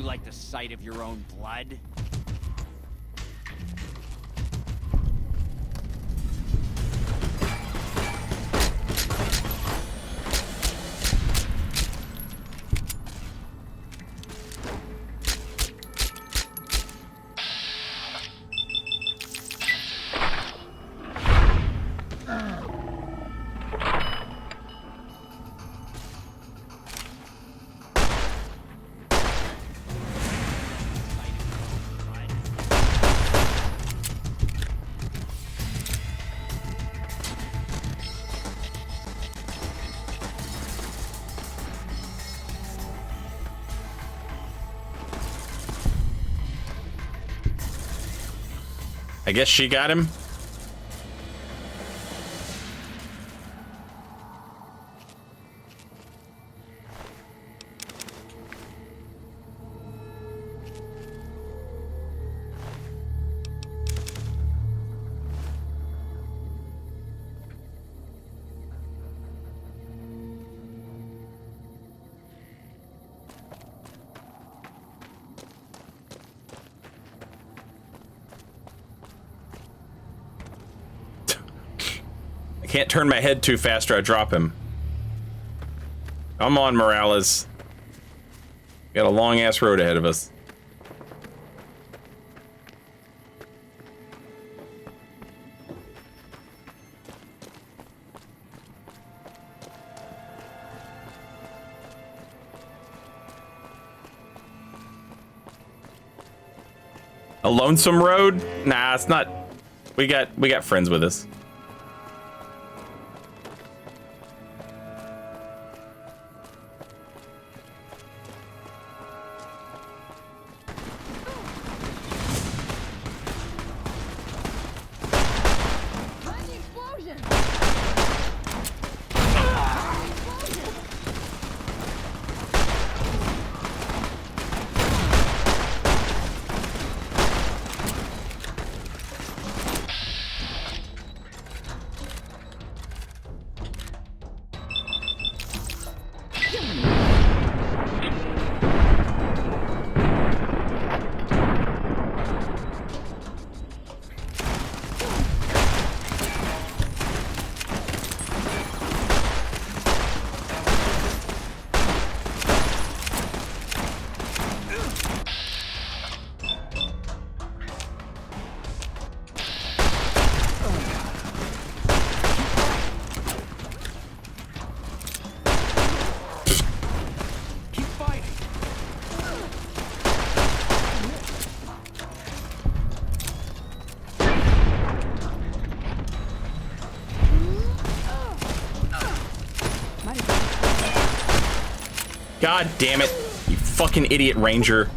like the sight of your own blood? I guess she got him. Can't turn my head too fast or I drop him. Come on, Morales. Got a long ass road ahead of us. A lonesome road? Nah, it's not. We got friends with us. God damn it, you fucking idiot ranger.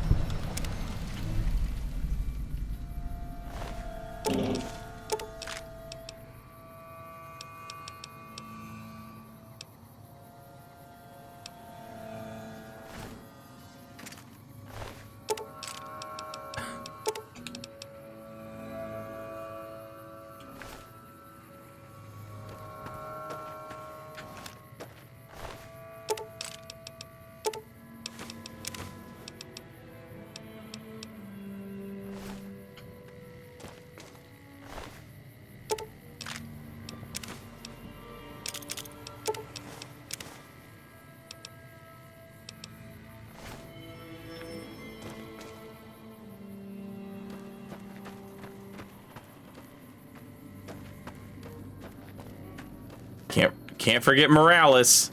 Can't forget Morales.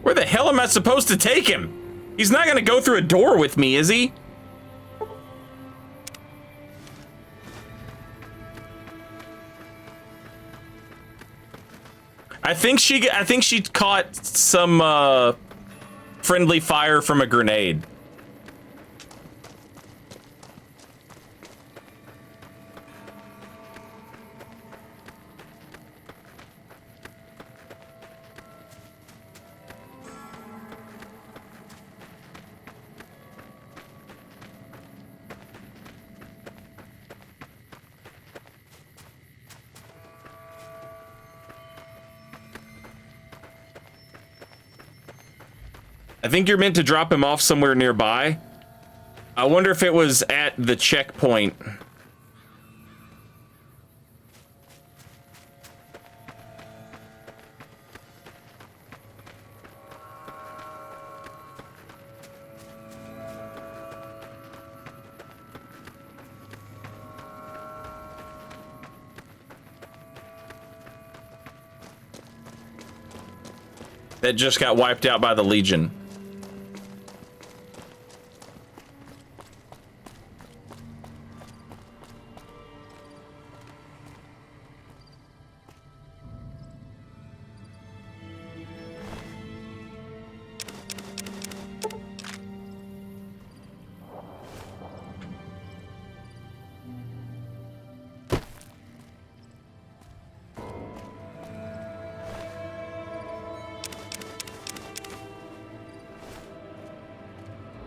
Where the hell am I supposed to take him? He's not gonna go through a door with me, is he? I think she caught some friendly fire from a grenade. I think you're meant to drop him off somewhere nearby. I wonder if it was at the checkpoint. That just got wiped out by the Legion.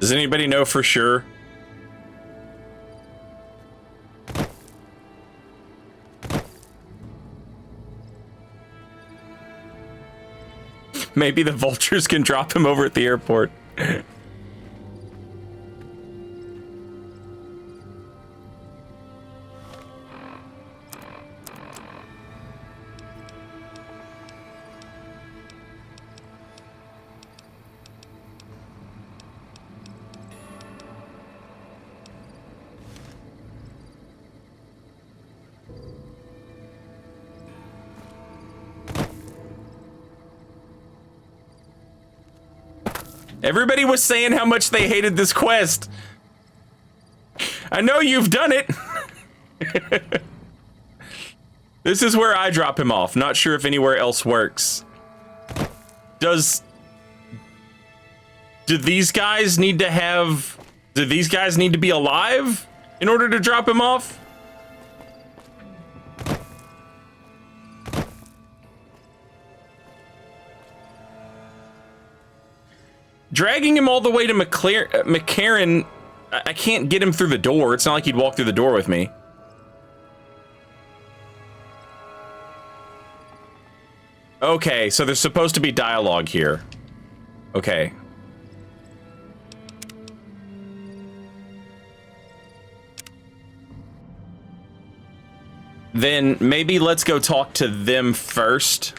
Does anybody know for sure? Maybe the vultures can drop him over at the airport. Everybody was saying how much they hated this quest. I know you've done it. This is where I drop him off. Not sure if anywhere else works. Do these guys need to be alive in order to drop him off? Dragging him all the way to McCarran, I can't get him through the door. It's not like he'd walk through the door with me. Okay, so there's supposed to be dialogue here. Okay. Then maybe let's go talk to them first.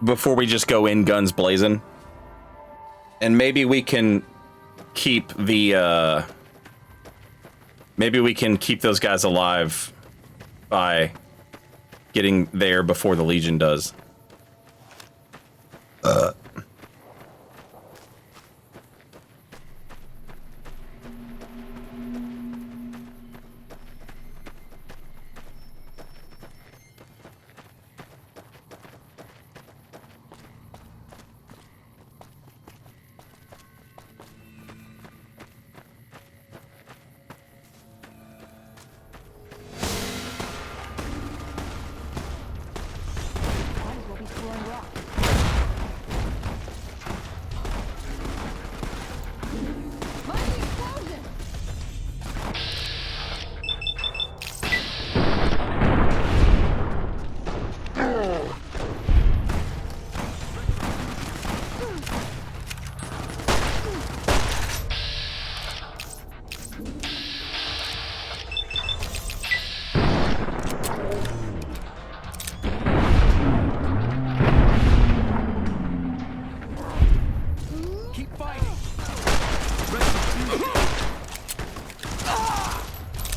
Before we just go in guns blazing. And maybe we can keep the maybe we can keep those guys alive by getting there before the Legion does.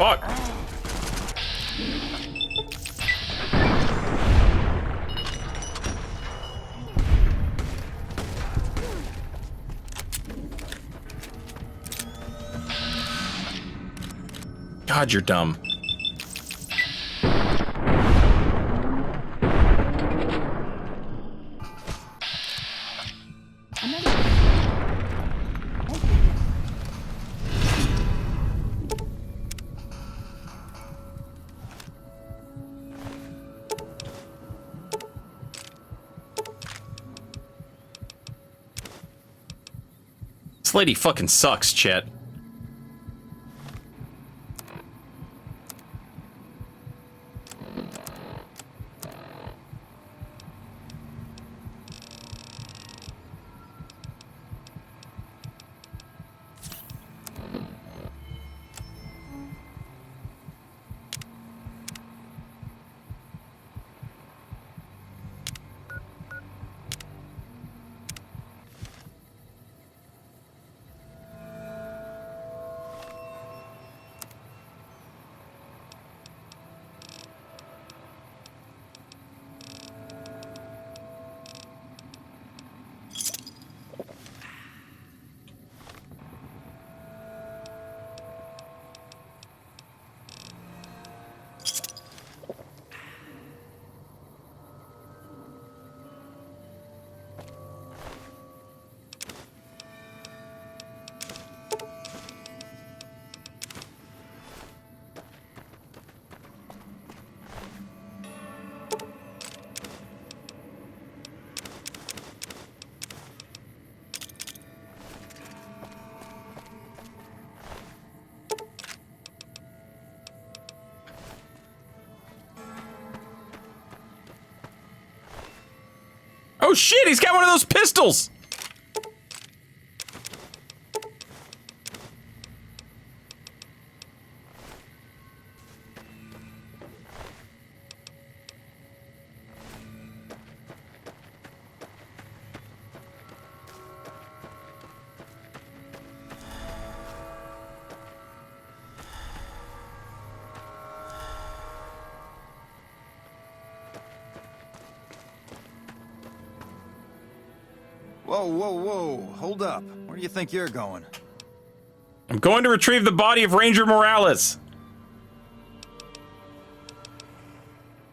Fuck. God, you're dumb. This lady fucking sucks, Chet. Oh shit, he's got one of those pistols! Whoa, whoa, whoa. Hold up. Where do you think you're going? I'm going to retrieve the body of Ranger Morales.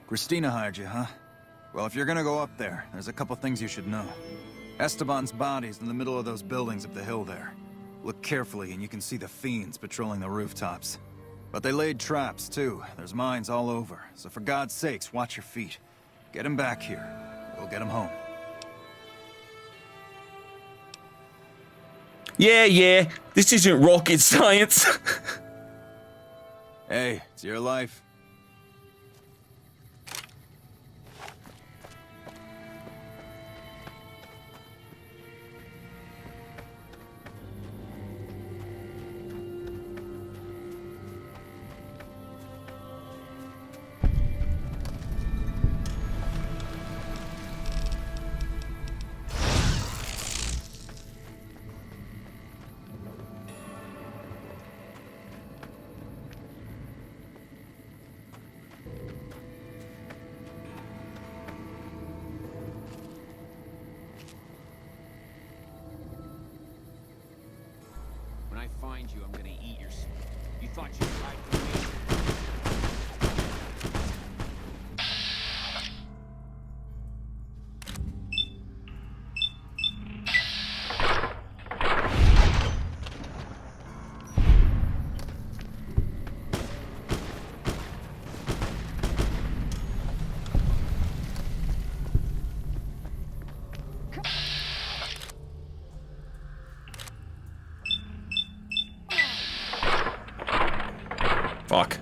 Christina hired you, huh? Well, if you're gonna go up there, there's a couple things you should know. Esteban's body's in the middle of those buildings up the hill there. Look carefully and you can see the fiends patrolling the rooftops. But they laid traps, too. There's mines all over. So for God's sakes, watch your feet. Get him back here. We'll get him home. Yeah. This isn't rocket science. Hey, it's your life. When I find you, I'm gonna eat your... You thought you tried to me? Fuck.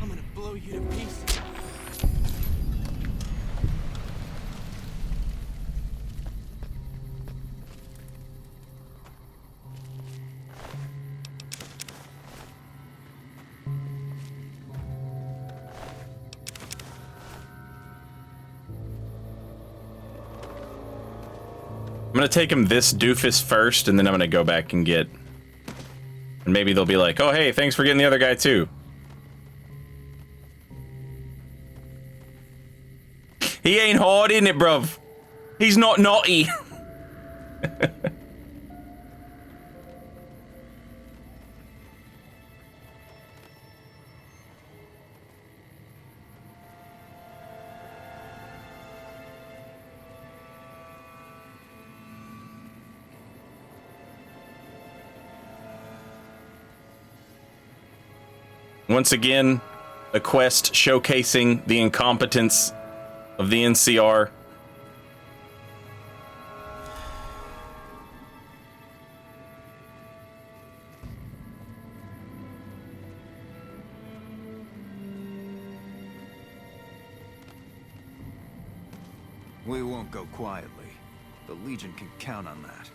I'm gonna blow you to pieces. I'm gonna take him this doofus first, and then I'm gonna go back and get... And maybe they'll be like, oh hey, thanks for getting the other guy too. He ain't hard, isn't it, bruv? He's not naughty. Once again, a quest showcasing the incompetence of the NCR. We won't go quietly. The Legion can count on that.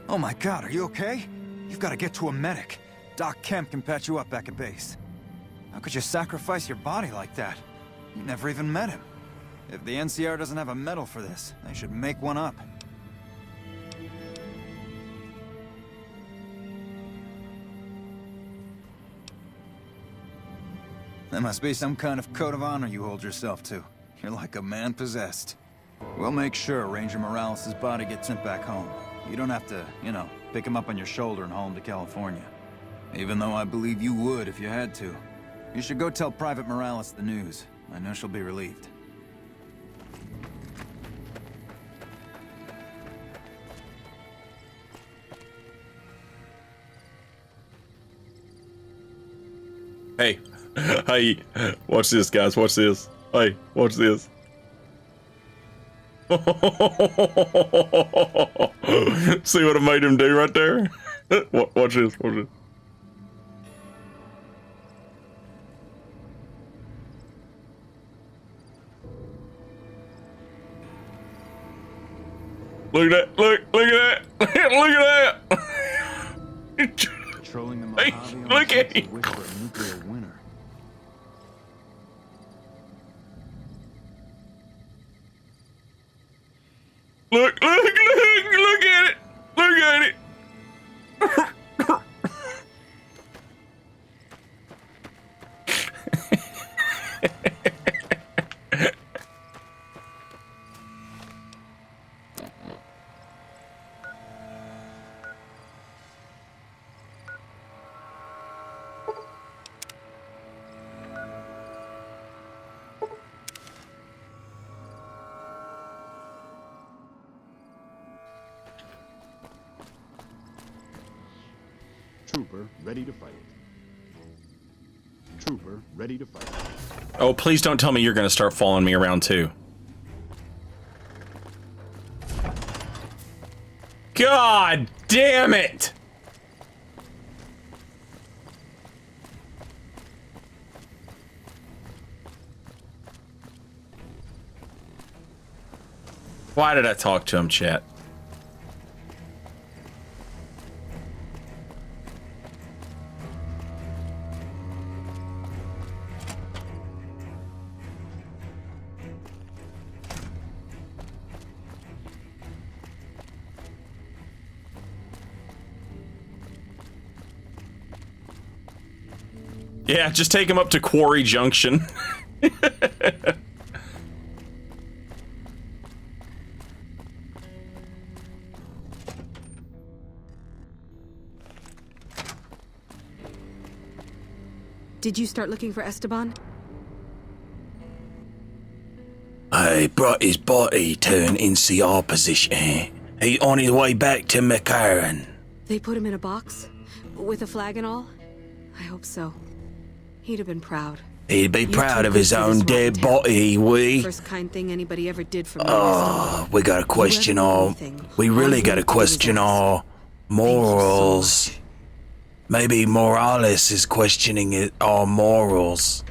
Oh my god, are you okay? You've got to get to a medic. Doc Kemp can patch you up back at base. How could you sacrifice your body like that? You never even met him. If the NCR doesn't have a medal for this, they should make one up. There must be some kind of code of honor you hold yourself to. You're like a man possessed. We'll make sure Ranger Morales' body gets sent back home. You don't have to, you know, pick him up on your shoulder and haul him to California. Even though I believe you would if you had to. You should go tell Private Morales the news. I know she'll be relieved. Hey, hey, watch this, guys, watch this. Hey, watch this. See what I made him do right there? Watch this, watch this. Look at that, look at that, look at that. Patrolling the Hey, Mojave look at him. wish for a nuclear winter. Look at it, look at it. Trooper, ready to fight. Trooper, ready to fight. Oh, please don't tell me you're gonna start following me around too. God damn it! Why did I talk to him, chat? Yeah, just take him up to Quarry Junction. Did you start looking for Esteban? I brought his body to an NCR position. He's on his way back to McCarran. They put him in a box? With a flag and all? I hope so. He'd have been proud. He'd be You proud too of good his for this own rotten dead town. body, we. First kind thing anybody ever did for me. Oh, we gotta question our... We all really you gotta need to do is question ask. our morals. Maybe Morales is questioning our morals.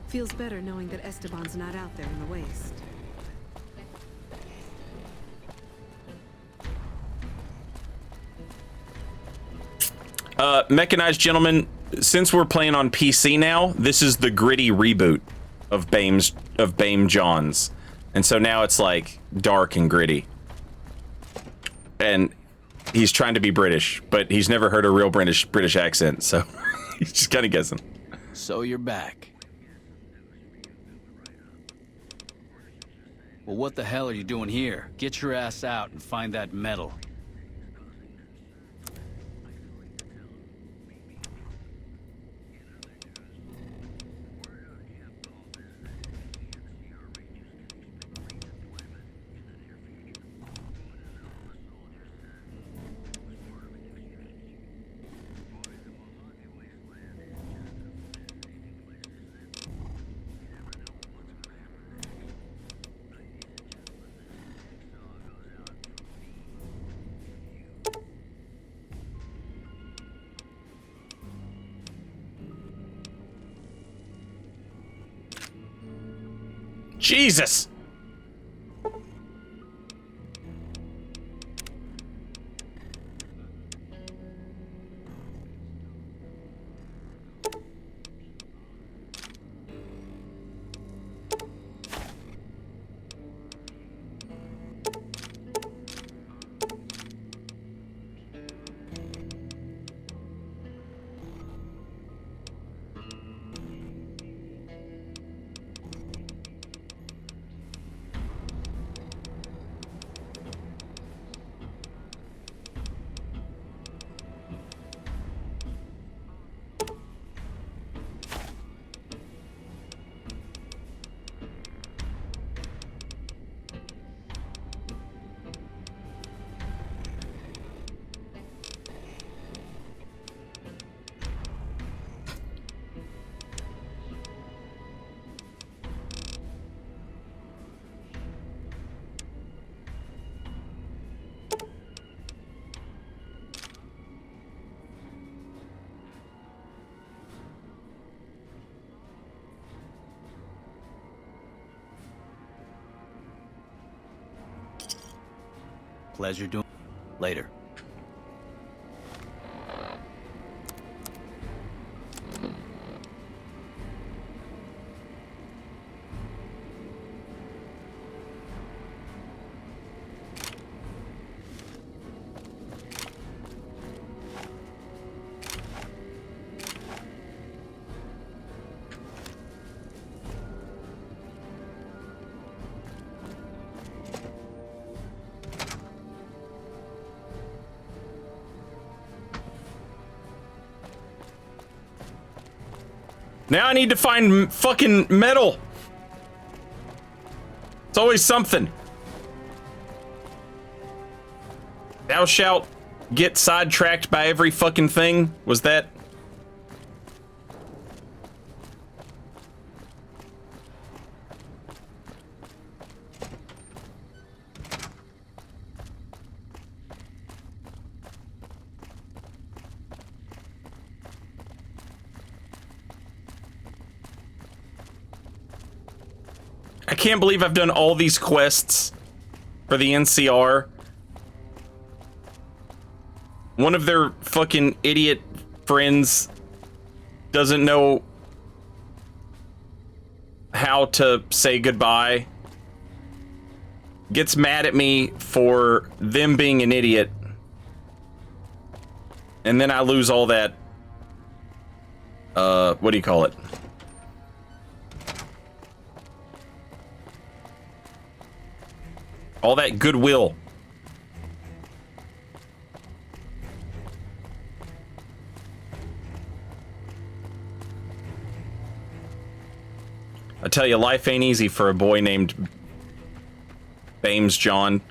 Feels better knowing that Esteban's not out there in the waste. Mechanized Gentleman, since we're playing on PC now, this is the gritty reboot of BAME Johns. And so now it's like dark and gritty. And he's trying to be British, but he's never heard a real British accent, so he's just kind of guessing. So you're back. Well, what the hell are you doing here? Get your ass out and find that metal. Jesus! Pleasure doing... Later. Now I need to find fucking metal. It's always something. Thou shalt get sidetracked by every fucking thing. Was that? I can't believe I've done all these quests for the NCR. One of their fucking idiot friends doesn't know how to say goodbye. Gets mad at me for them being an idiot. And then I lose all that, what do you call it? All that goodwill. I tell you, life ain't easy for a boy named Bames John.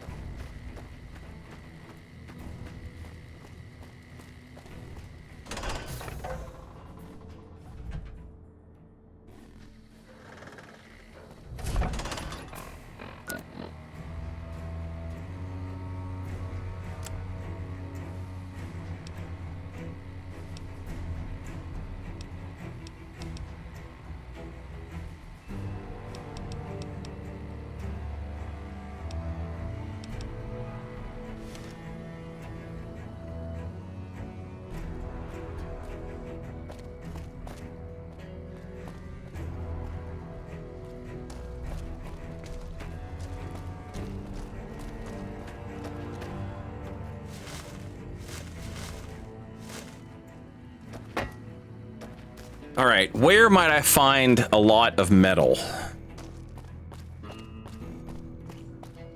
All right, where might I find a lot of metal?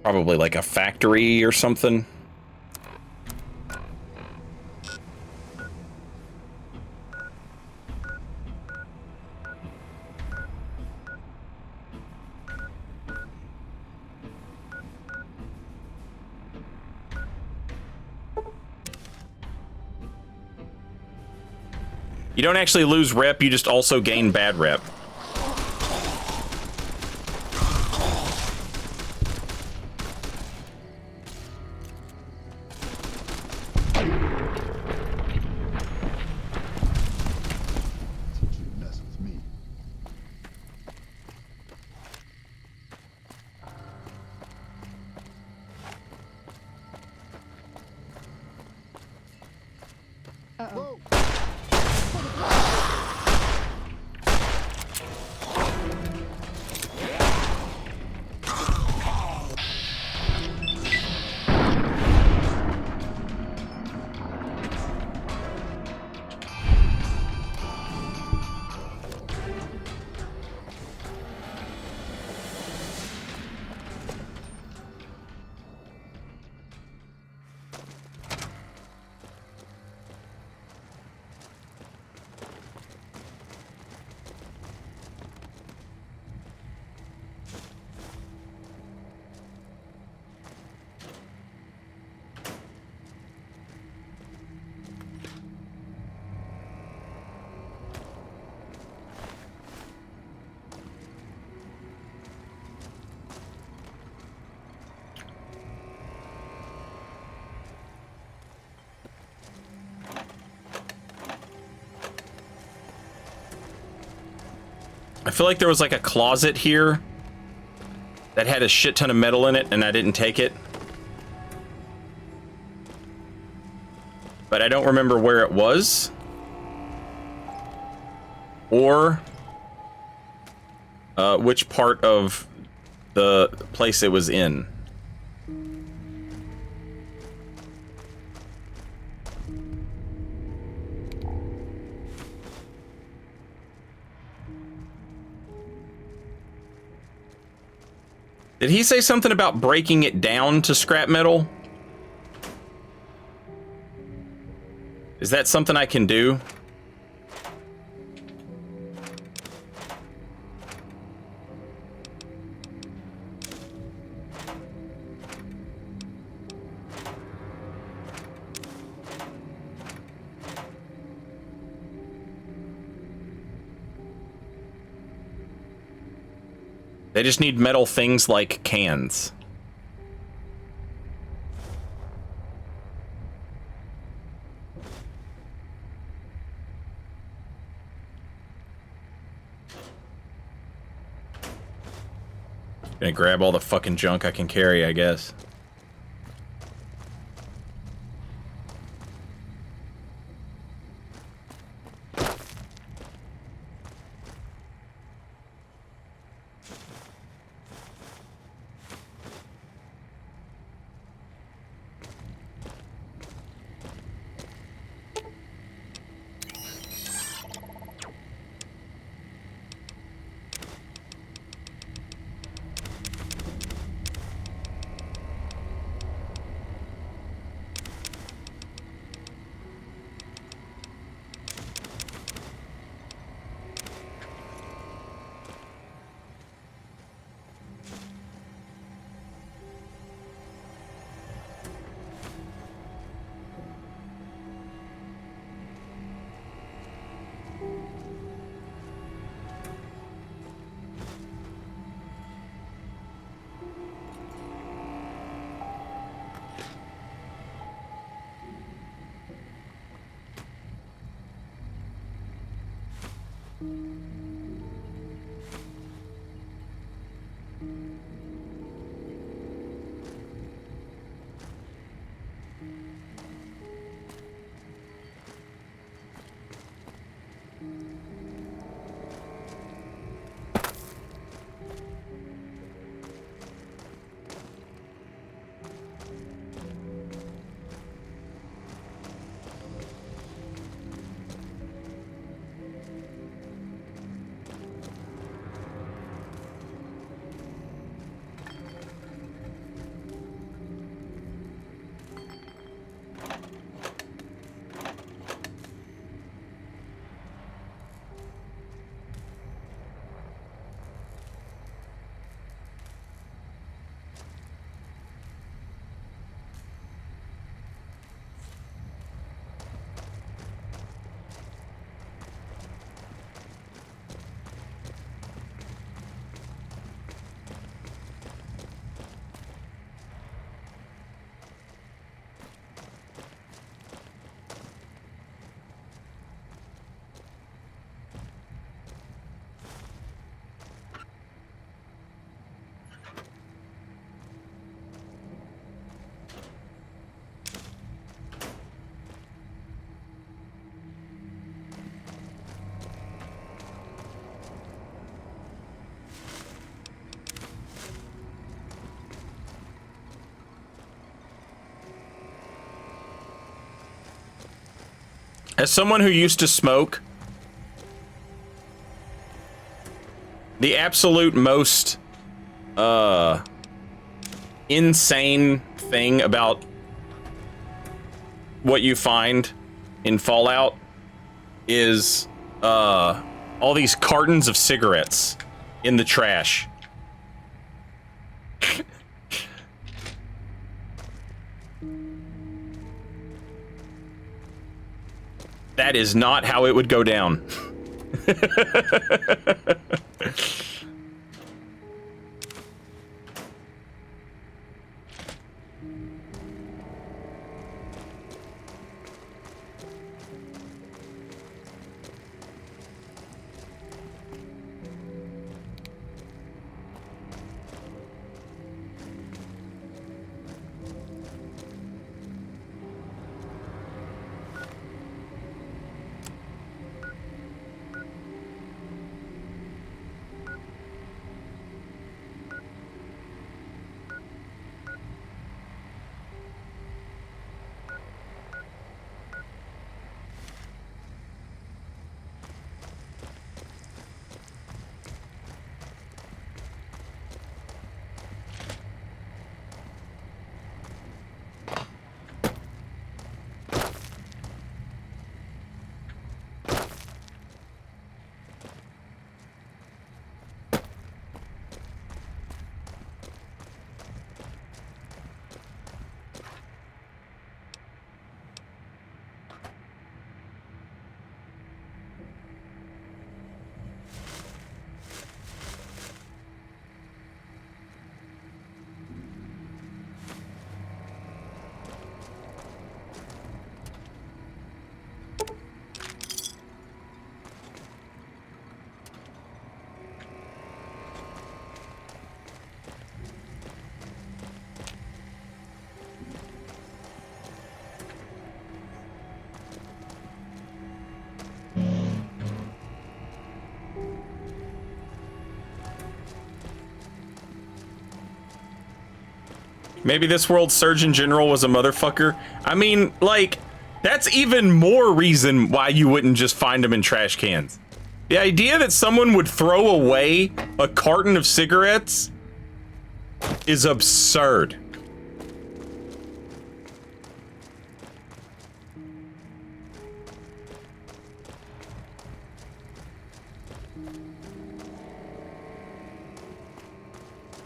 Probably like a factory or something. You don't actually lose rep, you just also gain bad rep. Uh-oh. I feel like there was like a closet here that had a shit ton of metal in it and I didn't take it. But I don't remember where it was. Or which part of the place it was in. Did he say something about breaking it down to scrap metal? Is that something I can do? They just need metal things like cans. Gonna grab all the fucking junk I can carry, I guess. As someone who used to smoke, the absolute most insane thing about what you find in Fallout is all these cartons of cigarettes in the trash. That is not how it would go down. Maybe this world's Surgeon General was a motherfucker. I mean, like, that's even more reason why you wouldn't just find them in trash cans. The idea that someone would throw away a carton of cigarettes is absurd.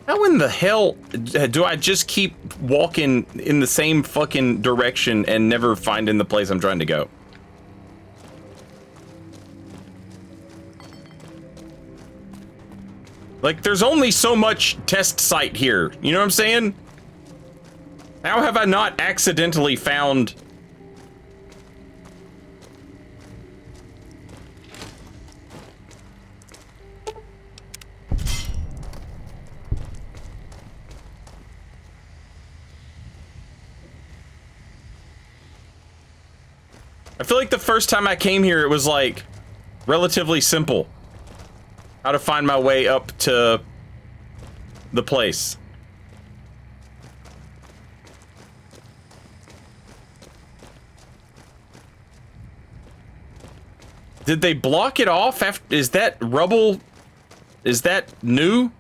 How in the hell do I just keep walking in the same fucking direction and never finding the place I'm trying to go? Like, there's only so much test site here. You know what I'm saying? How have I not accidentally found... I feel like the first time I came here, it was like relatively simple how to find my way up to the place. Did they block it off after? Is that rubble? Is that new?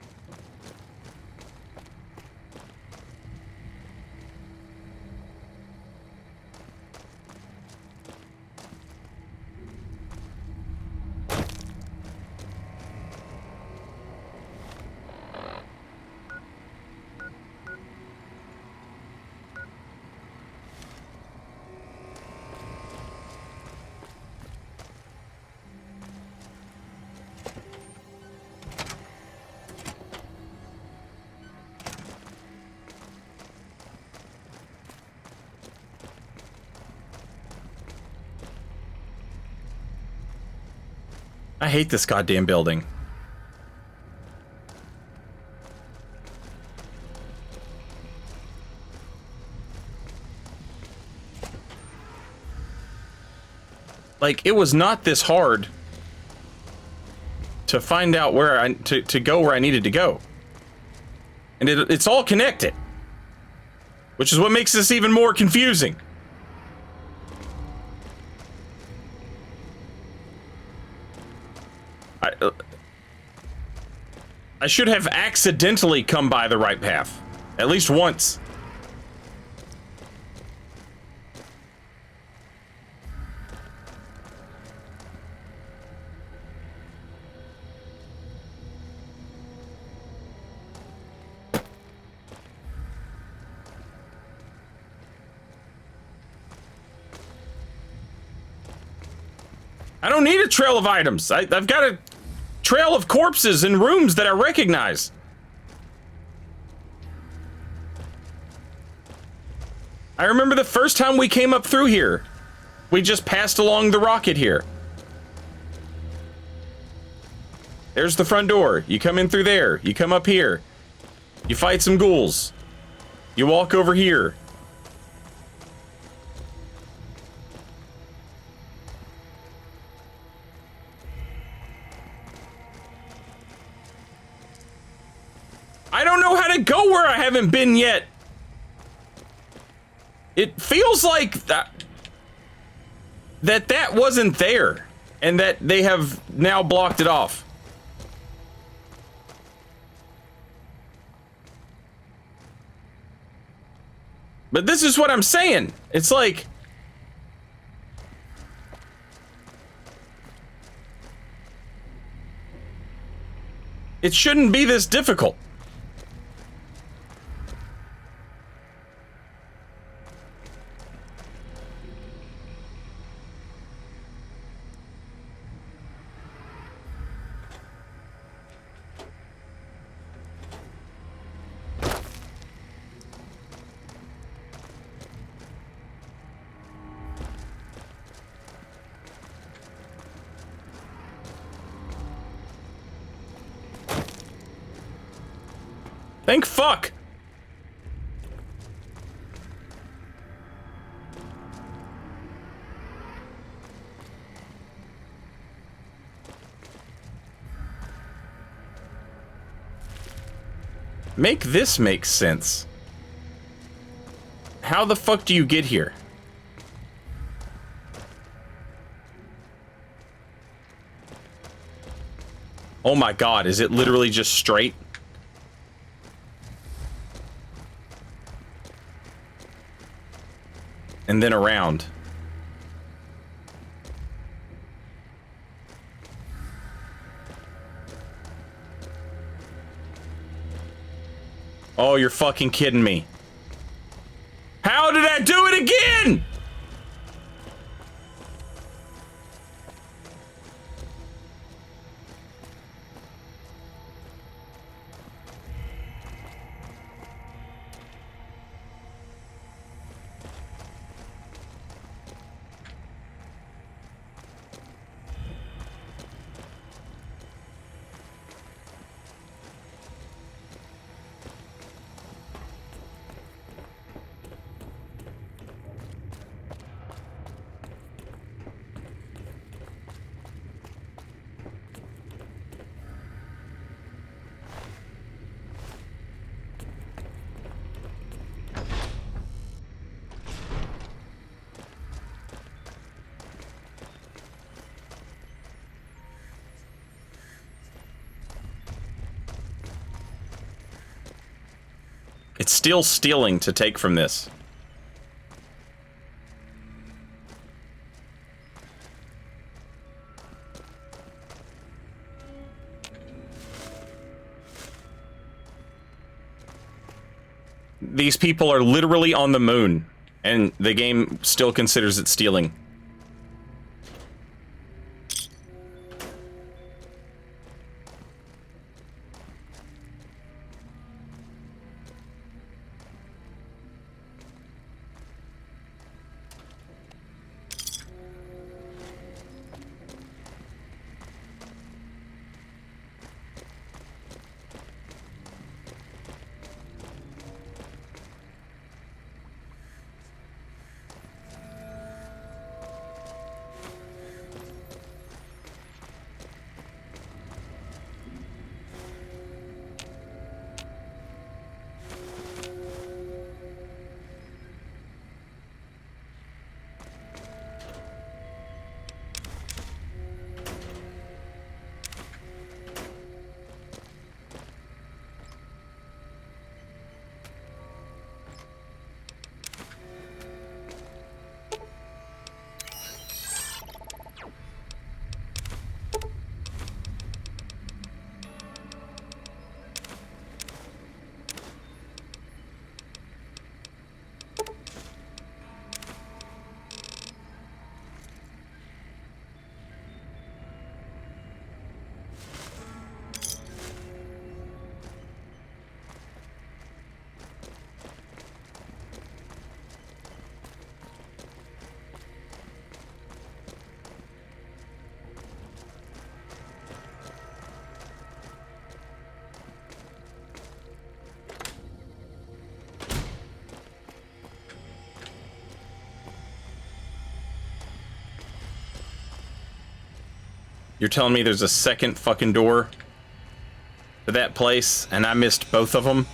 I hate this goddamn building. Like, it was not this hard to find out where to go where I needed to go. And it's all connected, which is what makes this even more confusing. I should have accidentally come by the right path. At least once. I don't need a trail of items. I've got a trail of corpses in rooms that I recognize. I remember the first time we came up through here. We just passed along the rocket here. There's the front door. You come in through there. You come up here. You fight some ghouls. You walk over here. I don't know how to go where I haven't been yet. It feels like that wasn't there and that they have now blocked it off. But this is what I'm saying. It's like it shouldn't be this difficult. Thank fuck. Make this make sense. How the fuck do you get here? Oh my god, is it literally just straight? And then around. Oh, you're fucking kidding me. How did I do it again? It's still stealing to take from this. These people are literally on the moon, and the game still considers it stealing. You're telling me there's a second fucking door to that place, and I missed both of them?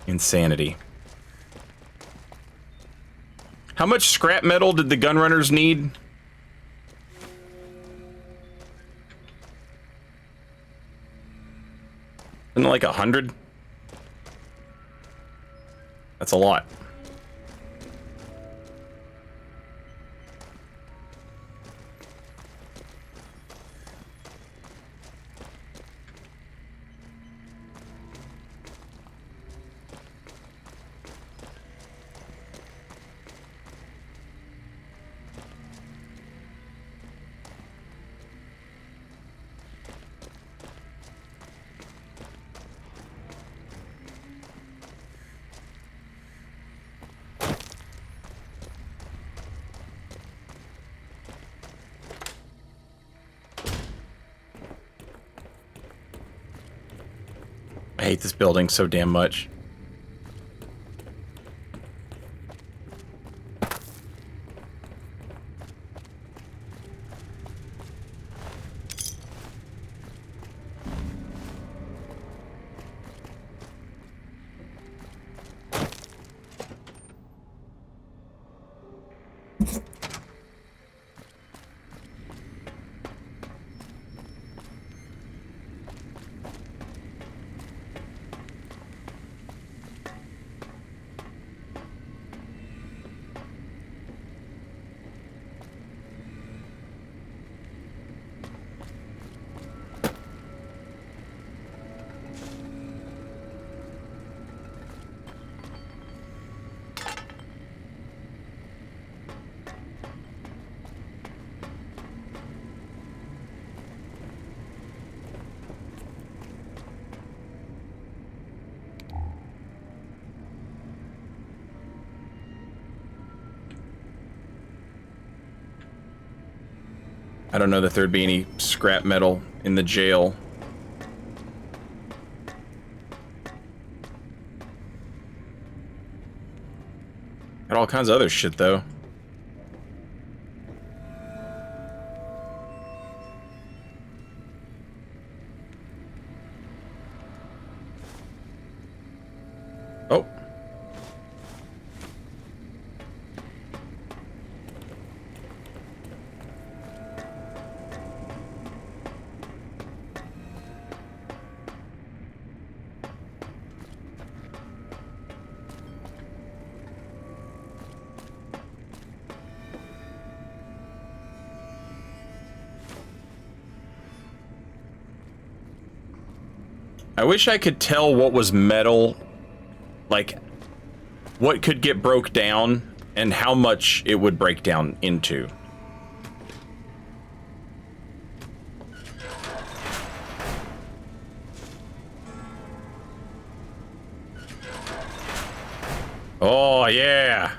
Insanity. How much scrap metal did the gunrunners need? Isn't it like 100? That's a lot. I hate this building so damn much. I don't know that there'd be any scrap metal in the jail. Got all kinds of other shit, though. Oh. I wish I could tell what was metal, like what could get broke down and how much it would break down into. Oh, yeah.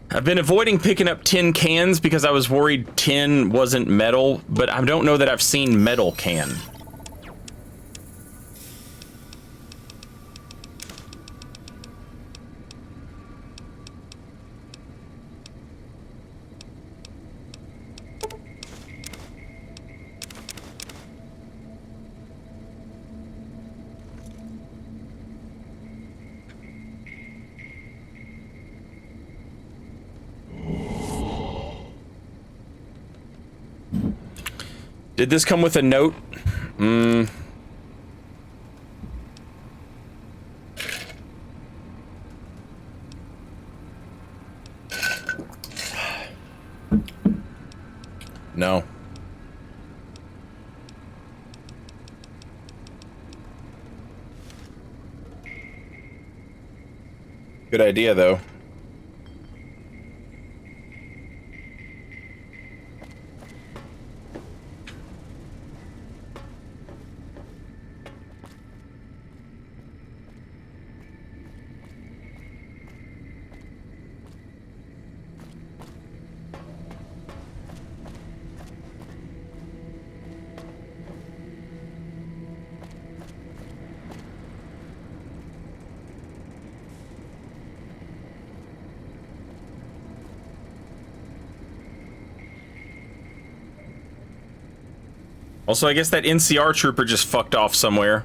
I've been avoiding picking up tin cans because I was worried tin wasn't metal, but I don't know that I've seen metal can. Did this come with a note? No. Good idea, though. Also, I guess that NCR trooper just fucked off somewhere.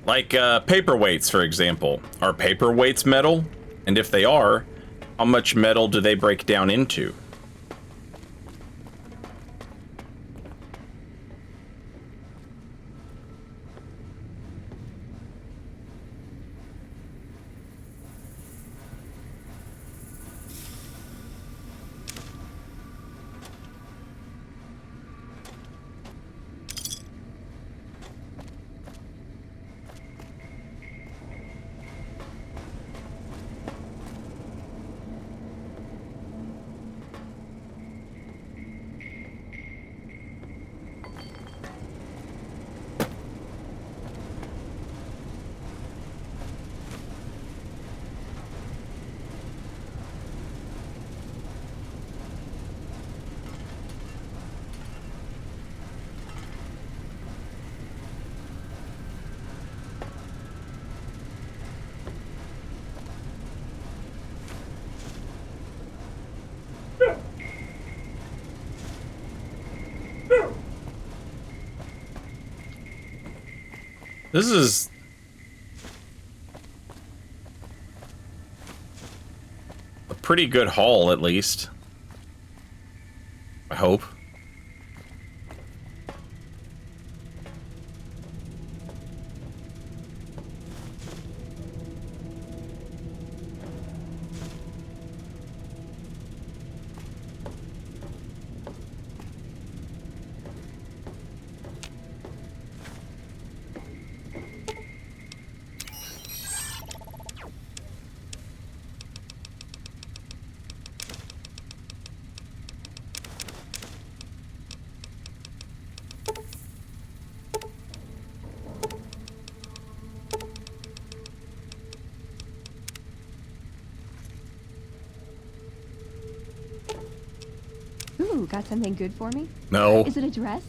Like, paperweights, for example. Are paperweights metal? And if they are, how much metal do they break down into? This is... a pretty good haul, at least. I hope. Ooh, got something good for me? No. Is it a dress?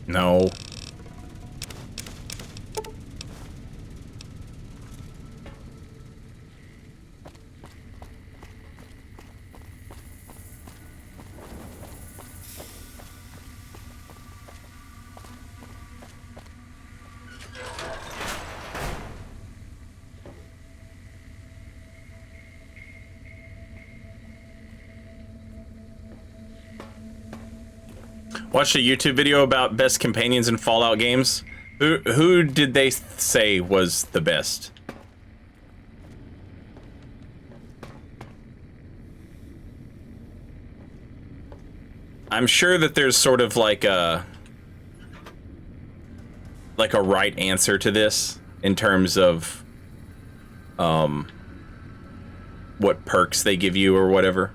No. Watched a YouTube video about best companions in Fallout games. Who did they say was the best? I'm sure that there's sort of like a right answer to this in terms of what perks they give you or whatever.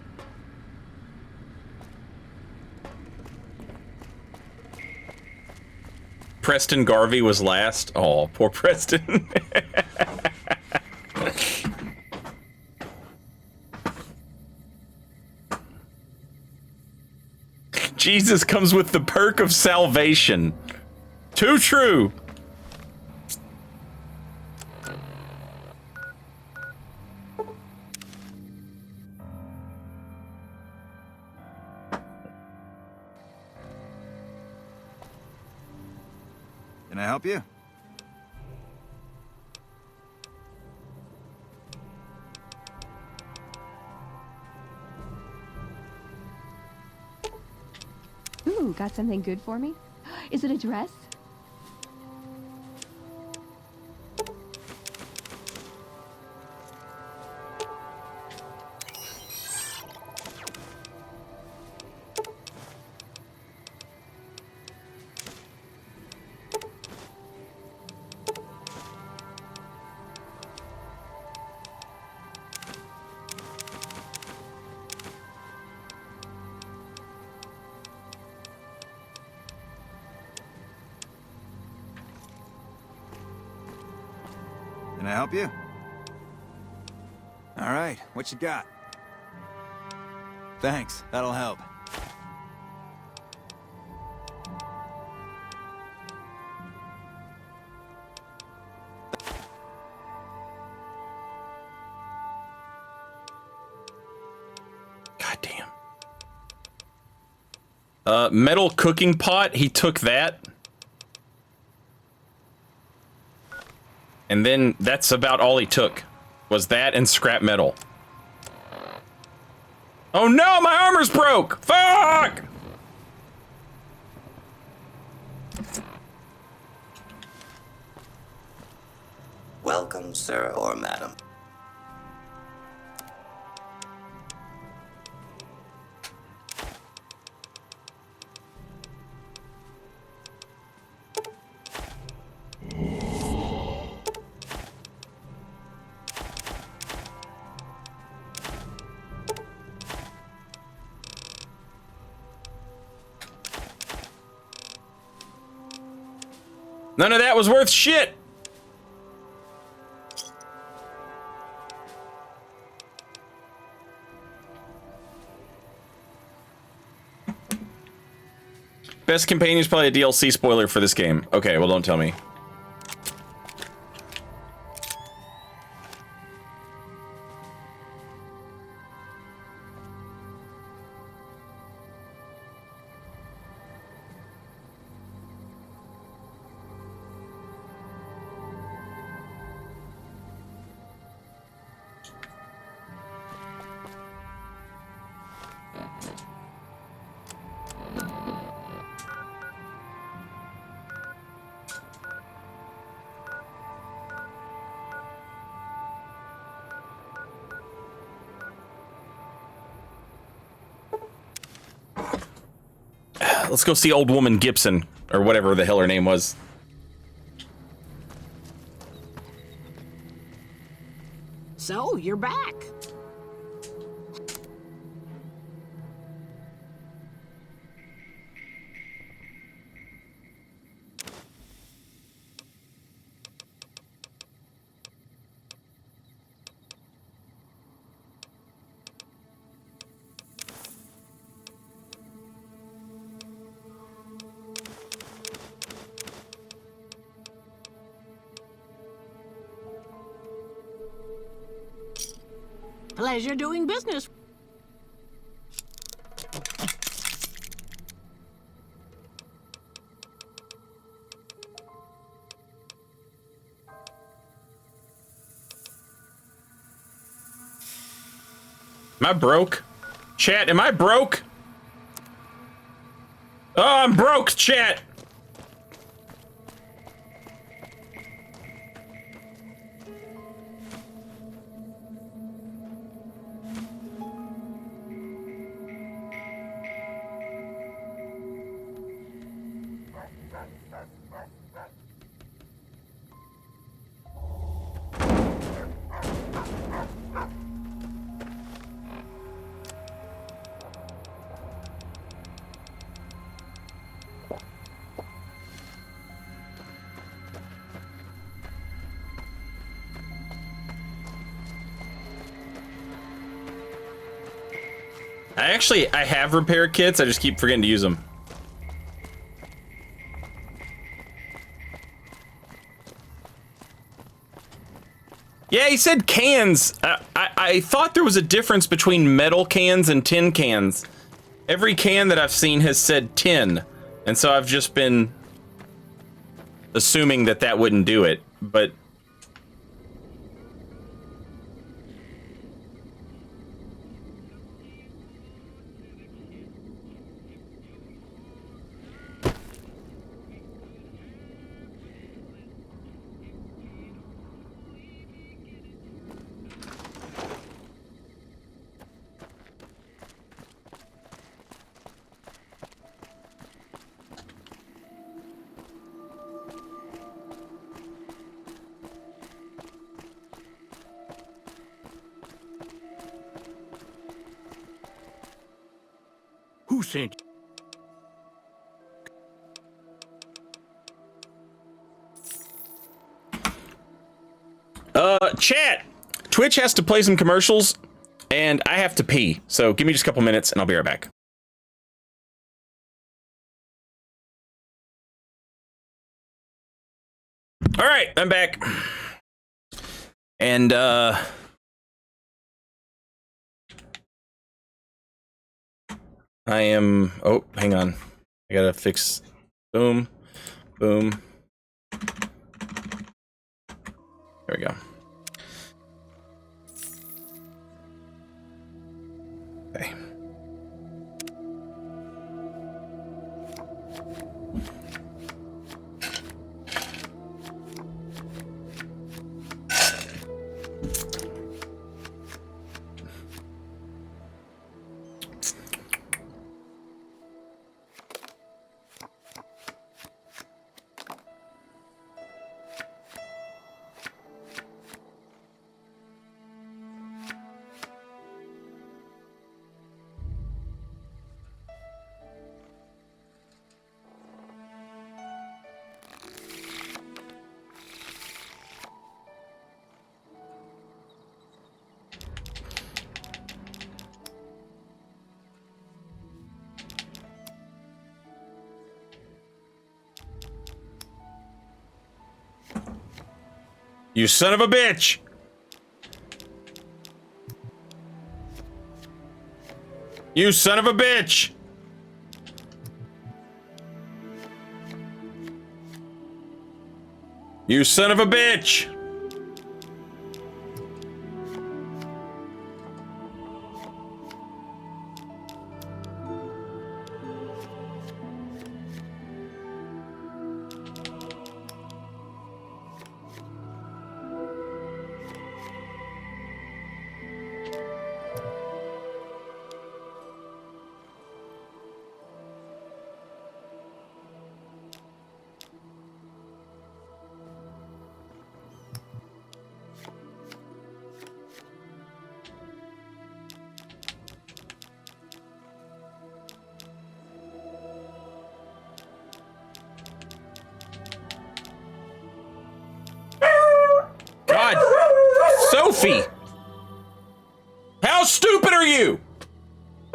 Preston Garvey was last. Oh, poor Preston. Jesus comes with the perk of salvation. Too true. Can I help you? Ooh, got something good for me? Is it a dress? Can I help you? All right, what you got? Thanks, that'll help. God damn. Metal cooking pot, he took that. And then that's about all he took, was that and scrap metal. Oh no, my armor's broke! Fuck! Welcome, sir or madam. None of that was worth shit! Best companion is probably a DLC spoiler for this game. Okay, well, don't tell me. Let's go see old woman Gibson, or whatever the hell her name was. So, you're back. Pleasure doing business. Am I broke? Chat, am I broke? Oh, I'm broke, chat! I have repair kits, I just keep forgetting to use them. Yeah, he said cans. I thought there was a difference between metal cans and tin cans. Every can that I've seen has said tin, and so I've just been assuming that that wouldn't do it, but... Who sent you? Chat. Twitch has to play some commercials, and I have to pee. So give me just a couple minutes, and I'll be right back. All right, I'm back. And, I am... Oh, hang on. I gotta fix... Boom. Boom. There we go. Okay. You son of a bitch! You son of a bitch! You son of a bitch! God! Sophie! How stupid are you?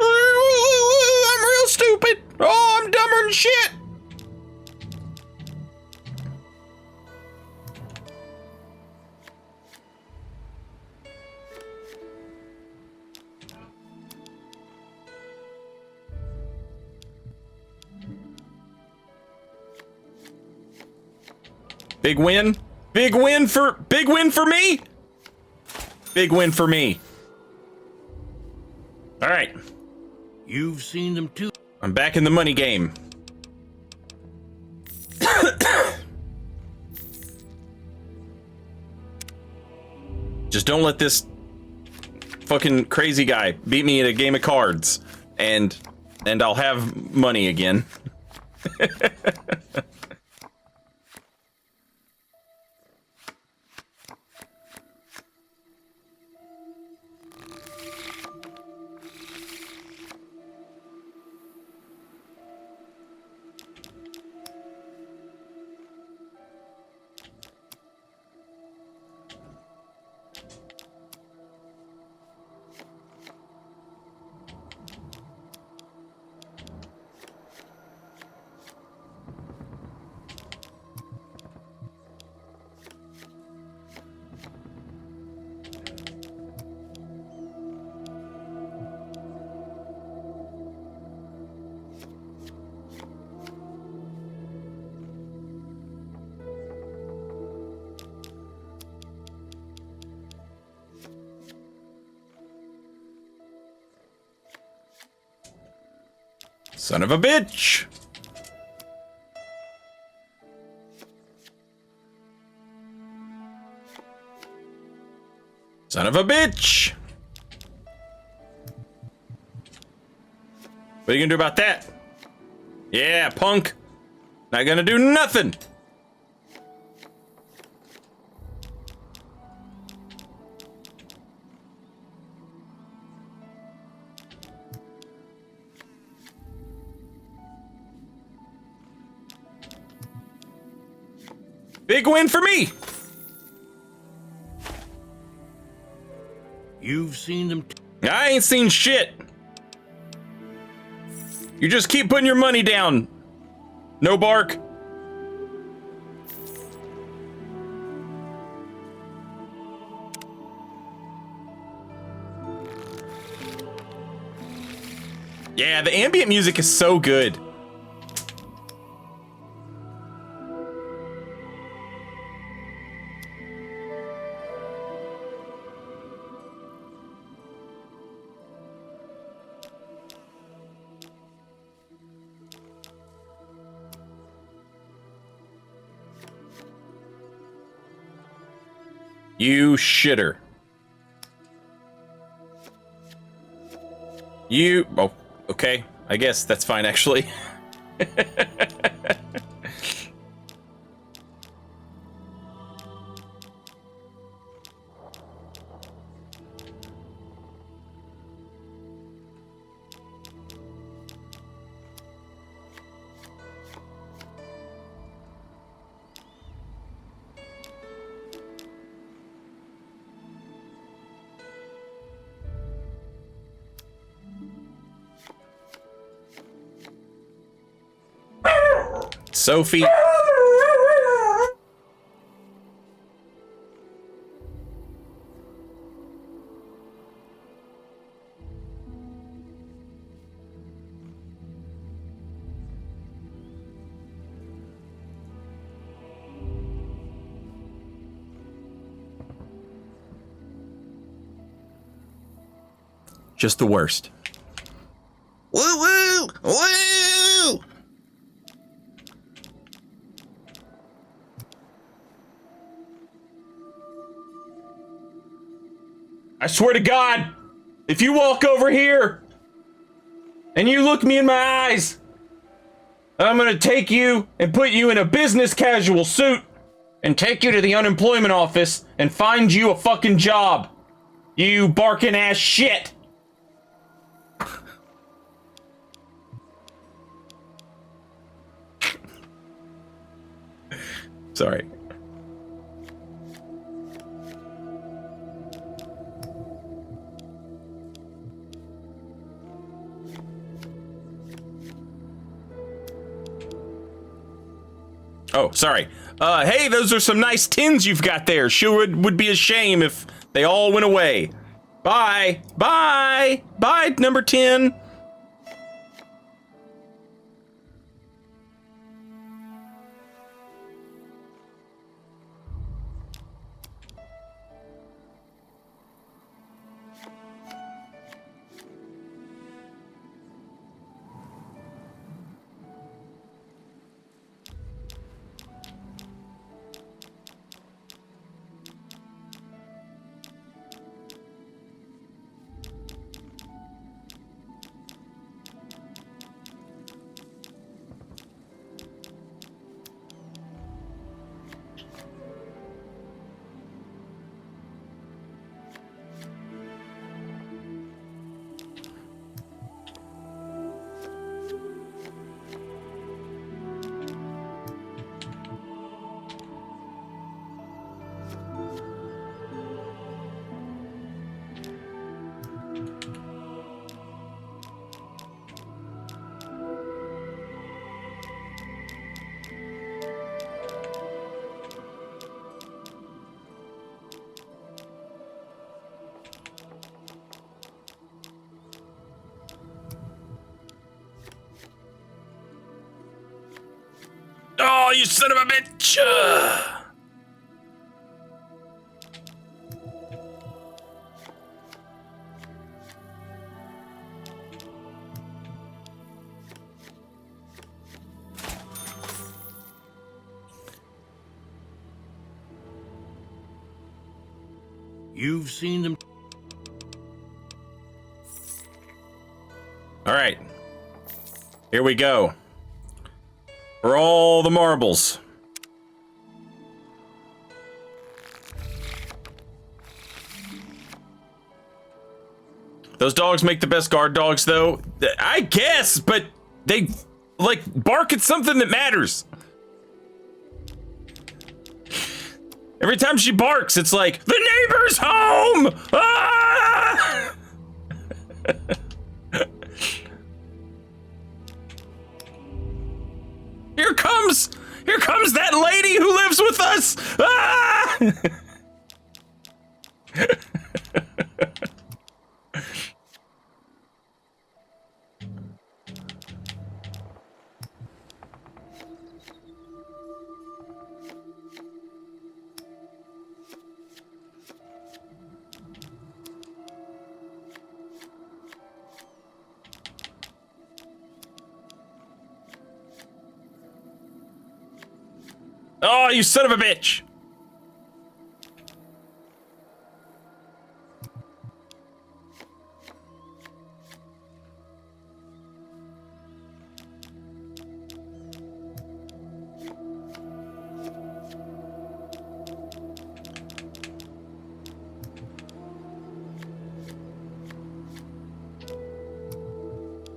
I'm real stupid! Oh, I'm dumber than shit! Big win? Big win for me? Big win for me. All right. You've seen them too. I'm back in the money game. Just don't let this fucking crazy guy beat me at a game of cards, and I'll have money again. Son of a bitch! Son of a bitch! What are you gonna do about that? Yeah, punk! Not gonna do nothing! Big win for me! You've seen them. I ain't seen shit. You just keep putting your money down. No bark. Yeah, the ambient music is so good. You shitter. You... Oh, okay. I guess that's fine, actually. Sophie. Just the worst. Woo woo! Woo! I swear to God, if you walk over here and you look me in my eyes, I'm gonna take you and put you in a business casual suit and take you to the unemployment office and find you a fucking job. You barking ass shit. Sorry. Oh, sorry. Hey, those are some nice tins you've got there. Sure would be a shame if they all went away. Bye. Bye. Bye, number 10. Oh, you son of a bitch! You've seen them. All right. Here we go. For all the marbles. Those dogs make the best guard dogs, though. I guess, but they, like, bark at something that matters. Every time she barks, it's like, the neighbor's home! Ah! Here comes that lady who lives with us! Ah! Oh, you son of a bitch!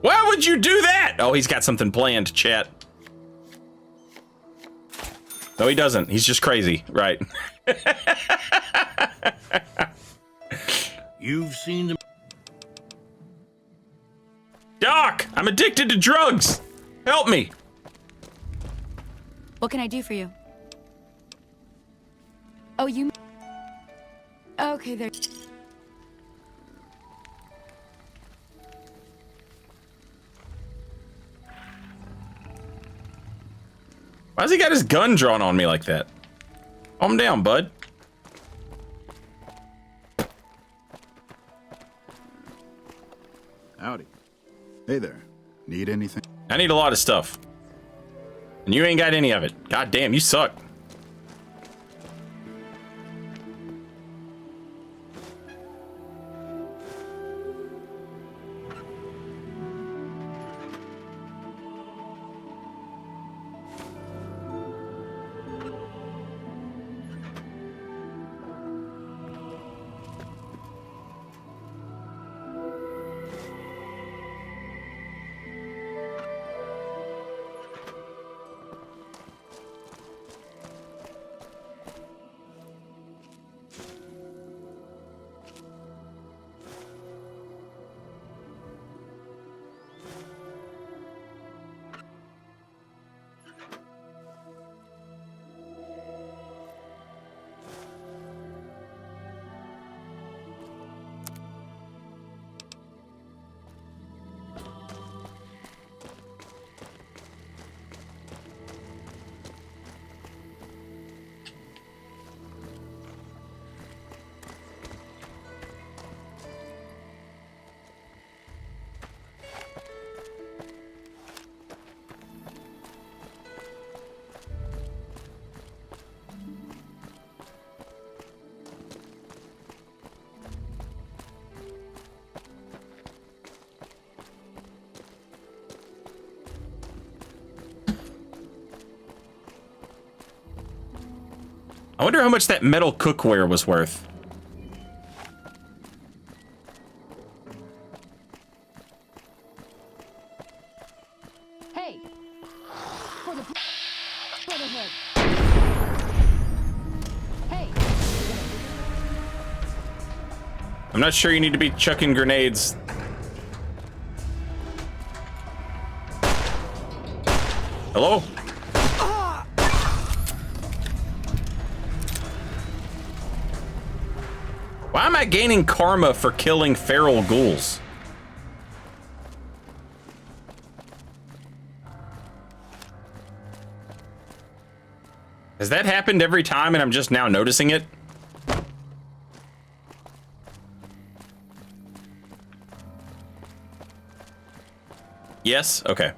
Why would you do that? Oh, he's got something planned, chat. No, he doesn't. He's just crazy, right? You've seen them. Doc, I'm addicted to drugs. Help me. What can I do for you? Oh, you... Okay, there... Why's he got his gun drawn on me like that? Calm down, bud. Howdy. Hey there. Need anything? I need a lot of stuff. And you ain't got any of it. God damn, you suck. I wonder how much that metal cookware was worth. Hey! For the Brotherhood! Hey! I'm not sure you need to be chucking grenades. Hello? Why am I gaining karma for killing feral ghouls? Has that happened every time and I'm just now noticing it? Yes? Okay.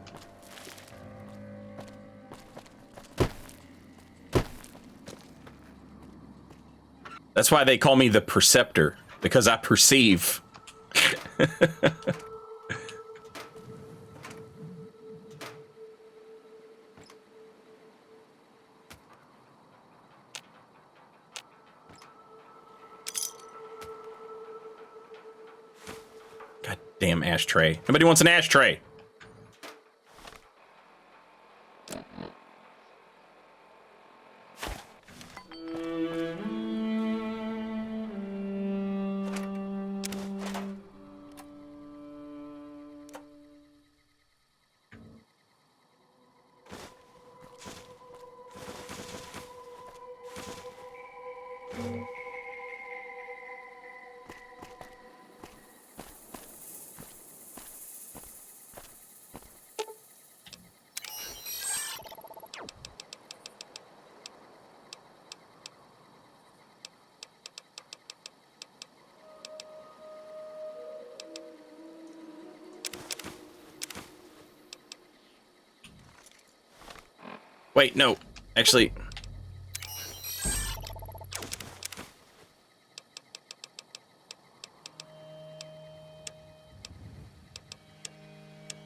That's why they call me the Perceptor, because I perceive. God damn ashtray. Nobody wants an ashtray. Wait, no. Actually...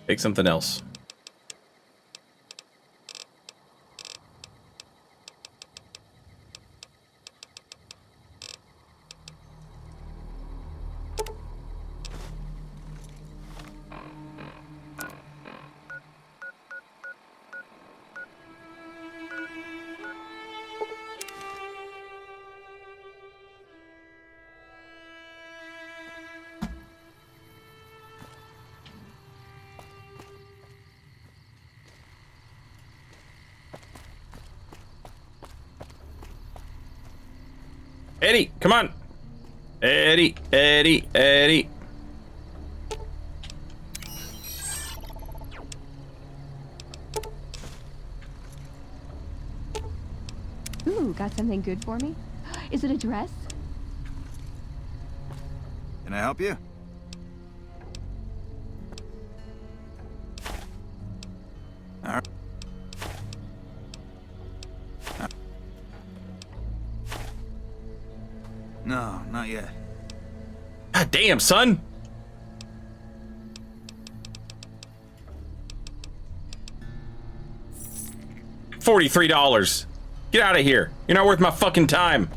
Take something else. Eddie, come on. Eddie, Eddie, Eddie. Ooh, got something good for me? Is it a dress? Can I help you? All right. No, not yet. God damn, son. $43. Get out of here. You're not worth my fucking time.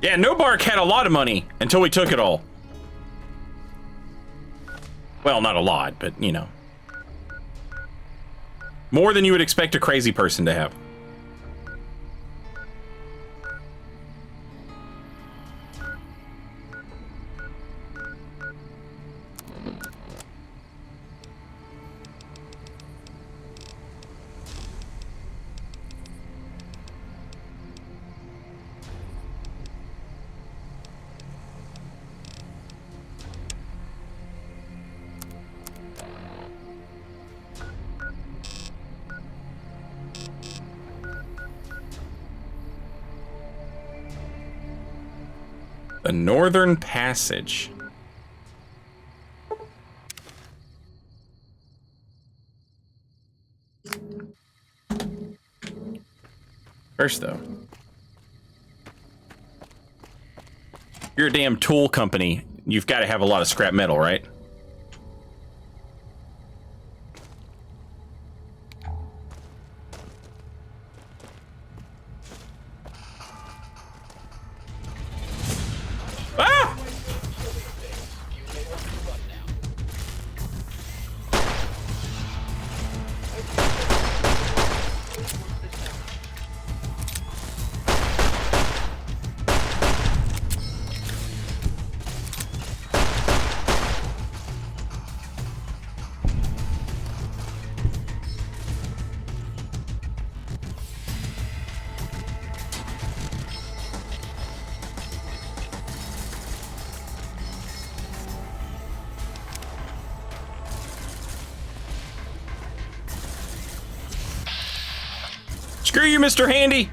Yeah, No Bark had a lot of money until we took it all. Well, not a lot, but you know. More than you would expect a crazy person to have. The Northern Passage. First, though, you're a damn tool company. You've got to have a lot of scrap metal, right? Ah! Screw you, Mr. Handy!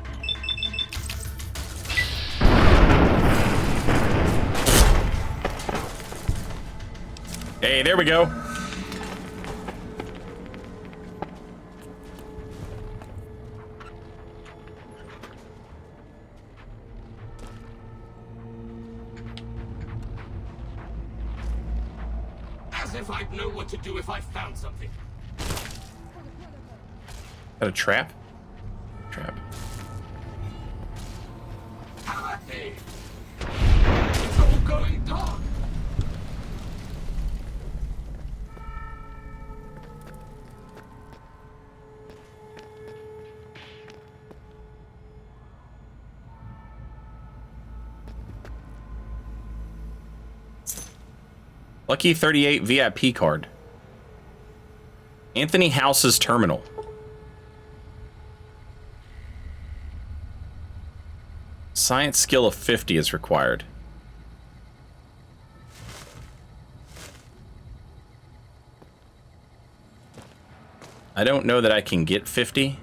Hey, there we go. As if I'd know what to do if I found something. Is that a trap? Trap. How I think. Lucky 38 VIP card. Anthony House's terminal. Science skill of 50 is required. I don't know that I can get 50.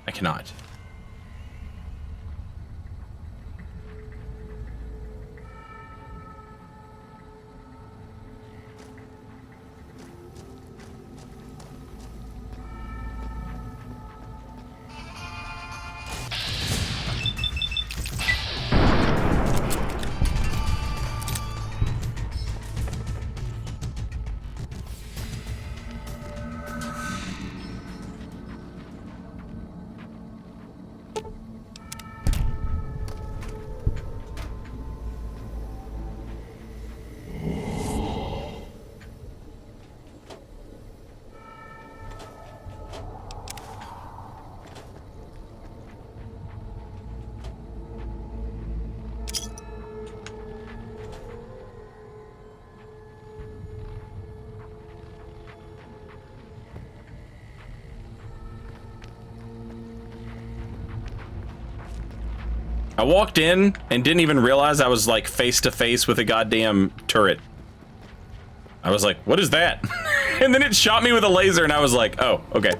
I cannot. I walked in and didn't even realize I was like face to face with a goddamn turret. I was like, what is that? And then it shot me with a laser and I was like, oh, okay.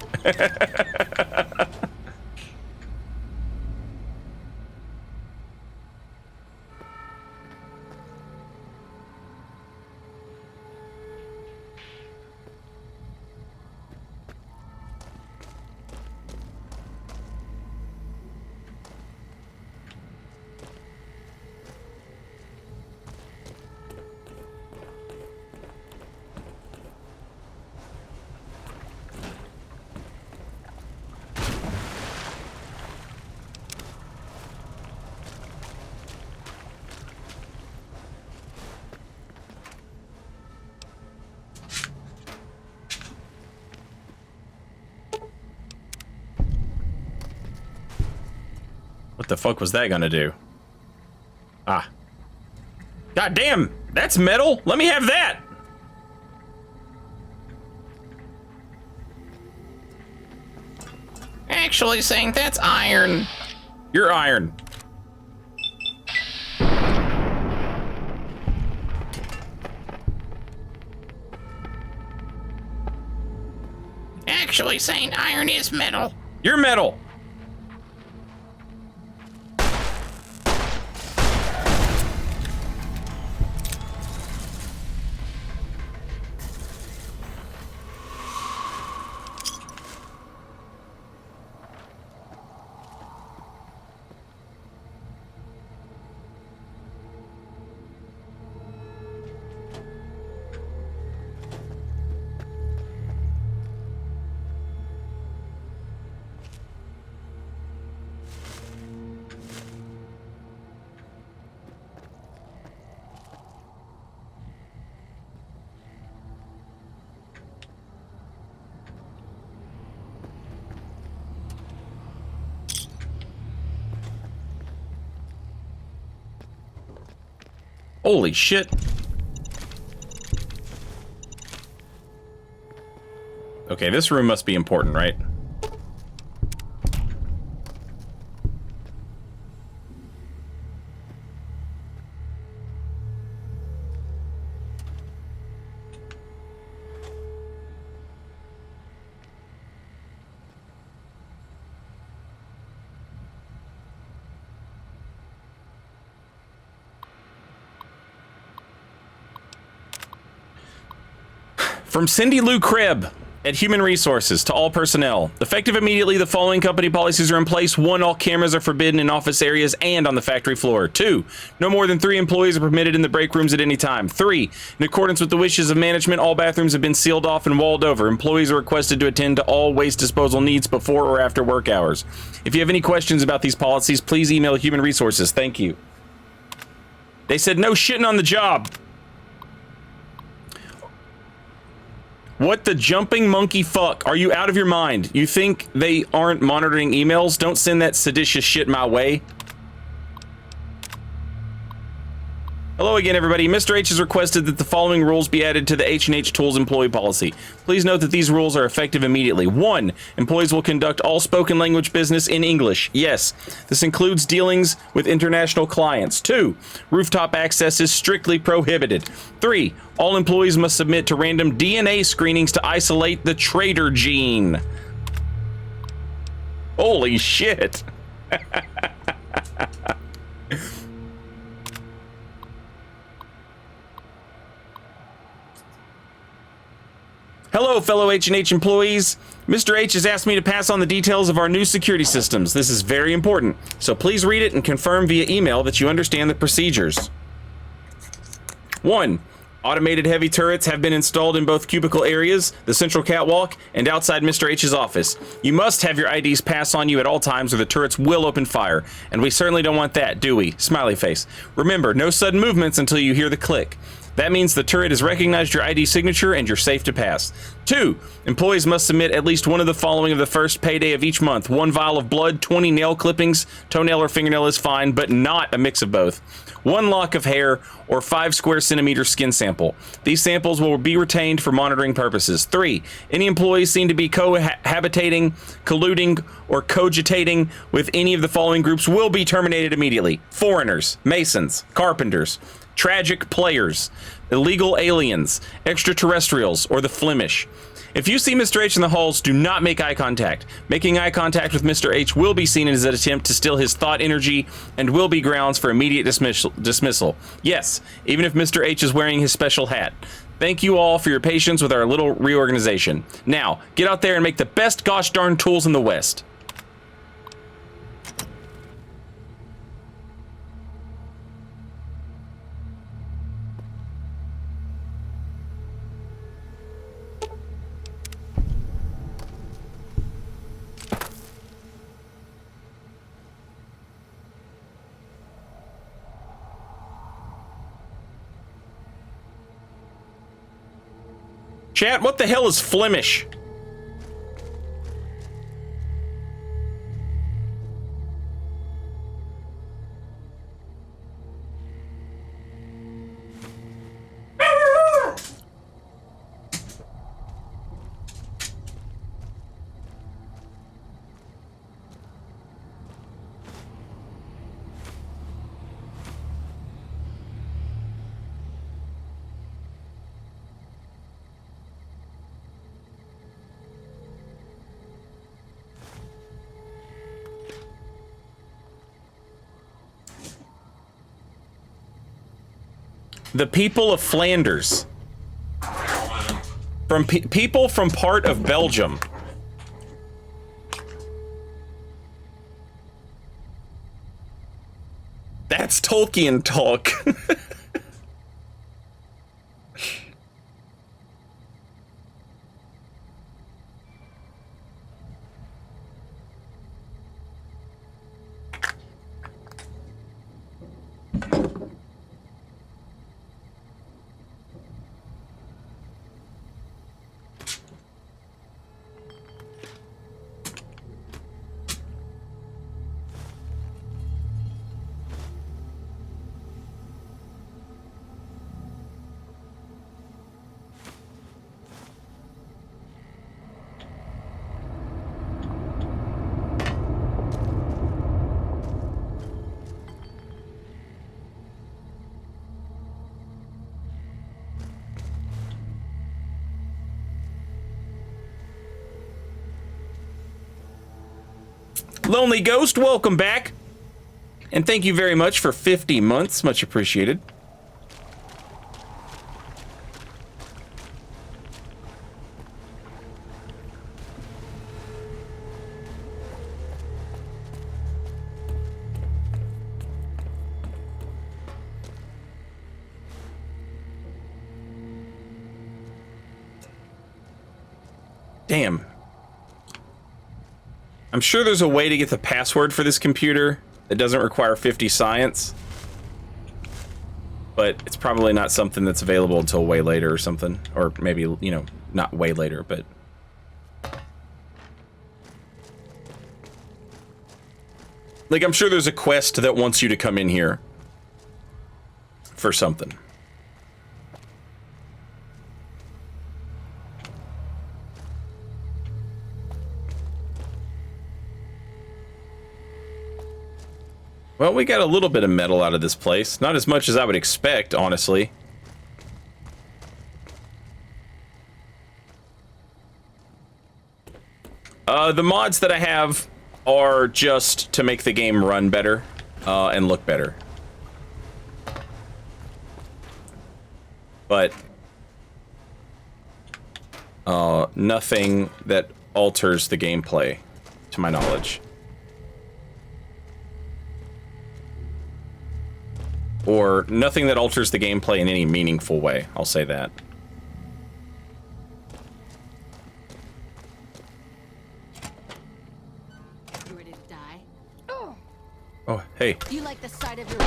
What the fuck was that gonna do? Ah. God damn, that's metal. Let me have that. Actually saying that's iron. You're iron. Actually saying iron is metal. You're metal. Holy shit. Okay, this room must be important, right? From Cindy Lou Cribb at Human Resources to all personnel. Effective immediately, the following company policies are in place. 1, all cameras are forbidden in office areas and on the factory floor. 2, no more than 3 employees are permitted in the break rooms at any time. 3, in accordance with the wishes of management, all bathrooms have been sealed off and walled over. Employees are requested to attend to all waste disposal needs before or after work hours. If you have any questions about these policies, please email Human Resources. Thank you. They said no shitting on the job. What the jumping monkey fuck? Are you out of your mind? You think they aren't monitoring emails? Don't send that seditious shit my way. Hello again, everybody. Mr. H has requested that the following rules be added to the H&H Tools employee policy. Please note that these rules are effective immediately. 1. Employees will conduct all spoken language business in English. Yes, this includes dealings with international clients. 2. Rooftop access is strictly prohibited. 3. All employees must submit to random DNA screenings to isolate the traitor gene. Holy shit. Hello, fellow H&H employees. Mr. H has asked me to pass on the details of our new security systems. This is very important, so please read it and confirm via email that you understand the procedures. 1. Automated heavy turrets have been installed in both cubicle areas, the central catwalk, and outside Mr. H's office. You must have your IDs pass on you at all times or the turrets will open fire. And we certainly don't want that, do we? Smiley face. Remember, no sudden movements until you hear the click. That means the turret has recognized your ID signature and you're safe to pass. 2. Employees must submit at least one of the following of the first payday of each month. 1 vial of blood, 20 nail clippings, toenail or fingernail is fine, but not a mix of both. 1 lock of hair, or 5 square centimeter skin sample. These samples will be retained for monitoring purposes. 3. Any employees seen to be cohabitating, colluding, or cogitating with any of the following groups will be terminated immediately. Foreigners, masons, carpenters, tragic players, illegal aliens, extraterrestrials, or the Flemish. If you see Mr. H in the halls, do not make eye contact. Making eye contact with Mr. H will be seen as an attempt to steal his thought energy and will be grounds for immediate dismissal. Yes, even if Mr. H is wearing his special hat. Thank you all for your patience with our little reorganization. Now, get out there and make the best gosh darn tools in the West. Chat, what the hell is Flemish? The people of Flanders. From people from part of Belgium. That's Tolkien talk. Lonely Ghost, welcome back. And thank you very much for 50 months. Much appreciated. Damn. I'm sure there's a way to get the password for this computer that doesn't require 50 science. But it's probably not something that's available until way later or something. Or maybe, you know, not way later, but like I'm sure there's a quest that wants you to come in here for something. Well, we got a little bit of metal out of this place. Not as much as I would expect, honestly. The mods that I have are just to make the game run better and look better. But nothing that alters the gameplay, to my knowledge. Or nothing that alters the gameplay in any meaningful way, I'll say that. You ready to die? Oh, hey. You like the sight of your...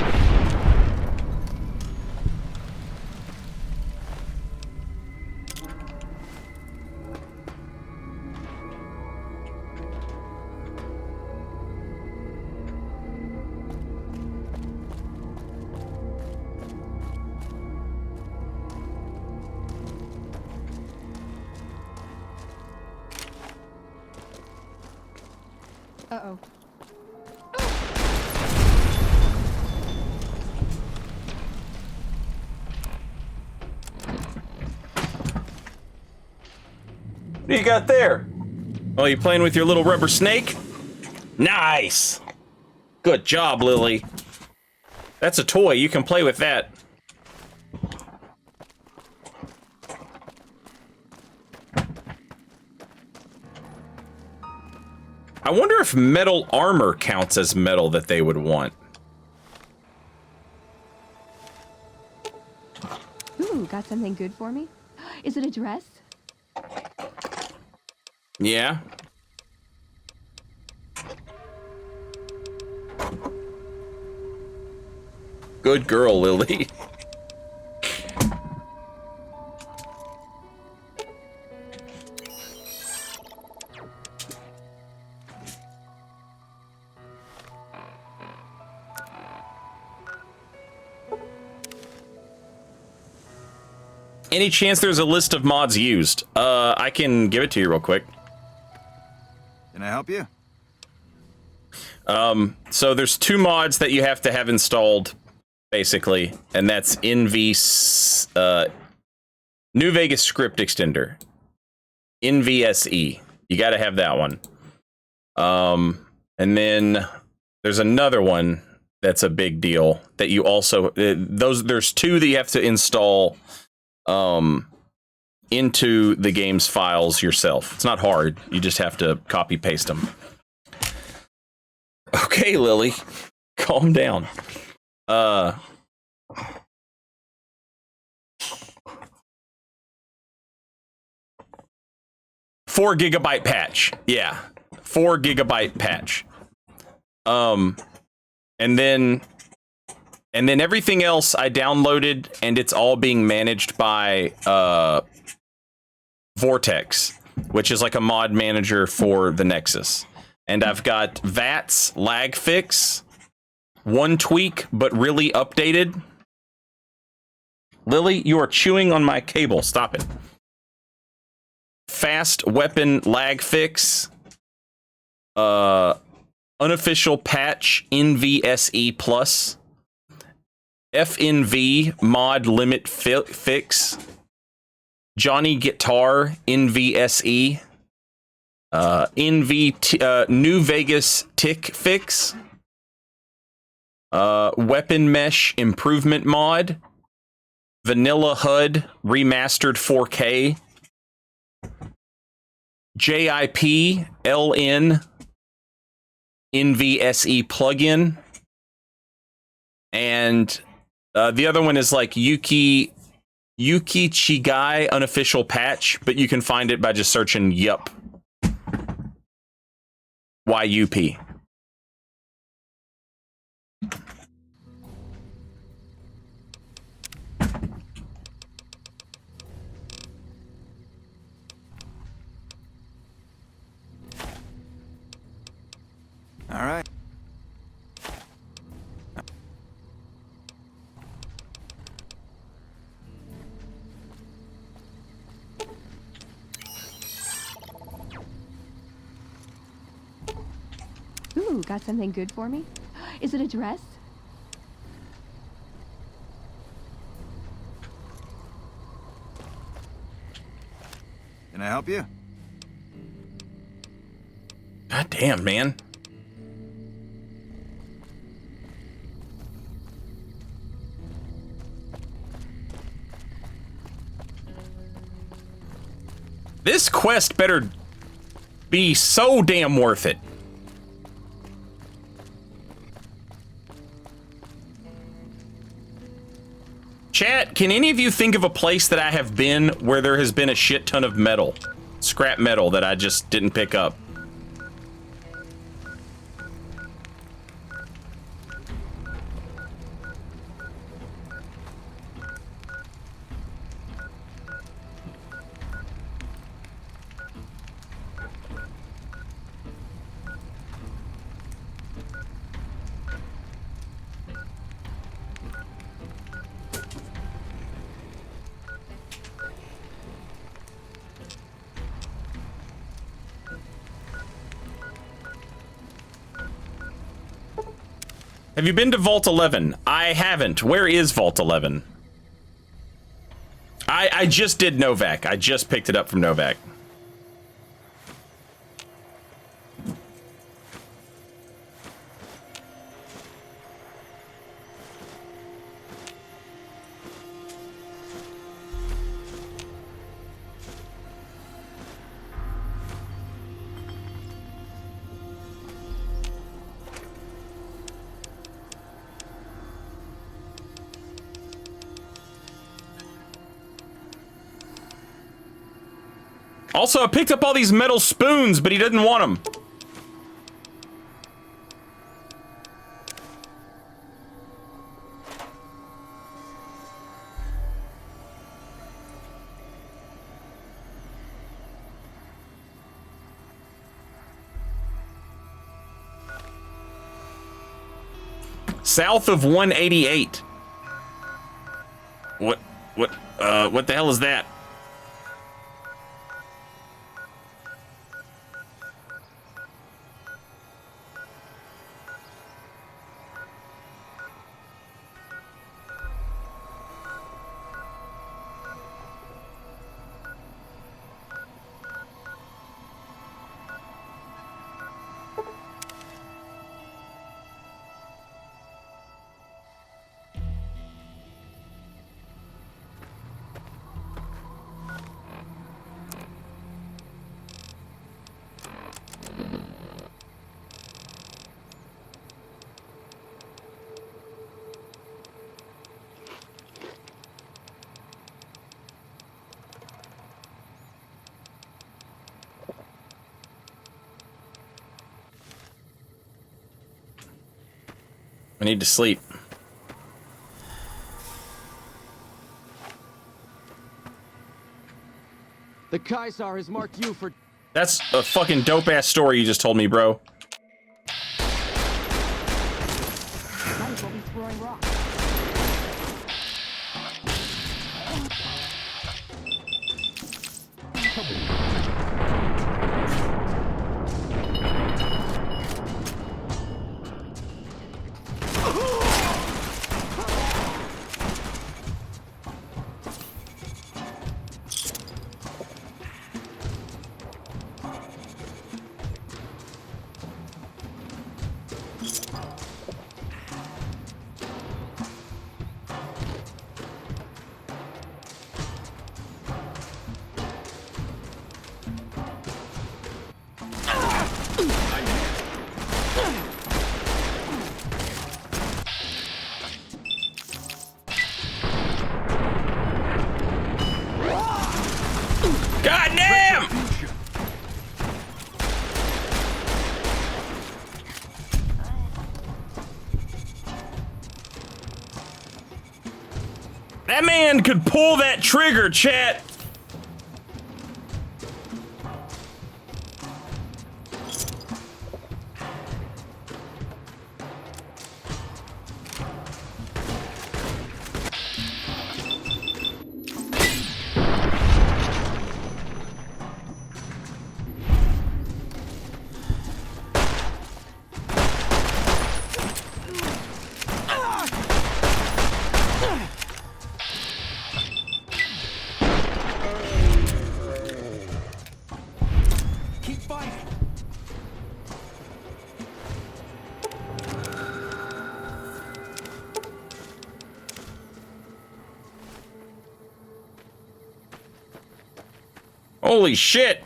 Uh-oh. What do you got there? Oh, you playing with your little rubber snake? Nice! Good job, Lily. That's a toy. You can play with that. I wonder if metal armor counts as metal that they would want. Ooh, got something good for me? Is it a dress? Yeah. Good girl, Lily. Any chance there's a list of mods used? I can give it to you real quick. Can I help you? So there's 2 mods that you have to have installed, basically, and that's New Vegas Script Extender, NVSE. You got to have that one. And then there's another one that's a big deal that you also there's 2 that you have to install into the game's files yourself. It's not hard. You just have to copy paste them. Okay, Lily, calm down. 4 gigabyte patch. Yeah. 4 gigabyte patch. And then everything else I downloaded, and it's all being managed by Vortex, which is like a mod manager for the Nexus. And I've got VATS lag fix, 1 tweak, but really updated. Lily, you are chewing on my cable. Stop it. Fast weapon lag fix. Unofficial patch NVSE plus. FNV mod limit fix. Johnny Guitar NVSE. New Vegas tick fix. Weapon mesh improvement mod. Vanilla HUD remastered 4K. JIP LN NVSE plugin. And the other one is like Yuki Chigai unofficial patch, but you can find it by just searching YUP. YUP. All right. Ooh, got something good for me? Is it a dress? Can I help you? God damn, man. This quest better be so damn worth it. Chat, can any of you think of a place that I have been where there has been a shit ton of metal? Scrap metal that I just didn't pick up? Have you been to Vault 11? I haven't. Where is Vault 11? I just did Novak. I just picked it up from Novak. Also, I picked up all these metal spoons, but he didn't want them. South of 188. What the hell is that? I need to sleep. The Kaisar has marked you for... That's a fucking dope-ass story you just told me, bro. Might as well be throwing rocks. God damn! That man could pull that trigger, chat. Holy shit!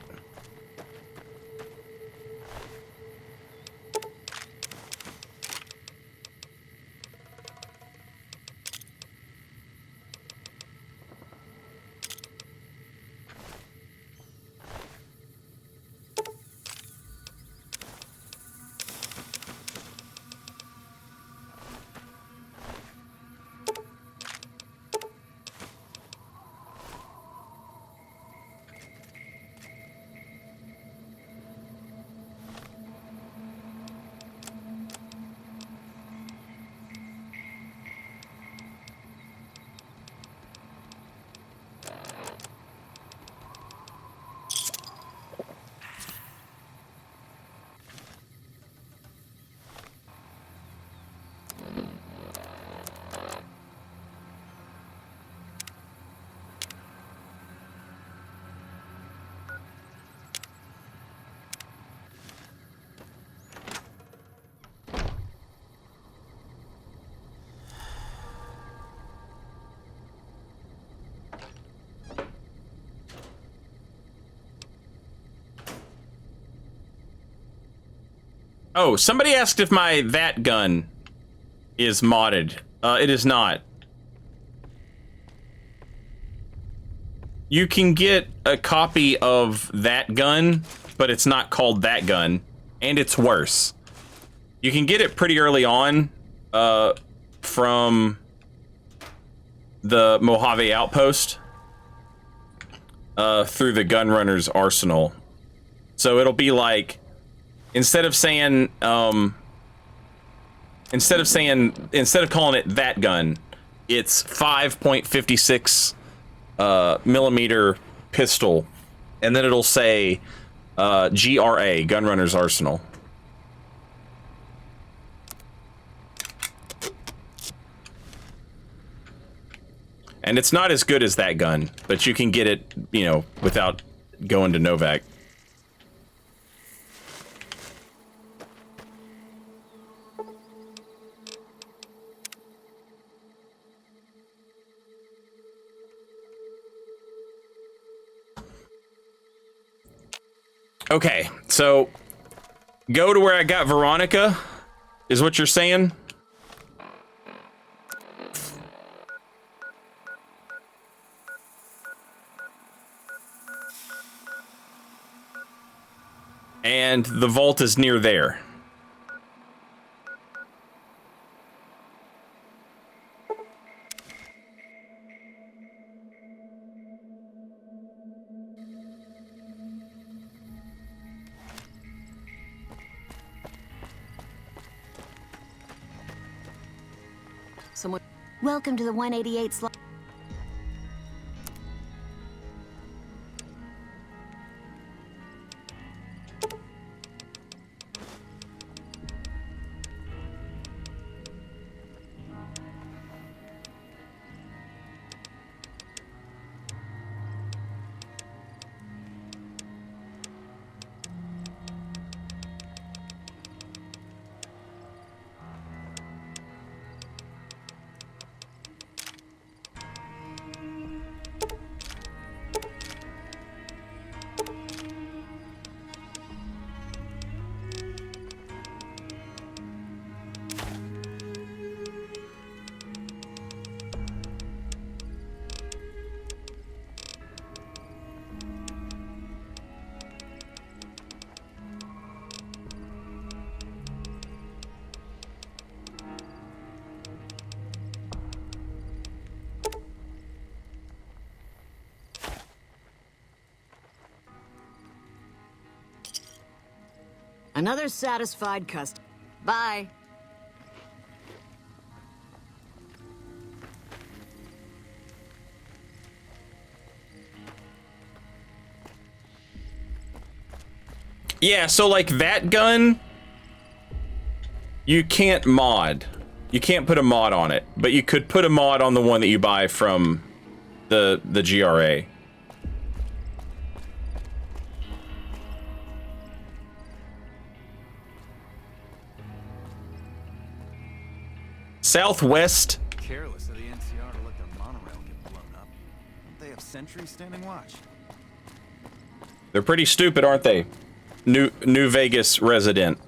Oh, somebody asked if my that gun is modded. It is not. You can get a copy of that gun, but it's not called that gun, and it's worse. You can get it pretty early on from the Mojave Outpost through the Gunrunner's Arsenal. So it'll be like, instead of calling it that gun, it's 5.56 millimeter pistol, and then it'll say GRA, Gunrunner's Arsenal. And it's not as good as that gun, but you can get it, you know, without going to Novak. Okay, so go to where I got Veronica, is what you're saying? And the vault is near there. Someone. Welcome to the 188 slot. Another satisfied customer. Bye. Yeah, so like that gun, you can't mod. You can't put a mod on it, but you could put a mod on the one that you buy from the GRA. Southwest. Careless of the NCR to let their monorail get blown up. Don't they have sentries standing watch? They're pretty stupid, aren't they? New Vegas resident.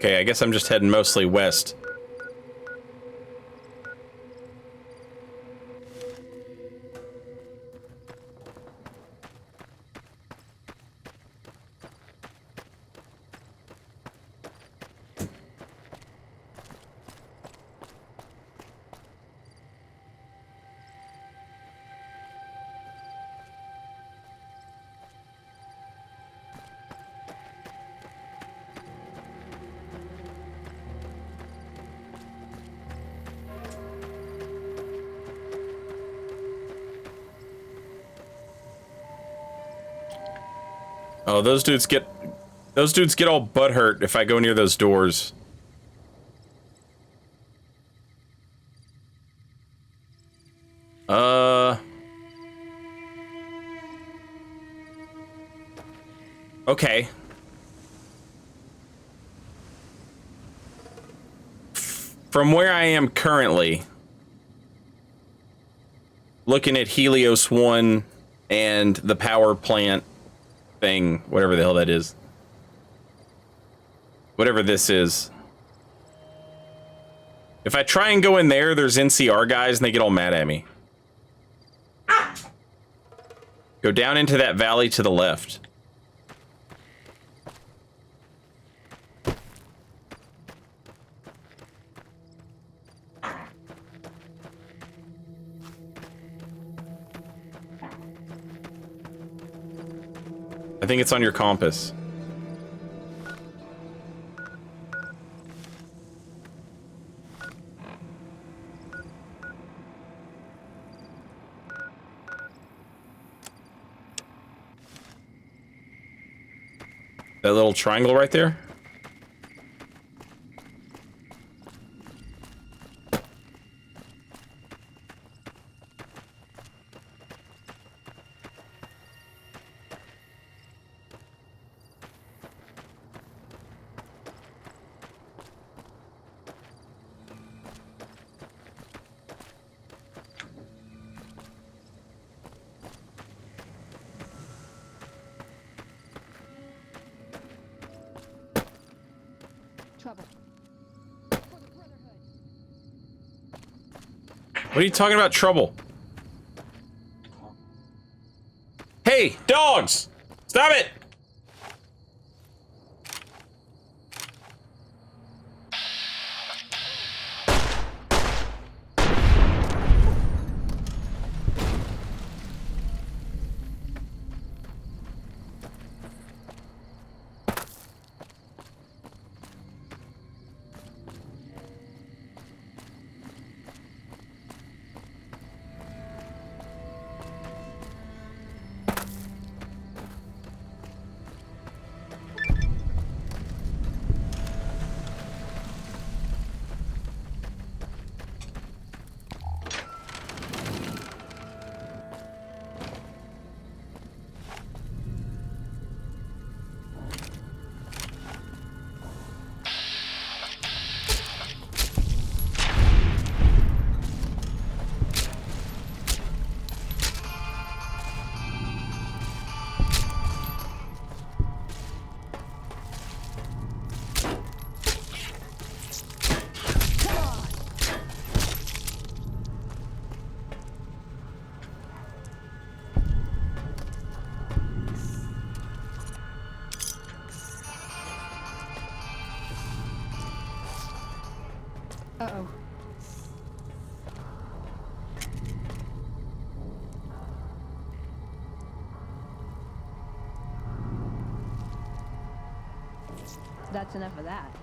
Okay, I guess I'm just heading mostly west. Oh, those dudes get all butthurt if I go near those doors. Okay. From where I am currently, looking at Helios 1 and the power plant thing, whatever the hell that is. Whatever this is. If I try and go in there, there's NCR guys and they get all mad at me. Go down into that valley to the left. I think it's on your compass. That little triangle right there? What are you talking about, trouble? Hey, dogs! Stop it! Uh-oh. That's enough of that.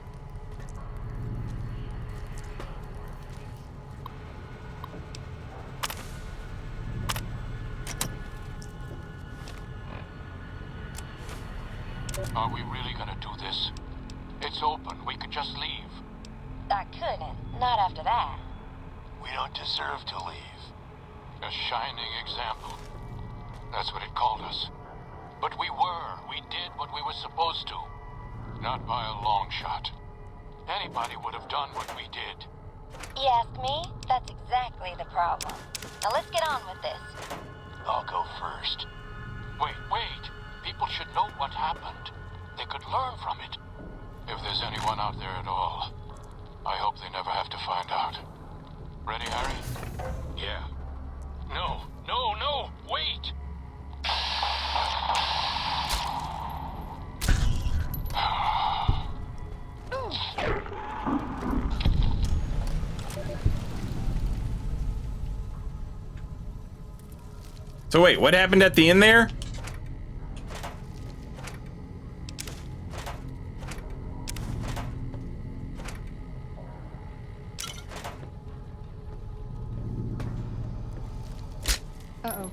Are we really gonna do this? It's open. We could just leave. I couldn't. Not after that. We don't deserve to leave. A shining example. That's what it called us. But we were. We did what we were supposed to. Not by a long shot. Anybody would have done what we did. You ask me? That's exactly the problem. Now let's get on with this. I'll go first. Wait. People should know what happened. They could learn from it. If there's anyone out there at all, I hope they never have to find out. Ready, Harry? Yeah. No, wait! So wait, what happened at the end there? Uh-oh.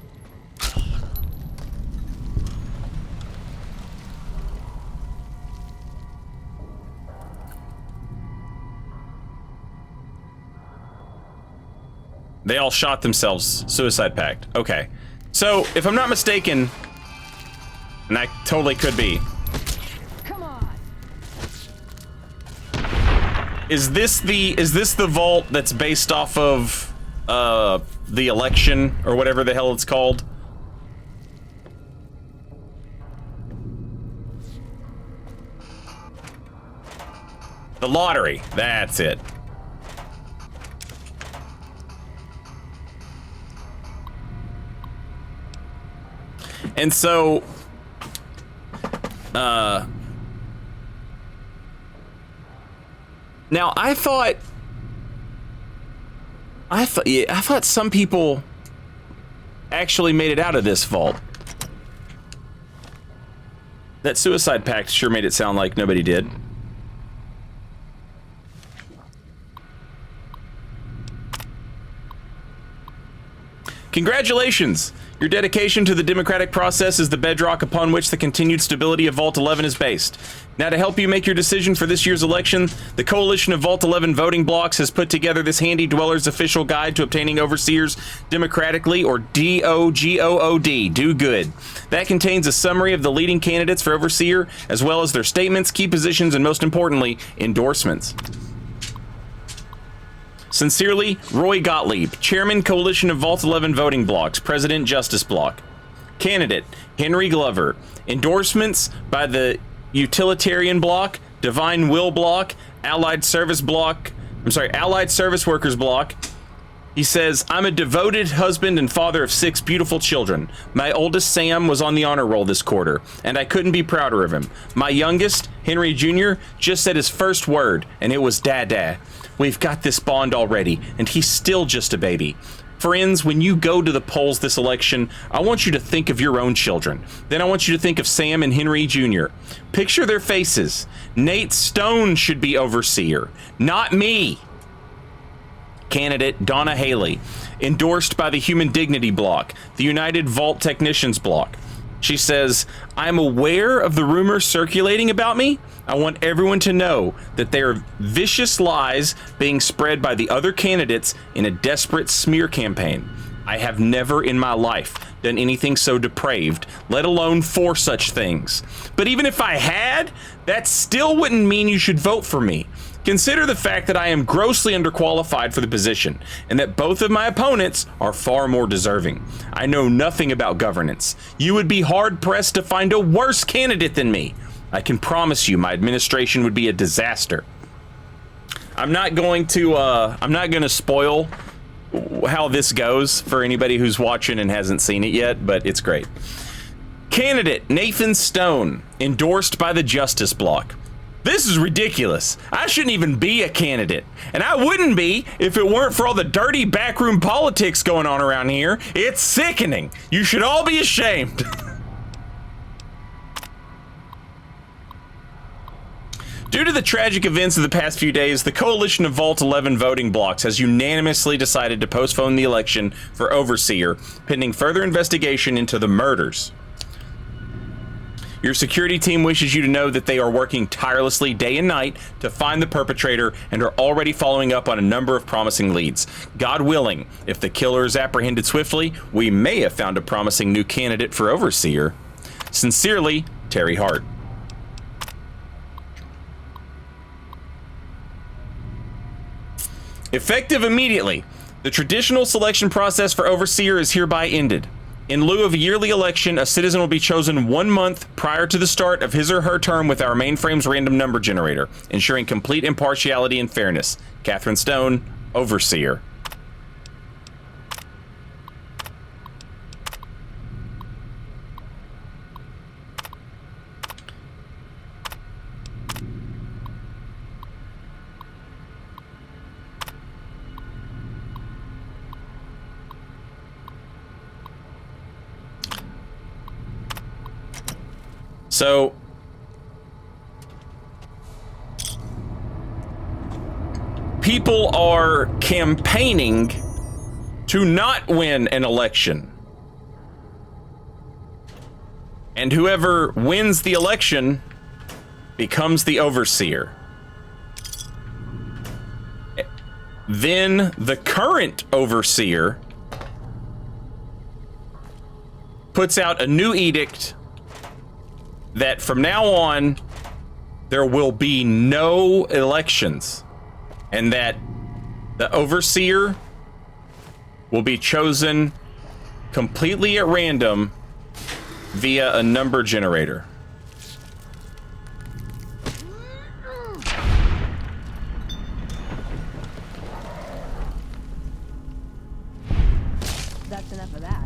They all shot themselves. Suicide pact. Okay. So, if I'm not mistaken, and I totally could be. Come on. Is this the vault that's based off of the election or whatever the hell it's called? The lottery. That's it. And so, now I thought some people actually made it out of this vault. That suicide pact sure made it sound like nobody did. Congratulations! Your dedication to the democratic process is the bedrock upon which the continued stability of Vault 11 is based. Now, to help you make your decision for this year's election, the Coalition of Vault 11 voting blocks has put together this handy dweller's official guide to obtaining overseers democratically, or DOGOOD, do good. That contains a summary of the leading candidates for overseer, as well as their statements, key positions, and most importantly, endorsements. Sincerely, Roy Gottlieb, Chairman, Coalition of Vault 11 Voting Blocks, President, Justice Block. Candidate, Henry Glover. Endorsements by the Utilitarian Block, Divine Will Block, Allied Service Workers Block. He says, I'm a devoted husband and father of 6 beautiful children. My oldest, Sam, was on the honor roll this quarter, and I couldn't be prouder of him. My youngest, Henry Jr., just said his first word, and it was Dad. We've got this bond already, and he's still just a baby. Friends, when you go to the polls this election, I want you to think of your own children. Then I want you to think of Sam and Henry Jr. Picture their faces. Nate Stone should be overseer, not me. Candidate Donna Haley, endorsed by the Human Dignity Block, the United Vault Technicians Block. She says, I'm aware of the rumors circulating about me. I want everyone to know that they are vicious lies being spread by the other candidates in a desperate smear campaign. I have never in my life done anything so depraved, let alone for such things. But even if I had, that still wouldn't mean you should vote for me. Consider the fact that I am grossly underqualified for the position, and that both of my opponents are far more deserving. I know nothing about governance. You would be hard-pressed to find a worse candidate than me. I can promise you my administration would be a disaster. I'm not going to spoil how this goes for anybody who's watching and hasn't seen it yet, but it's great. Candidate Nathan Stone, endorsed by the Justice Block. This is ridiculous. I shouldn't even be a candidate. And I wouldn't be if it weren't for all the dirty backroom politics going on around here. It's sickening. You should all be ashamed. Due to the tragic events of the past few days, the Coalition of Vault 11 voting blocks has unanimously decided to postpone the election for Overseer, pending further investigation into the murders. Your security team wishes you to know that they are working tirelessly day and night to find the perpetrator and are already following up on a number of promising leads. God willing, if the killer is apprehended swiftly, we may have found a promising new candidate for overseer. Sincerely, Terry Hart. Effective immediately, the traditional selection process for overseer is hereby ended. In lieu of a yearly election, a citizen will be chosen 1 month prior to the start of his or her term with our mainframe's random number generator, ensuring complete impartiality and fairness. Catherine Stone, Overseer. So, people are campaigning to not win an election. And whoever wins the election becomes the overseer. Then the current overseer puts out a new edict that from now on, there will be no elections, and that the overseer will be chosen completely at random via a number generator. That's enough of that.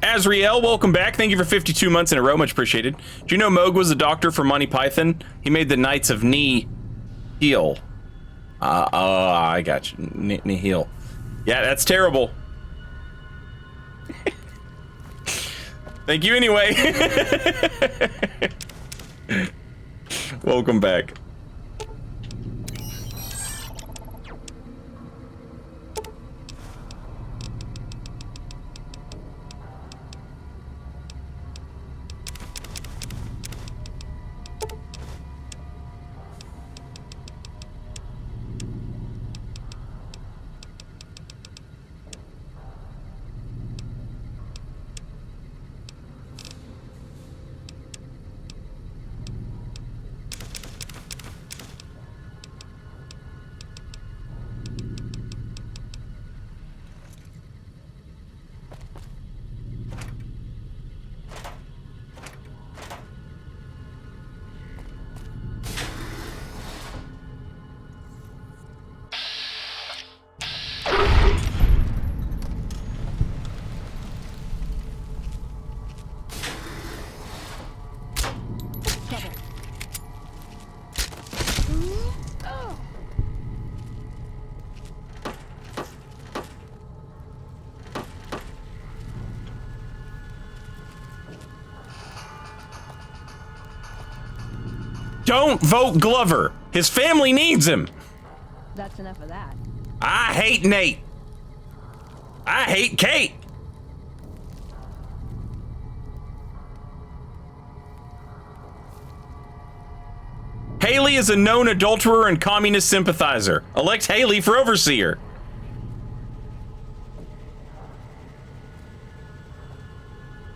Azriel, welcome back. Thank you for 52 months in a row. Much appreciated. Do you know Moog was a doctor for Monty Python? He made the Knights of Nihil. I got you. Nihil. Yeah, that's terrible. Thank you anyway. Welcome back. Don't vote Glover. His family needs him. That's enough of that. I hate Nate. I hate Kate. Haley is a known adulterer and communist sympathizer. Elect Haley for overseer.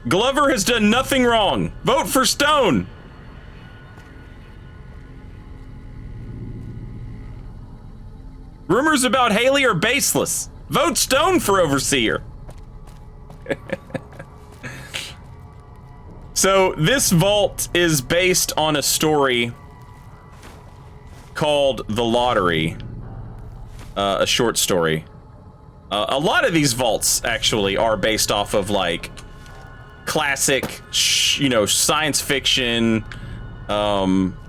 Glover has done nothing wrong. Vote for Stone. Rumors about Haley are baseless. Vote Stone for overseer. So this vault is based on a story called The Lottery, a short story. A lot of these vaults actually are based off of like classic, you know, science fiction, pulp,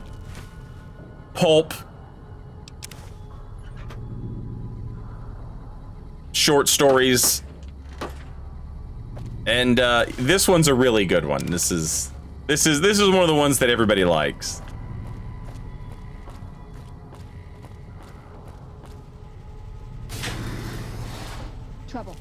short stories. And this one's a really good one. This is one of the ones that everybody likes. Trouble.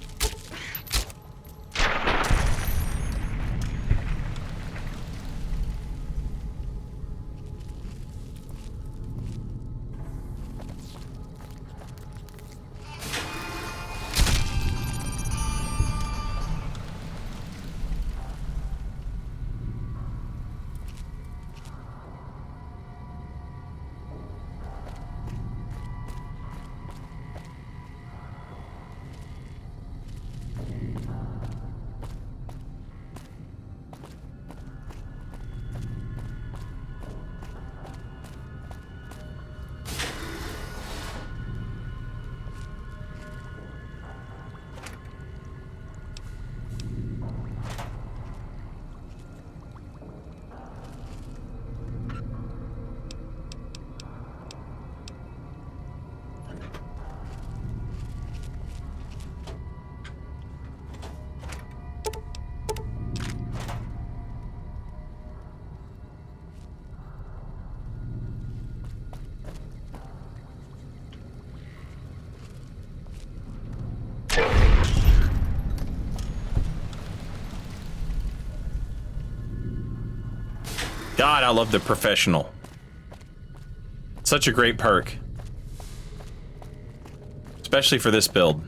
God, I love the professional. Such a great perk. Especially for this build.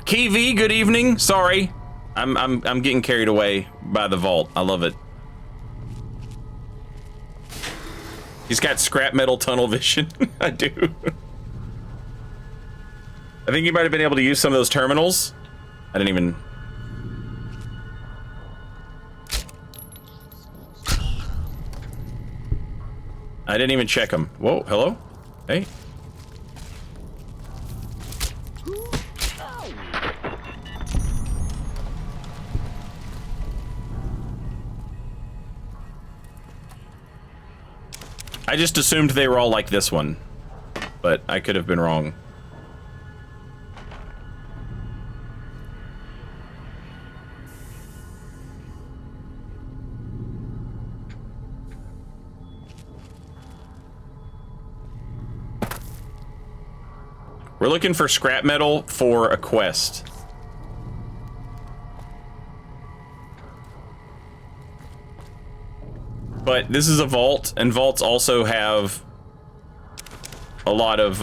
Kiwi, good evening. Sorry. I'm getting carried away by the vault. I love it. He's got scrap metal tunnel vision. I do. I think you might have been able to use some of those terminals. I didn't even... check them. Whoa, hello? Hey. I just assumed they were all like this one, but I could have been wrong. We're looking for scrap metal for a quest. But this is a vault, and vaults also have a lot of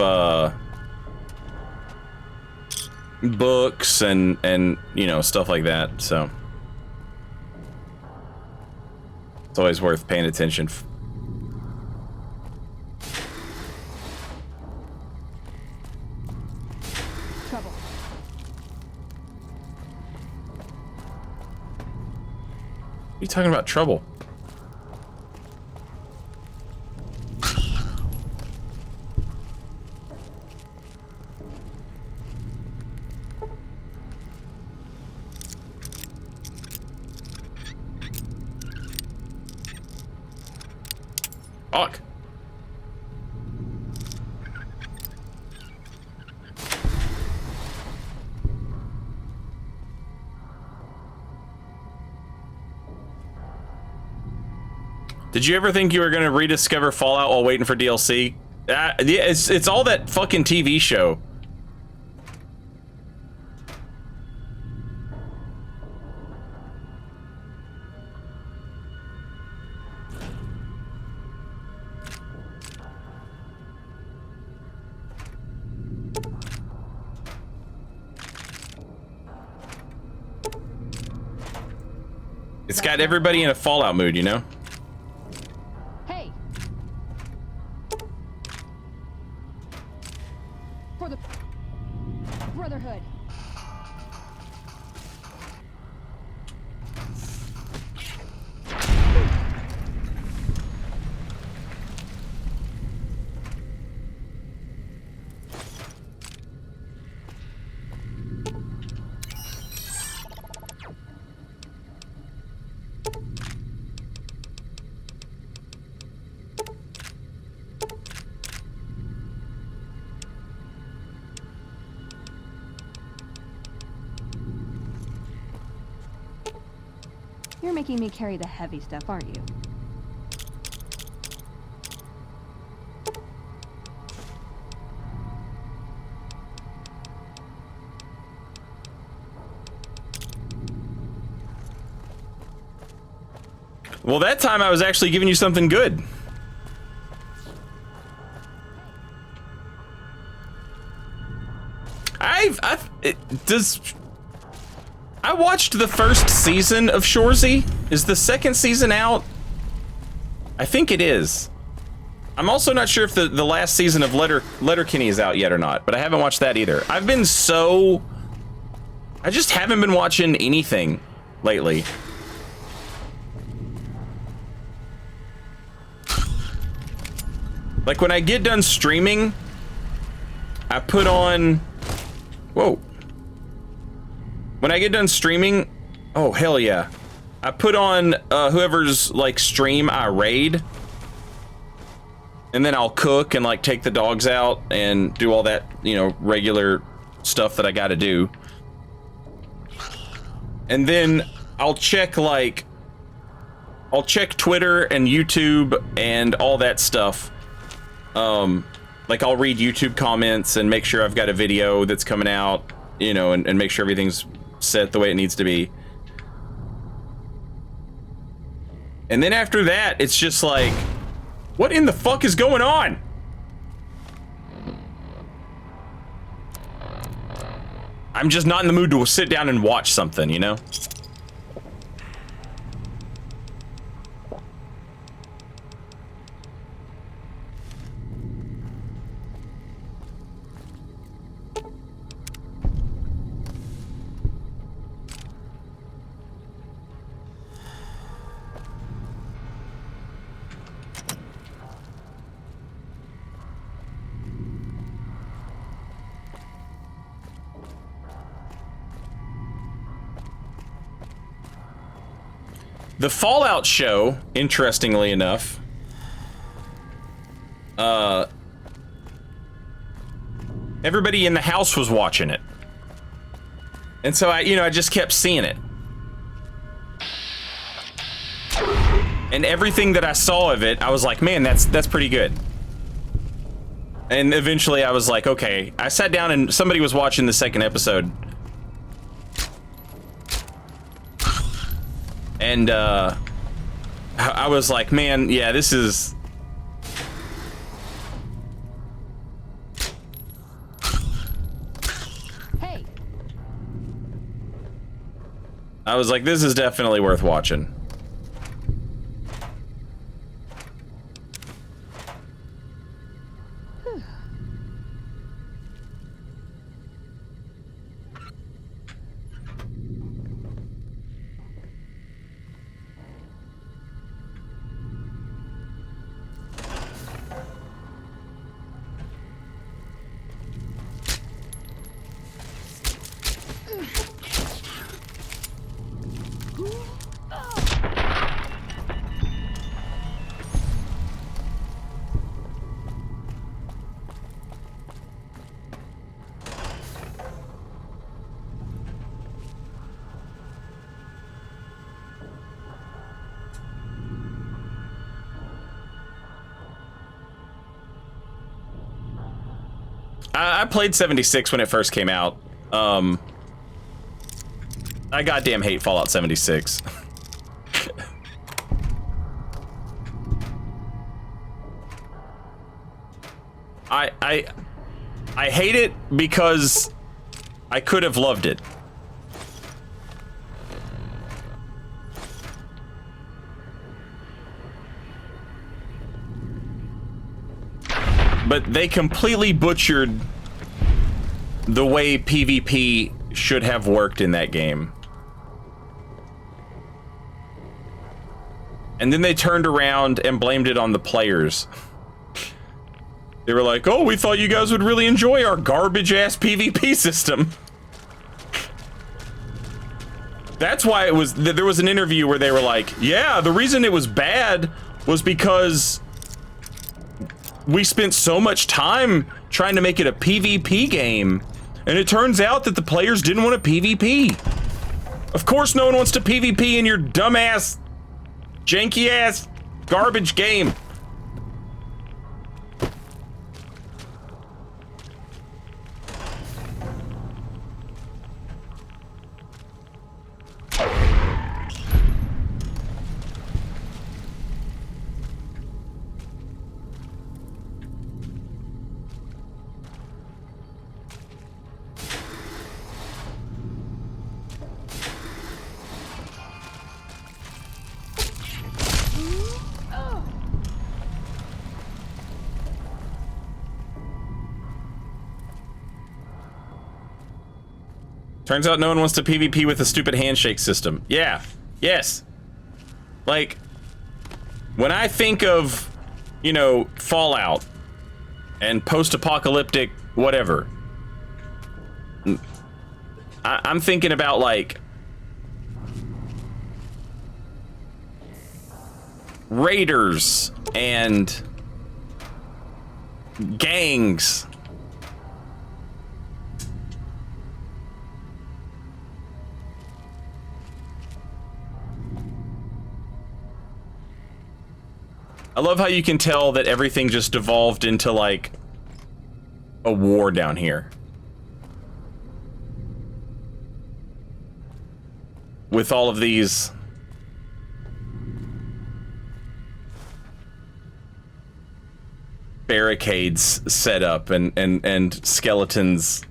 books and you know, stuff like that, so it's always worth paying attention. Trouble. What are you talking about, trouble? Fuck. Did you ever think you were gonna rediscover Fallout while waiting for DLC? Yeah, it's all that fucking TV show. It's got everybody in a Fallout mood, you know? Hey! For the Brotherhood. You're making me carry the heavy stuff, aren't you? Well, that time I was actually giving you something good. I watched the first season of Shoresy. Is the second season out? I think it is. I'm also not sure if the last season of Letterkenny is out yet or not, but I haven't watched that either. I just haven't been watching anything lately. Like when I get done streaming, I put on, whoa. When I get done streaming, oh hell yeah. I put on whoever's like stream I raid. And then I'll cook and like take the dogs out and do all that, you know, regular stuff that I gotta do. And then I'll check Twitter and YouTube and all that stuff. Like I'll read YouTube comments and make sure I've got a video that's coming out, you know, and make sure everything's set the way it needs to be. And then after that, it's just like, what in the fuck is going on? I'm just not in the mood to sit down and watch something, you know? The Fallout show, interestingly enough, everybody in the house was watching it. And so I just kept seeing it. And everything that I saw of it, I was like, man, that's pretty good. And eventually I was like, okay, I sat down and somebody was watching the second episode. And I was like, man, yeah, this is... Hey. I was like, this is definitely worth watching. I played 76 when it first came out. I goddamn hate Fallout 76. I hate it because I could have loved it. But they completely butchered the way PvP should have worked in that game. And then they turned around and blamed it on the players. They were like, oh, we thought you guys would really enjoy our garbage-ass PvP system. That's why it was, there was an interview where they were like, yeah, the reason it was bad was because we spent so much time trying to make it a PvP game, and it turns out that the players didn't want to PvP. Of course no one wants to PvP in your dumbass, janky-ass, garbage game. Turns out no one wants to PvP with a stupid handshake system. Yeah. Yes. Like, when I think of, you know, Fallout and post-apocalyptic whatever, I'm thinking about, like, raiders and gangs. I love how you can tell that everything just devolved into, like, a war down here. With all of these barricades set up and skeletons.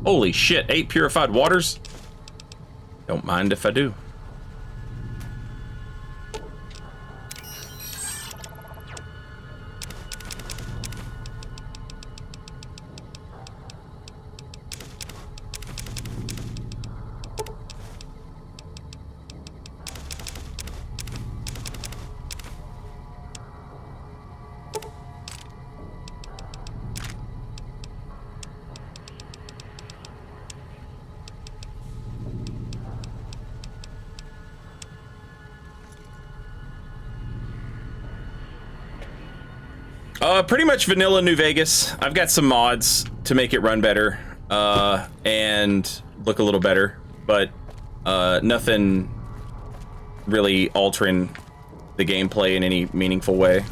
Holy shit, 8 purified waters? Don't mind if I do. Pretty much vanilla New Vegas. I've got some mods to make it run better, and look a little better, but nothing really altering the gameplay in any meaningful way.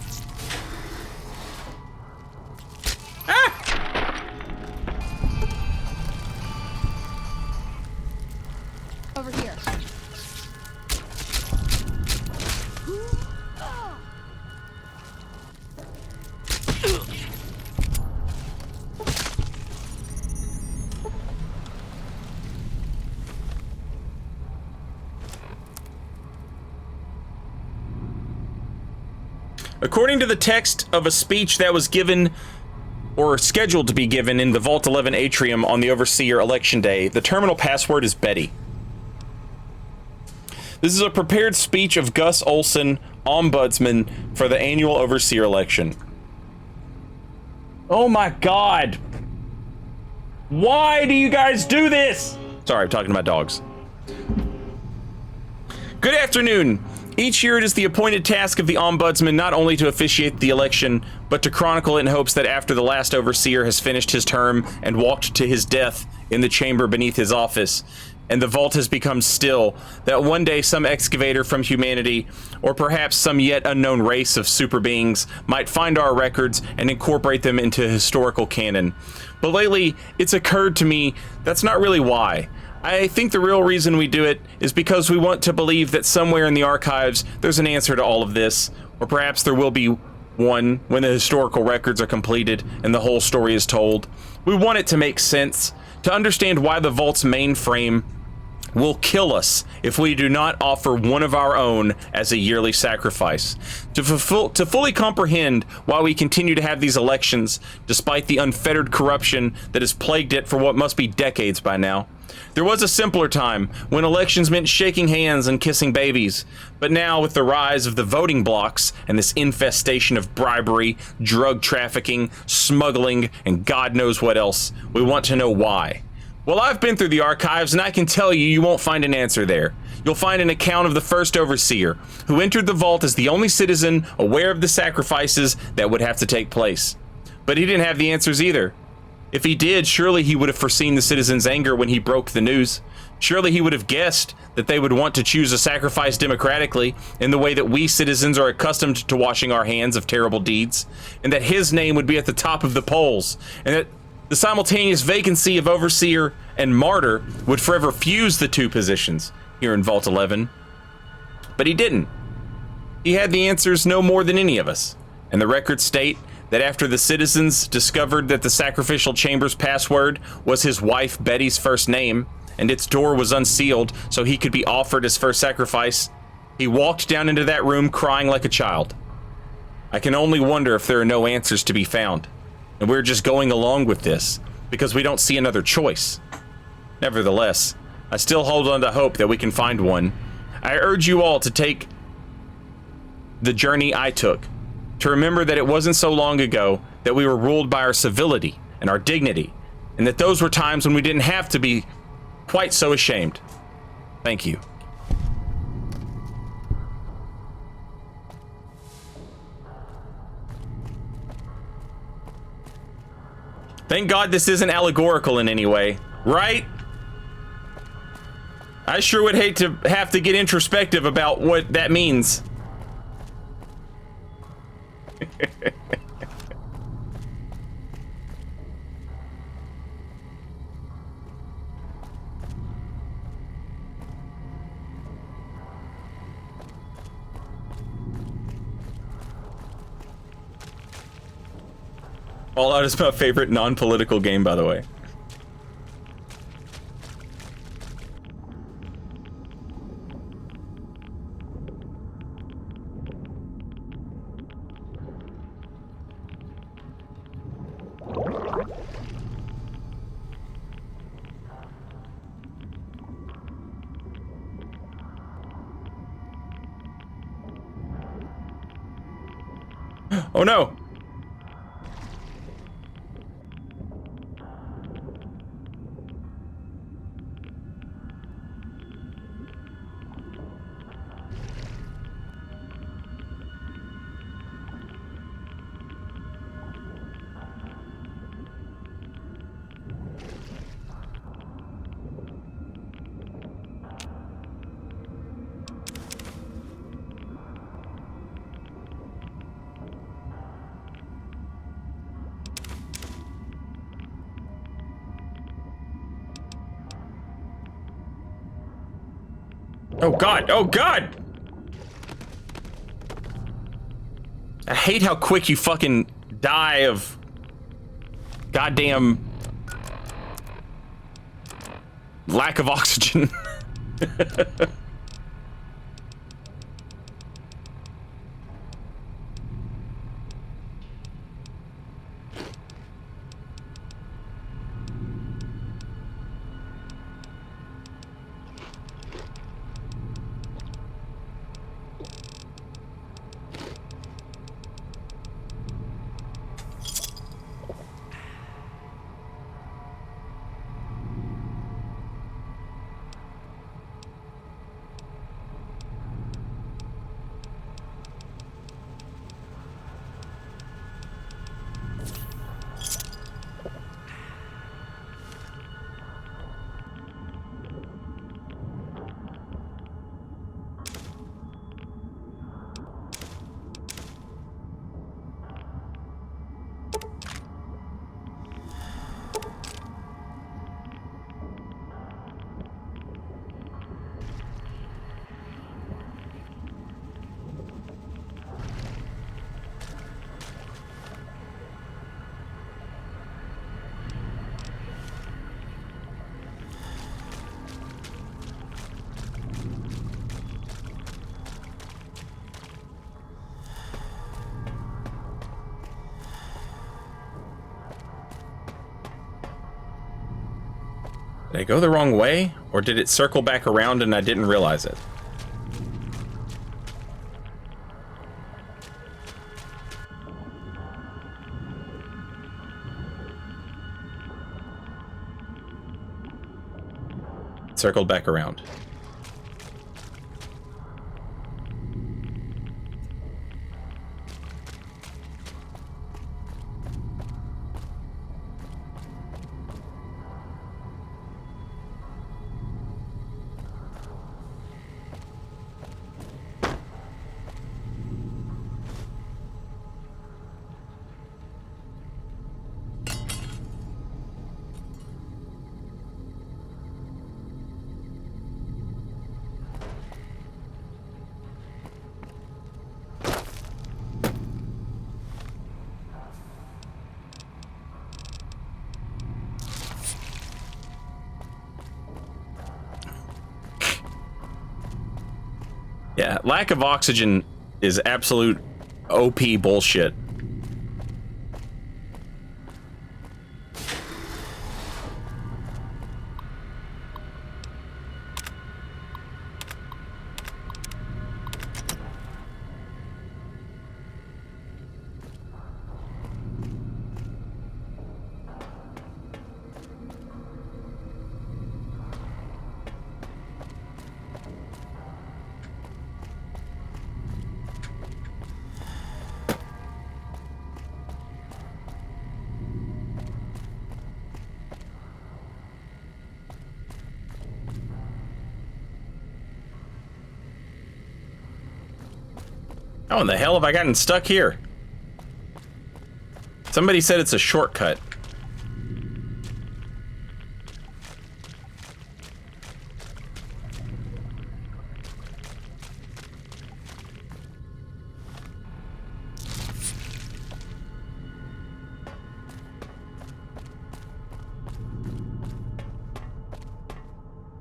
Over here. According to the text of a speech that was given or scheduled to be given in the Vault 11 atrium on the Overseer election day, the terminal password is Betty. This is a prepared speech of Gus Olson, Ombudsman, for the annual Overseer election. Oh my god! Why do you guys do this? Sorry, I'm talking to my dogs. Good afternoon. Each year it is the appointed task of the Ombudsman not only to officiate the election, but to chronicle it in hopes that after the last overseer has finished his term and walked to his death in the chamber beneath his office, and the vault has become still, that one day some excavator from humanity, or perhaps some yet unknown race of super beings, might find our records and incorporate them into historical canon. But lately, it's occurred to me that's not really why. I think the real reason we do it is because we want to believe that somewhere in the archives there's an answer to all of this, or perhaps there will be one when the historical records are completed and the whole story is told. We want it to make sense, to understand why the vault's mainframe will kill us if we do not offer one of our own as a yearly sacrifice. To fully comprehend why we continue to have these elections, despite the unfettered corruption that has plagued it for what must be decades by now. There was a simpler time when elections meant shaking hands and kissing babies, but now with the rise of the voting blocks and this infestation of bribery, drug trafficking, smuggling, and God knows what else, we want to know why. Well, I've been through the archives, and I can tell you, you won't find an answer there. You'll find an account of the first overseer, who entered the vault as the only citizen aware of the sacrifices that would have to take place. But he didn't have the answers either. If he did, surely he would have foreseen the citizens' anger when he broke the news. Surely he would have guessed that they would want to choose a sacrifice democratically in the way that we citizens are accustomed to washing our hands of terrible deeds, and that his name would be at the top of the polls, and that the simultaneous vacancy of Overseer and Martyr would forever fuse the two positions here in Vault 11. But he didn't. He had the answers no more than any of us. And the records state that after the citizens discovered that the sacrificial chamber's password was his wife Betty's first name, and its door was unsealed so he could be offered his first sacrifice, he walked down into that room crying like a child. I can only wonder if there are no answers to be found. And we're just going along with this because we don't see another choice. Nevertheless, I still hold on to hope that we can find one. I urge you all to take the journey I took, to remember that it wasn't so long ago that we were ruled by our civility and our dignity, and that those were times when we didn't have to be quite so ashamed. Thank you. Thank God this isn't allegorical in any way, right? I sure would hate to have to get introspective about what that means. Fallout is my favorite non-political game, by the way. Oh no! Oh God, oh God! I hate how quick you fucking die of goddamn lack of oxygen. Did I go the wrong way? Or did it circle back around and I didn't realize it? Circled back around. Yeah, lack of oxygen is absolute OP bullshit. How in the hell have I gotten stuck here? Somebody said it's a shortcut.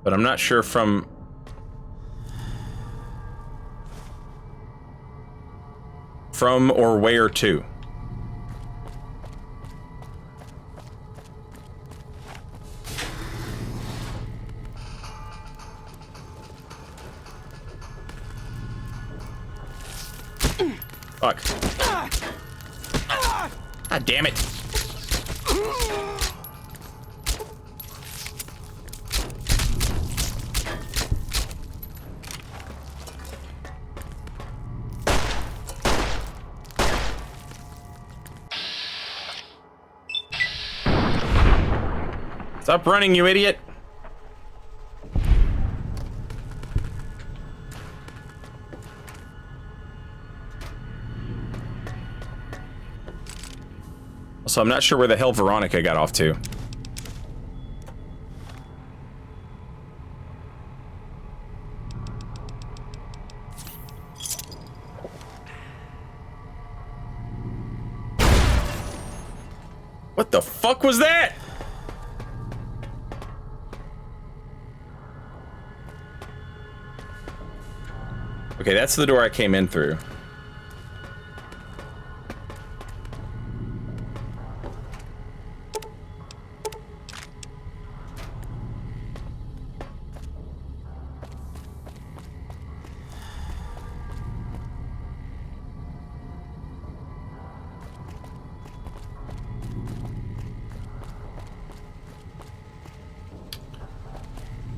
But I'm not sure from or where to. Fuck. God damn it. Stop running, you idiot. Also, I'm not sure where the hell Veronica got off to. What the fuck was that? Okay, that's the door I came in through.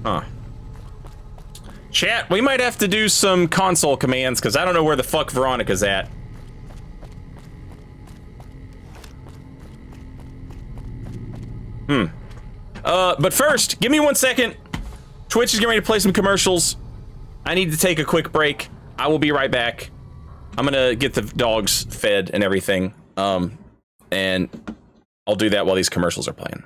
Huh. Chat, we might have to do some console commands because I don't know where the fuck Veronica's at. But first, give me 1 second. Twitch is getting ready to play some commercials. I need to take a quick break. I will be right back. I'm gonna get the dogs fed and everything. And I'll do that while these commercials are playing.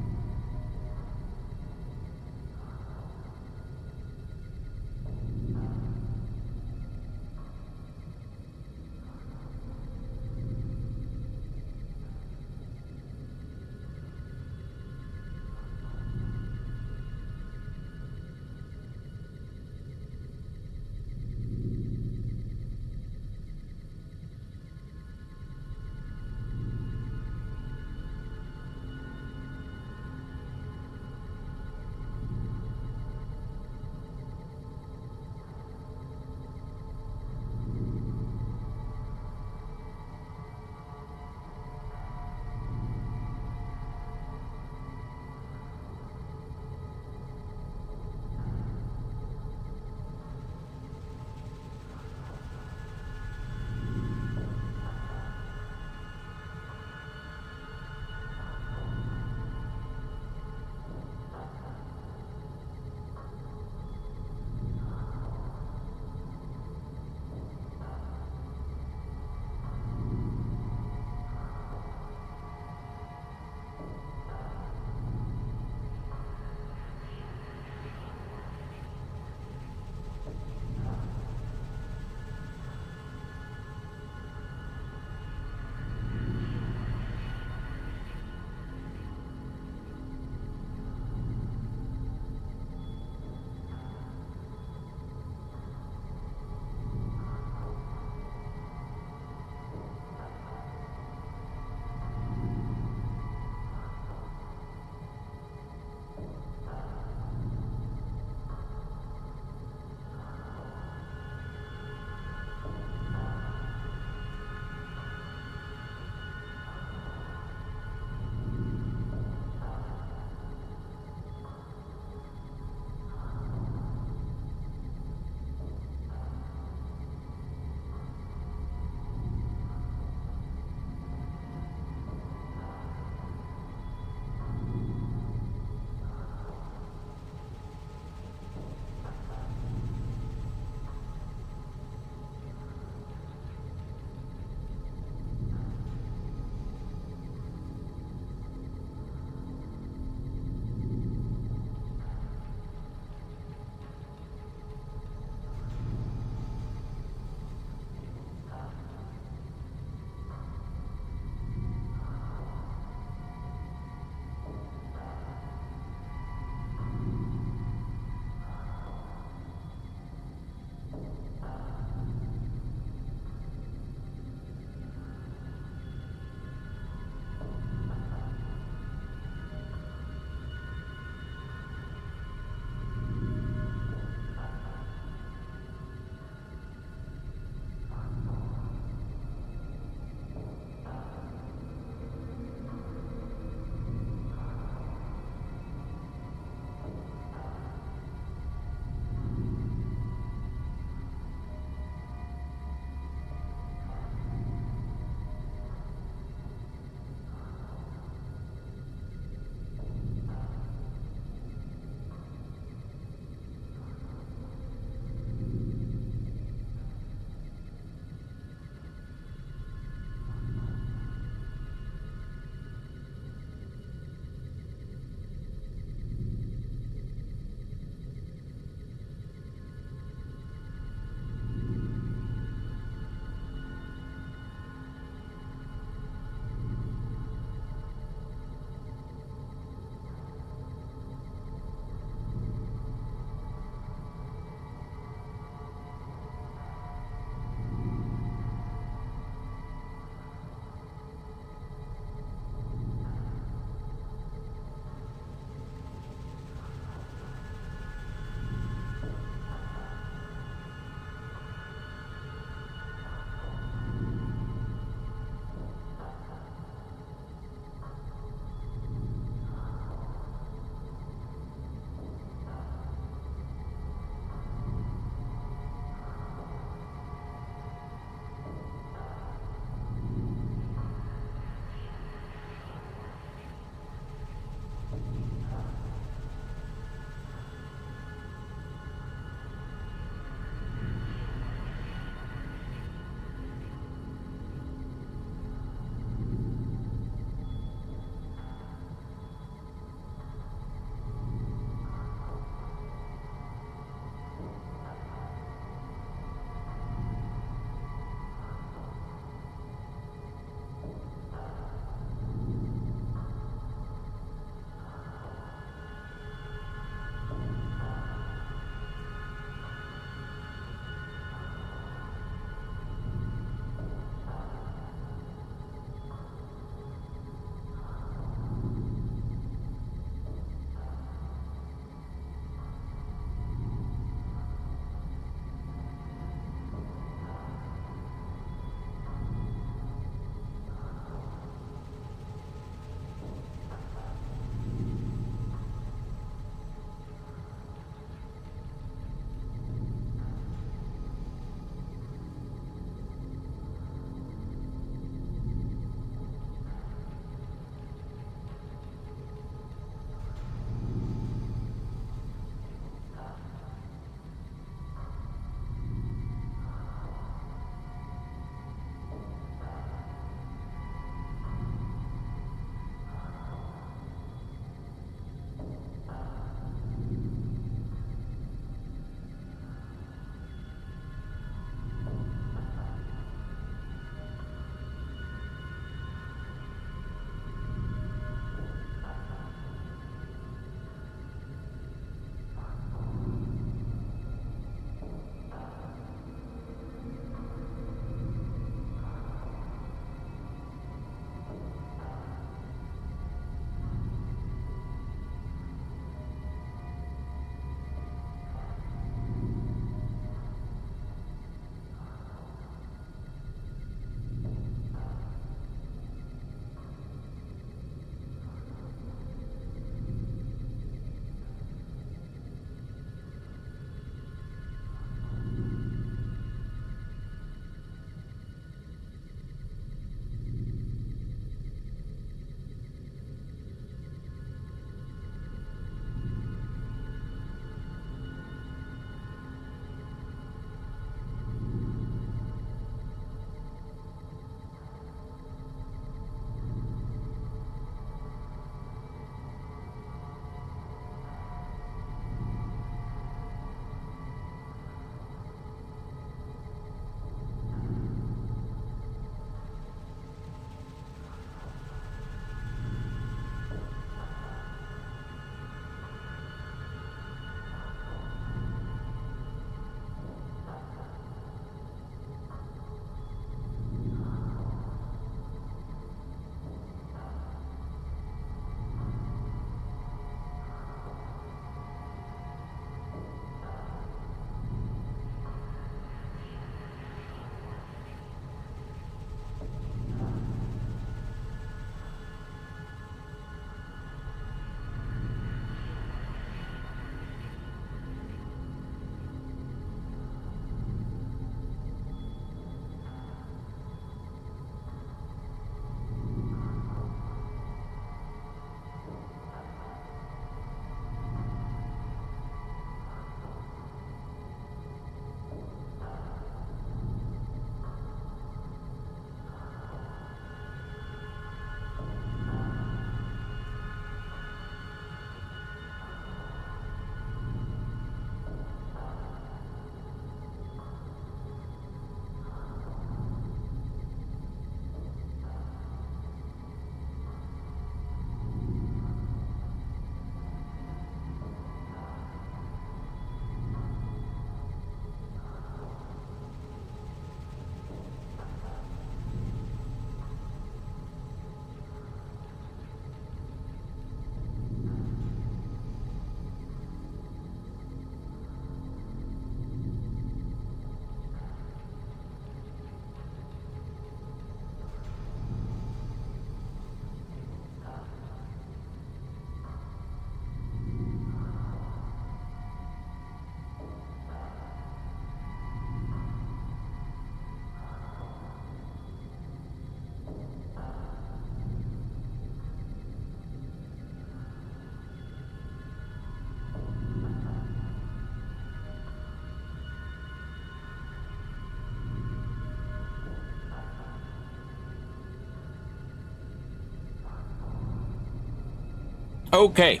Okay.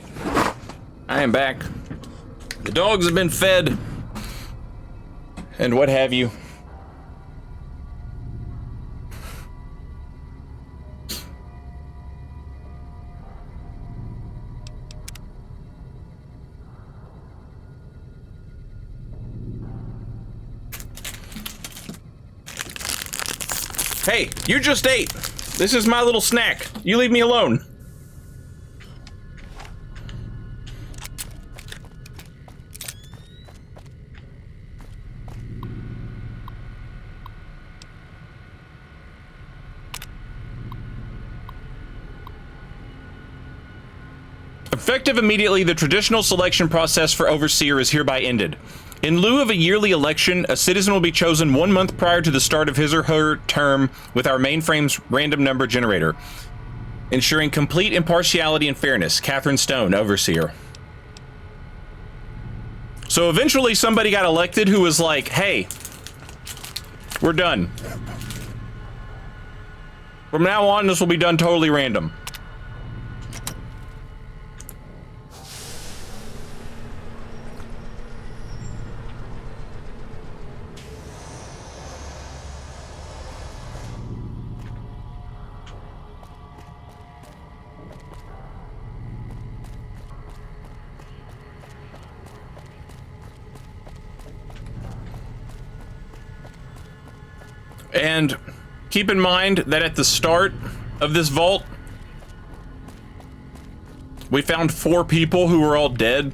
I am back. The dogs have been fed. And what have you. Hey, you just ate. This is my little snack. You leave me alone. Effective immediately, the traditional selection process for Overseer is hereby ended. In lieu of a yearly election, a citizen will be chosen 1 month prior to the start of his or her term with our mainframe's random number generator, ensuring complete impartiality and fairness. Catherine Stone, Overseer. So eventually somebody got elected who was like, hey, we're done. From now on, this will be done totally random. And keep in mind that at the start of this vault, we found 4 people who were all dead.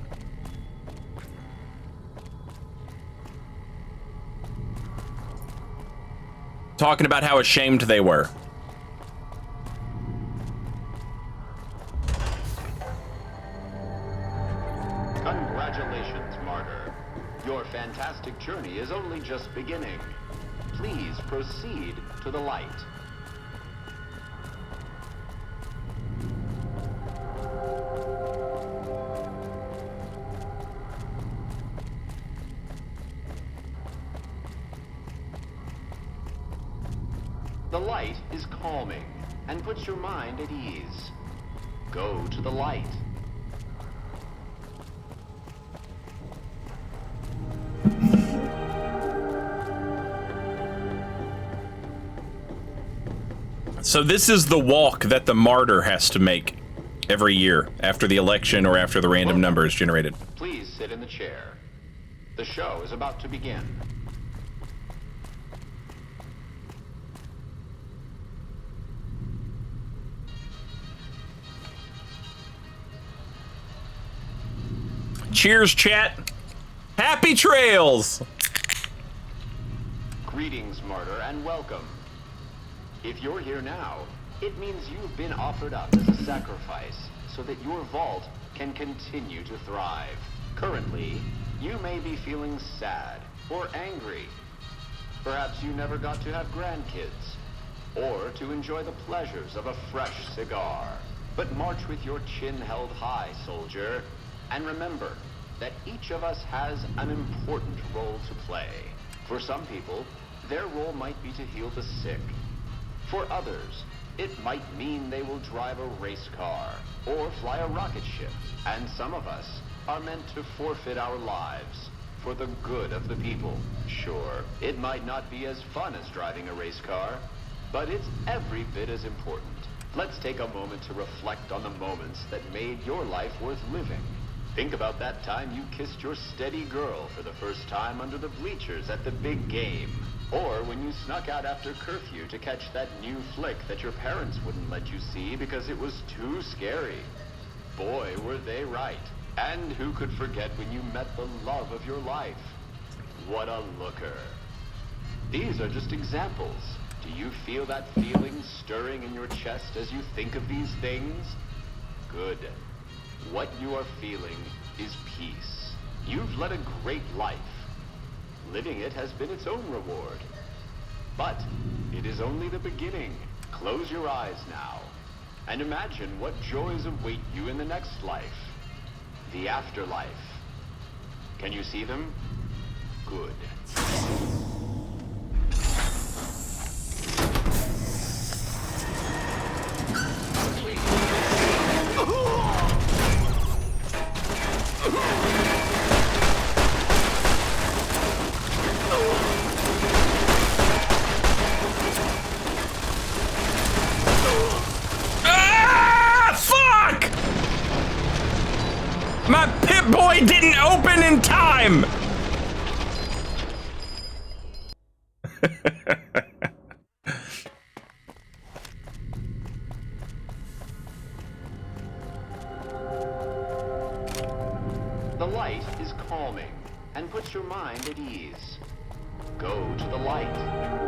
Talking about how ashamed they were. Congratulations, Martyr. Your fantastic journey is only just beginning. Please proceed to the light. The light is calming and puts your mind at ease. Go to the light. So this is the walk that the martyr has to make every year after the election or after the random number is generated. Please sit in the chair. The show is about to begin. Cheers, chat. Happy trails. Greetings, Martyr, and welcome. If you're here now, it means you've been offered up as a sacrifice so that your vault can continue to thrive. Currently, you may be feeling sad or angry. Perhaps you never got to have grandkids or to enjoy the pleasures of a fresh cigar. But march with your chin held high, soldier, and remember that each of us has an important role to play. For some people, their role might be to heal the sick. For others, it might mean they will drive a race car or fly a rocket ship. And some of us are meant to forfeit our lives for the good of the people. Sure, it might not be as fun as driving a race car, but it's every bit as important. Let's take a moment to reflect on the moments that made your life worth living. Think about that time you kissed your steady girl for the first time under the bleachers at the big game. Or when you snuck out after curfew to catch that new flick that your parents wouldn't let you see because it was too scary. Boy, were they right. And who could forget when you met the love of your life? What a looker. These are just examples. Do you feel that feeling stirring in your chest as you think of these things? Good. What you are feeling is peace. You've led a great life. Living it has been its own reward. But it is only the beginning. Close your eyes now and imagine what joys await you in the next life. The afterlife. Can you see them? Good. My Pip-Boy didn't open in time! The light is calming and puts your mind at ease. Go to the light.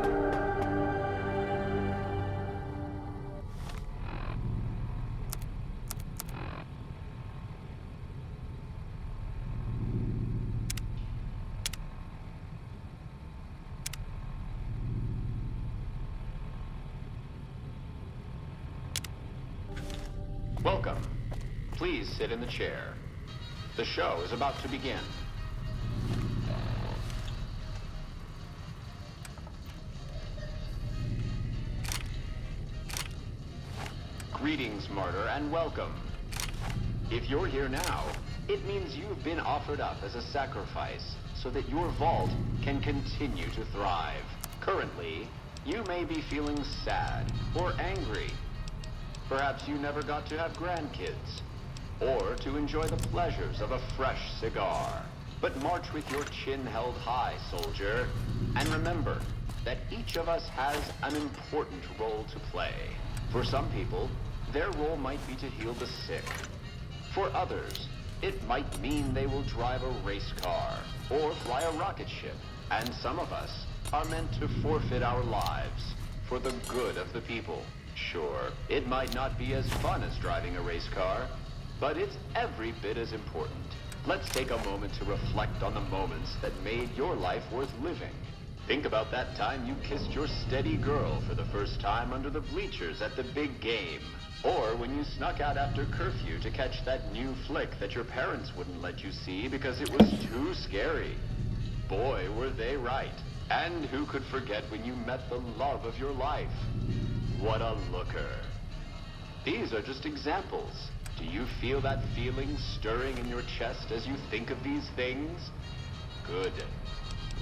Welcome. Please sit in the chair. The show is about to begin. Greetings, martyr, and welcome. If you're here now, it means you've been offered up as a sacrifice so that your vault can continue to thrive. Currently, you may be feeling sad or angry. Perhaps you never got to have grandkids, or to enjoy the pleasures of a fresh cigar. But march with your chin held high, soldier, and remember that each of us has an important role to play. For some people, their role might be to heal the sick. For others, it might mean they will drive a race car or fly a rocket ship. And some of us are meant to forfeit our lives for the good of the people. Sure, it might not be as fun as driving a race car, but it's every bit as important. Let's take a moment to reflect on the moments that made your life worth living. Think about that time you kissed your steady girl for the first time under the bleachers at the big game. Or when you snuck out after curfew to catch that new flick that your parents wouldn't let you see because it was too scary. Boy, were they right. And who could forget when you met the love of your life? What a looker. These are just examples. Do you feel that feeling stirring in your chest as you think of these things? Good.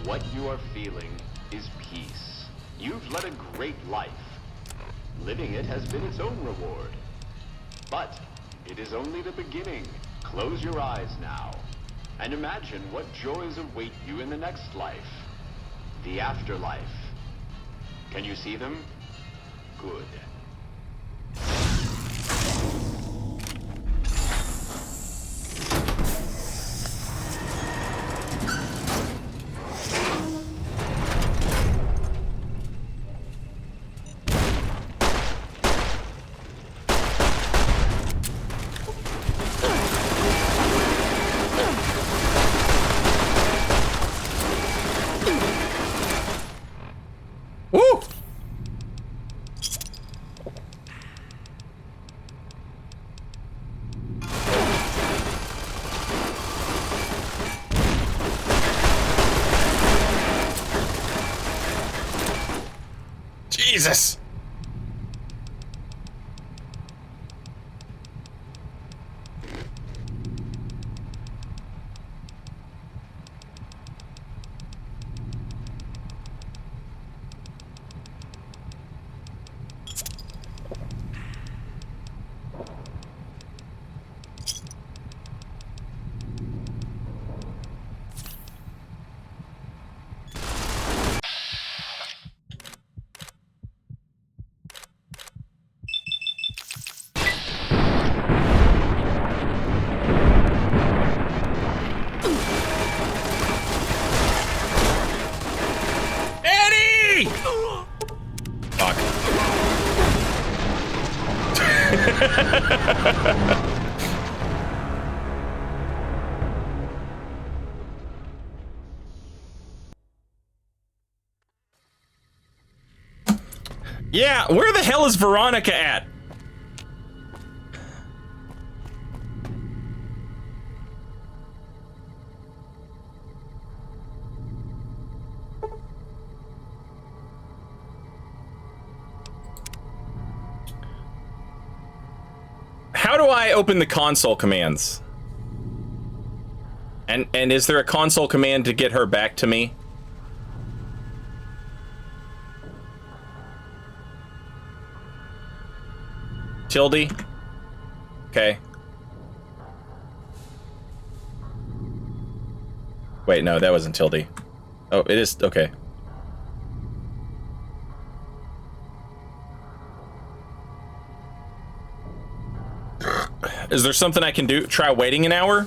What you are feeling is peace. You've led a great life. Living it has been its own reward. But it is only the beginning. Close your eyes now and imagine what joys await you in the next life. The afterlife. Can you see them? Good. Woo! Jesus! Eddie! Fuck. Yeah, where the hell is Veronica at? How do I open the console commands? And is there a console command to get her back to me? Tilde? Okay. Wait, no, that wasn't Tildy. Oh, it is. Okay. Is there something I can do? Try waiting an hour?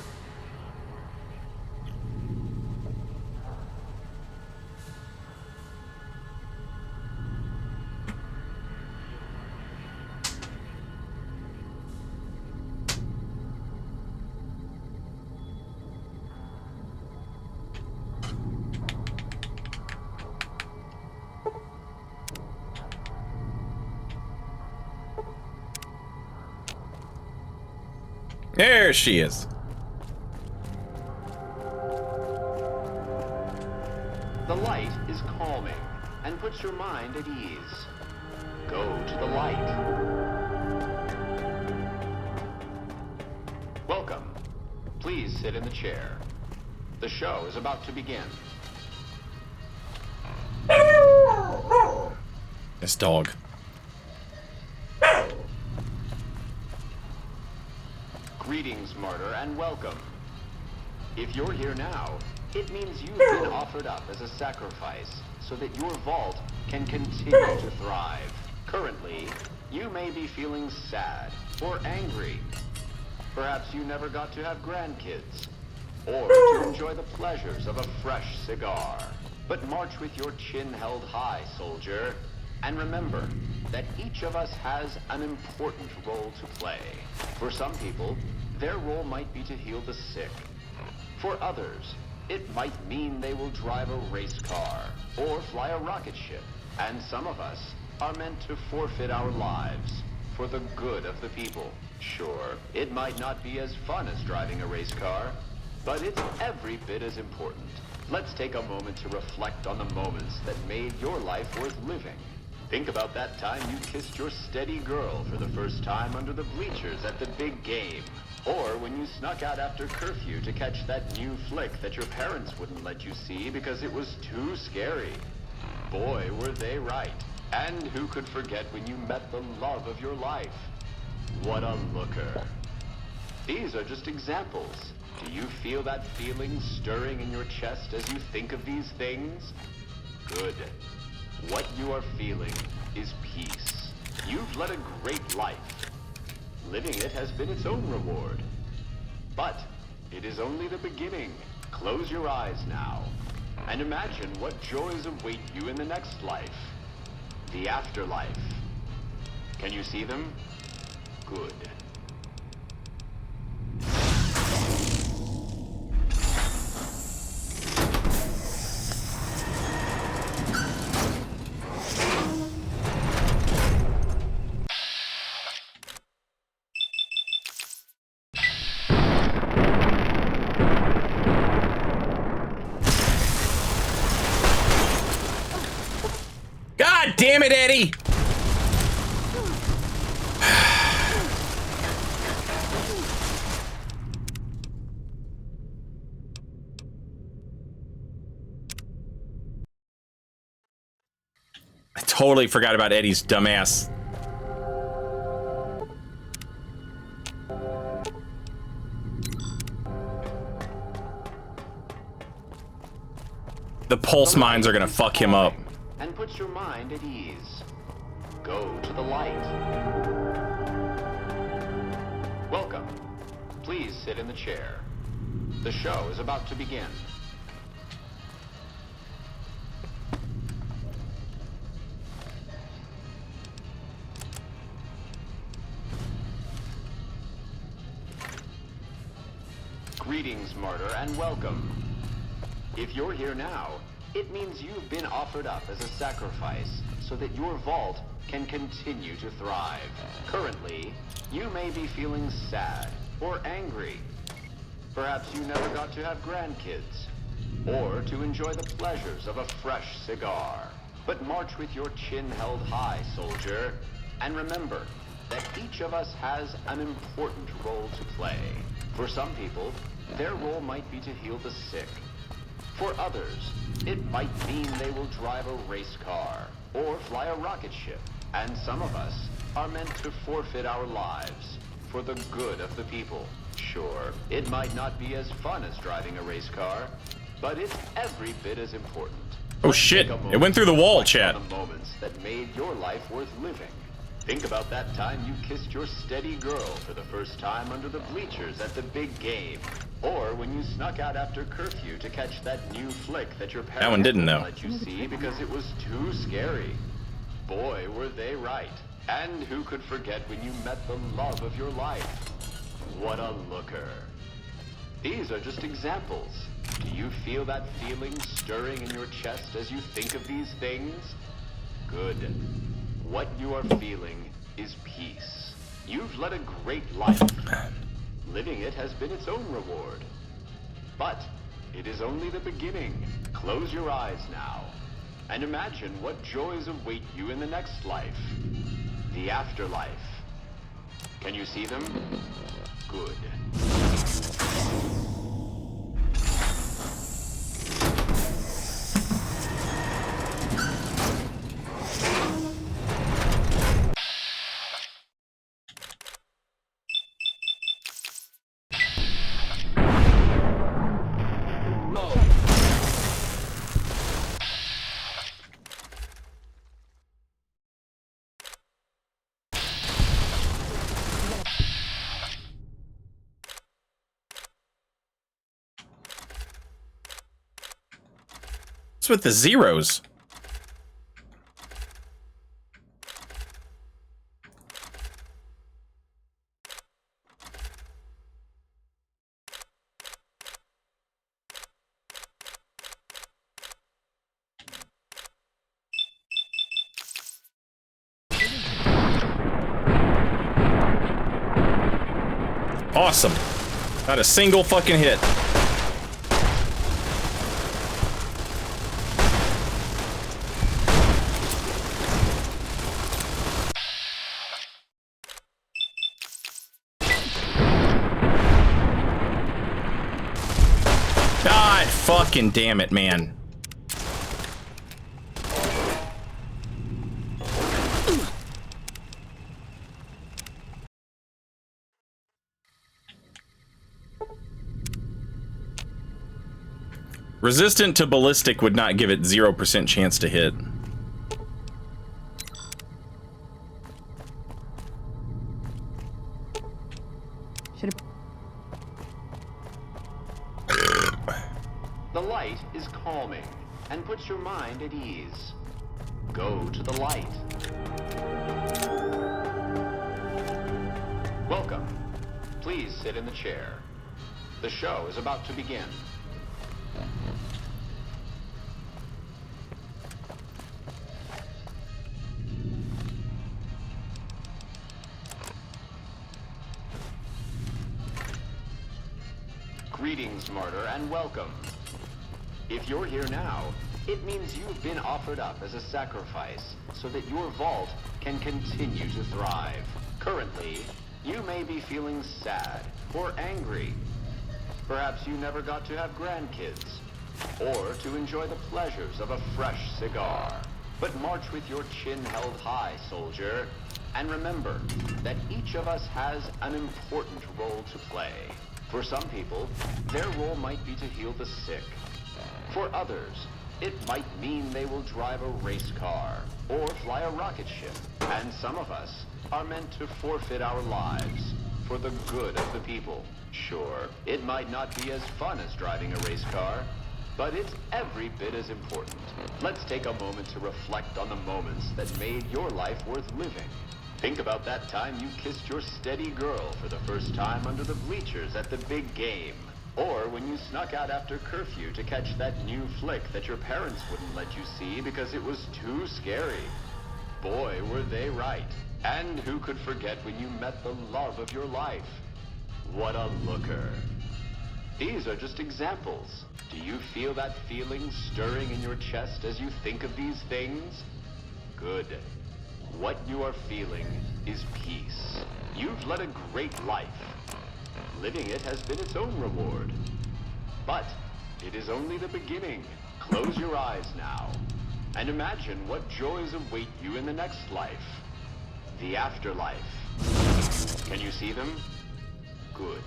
There she is. The light is calming and puts your mind at ease. Go to the light. Welcome. Please sit in the chair. The show is about to begin. This dog. Greetings, martyr, and welcome. If you're here now, it means you've been offered up as a sacrifice so that your vault can continue to thrive. Currently, you may be feeling sad or angry. Perhaps you never got to have grandkids, or to enjoy the pleasures of a fresh cigar. But march with your chin held high, soldier, and remember that each of us has an important role to play. For some people, their role might be to heal the sick. For others, it might mean they will drive a race car or fly a rocket ship. And some of us are meant to forfeit our lives for the good of the people. Sure, it might not be as fun as driving a race car, but it's every bit as important. Let's take a moment to reflect on the moments that made your life worth living. Think about that time you kissed your steady girl for the first time under the bleachers at the big game. Or when you snuck out after curfew to catch that new flick that your parents wouldn't let you see because it was too scary. Boy, were they right. And who could forget when you met the love of your life? What a looker. These are just examples. Do you feel that feeling stirring in your chest as you think of these things? Good. What you are feeling is peace. You've led a great life. Living it has been its own reward. But it is only the beginning. Close your eyes now and imagine what joys await you in the next life. The afterlife. Can you see them? Good. God damn it, Eddie! I totally forgot about Eddie's dumbass. The pulse mines are gonna fuck him up. And puts your mind at ease. Go to the light. Welcome. Please sit in the chair. The show is about to begin. Greetings, martyr, and welcome. If you're here now, it means you've been offered up as a sacrifice so that your vault can continue to thrive. Currently, you may be feeling sad or angry. Perhaps you never got to have grandkids or to enjoy the pleasures of a fresh cigar. But march with your chin held high, soldier, and remember that each of us has an important role to play. For some people, their role might be to heal the sick. For others, it might mean they will drive a race car or fly a rocket ship. And some of us are meant to forfeit our lives for the good of the people. Sure, it might not be as fun as driving a race car, but it's every bit as important. Oh shit, it went through the wall, chat. The moments that made your life worth living. Think about that time you kissed your steady girl for the first time under the bleachers at the big game. Or when you snuck out after curfew to catch that new flick that your parents That one didn't, though. let you see because it was too scary. Boy, were they right. And who could forget when you met the love of your life? What a looker. These are just examples. Do you feel that feeling stirring in your chest as you think of these things? Good. What you are feeling is peace. You've led a great life. Living it has been its own reward. But it is only the beginning. Close your eyes now and imagine what joys await you in the next life. The afterlife. Can you see them? Good. What's with the zeros? Awesome. Not a single fucking hit. God fucking damn it, man. Resistant to ballistic would not give it 0% chance to hit. The light is calming and puts your mind at ease. Go to the light. Welcome. Please sit in the chair. The show is about to begin. Greetings, martyr, and welcome. If you're here now, it means you've been offered up as a sacrifice so that your vault can continue to thrive. Currently, you may be feeling sad or angry. Perhaps you never got to have grandkids, or to enjoy the pleasures of a fresh cigar. But march with your chin held high, soldier, and remember that each of us has an important role to play. For some people, their role might be to heal the sick. For others, it might mean they will drive a race car or fly a rocket ship. And some of us are meant to forfeit our lives for the good of the people. Sure, it might not be as fun as driving a race car, but it's every bit as important. Let's take a moment to reflect on the moments that made your life worth living. Think about that time you kissed your steady girl for the first time under the bleachers at the big game. Or when you snuck out after curfew to catch that new flick that your parents wouldn't let you see because it was too scary. Boy, were they right. And who could forget when you met the love of your life? What a looker. These are just examples. Do you feel that feeling stirring in your chest as you think of these things? Good. What you are feeling is peace. You've led a great life. Living it has been its own reward. But it is only the beginning. Close your eyes now and imagine what joys await you in the next life. The afterlife. Can you see them? Good.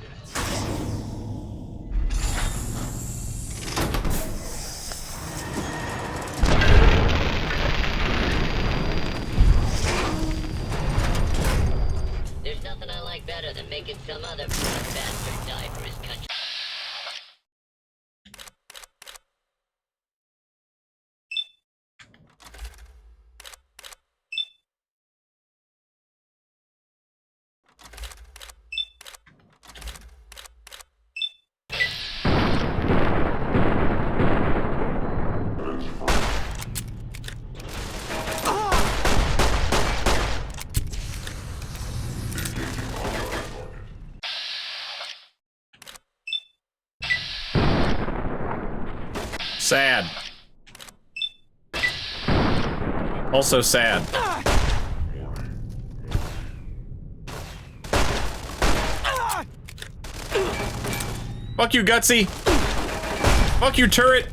Some other bastard died for his country. Sad. Also sad. Fuck you, Gutsy. Fuck you, turret.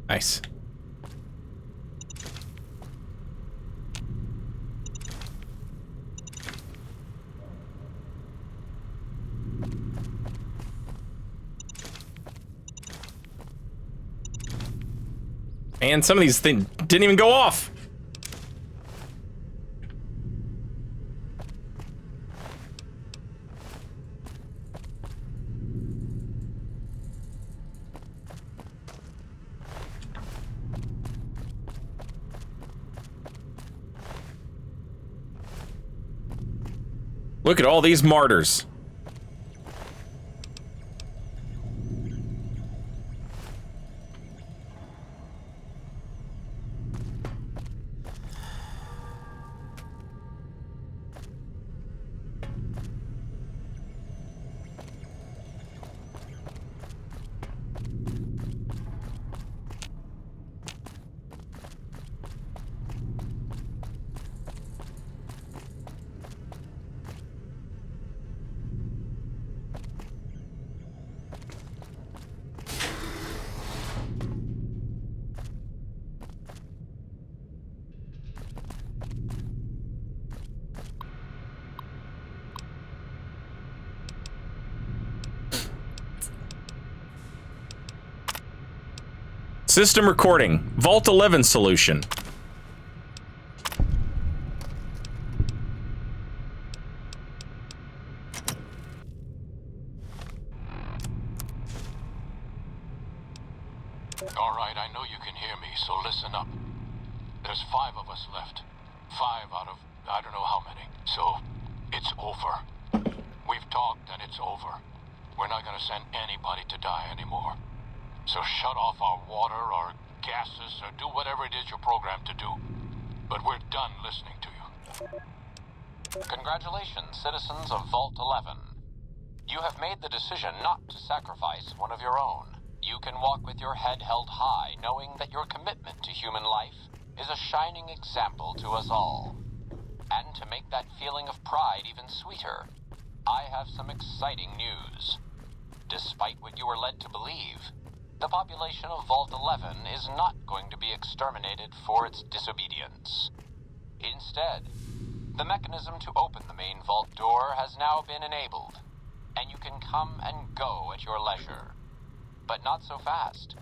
Nice. And some of these things didn't even go off. Look at all these martyrs. System recording. Vault 11 solution. All right, I know you can hear me, so listen up. There's 5 of us left. 5 out of I don't know how many. So, it's over. We've talked and it's over. We're not gonna send anybody to die anymore. So shut off our water, our gases or do whatever it is you're programmed to do. But we're done listening to you. Congratulations, citizens of Vault 11. You have made the decision not to sacrifice one of your own. You can walk with your head held high, knowing that your commitment to human life is a shining example to us all. And to make that feeling of pride even sweeter, I have some exciting news. Despite what you were led to believe, the population of Vault 11 is not going to be exterminated for its disobedience. Instead, the mechanism to open the main vault door has now been enabled, and you can come and go at your leisure. But not so fast.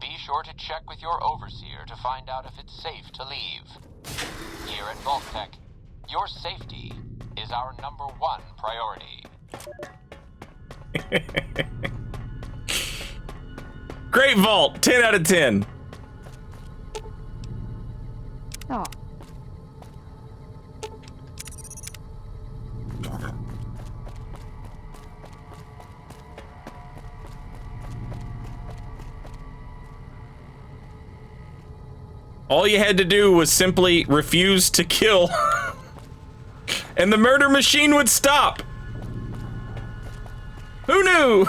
Be sure to check with your overseer to find out if it's safe to leave. Here at Vault Tech, your safety is our #1 priority. Great vault, 10 out of 10. Oh. All you had to do was simply refuse to kill, and the murder machine would stop. Who knew?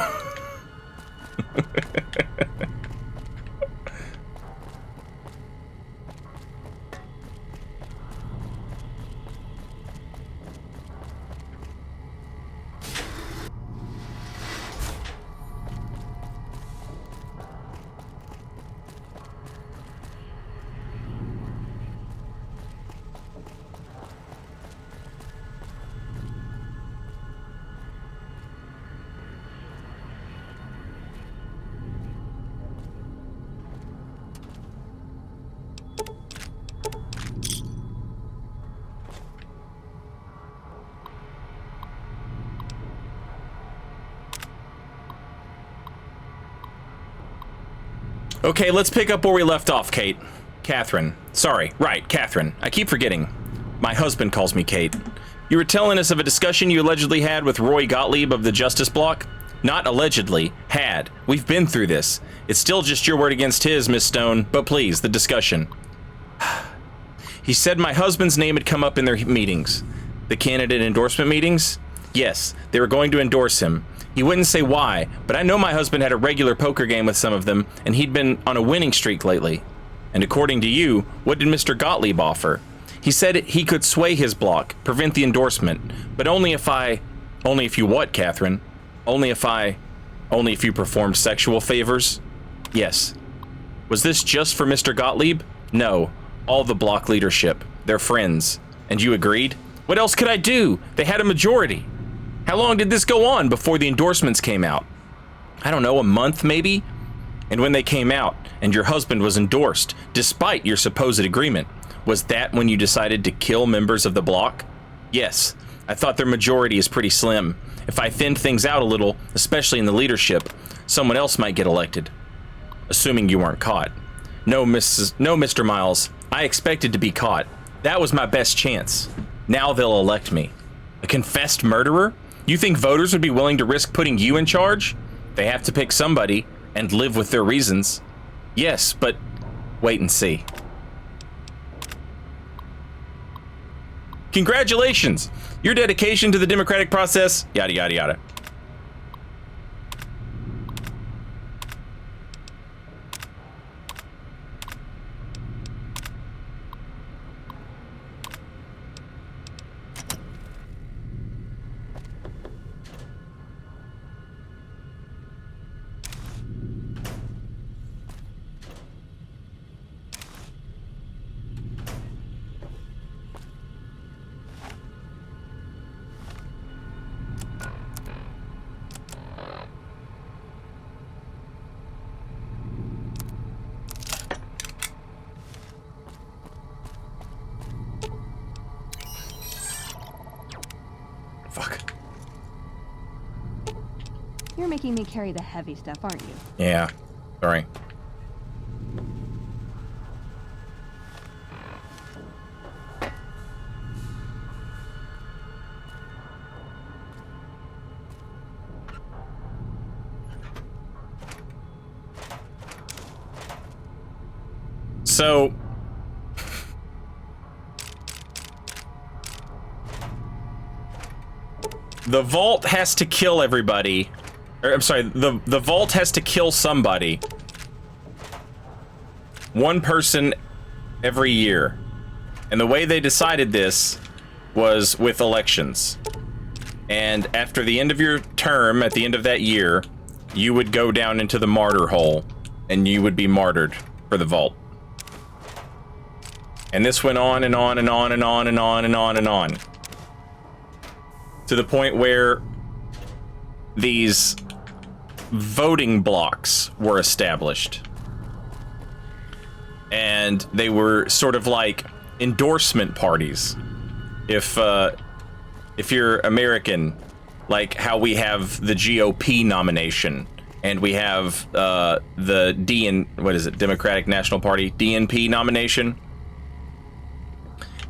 Okay, let's pick up where we left off, Kate. Catherine. Sorry, right, Catherine. I keep forgetting. My husband calls me Kate. You were telling us of a discussion you allegedly had with Roy Gottlieb of the Justice Block? Not allegedly. Had. We've been through this. It's still just your word against his, Miss Stone, but please, the discussion. He said my husband's name had come up in their meetings. The candidate endorsement meetings? Yes, they were going to endorse him. He wouldn't say why, but I know my husband had a regular poker game with some of them, and he'd been on a winning streak lately. And according to you, what did Mr. Gottlieb offer? He said he could sway his block, prevent the endorsement, but only if you what, Catherine? Only if you performed sexual favors? Yes. Was this just for Mr. Gottlieb? No, all the block leadership. They're friends. And you agreed? What else could I do? They had a majority. How long did this go on before the endorsements came out? I don't know, a month maybe? And when they came out, and your husband was endorsed, despite your supposed agreement, was that when you decided to kill members of the block? Yes, I thought their majority is pretty slim. If I thinned things out a little, especially in the leadership, someone else might get elected. Assuming you weren't caught. No, Mr. Miles, I expected to be caught. That was my best chance. Now they'll elect me. A confessed murderer? You think voters would be willing to risk putting you in charge? They have to pick somebody and live with their reasons. Yes, but wait and see. Congratulations! Your dedication to the democratic process, yada yada yada. Fuck. You're making me carry the heavy stuff, aren't you? Yeah, sorry. So the vault has to kill everybody. Or, I'm sorry, the vault has to kill somebody. One person every year. And the way they decided this was with elections. And after the end of your term, at the end of that year, you would go down into the martyr hole and you would be martyred for the vault. And this went on and on and on and on and on and on and on. To the point where these voting blocks were established. And they were sort of like endorsement parties. If you're American, like how we have the GOP nomination, and we have the Democratic National Party, DNP nomination.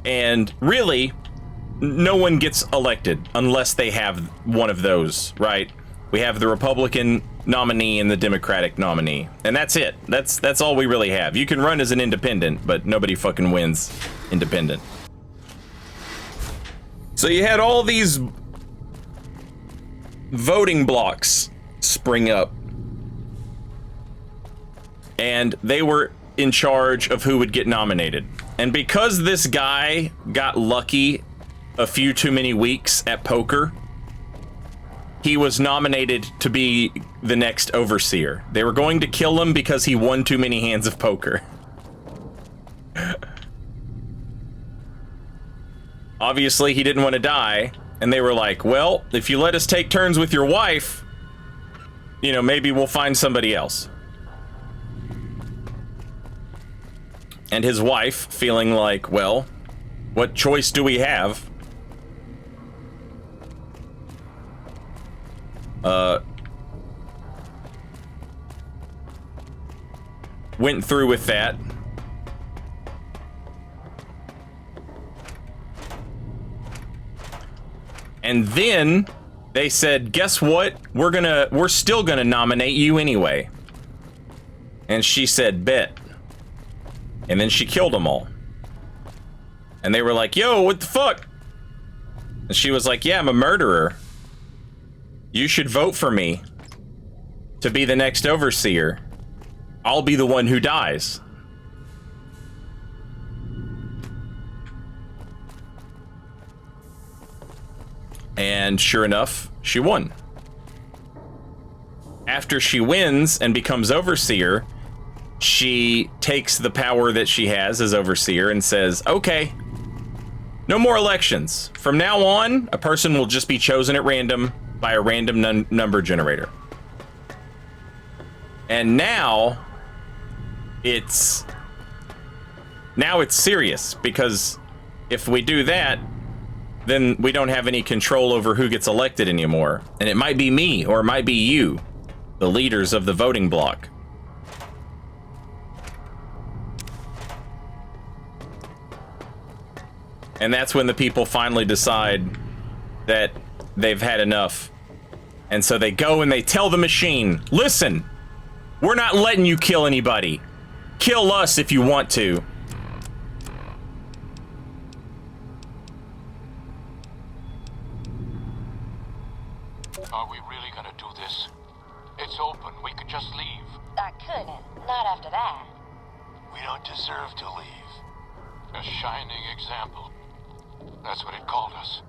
And really, no one gets elected unless they have one of those, right? We have the Republican nominee and the Democratic nominee, and that's it. That's all we really have. You can run as an independent, but nobody fucking wins independent. So you had all these voting blocks spring up, and they were in charge of who would get nominated. And because this guy got lucky a few too many weeks at poker, he was nominated to be the next overseer. They were going to kill him because he won too many hands of poker. Obviously, he didn't want to die, and they were like, well, if you let us take turns with your wife, you know, maybe we'll find somebody else. And his wife, feeling like, well, what choice do we have? Went through with that. And then they said, guess what? We're still gonna nominate you anyway. And she said, bet. And then she killed them all. And they were like, yo, what the fuck? And she was like, yeah, I'm a murderer. You should vote for me to be the next overseer. I'll be the one who dies. And sure enough, she won. After she wins and becomes overseer, she takes the power that she has as overseer and says, okay, no more elections. From now on, a person will just be chosen at random by a random number generator. And now it's serious, because if we do that, then we don't have any control over who gets elected anymore. And it might be me, or it might be you, the leaders of the voting bloc. And that's when the people finally decide that they've had enough. And so they go and they tell the machine, listen, we're not letting you kill anybody. Kill us if you want to. Are we really gonna do this? It's open. We could just leave. I couldn't. Not after that. We don't deserve to leave. A shining example. That's what it called us.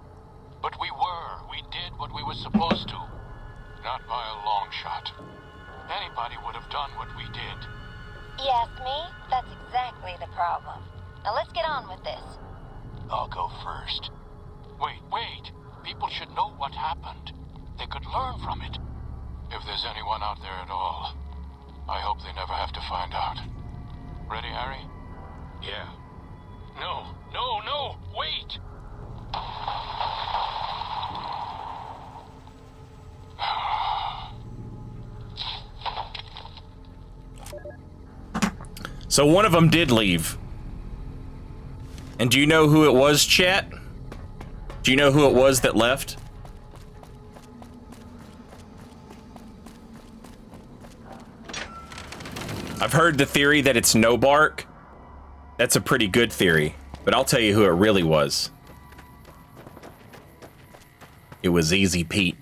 But we were. We did what we were supposed to. Not by a long shot. Anybody would have done what we did. You ask me? That's exactly the problem. Now let's get on with this. I'll go first. Wait. People should know what happened. They could learn from it. If there's anyone out there at all, I hope they never have to find out. Ready, Harry? Yeah. No, wait! So one of them did leave. And do you know who it was, chat? Do you know who it was that left? I've heard the theory that it's No Bark, That's a pretty good theory, but I'll tell you who it really was. It was Easy Pete.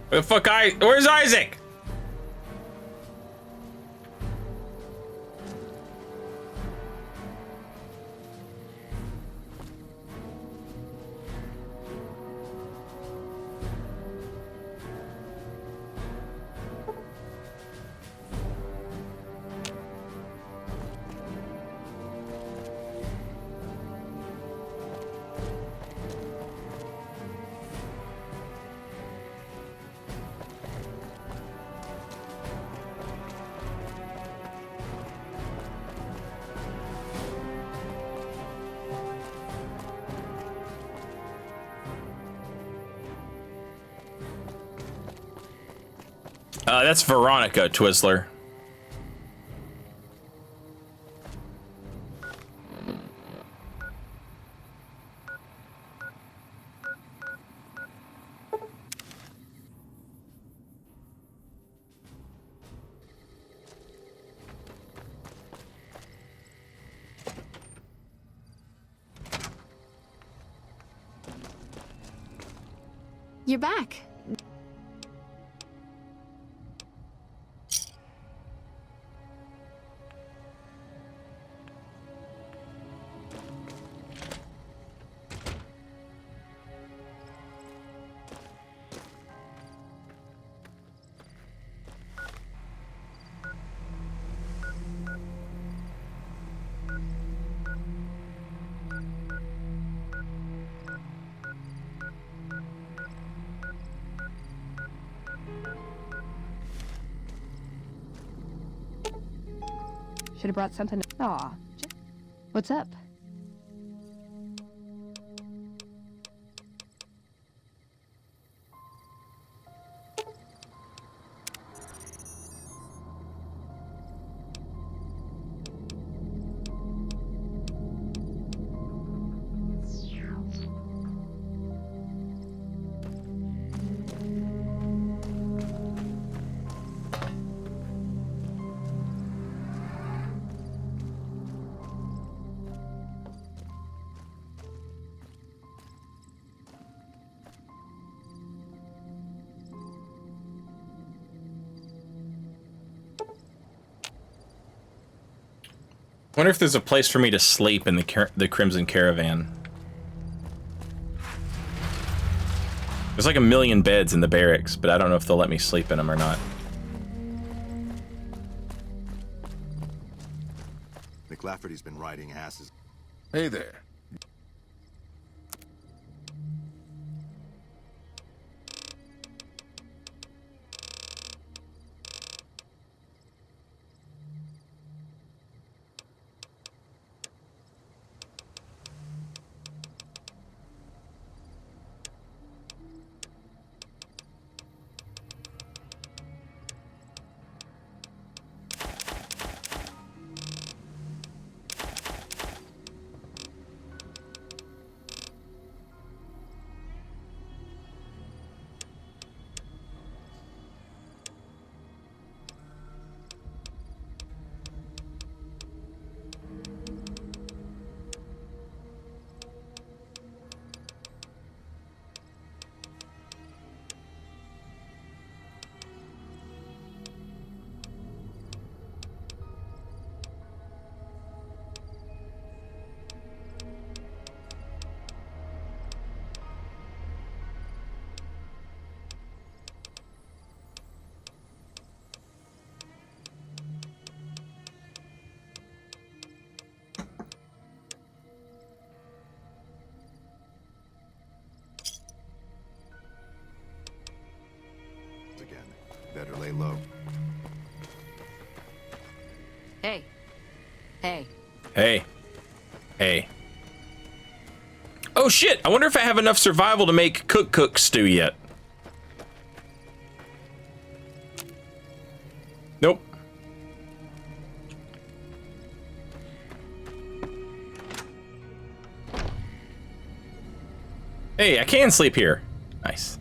Where the fuck where's Isaac? That's Veronica, Twizzler. You're back. Should have brought something. Aw. What's up? Wonder if there's a place for me to sleep in the Crimson Caravan. There's like 1 million beds in the barracks, but I don't know if they'll let me sleep in them or not. McLafferty's been riding asses. Hey there. Again. Better lay low. Hey, Hey. Hey. Hey. Oh shit, I wonder if I have enough survival to make cook stew yet. Nope. Hey, I can sleep here. Nice.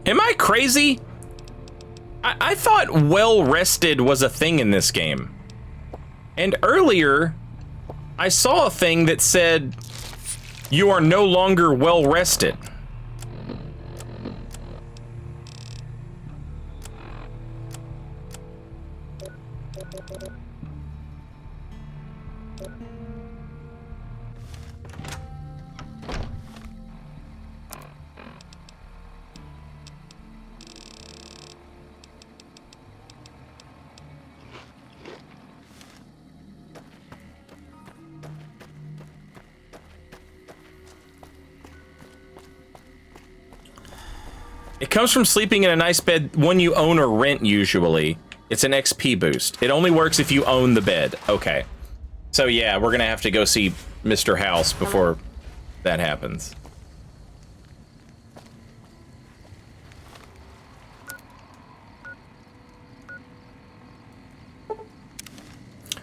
Am I crazy? I thought well-rested was a thing in this game. And earlier, I saw a thing that said, you are no longer well-rested. It comes from sleeping in a nice bed, one you own or rent usually. It's an XP boost. It only works if you own the bed. Okay. So yeah, we're gonna have to go see Mr. House before that happens.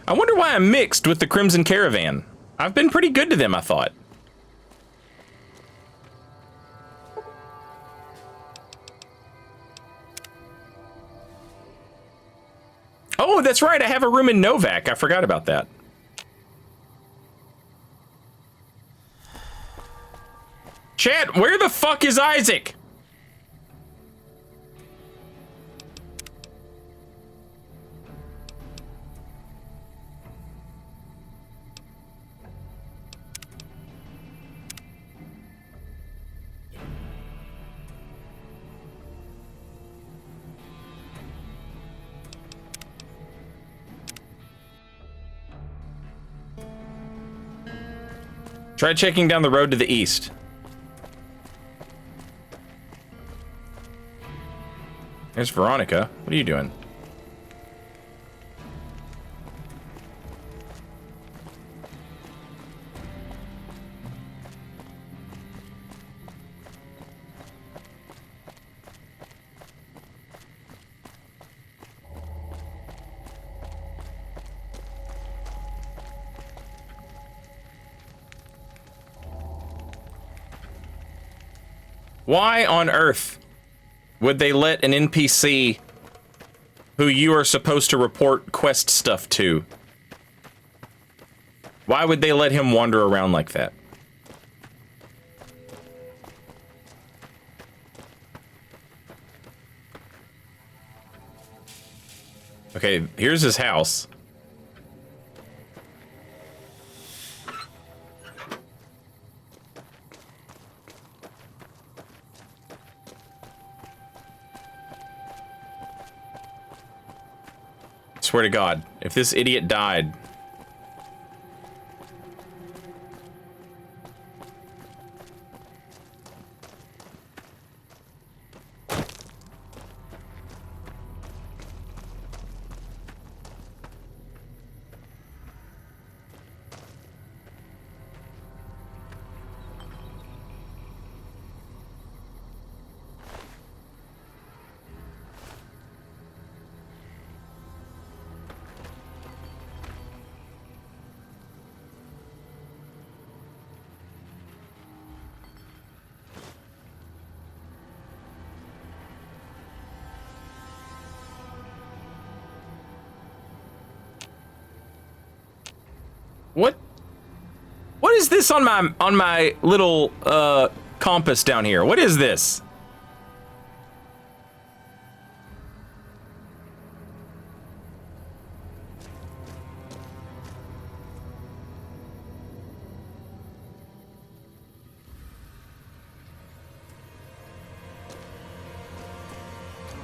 I wonder why I'm mixed with the Crimson Caravan. I've been pretty good to them, I thought. Oh, that's right. I have a room in Novak. I forgot about that. Chat, where the fuck is Isaac? Try checking down the road to the east. There's Veronica. What are you doing? Why on earth would they let an NPC who you are supposed to report quest stuff to? Why would they let him wander around like that? Okay, here's his house. Swear to God, if this idiot died. What is this on my little compass down here? What is this?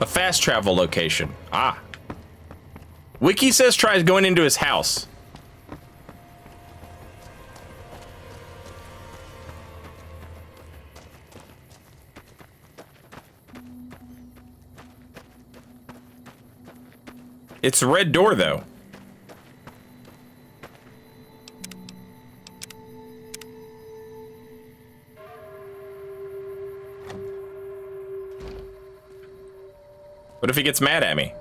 A fast travel location. Ah. Wiki says tries going into his house. It's a red door, though. What if he gets mad at me?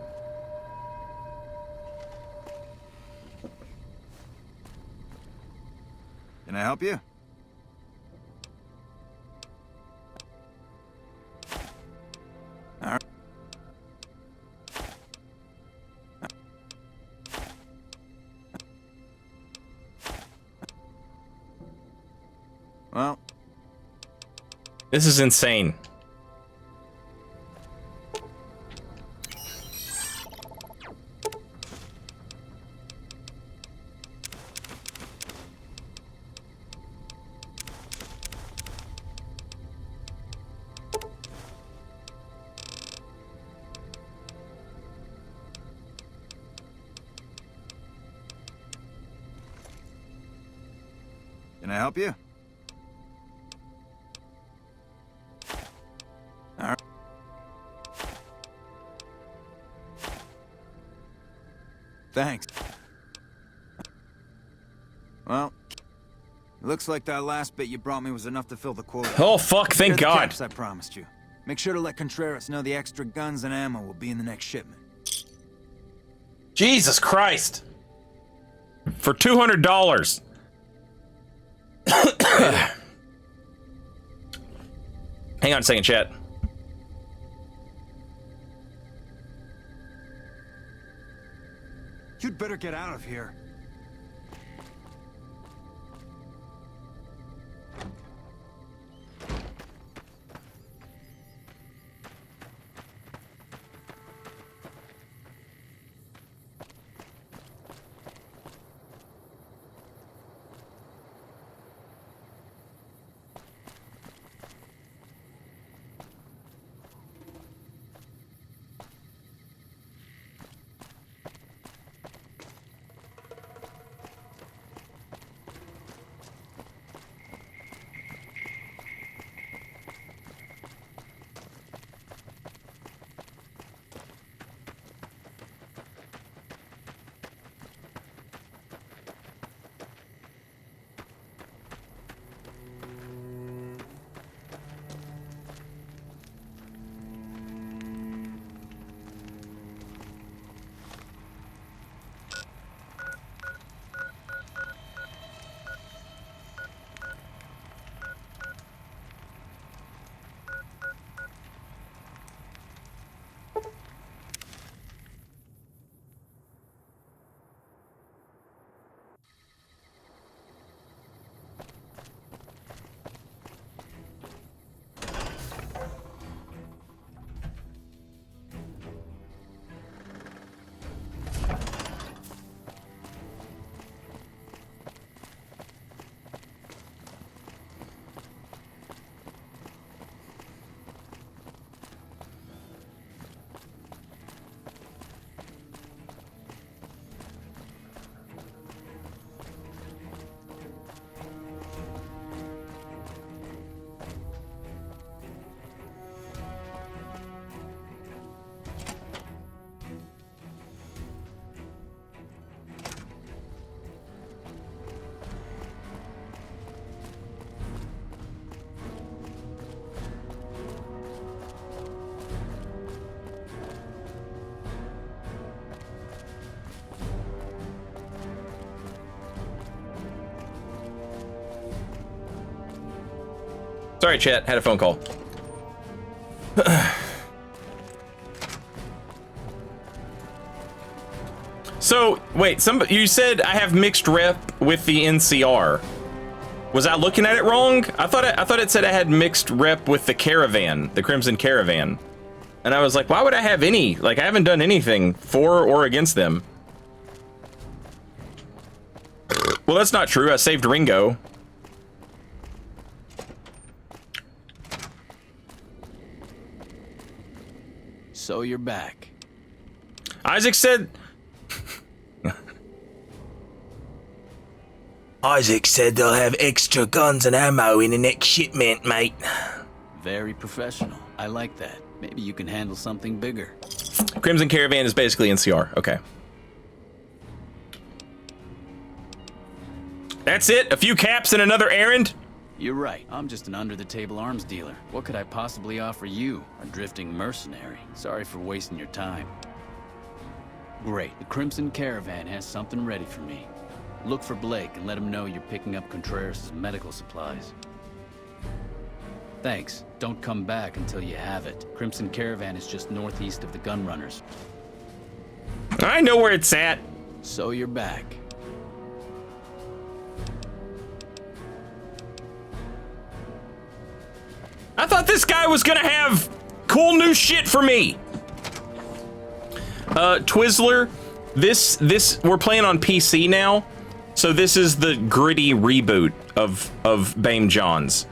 Can I help you? All right. Well, this is insane. can I help you? All right. Thanks. Well, it looks like that last bit you brought me was enough to fill the quota. Oh, fuck, thank Here are the God. caps I promised you. Make sure to let Contreras know the extra guns and ammo will be in the next shipment. Jesus Christ. For $200. Hang on a second, chat. You'd better get out of here. Sorry, chat. Had a phone call. So, wait. You said I have mixed rep with the NCR. Was I looking at it wrong? I thought it said I had mixed rep with the Caravan, the Crimson Caravan. And I was like, why would I have any? Like, I haven't done anything for or against them. Well, that's not true. I saved Ringo. So you're back. Isaac said... Isaac said they'll have extra guns and ammo in the next shipment, mate. Very professional. I like that. Maybe you can handle something bigger. Crimson Caravan is basically NCR. Okay. That's it? A few caps and another errand? You're right. I'm just an under-the-table arms dealer. What could I possibly offer you, a drifting mercenary? Sorry for wasting your time. Great. The Crimson Caravan has something ready for me. Look for Blake and let him know you're picking up Contreras' medical supplies. Thanks. Don't come back until you have it. Crimson Caravan is just northeast of the Gunrunners. I know where it's at. So you're back. I thought this guy was gonna have cool new shit for me. Twizzler, this we're playing on PC now, so this is the gritty reboot of Bame Johns,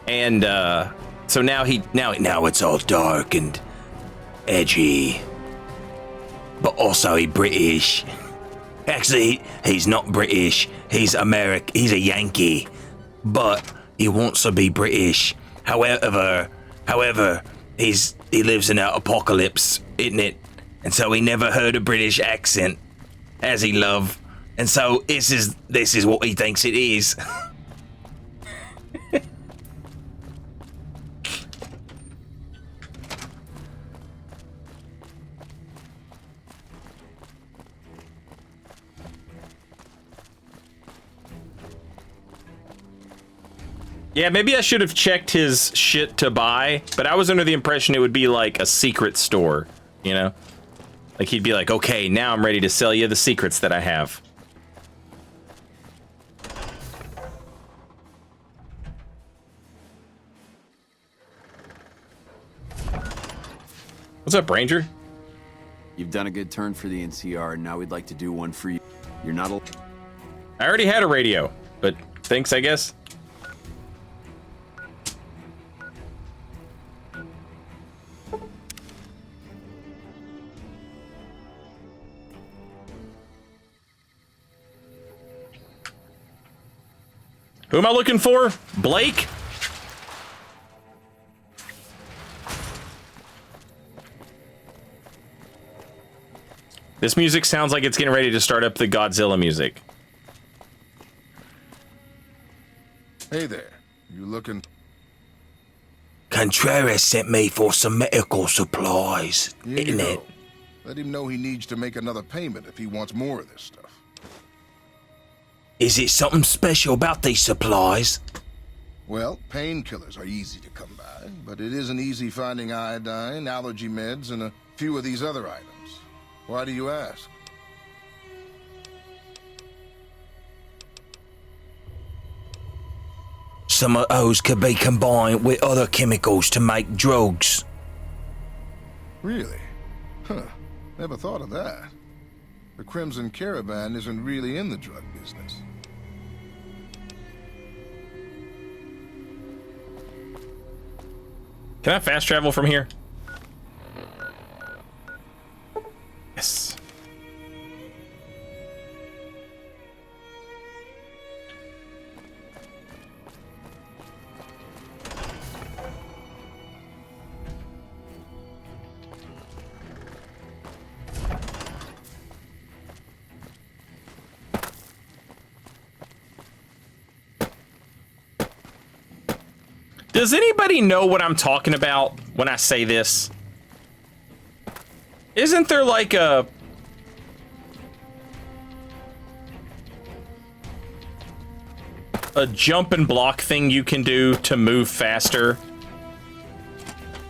and so now it's all dark and edgy, but also he's British. Actually, he's not British. He's American. He's a Yankee, but he wants to be British. However, he lives in an apocalypse, isn't it? And so he never heard a British accent, as he love. And so this is what he thinks it is. Yeah, maybe I should have checked his shit to buy, but I was under the impression it would be like a secret store, you know? Like he'd be like, okay, now I'm ready to sell you the secrets that I have. What's up, Ranger? You've done a good turn for the NCR, and now we'd like to do one for you. You're not a... I already had a radio, but thanks, I guess. Who am I looking for? Blake? This music sounds like it's getting ready to start up the Godzilla music. Hey there. You looking... Contreras sent me for some medical supplies, isn't it? Let him know he needs to make another payment if he wants more of this stuff. Is it something special about these supplies? Well, painkillers are easy to come by, but it isn't easy finding iodine, allergy meds, and a few of these other items. Why do you ask? Some of those could be combined with other chemicals to make drugs. Really? Huh. Never thought of that. The Crimson Caravan isn't really in the drug business. Can I fast travel from here? Yes. Does anybody know what I'm talking about when I say this? Isn't there like a jump and block thing you can do to move faster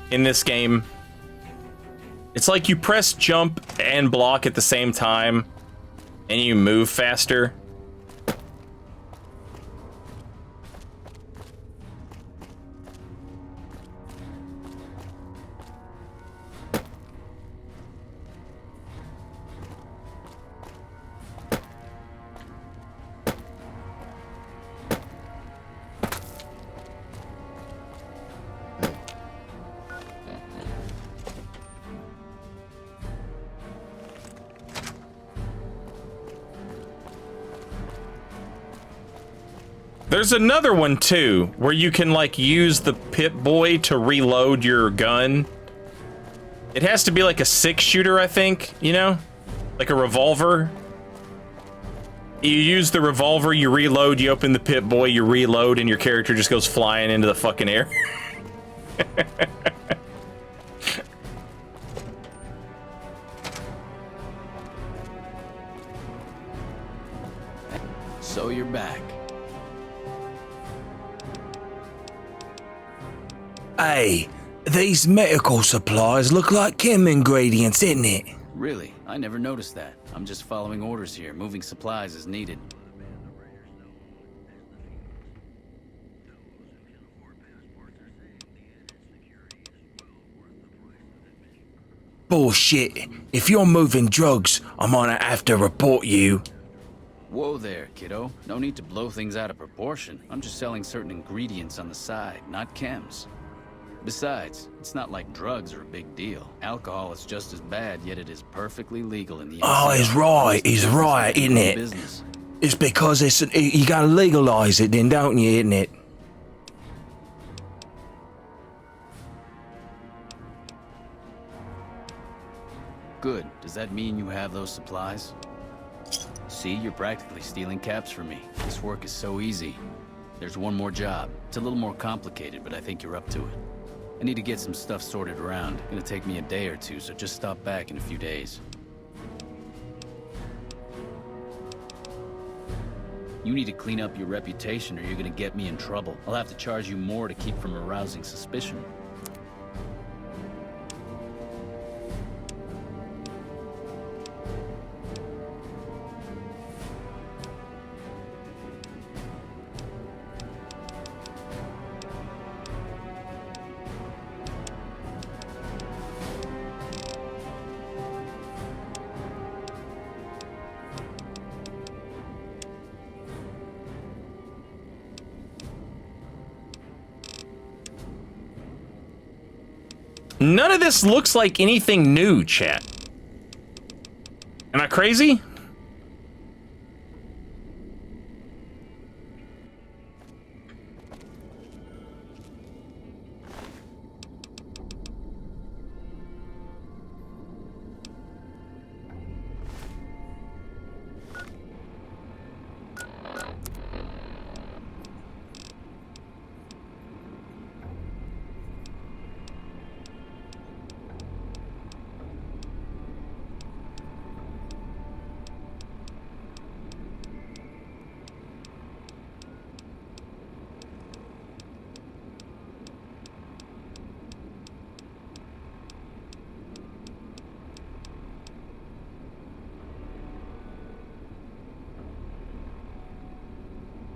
in this game? It's like you press jump and block at the same time and you move faster. There's another one too, where you can like use the Pip-Boy to reload your gun. It has to be like a 6-shooter, I think, you know? Like a revolver. You use the revolver, you reload, you open the Pip-Boy, you reload, and your character just goes flying into the fucking air. So you're back. Hey, these medical supplies look like chem ingredients, isn't it? Really? I never noticed that. I'm just following orders here, moving supplies as needed. Bullshit. If you're moving drugs, I'm gonna have to report you. Whoa there, kiddo. No need to blow things out of proportion. I'm just selling certain ingredients on the side, not chems. Besides, it's not like drugs are a big deal. Alcohol is just as bad, yet it is perfectly legal in the Oh, he's right, isn't it? Business. It's because you gotta legalize it then, don't you, isn't it? Good. Does that mean you have those supplies? See, you're practically stealing caps from me. This work is so easy. There's one more job. It's a little more complicated, but I think you're up to it. I need to get some stuff sorted around. Gonna take me a day or two, so just stop back in a few days. You need to clean up your reputation or you're gonna get me in trouble. I'll have to charge you more to keep from arousing suspicion. None of this looks like anything new, chat. Am I crazy?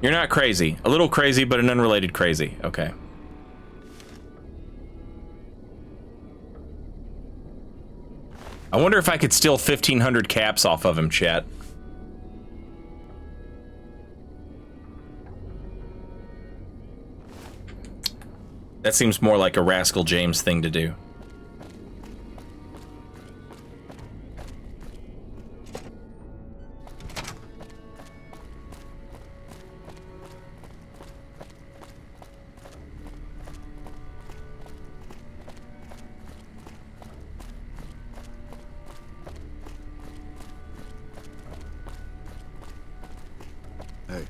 You're not crazy. A little crazy, but an unrelated crazy. Okay. I wonder if I could steal 1,500 caps off of him, chat. That seems more like a Rascal James thing to do. Hey.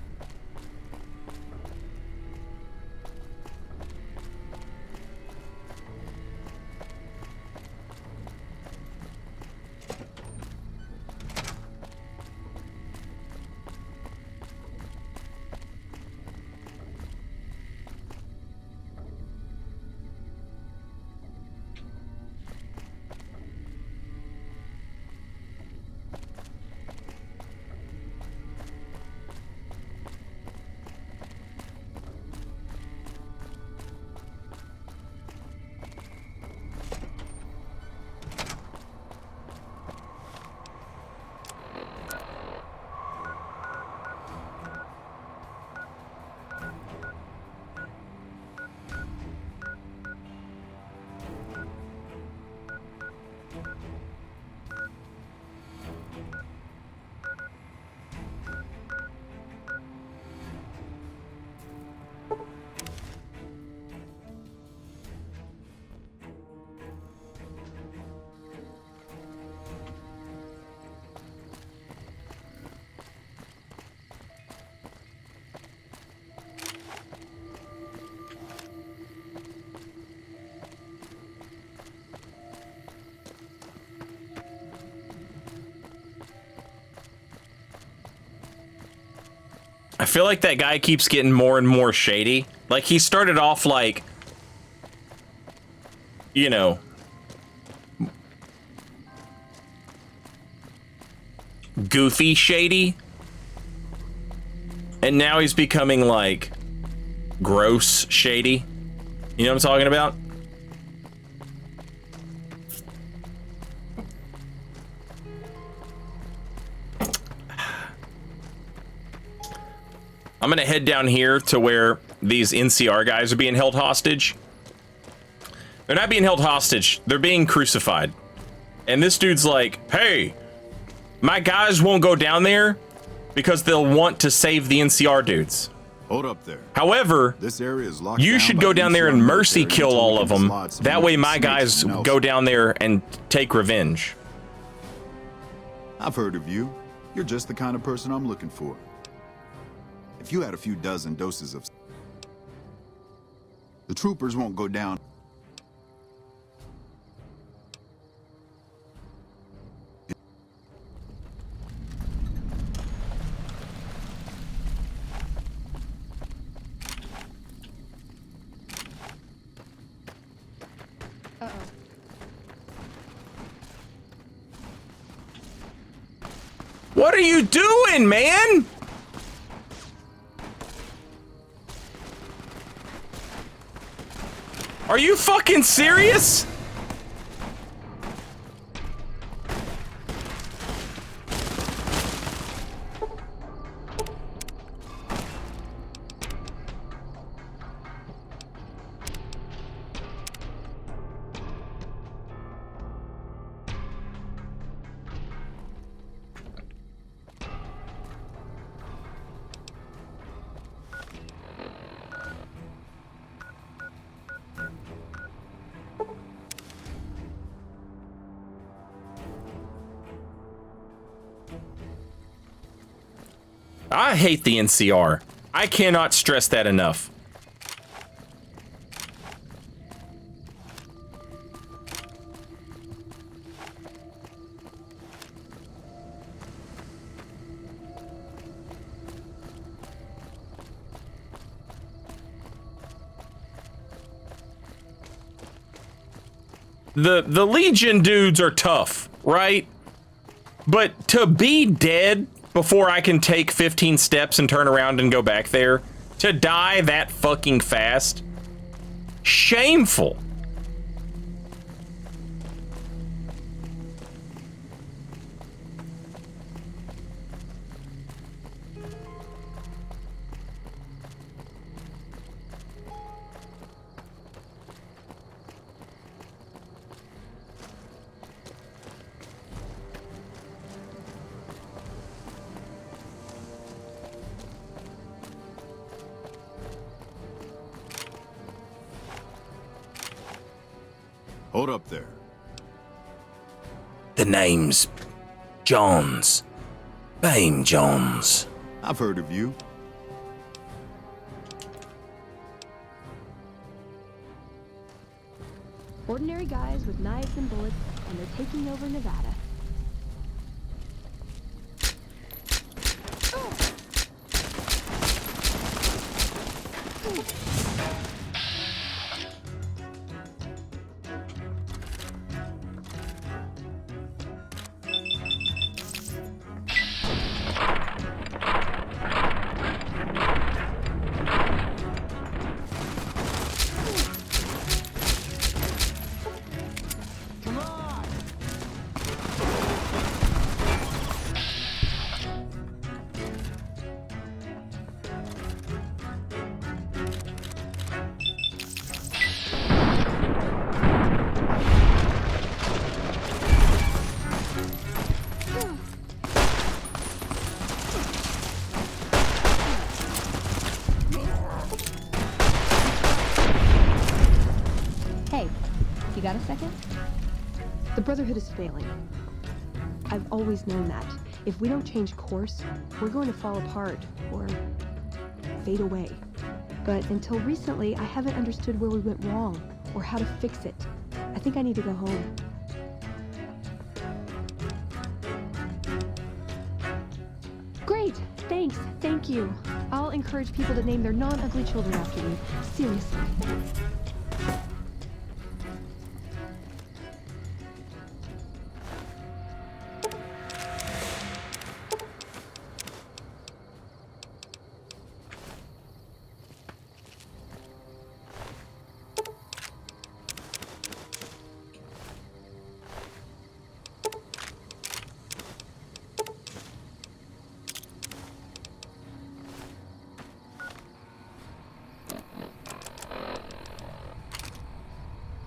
I feel like that guy keeps getting more and more shady. Like, he started off like, you know, goofy shady. And now he's becoming like gross shady. You know what I'm talking about? I'm gonna head down here to where these NCR guys are being held hostage. They're not being held hostage, they're being crucified. And this dude's like, hey, my guys won't go down there because they'll want to save the NCR dudes. Hold up there. However, This area is locked you down should by go down there and NCR mercy military kill until all we of can them. dislodge some That way my snakes guys and go down there and take revenge. I've heard of you. You're just the kind of person I'm looking for. If you had a few dozen doses of... The troopers won't go down. What are you doing, man? Are you fucking serious? I hate the NCR. I cannot stress that enough. The Legion dudes are tough, right? But to be dead before I can take 15 steps and turn around and go back there, to die that fucking fast, shameful. Hold up there. The name's Johns. Bame Johns. I've heard of you. Ordinary guys with knives and bullets, and they're taking over Nevada. Hey, you got a second? The Brotherhood is failing. I've always known that. If we don't change course, we're going to fall apart, or fade away. But until recently, I haven't understood where we went wrong, or how to fix it. I think I need to go home. Great, thanks, thank you. I'll encourage people to name their non-ugly children after me. Seriously.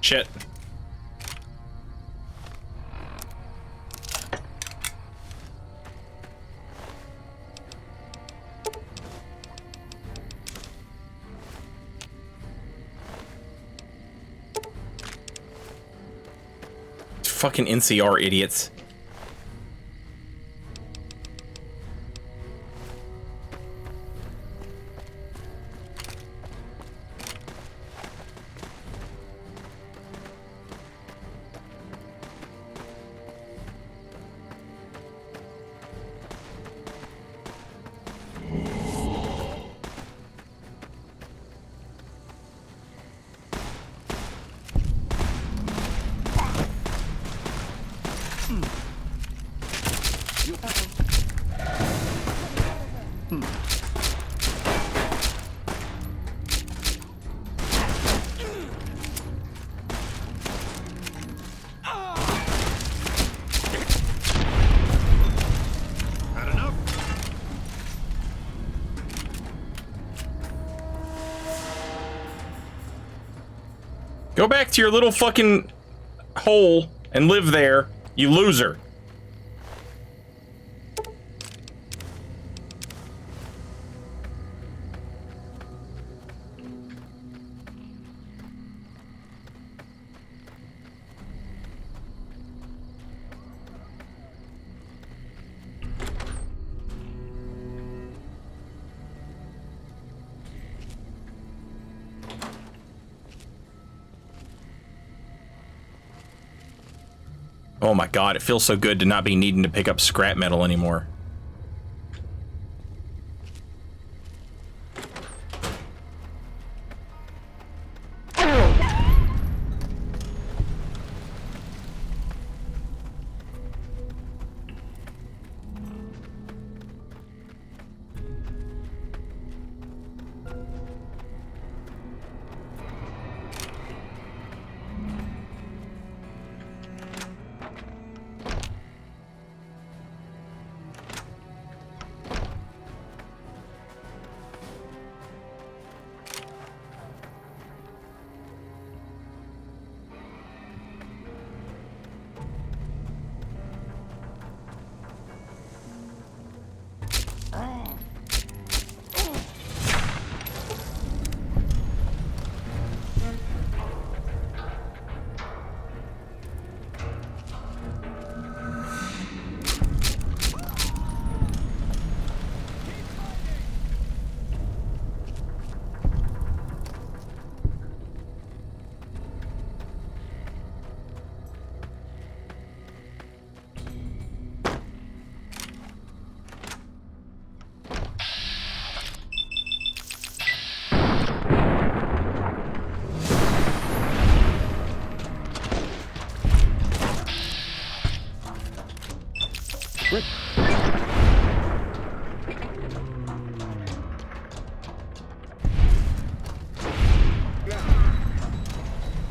Shit. Fucking NCR idiots. Go back to your little fucking hole and live there, you loser. Oh my god, it feels so good to not be needing to pick up scrap metal anymore.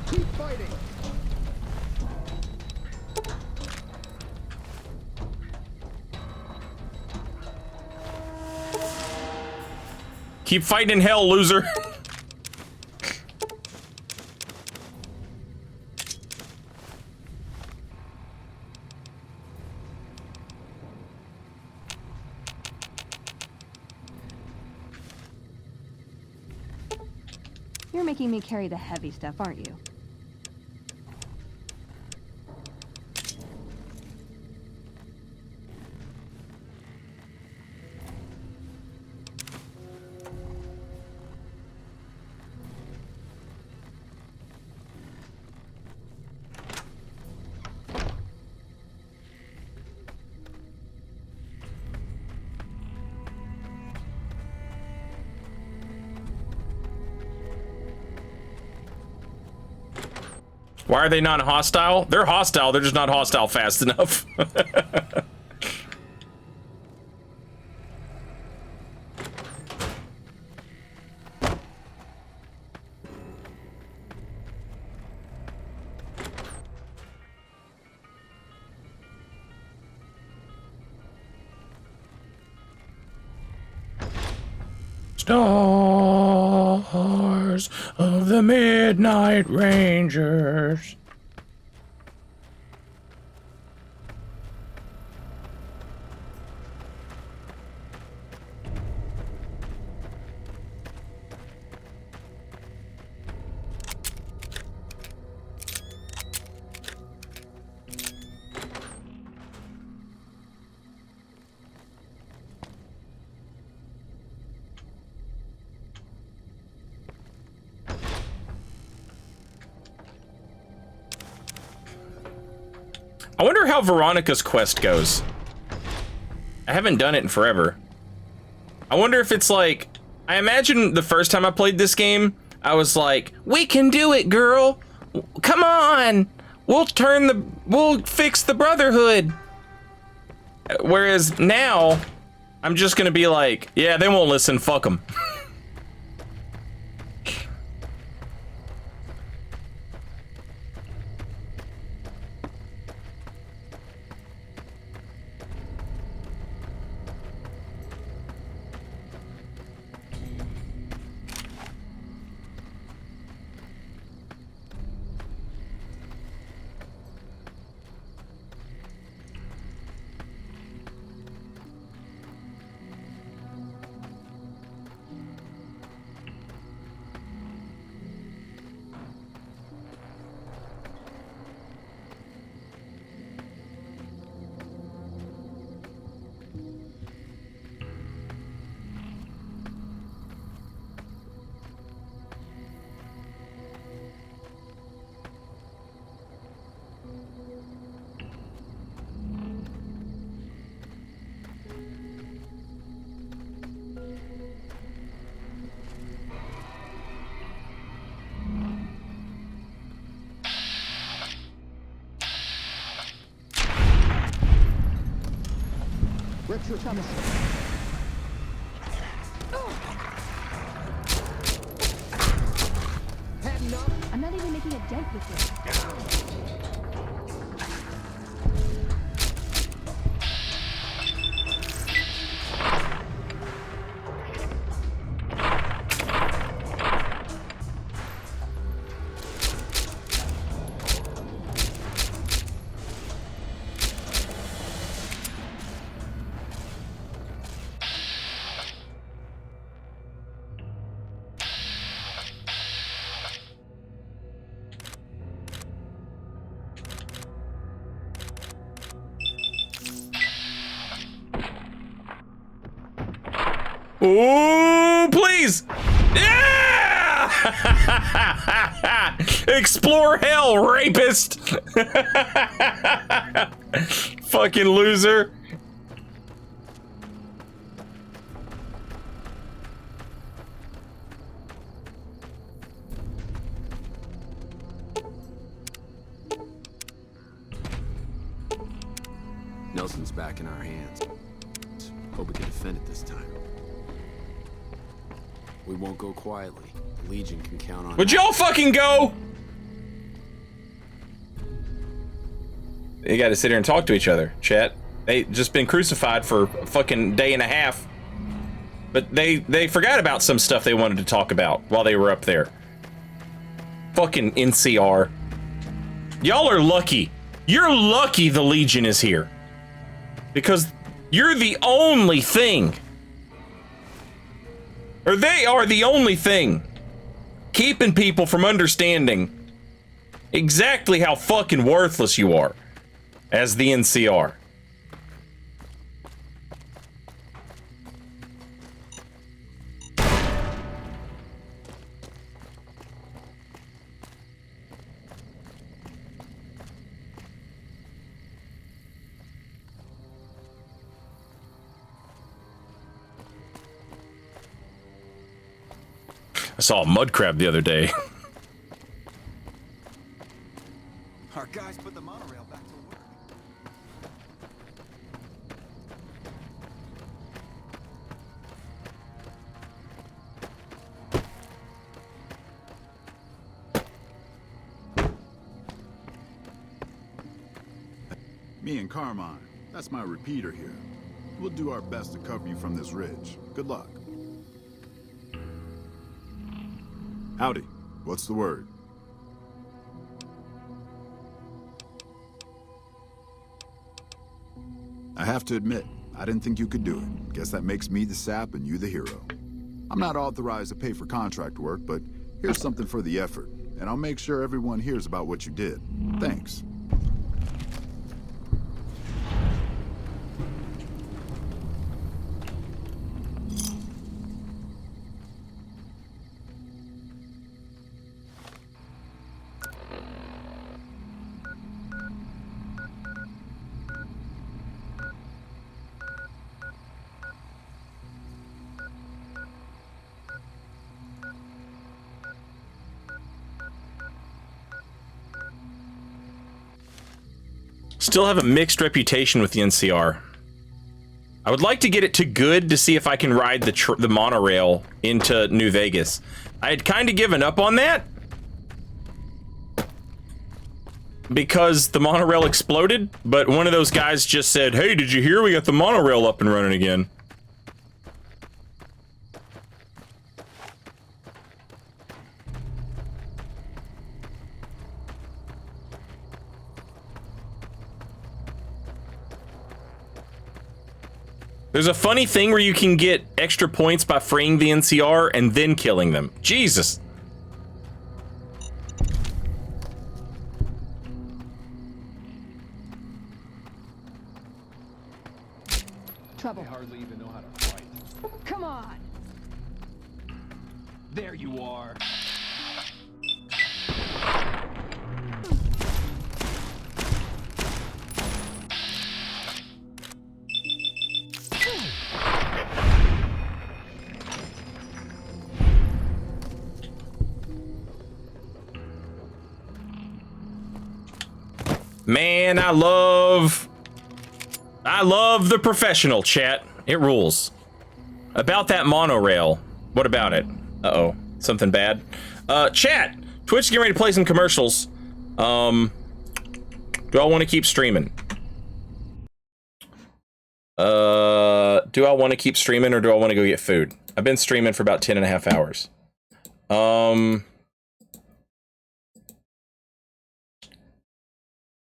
Keep fighting. Keep fighting in hell, loser. You're making me carry the heavy stuff, aren't you? Why are they not hostile? They're hostile, they're just not hostile fast enough. Stars of the Midnight Rangers. I wonder how Veronica's quest goes. I haven't done it in forever. I wonder if it's like, I imagine the first time I played this game, I was like, we can do it, girl. Come on. We'll fix the Brotherhood. Whereas now, I'm just gonna be like, yeah, they won't listen, fuck them. Retro Thomas. I'm not even making a dent with this. Ooh, please! Yeah! Explore hell, rapist! Fucking loser. Nelson's back in our hands. Hope we can defend it this time. We won't go quietly. The Legion can count on. Would y'all fucking go? They gotta sit here and talk to each other, chat. They just been crucified for a fucking day and a half. But they forgot about some stuff they wanted to talk about while they were up there. Fucking NCR. Y'all are lucky. You're lucky the Legion is here. Because you're the only thing. Or they are the only thing keeping people from understanding exactly how fucking worthless you are as the NCR. I saw a mud crab the other day. Our guys put the monorail back to work. Me and Carmine, that's my repeater here. We'll do our best to cover you from this ridge. Good luck. Howdy. What's the word? I have to admit, I didn't think you could do it. Guess that makes me the sap and you the hero. I'm not authorized to pay for contract work, but here's something for the effort, and I'll make sure everyone hears about what you did. Thanks. Still have a mixed reputation with the NCR. I would like to get it to good to see if I can ride the monorail into New Vegas. I had kind of given up on that because the monorail exploded, but one of those guys just said, "Hey, did you hear we got the monorail up and running again?" There's a funny thing where you can get extra points by freeing the NCR and then killing them. Jesus. Trouble. They hardly even know how to fight. Come on. There you are. Man, I love the professional chat. It rules. About that monorail. What about it? Uh-oh. Something bad. Chat. Twitch is getting ready to play some commercials. Do I want to keep streaming? Do I want to keep streaming or do I want to go get food? I've been streaming for about 10.5 hours.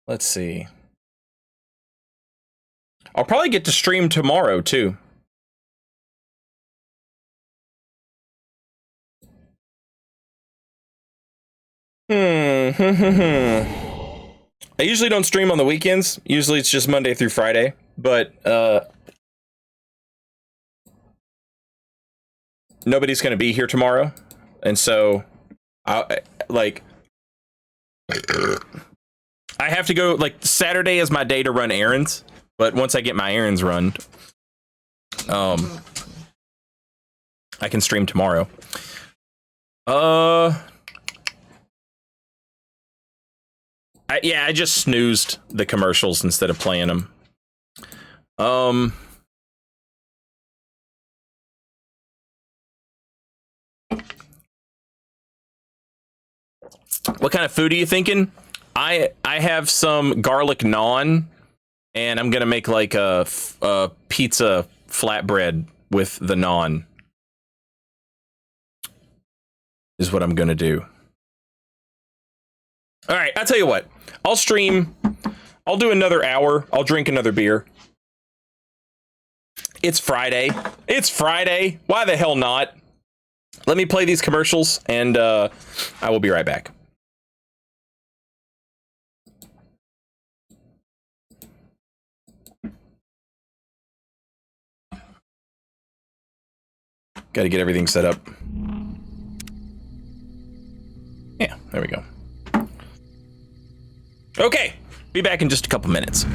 Let's see. I'll probably get to stream tomorrow, too. I usually don't stream on the weekends. Usually it's just Monday through Friday. But, nobody's going to be here tomorrow. And so, I have to go, like, Saturday is my day to run errands, but once I get my errands run, I can stream tomorrow. I just snoozed the commercials instead of playing them. What kind of food are you thinking? I have some garlic naan, and I'm gonna make like a pizza flatbread with the naan. Is what I'm gonna do. All right, I'll tell you what. I'll stream. I'll do another hour. I'll drink another beer. It's Friday. It's Friday. Why the hell not? Let me play these commercials, and I will be right back. Got to get everything set up. Yeah, there we go. Okay, be back in just a couple minutes.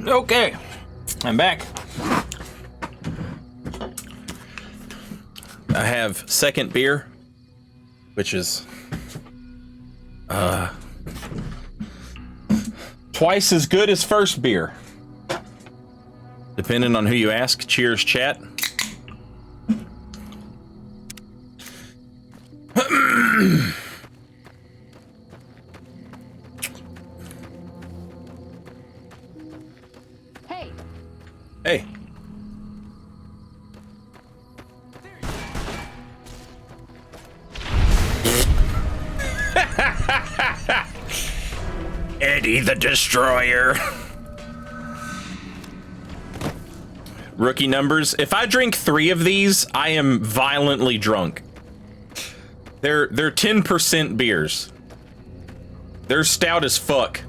Okay, I'm back. I have second beer, which is twice as good as first beer, depending on who you ask. Cheers, chat. Hey. Hey. Eddie the Destroyer. Rookie numbers. If I drink 3 of these, I am violently drunk. They're 10% beers. They're stout as fuck.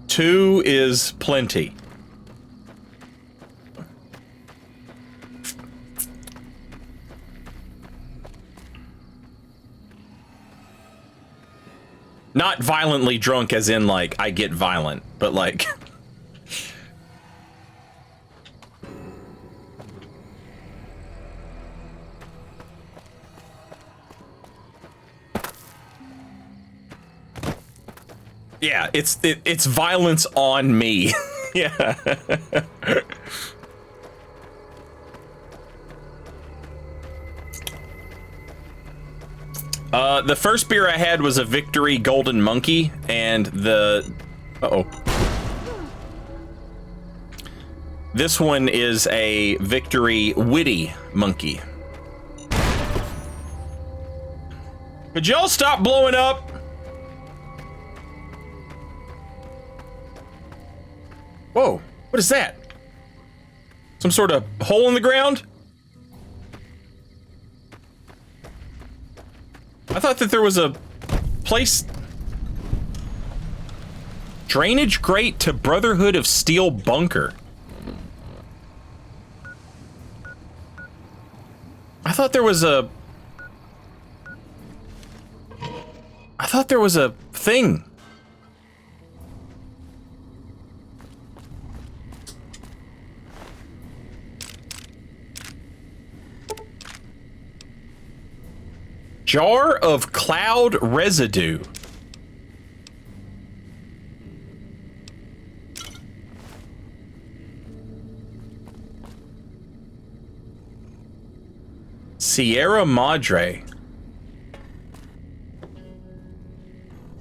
2 is plenty. Not violently drunk as in, like, I get violent, but like... yeah, it's violence on me. Yeah. The first beer I had was a Victory Golden Monkey, and the... Uh-oh. This one is a Victory Witty Monkey. Could y'all stop blowing up? Whoa, what is that? Some sort of hole in the ground? I thought that there was a place... Drainage grate to Brotherhood of Steel bunker. I thought there was a... I thought there was a thing. Jar of cloud residue. Sierra Madre.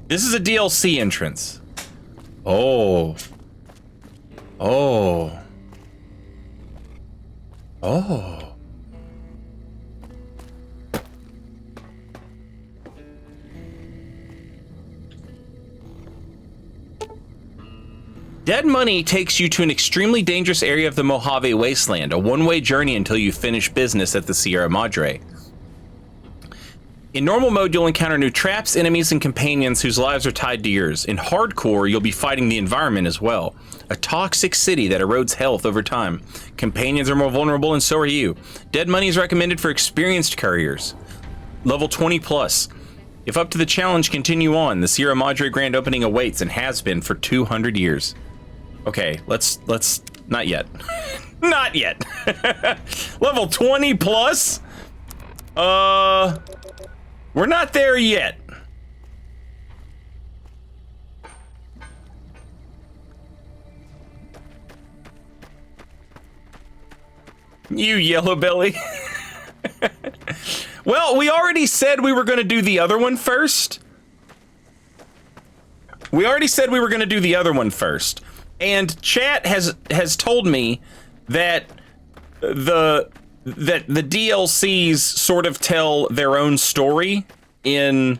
This is a DLC entrance. Oh. Oh. Oh. Dead Money takes you to an extremely dangerous area of the Mojave Wasteland, a one-way journey until you finish business at the Sierra Madre. In normal mode, you'll encounter new traps, enemies, and companions whose lives are tied to yours. In hardcore, you'll be fighting the environment as well. A toxic city that erodes health over time. Companions are more vulnerable, and so are you. Dead Money is recommended for experienced couriers. Level 20 plus. If up to the challenge, continue on. The Sierra Madre grand opening awaits and has been for 200 years. Okay, let's not yet. Not yet. Level 20 plus? We're not there yet. You yellow belly. Well, we already said we were going to do the other one first. And chat has told me that the DLCs sort of tell their own story in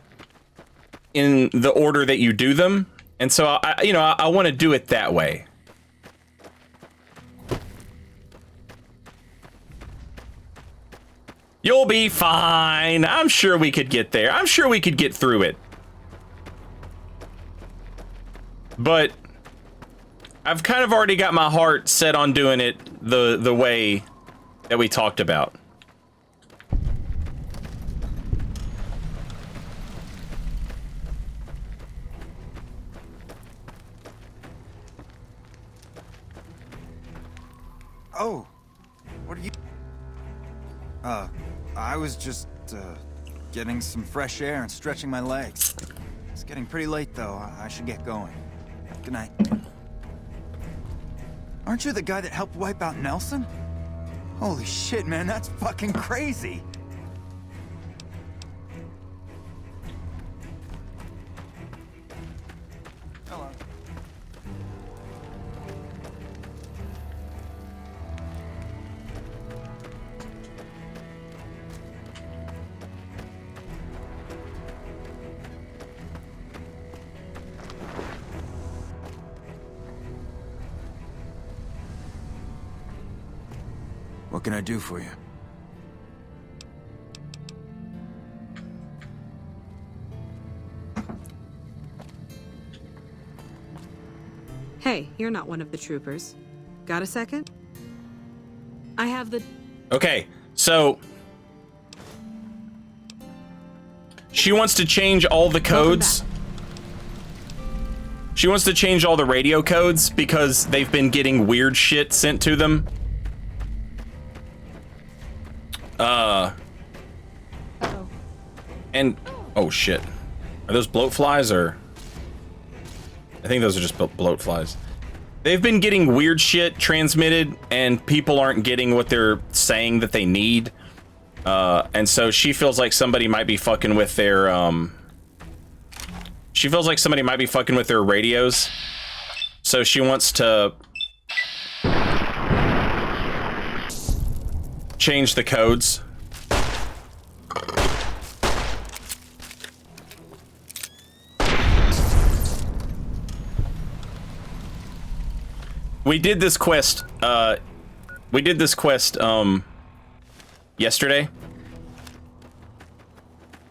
the order that you do them, and so I want to do it that way. You'll be fine. I'm sure we could get there. I'm sure we could get through it. But I've kind of already got my heart set on doing it the way that we talked about. Oh, what are you... I was just, getting some fresh air and stretching my legs. It's getting pretty late, though. I should get going. Good night. Aren't you the guy that helped wipe out Nelson? Holy shit, man, that's fucking crazy. Hello. What can I do for you? Hey, you're not one of the troopers. Got a second? I have the... Okay, so she wants to change all the codes. She wants to change all the radio codes because they've been getting weird shit sent to them. And oh shit, are those bloat flies or? I think those are just bloat flies. They've been getting weird shit transmitted, and people aren't getting what they're saying that they need. And so she feels like somebody might be fucking with their She feels like somebody might be fucking with their radios. So she wants to change the codes. We did this quest, yesterday.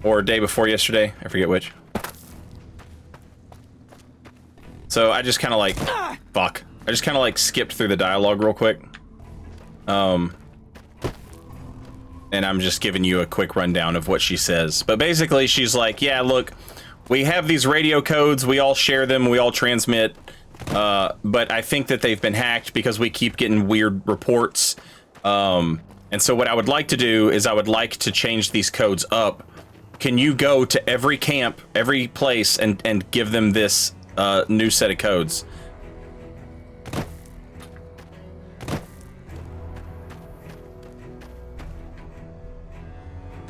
Or day before yesterday, I forget which. So I just kind of like, fuck. I just kind of like skipped through the dialogue real quick. And I'm just giving you a quick rundown of what she says. But basically she's like, yeah, look, we have these radio codes, we all share them, we all transmit. But I think that they've been hacked because we keep getting weird reports. And so what I would like to do is I would like to change these codes up. Can you go to every camp, every place, and give them this new set of codes?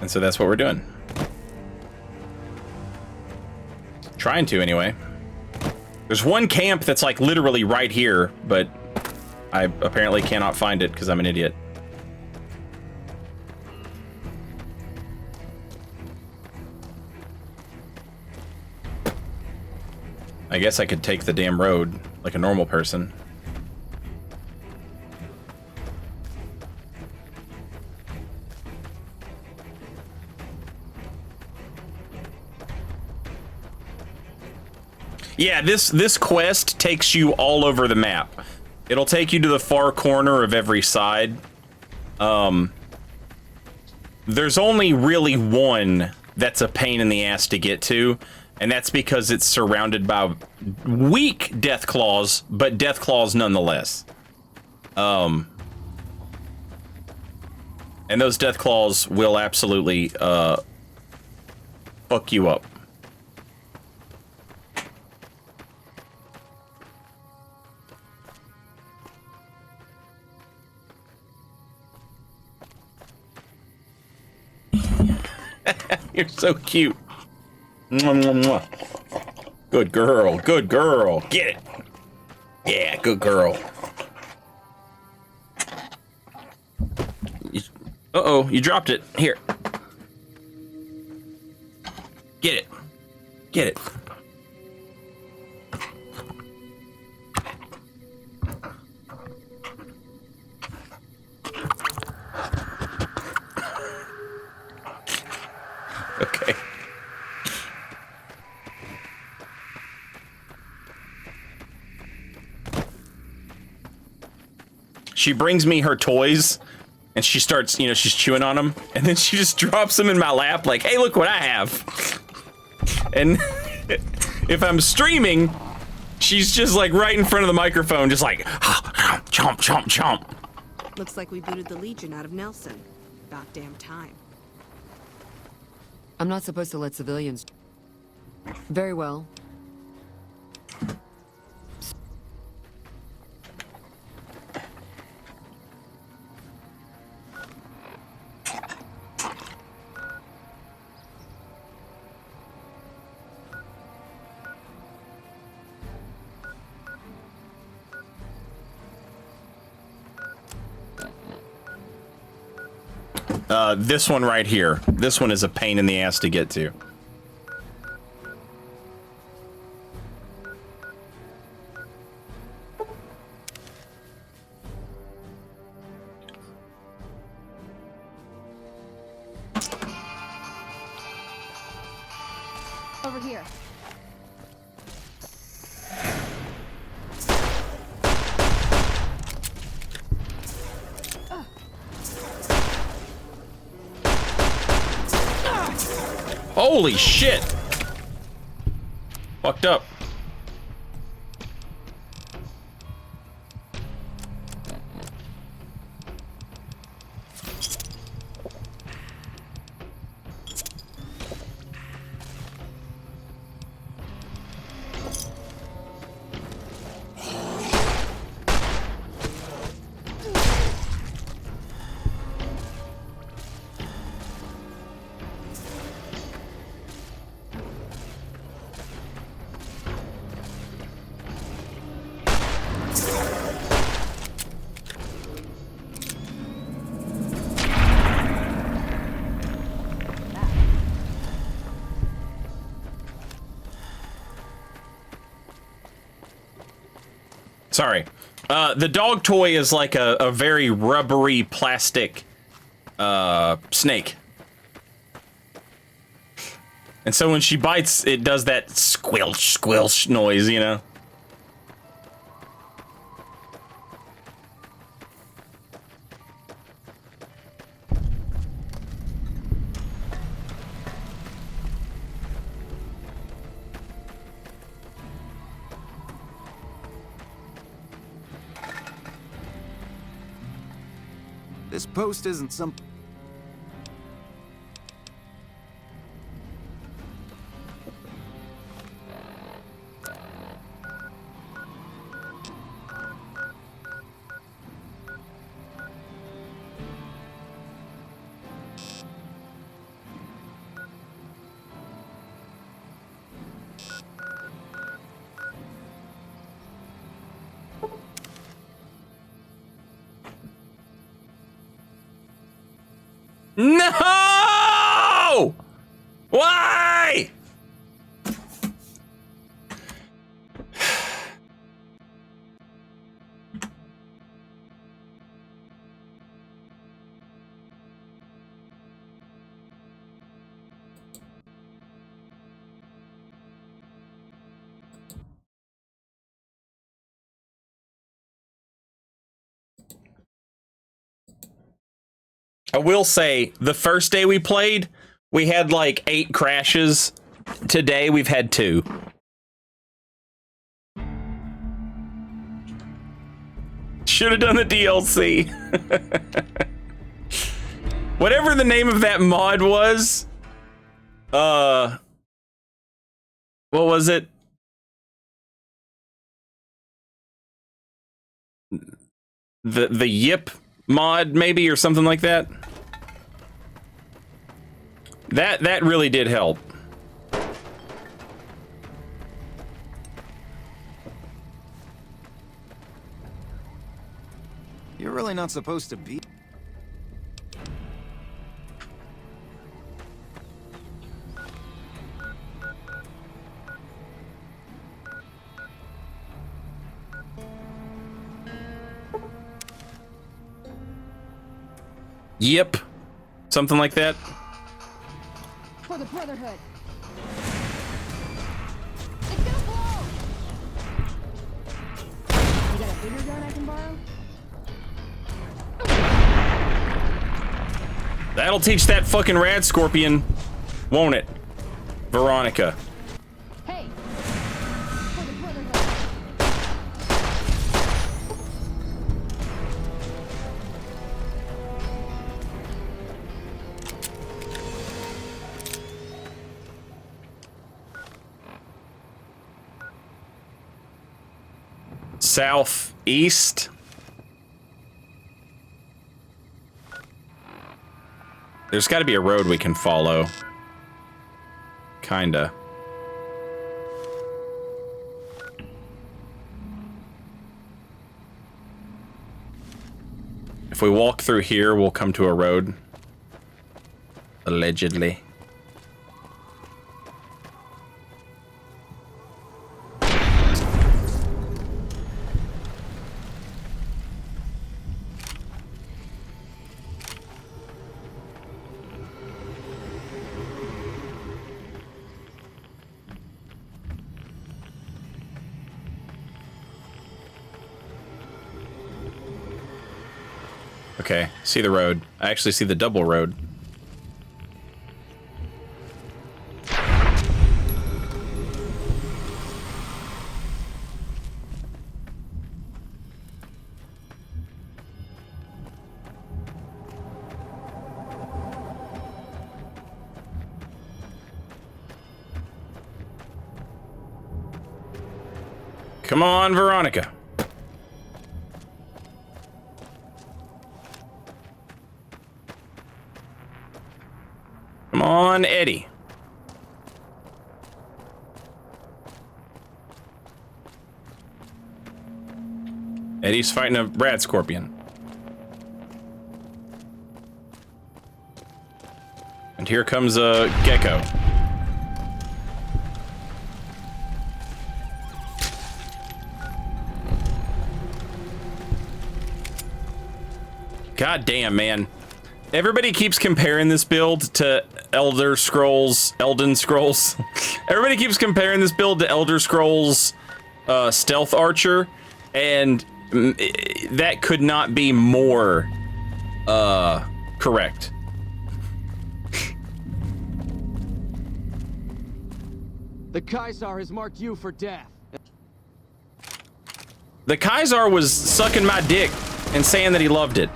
And so that's what we're doing. Trying to, anyway. There's one camp that's like literally right here, but I apparently cannot find it because I'm an idiot. I guess I could take the damn road like a normal person. Yeah, this quest takes you all over the map. It'll take you to the far corner of every side. There's only really one that's a pain in the ass to get to, and that's because it's surrounded by weak death claws, but death claws nonetheless. And those death claws will absolutely fuck you up. You're so cute. Mwah, mwah, mwah. Good girl. Good girl. Get it. Yeah, good girl. Uh-oh, you dropped it. Here. Get it. Get it. Okay. She brings me her toys, and she starts, you know, she's chewing on them, and then she just drops them in my lap like, hey, look what I have. And if I'm streaming, she's just like right in front of the microphone, just like, chomp, chomp, chomp. Looks like we booted the Legion out of Nelson. About damn time. I'm not supposed to let civilians... Very well. This one right here. This one is a pain in the ass to get to. Over here. Holy shit! Fucked up. Sorry. The dog toy is like a very rubbery plastic snake. And so when she bites, it does that squelch, squelch noise, you know? This post isn't some... No! Why? I will say, the first day we played, we had like 8 crashes. Today, we've had 2. Should have done the DLC. Whatever the name of that mod was, what was it? The Yip mod, maybe, or something like that. That really did help. You're really not supposed to be... Yep. Something like that. For the Brotherhood. It's gonna blow! You got a bigger gun I can borrow? That'll teach that fucking rad scorpion, won't it, Veronica? Hey! For the Brotherhood. southeast. There's got to be a road we can follow. Kinda. If we walk through here, we'll come to a road. Allegedly. Okay, see the road. I actually see the double road. Come on, Veronica. Come on, Eddie. Eddie's fighting a rat scorpion. And here comes a gecko. God damn, man. Everybody keeps comparing this build to Elden Scrolls. Everybody keeps comparing this build to Elder Scrolls Stealth Archer, and that could not be more correct. The Kaisar has marked you for death. The Kaisar was sucking my dick and saying that he loved it.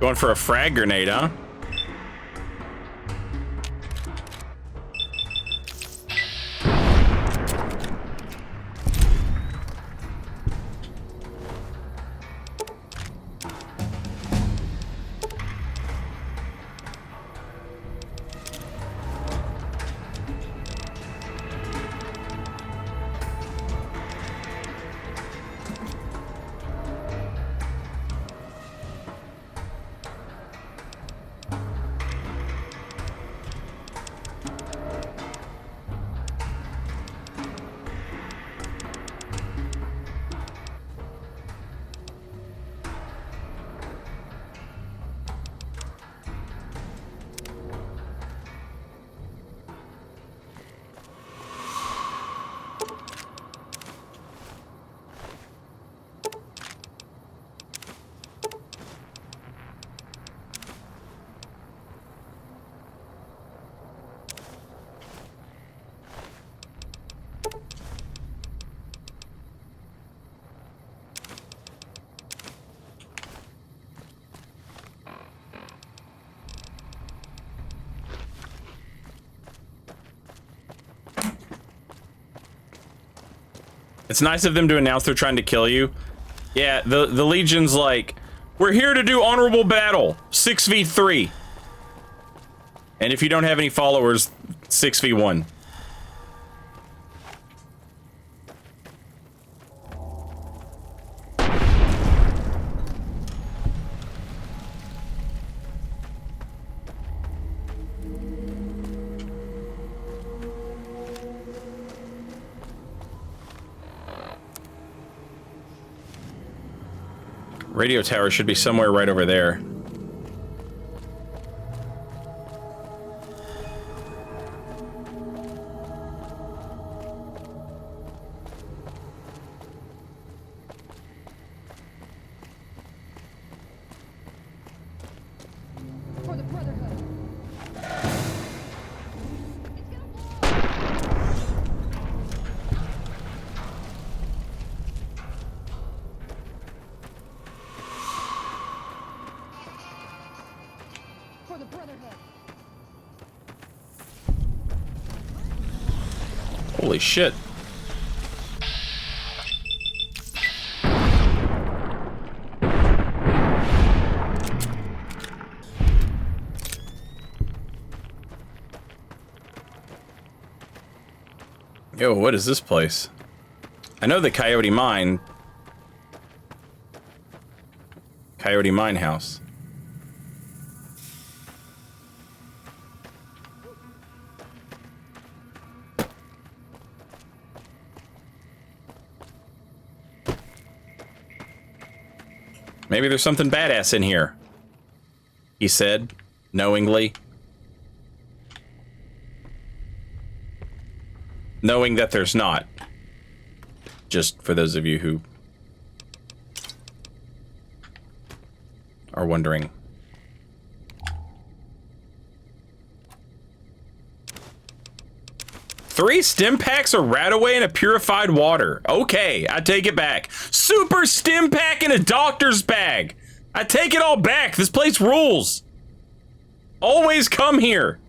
Going for a frag grenade, huh? It's nice of them to announce they're trying to kill you. Yeah, the Legion's like, we're here to do honorable battle, 6v3. And if you don't have any followers, 6v1. Radio tower should be somewhere right over there. For the Brotherhood. For the Brotherhood. Holy shit. Yo, what is this place? I know the Coyote Mine. Coyote Mine House. Maybe there's something badass in here, he said, knowingly. Knowing that there's not. Just for those of you who are wondering. Three stim packs, a Radaway, and a purified water. Okay, I take it back. Super stim pack and a doctor's bag. I take it all back. This place rules. Always come here.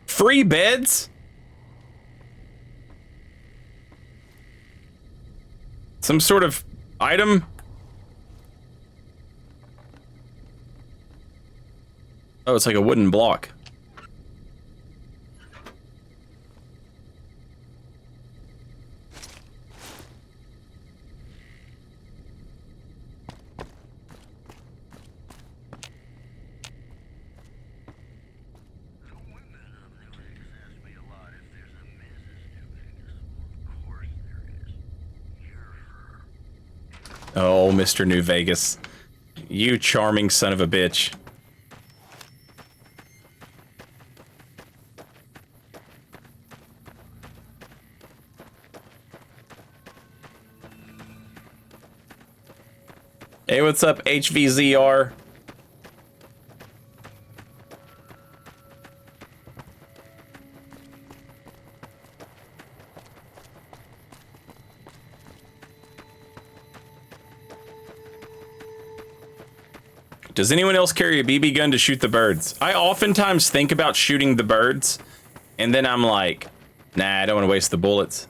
Free beds? Some sort of item? Oh, it's like a wooden block. Oh, Mr. New Vegas. You charming son of a bitch. Hey, what's up, HVZR? Does anyone else carry a BB gun to shoot the birds? I oftentimes think about shooting the birds, and then I'm like, nah, I don't want to waste the bullets.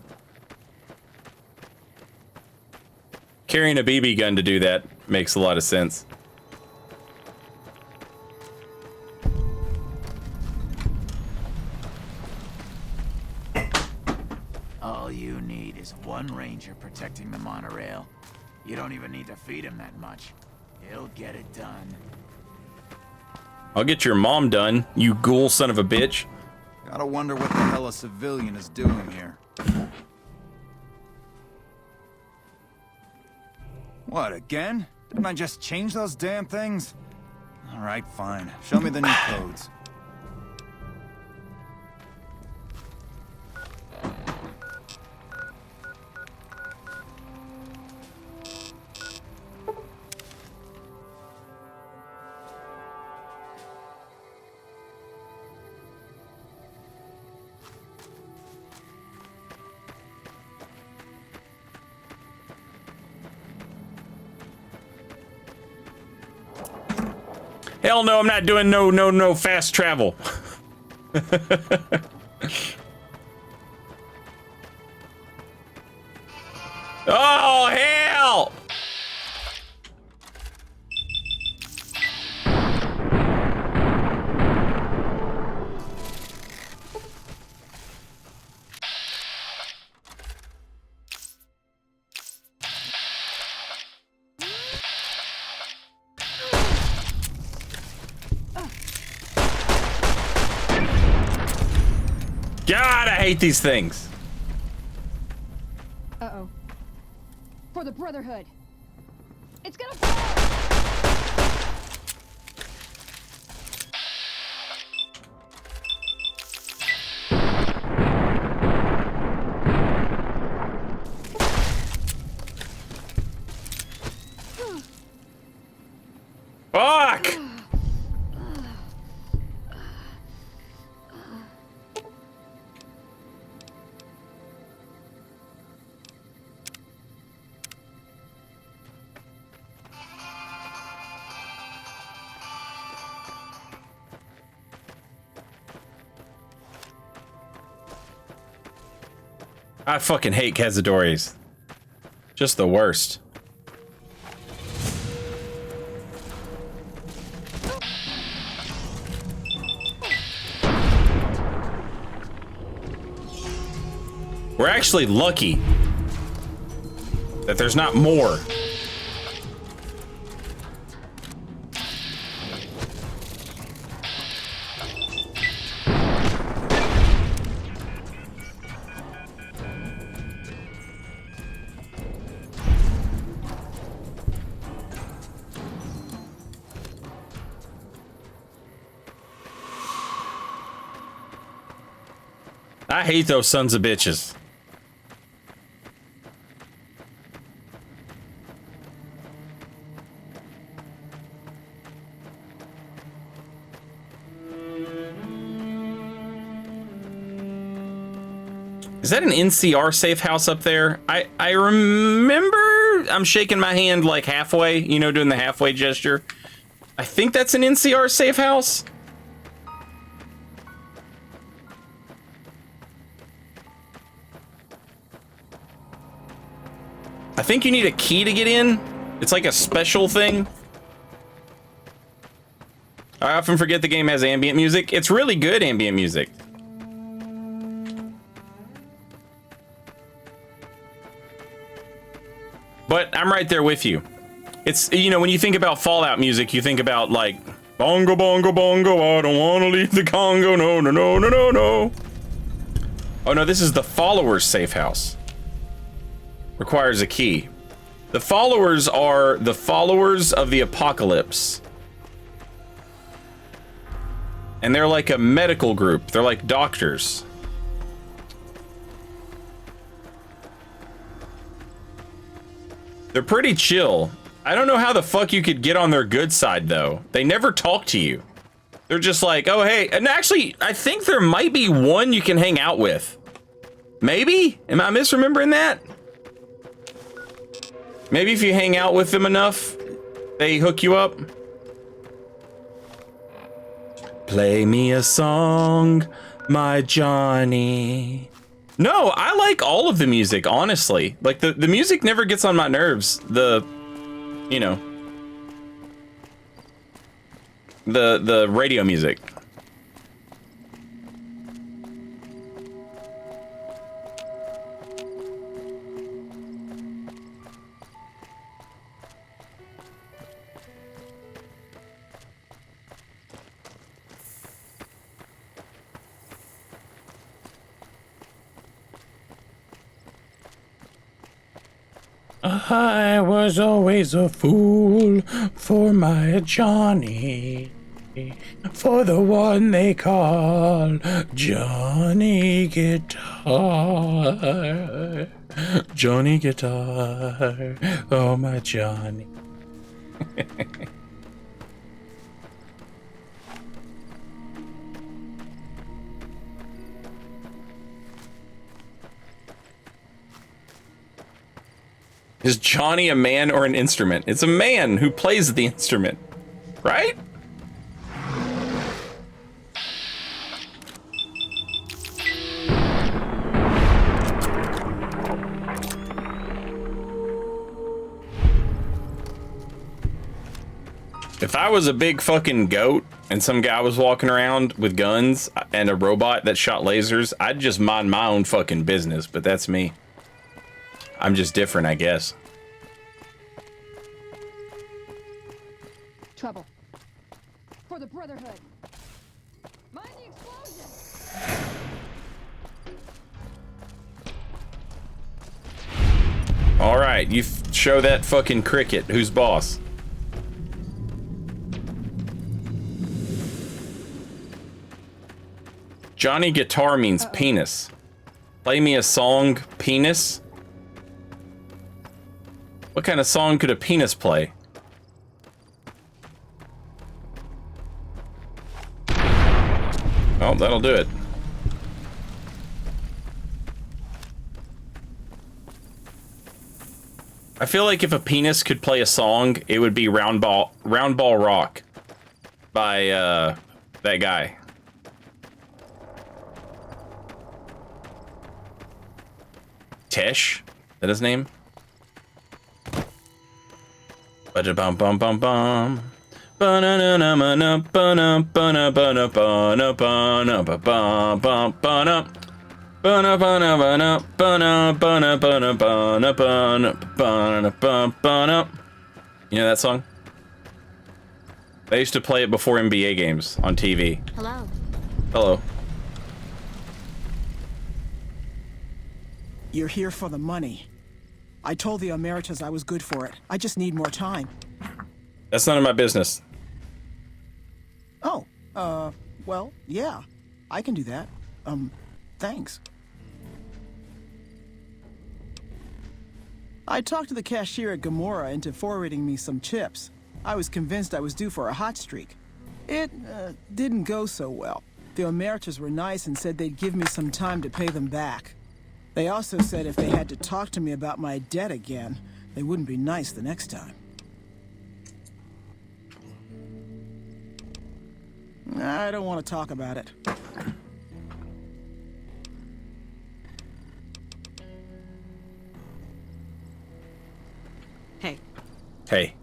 Carrying a BB gun to do that makes a lot of sense. All you need is one ranger protecting the monorail. You don't even need to feed him that much. He'll get it done. I'll get your mom done, you ghoul son of a bitch. Gotta wonder what the hell a civilian is doing here. What, again? Didn't I just change those damn things? Alright, fine. Show me the new codes. Hell no, I'm not doing no fast travel. Oh, hell! God, I hate these things. Uh-oh. For the Brotherhood. It's gonna fall! Fuck! I fucking hate Cazadores. Just the worst. We're actually lucky that there's not more. I hate those sons of bitches. Is that an NCR safe house up there? I remember I'm shaking my hand like halfway, you know, doing the halfway gesture. I think that's an NCR safe house. I think you need a key to get in. It's like a special thing. I often forget the game has ambient music. It's really good ambient music. But I'm right there with you. It's, you know, when you think about Fallout music, you think about like, bongo, bongo, bongo, I don't want to leave the Congo, no, no, no, no, no, no. Oh no, this is the Followers safe house. Requires a key. The Followers are the followers of the apocalypse. And they're like a medical group. They're like doctors. They're pretty chill. I don't know how the fuck you could get on their good side, though. They never talk to you. They're just like, oh, hey. And actually, I think there might be one you can hang out with. Maybe? Am I misremembering that? Maybe if you hang out with them enough, they hook you up. Play me a song, my Johnny. No, I like all of the music, honestly. Like, the music never gets on my nerves. You know, the radio music. I was always a fool for my Johnny, for the one they call Johnny Guitar. Johnny Guitar, oh my Johnny. Is Johnny a man or an instrument? It's a man who plays the instrument, right? If I was a big fucking goat and some guy was walking around with guns and a robot that shot lasers, I'd just mind my own fucking business, but that's me. I'm just different, I guess. Trouble. For the Brotherhood. Mind the explosion! Alright, you show that fucking cricket who's boss. Johnny Guitar means penis. Play me a song, penis? What kind of song could a penis play? Oh, that'll do it. I feel like if a penis could play a song, it would be Round Ball Rock by that guy. Tesh? Is that his name? Ba-da-bum bum bum bum. Ba-na-na-na-na-na, ba-na-ba-na-ba-na-ba-na-ba-na-ba-bum-bum-bum-bum. Ba-na-ba-na-ba-na-ba-na-ba-na-ba-na-ba-na-ba-na-ba-na. You know that song? They used to play it before NBA games on TV. Hello. Hello. You're here for the money. I told the Emeritus I was good for it. I just need more time. That's none of my business. Oh, well, yeah. I can do that. Thanks. I talked to the cashier at Gamora into forwarding me some chips. I was convinced I was due for a hot streak. It, didn't go so well. The Emeritus were nice and said they'd give me some time to pay them back. They also said if they had to talk to me about my debt again, they wouldn't be nice the next time. I don't want to talk about it. Hey. Hey.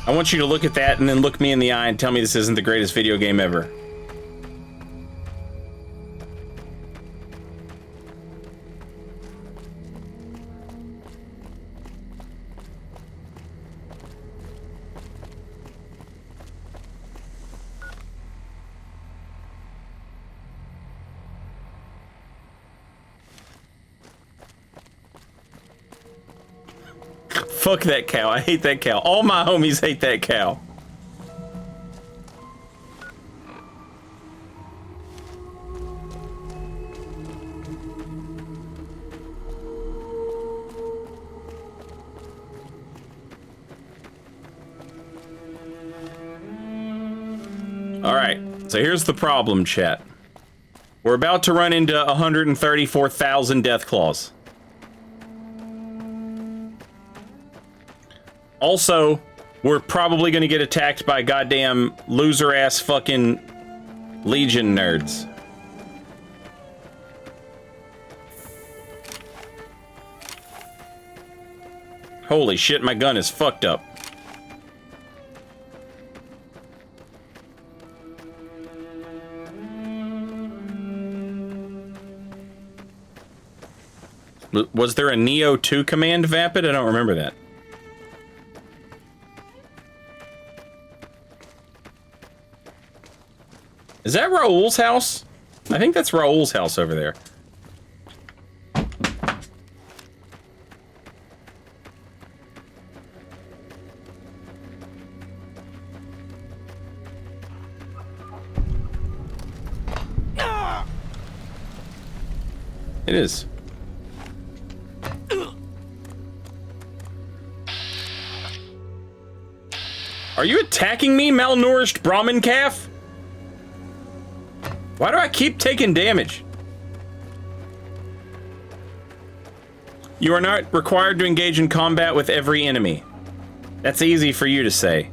I want you to look at that and then look me in the eye and tell me this isn't the greatest video game ever. Fuck that cow. I hate that cow. All my homies hate that cow. Alright, so here's the problem, chat. We're about to run into 134,000 death claws. Also, we're probably gonna get attacked by goddamn loser-ass fucking Legion nerds. Holy shit, my gun is fucked up. Was there a Neo 2 command, Vapid? I don't remember that. Is that Raoul's house? I think that's Raoul's house over there. It is. Are you attacking me, malnourished Brahmin calf? Why do I keep taking damage? You are not required to engage in combat with every enemy. That's easy for you to say.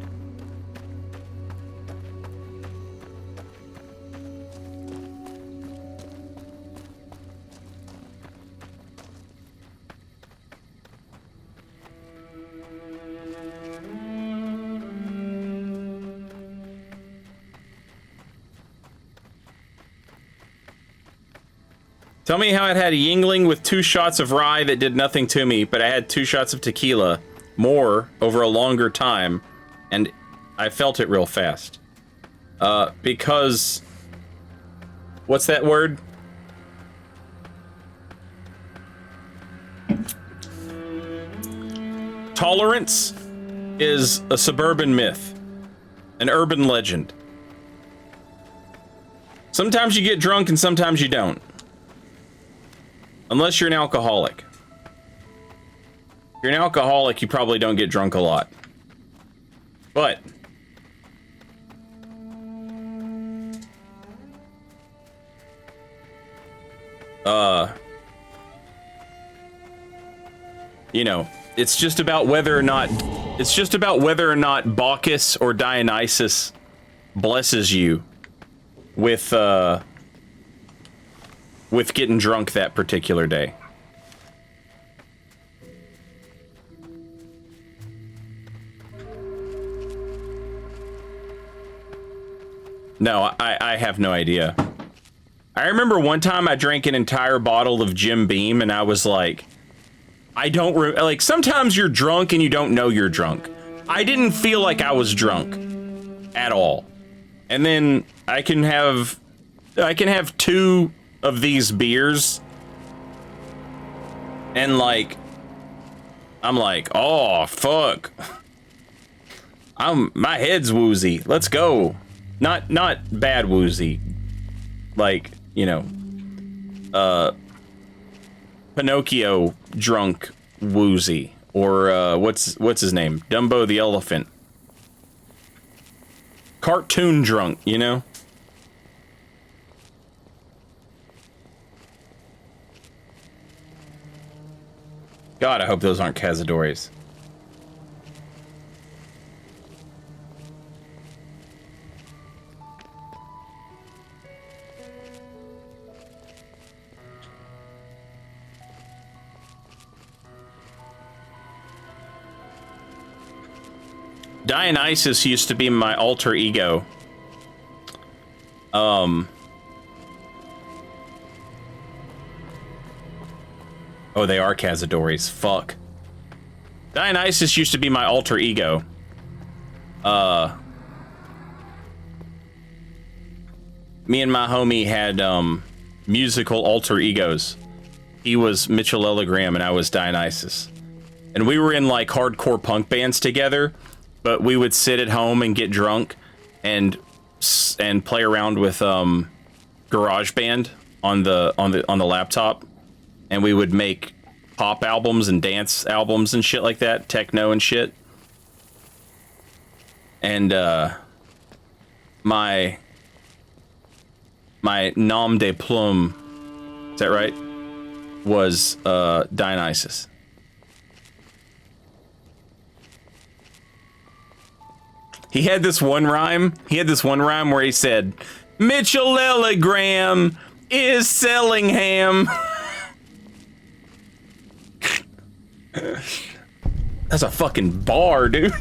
Tell me how it had a Yingling with 2 shots of rye that did nothing to me, but I had 2 shots of tequila, more, over a longer time, and I felt it real fast. Because... What's that word? Tolerance is a suburban myth. An urban legend. Sometimes you get drunk and sometimes you don't. Unless you're an alcoholic. If you're an alcoholic, you probably don't get drunk a lot. But... you know, it's just about whether or not Bacchus or Dionysus blesses you with getting drunk that particular day. No, I have no idea. I remember one time I drank an entire bottle of Jim Beam and I was like, I don't like, sometimes you're drunk and you don't know you're drunk. I didn't feel like I was drunk at all. And then I can have 2 of these beers and like I'm like, oh fuck, my head's woozy, let's go. Not bad woozy, like, you know, Pinocchio drunk woozy, or what's his name, Dumbo the elephant, cartoon drunk, you know. God, I hope those aren't Cazadores. Dionysus used to be my alter ego. Oh, they are Cazadores. Fuck. Dionysus used to be my alter ego. Me and my homie had musical alter egos. He was Mitchell-Legram and I was Dionysus. And we were in like hardcore punk bands together, but we would sit at home and get drunk and play around with GarageBand on the laptop, and we would make pop albums and dance albums and shit like that, techno and shit. And my nom de plume, is that right, was Dionysus. He had this one rhyme where he said, Mitchell-Legram is selling ham. That's a fucking bar, dude.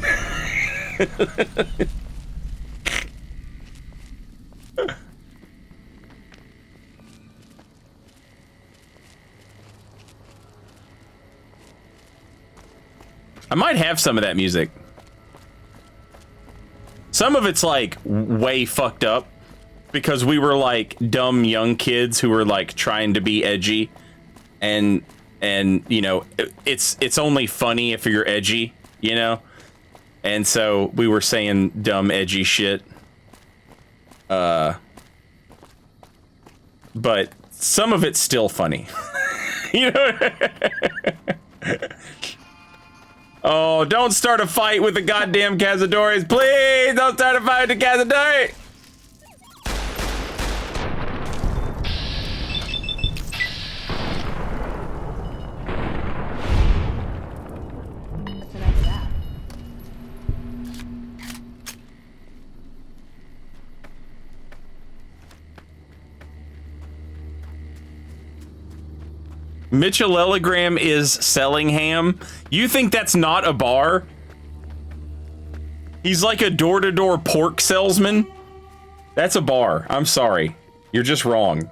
I might have some of that music. Some of it's like way fucked up because we were like dumb young kids who were like trying to be edgy, and you know, it's only funny if you're edgy, you know? And so we were saying dumb edgy shit. But some of it's still funny. You know? Oh, don't start a fight with the goddamn Cazadores. Please don't start a fight with the Cazadores. Mitchell-elogram is selling ham. You think that's not a bar? He's like a door-to-door pork salesman. That's a bar. I'm sorry. You're just wrong.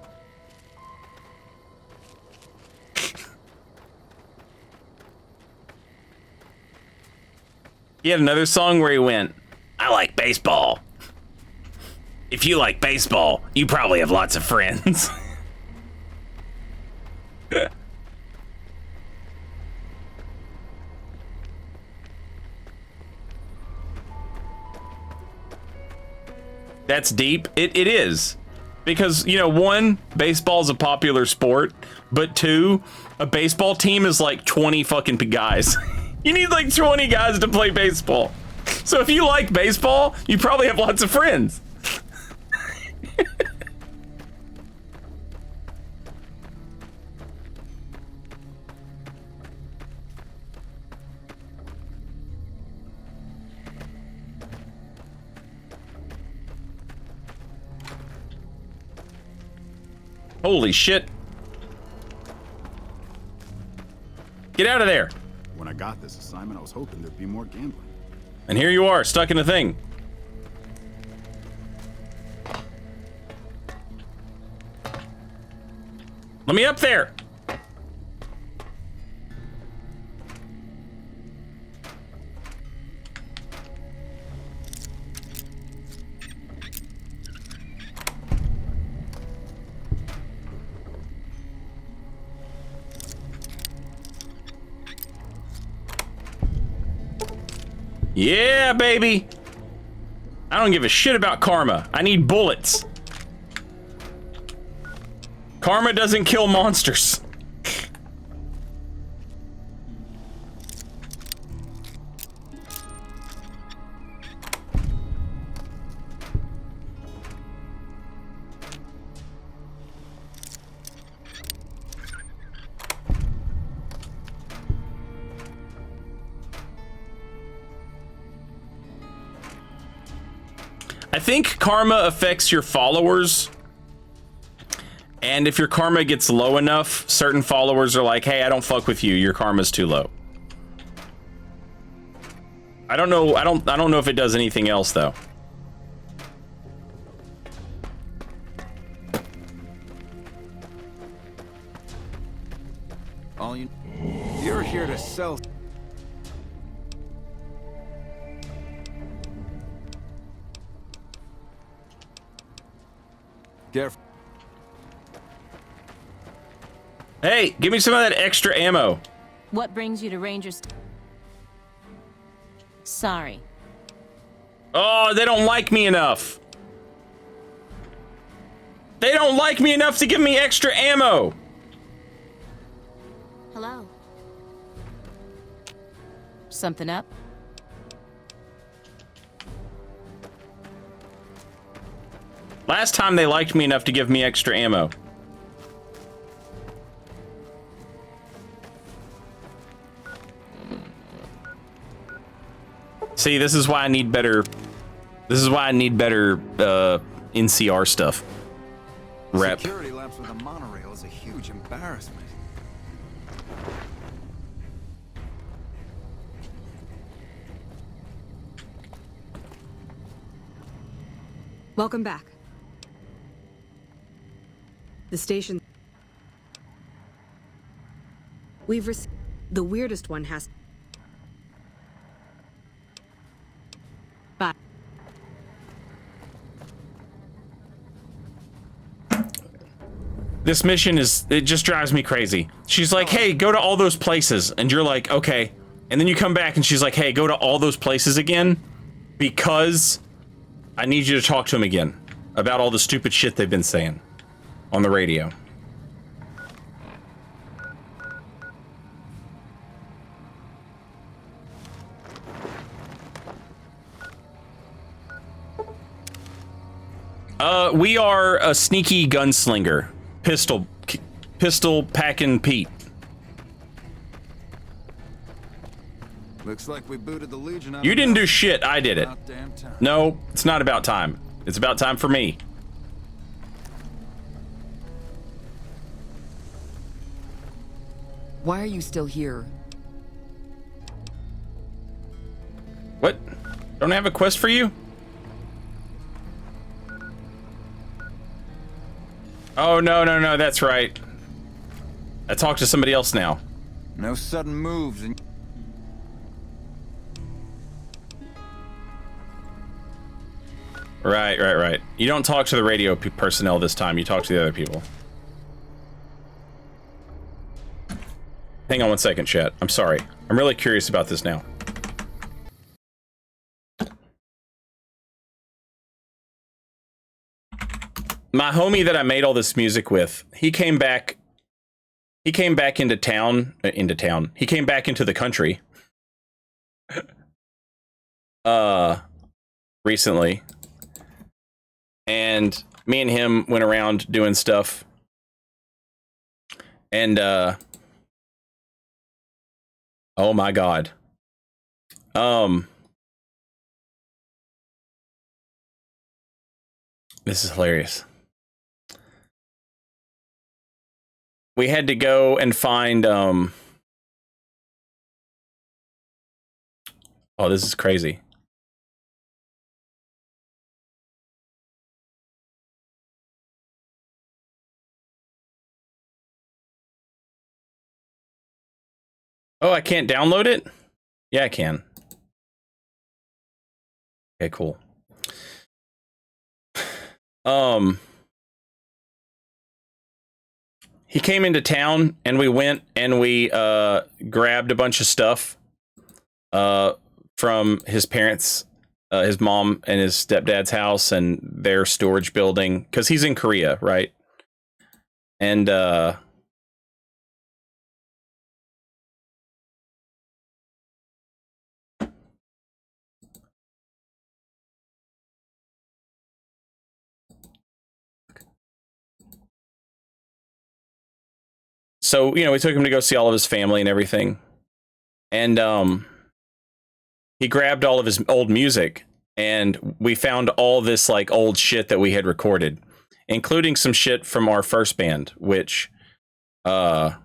He had another song where he went, I like baseball. If you like baseball, you probably have lots of friends. That's deep. It is. Because, you know, one, baseball's a popular sport, but two, a baseball team is like 20 fucking guys. You need like 20 guys to play baseball. So if you like baseball, you probably have lots of friends. Holy shit. Get out of there. When I got this assignment, I was hoping there'd be more gambling. And here you are, stuck in a thing. Let me up there. Yeah, baby. I don't give a shit about karma. I need bullets. Karma doesn't kill monsters. I think karma affects your followers. And if your karma gets low enough, certain followers are like, hey, I don't fuck with you. Your karma's too low. I don't know. I don't know if it does anything else though. You're here to sell. Careful. Hey, give me some of that extra ammo. What brings you to Rangers? Sorry. Oh, they don't like me enough. They don't like me enough to give me extra ammo. Hello. Something up? Last time they liked me enough to give me extra ammo. See, this is why I need better. This is why I need better NCR stuff. Rep. Security lapse with a monorail is a huge embarrassment. Welcome back. The station. We've received. The weirdest one has. Bye. This mission is, it just drives me crazy. She's like, hey, go to all those places. And you're like, okay. And then you come back and she's like, hey, go to all those places again because I need you to talk to him again about all the stupid shit they've been saying on the radio. We are a sneaky gunslinger. Pistol packing Pete. Looks like we booted the Legion out. You didn't do shit. I did it. About damn time. No, it's not about time. It's about time for me. Why are you still here? What? Don't I have a quest for you? Oh, no, that's right. I talked to somebody else now. No sudden moves and... Right. You don't talk to the radio personnel this time. You talk to the other people. Hang on one second, chat. I'm sorry. I'm really curious about this now. My homie that I made all this music with, he came back into town. He came back into the country. Recently. And me and him went around doing stuff. And, oh my God. This is hilarious. We had to go and find, oh, this is crazy. Oh, I can't download it? Yeah, I can. Okay, cool. He came into town and we went and we grabbed a bunch of stuff from his parents, his mom and his stepdad's house and their storage building, because he's in Korea, right? And so, you know, we took him to go see all of his family and everything. And he grabbed all of his old music and we found all this like old shit that we had recorded, including some shit from our first band, which I've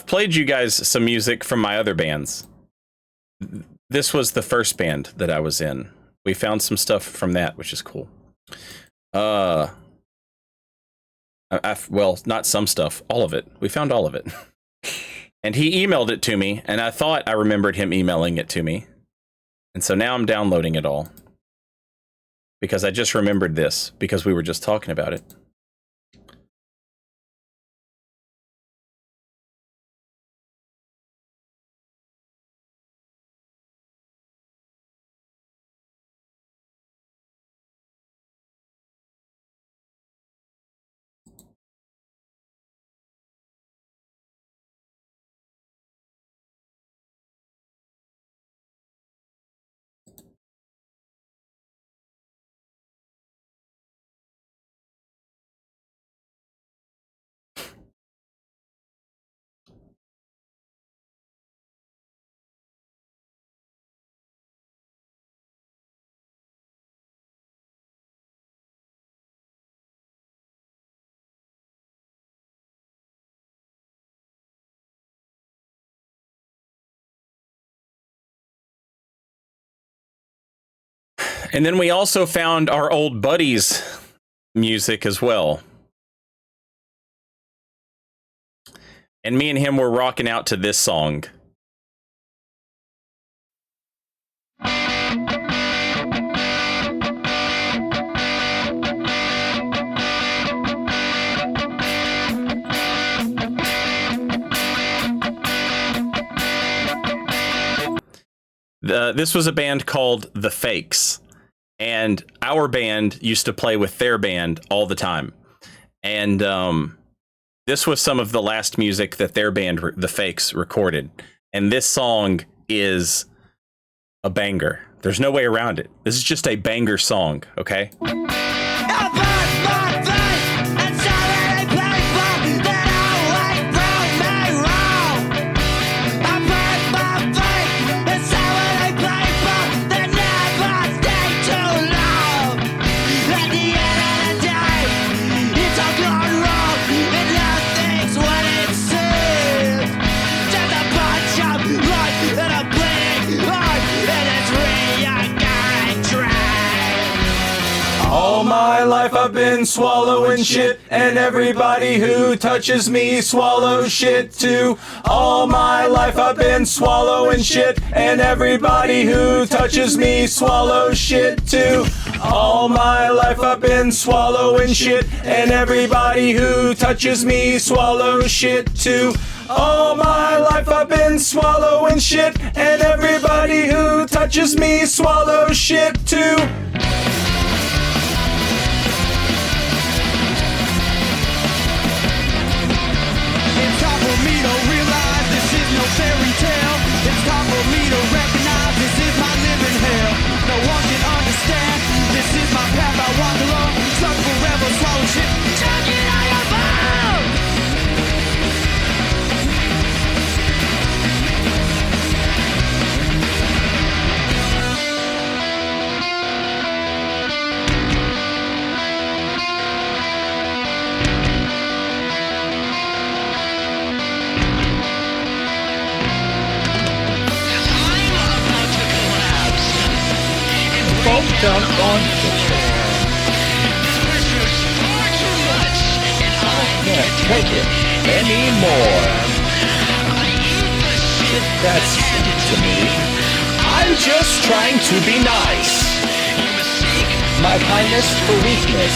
played you guys some music from my other bands. This was the first band that I was in. We found some stuff from that, which is cool. Well, not some stuff, all of it. We found all of it. And he emailed it to me, and I thought I remembered him emailing it to me. And so now I'm downloading it all. Because I just remembered this, because we were just talking about it. And then we also found our old buddies' music as well. And me and him were rocking out to this song. This was a band called The Fakes. And our band used to play with their band all the time. And this was some of the last music that their band, The Fakes, recorded. And this song is a banger. There's no way around it. This is just a banger song, okay? All my life I've been swallowing shit, and everybody who touches me swallows shit too. All my life I've been swallowing shit, and everybody who touches me swallows shit too. All my life I've been swallowing shit, and everybody who touches me swallows shit too. All my life I've been swallowing shit, and everybody who touches me swallows shit too. It's time for me to realize this is no fairy tale. It's time for me to recognize this is my living hell. No one can understand. This is my path I walk along. Stuck forever, swallow shit. Chuck it on your phone. Both jump on the chair. I can't take it anymore. That's to me. I'm just trying to be nice. My kindness for weakness.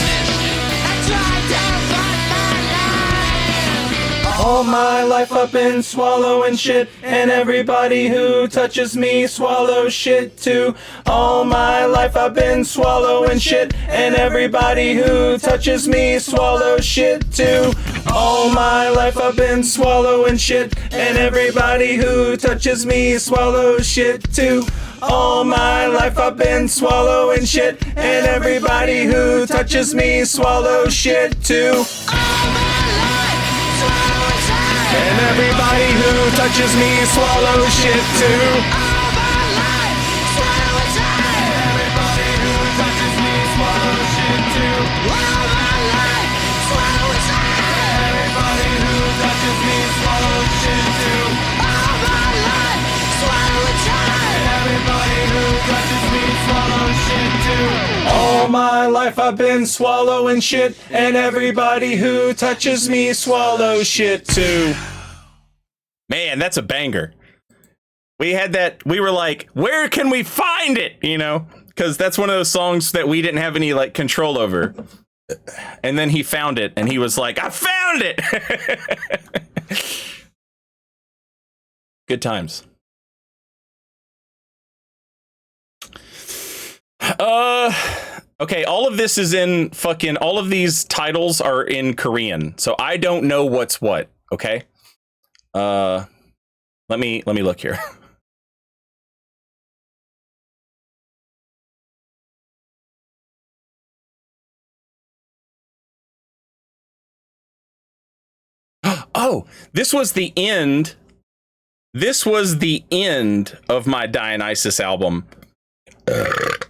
All my life I've been swallowing shit, and everybody who touches me swallows shit too. All my life I've been swallowing shit, and everybody who touches me swallows shit too. All my life I've been swallowing shit, and everybody who touches me swallows shit too. All my life I've been swallowing shit, and everybody who touches me swallows shit too. And everybody who touches me swallows shit too. Everybody who touches me swallows shit too. Everybody who touches me swallows shit too. Everybody who touches me swallows shit too. All my life I've been swallowing shit, and everybody who touches me swallows shit too. Man, that's a banger. We had that, we were like, where can we find it? You know, because that's one of those songs that we didn't have any like control over. And then he found it and he was like, I found it. Good times. Okay, all of this is in fucking, all of these titles are in Korean, so I don't know what's what, okay? Let me look here. Oh, this was the end. This was the end of my Dionysus album.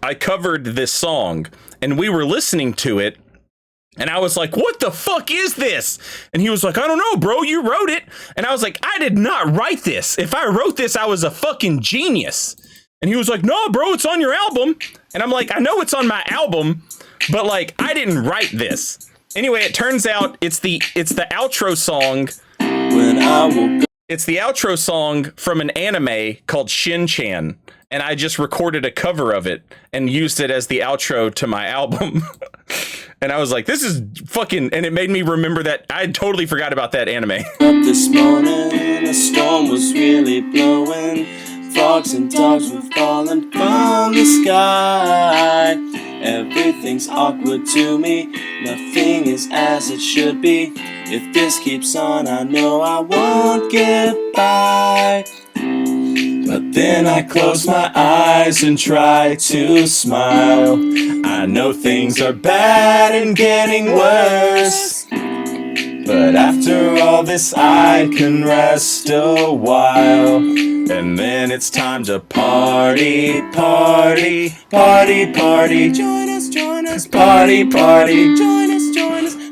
I covered this song and we were listening to it and I was like, what the fuck is this? And he was like, I don't know, bro, you wrote it. And I was like, I did not write this. If I wrote this, I was a fucking genius. And he was like, no, bro, it's on your album. And I'm like, I know it's on my album, but like, I didn't write this. Anyway, it turns out it's the outro song. When I woke up. It's the outro song from an anime called Shin-Chan. And I just recorded a cover of it and used it as the outro to my album. And I was like, this is fucking, and it made me remember that I totally forgot about that anime. Up this morning, a storm was really blowing. Frogs and dogs were falling from the sky. Everything's awkward to me, nothing is as it should be. If this keeps on, I know I won't get by. But Then I close my eyes and try to smile. I know things are bad and getting worse, but after all this I can rest a while. And then it's time to party, party, party, party. Join us, party, party. Join us,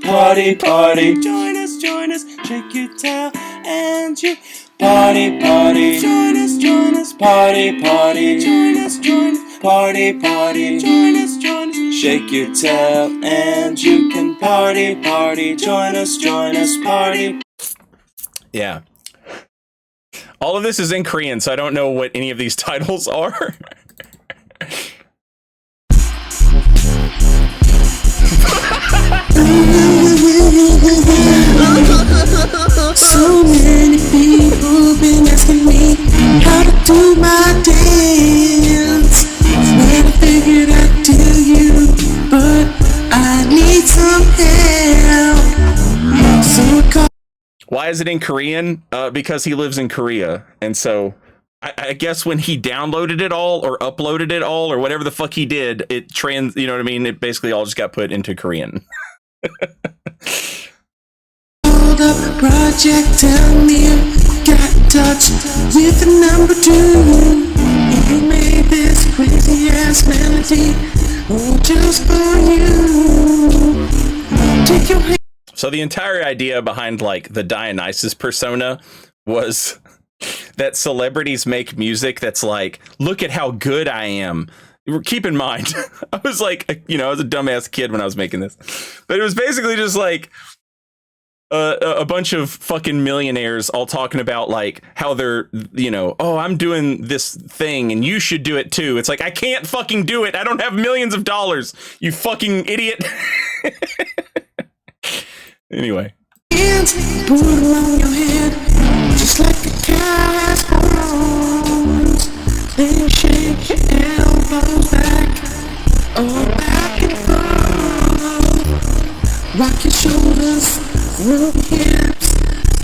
party, party. Join us, shake your tail and you party, party. Join us, party, party. Join us, party, party. Join us, shake your tail and you can party, party. Join us, party. Yeah. All of this is in Korean, so I don't know what any of these titles are. So many people been asking me how to do my dance. When I figured I'd tell you, but I need some help. So I called. Why is it in Korean? Because he lives in Korea, and so I guess when he downloaded it all or uploaded it all or whatever the fuck he did, it you know what I mean? It basically all just got put into Korean. Up a project, tell me you got in touch with the number 2. You made this crazy ass melody, oh, just for you. Take your hand. So the entire idea behind like the Dionysus persona was that celebrities make music that's like, look at how good I am. Keep in mind, I was like, you know, I was a dumbass kid when I was making this, but it was basically just like a bunch of fucking millionaires all talking about like how they're, you know, oh, I'm doing this thing and you should do it too. It's like, I can't fucking do it. I don't have millions of dollars, you fucking idiot. Anyway. Hands, put them on your head, just like a cow has horns. Then shake your elbows back, or back and forth. Rock your shoulders, move your hips,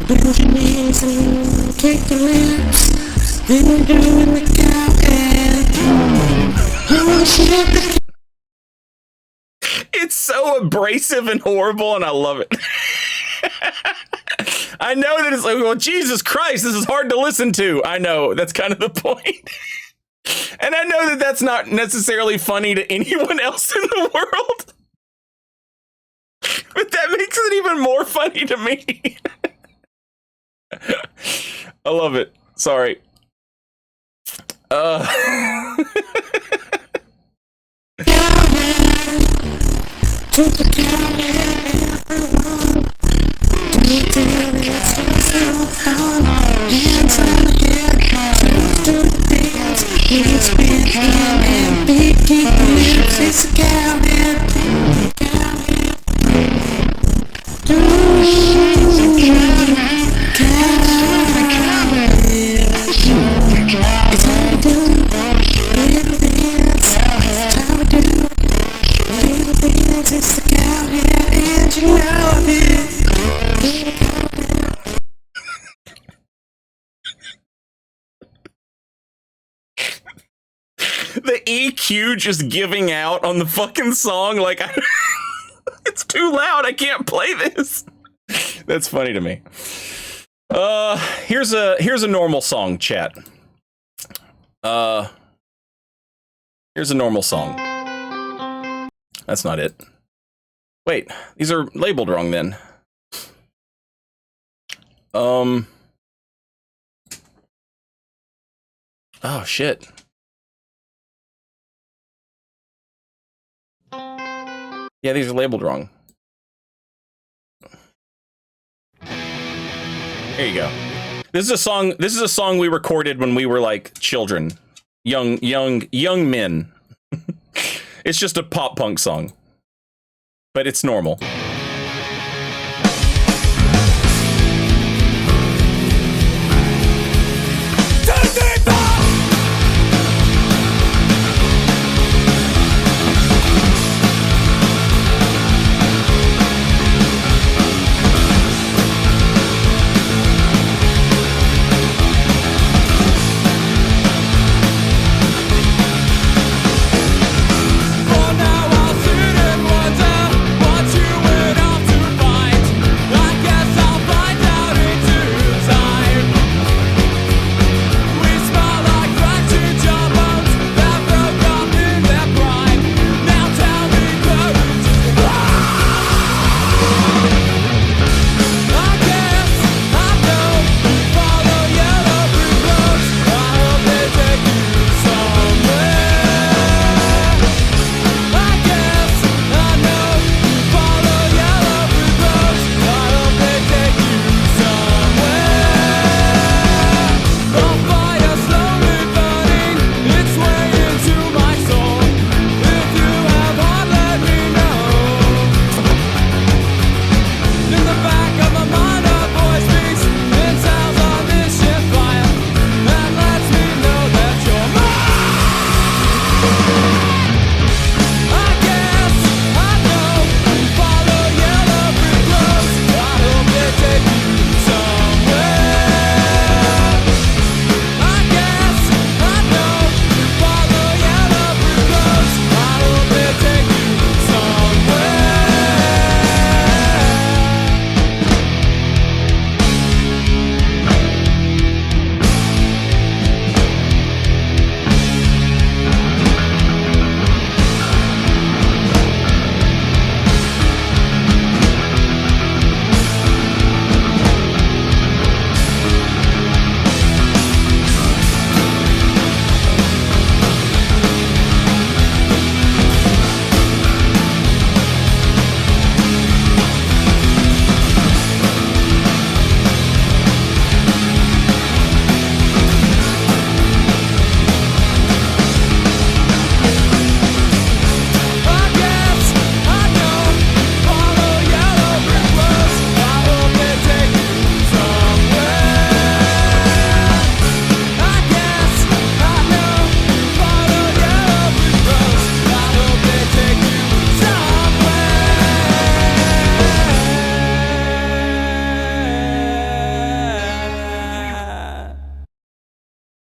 bend your knees and kick your lips. Then you're doing the cow head. Oh, shake the. It's so abrasive and horrible, and I love it. I know that it's like, well, Jesus Christ, this is hard to listen to. I know, that's kind of the point. And I know that that's not necessarily funny to anyone else in the world. But that makes it even more funny to me. I love it. Sorry. To the county, everyone. Do you tell it's yourself on? Hands on the head, to the dance. Please spin and big keep the lips. It's a cowhead, cowhead. Do cowhead. It's how we do little dance. It's how we do. It's the cowhead and you know it. The EQ just giving out on the fucking song, like, it's too loud, I can't play this. That's funny to me. Here's a normal song, chat. Here's a normal song. That's not it. Wait, these are labeled wrong then. Oh shit. Yeah, these are labeled wrong. Here you go. This is a song we recorded when we were like children. Young men. It's just a pop punk song. But it's normal.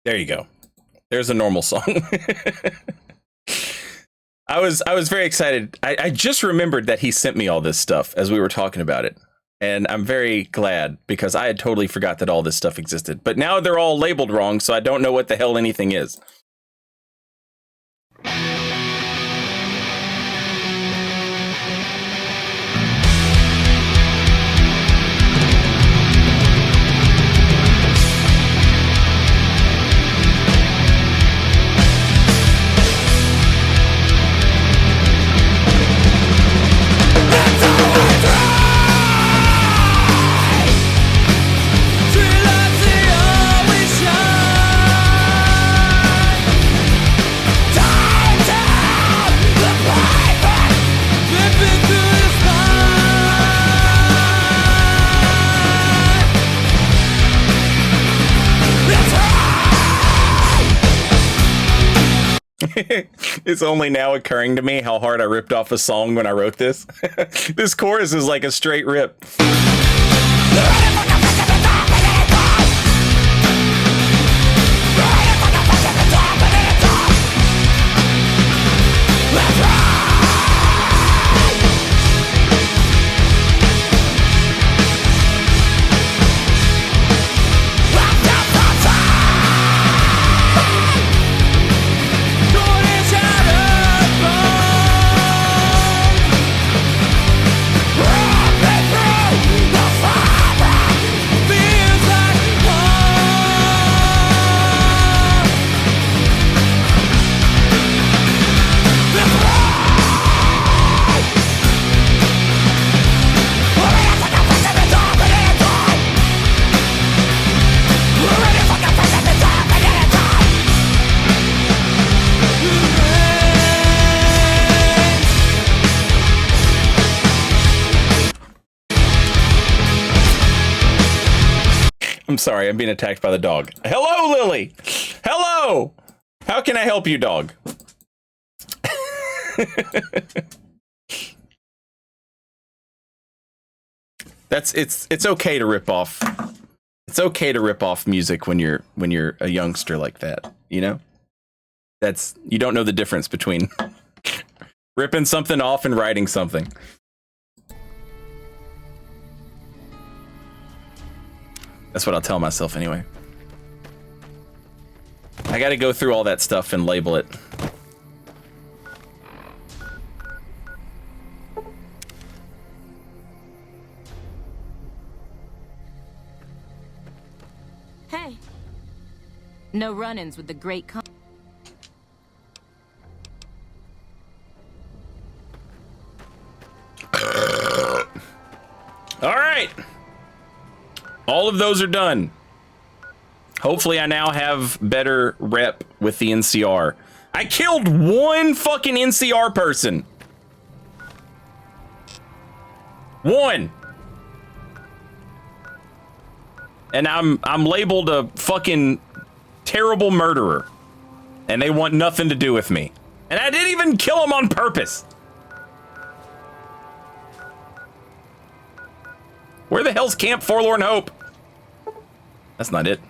There you go. There's a normal song. I was very excited. I just remembered that he sent me all this stuff as we were talking about it. And I'm very glad because I had totally forgot that all this stuff existed. But now they're all labeled wrong, so I don't know what the hell anything is. It's only now occurring to me how hard I ripped off a song when I wrote this. This chorus is like a straight rip. I'm sorry, I'm being attacked by the dog. Hello, Lily! Hello! How can I help you, dog? It's okay to rip off. It's okay to rip off music when you're a youngster like that, you know? You don't know the difference between ripping something off and writing something. That's what I'll tell myself anyway. I gotta go through all that stuff and label it. Hey. No run-ins with the great All right. All of those are done. Hopefully I now have better rep with the NCR. I killed one fucking NCR person. One. And I'm labeled a fucking terrible murderer. And they want nothing to do with me. And I didn't even kill him on purpose. Where the hell's Camp Forlorn Hope? That's not it.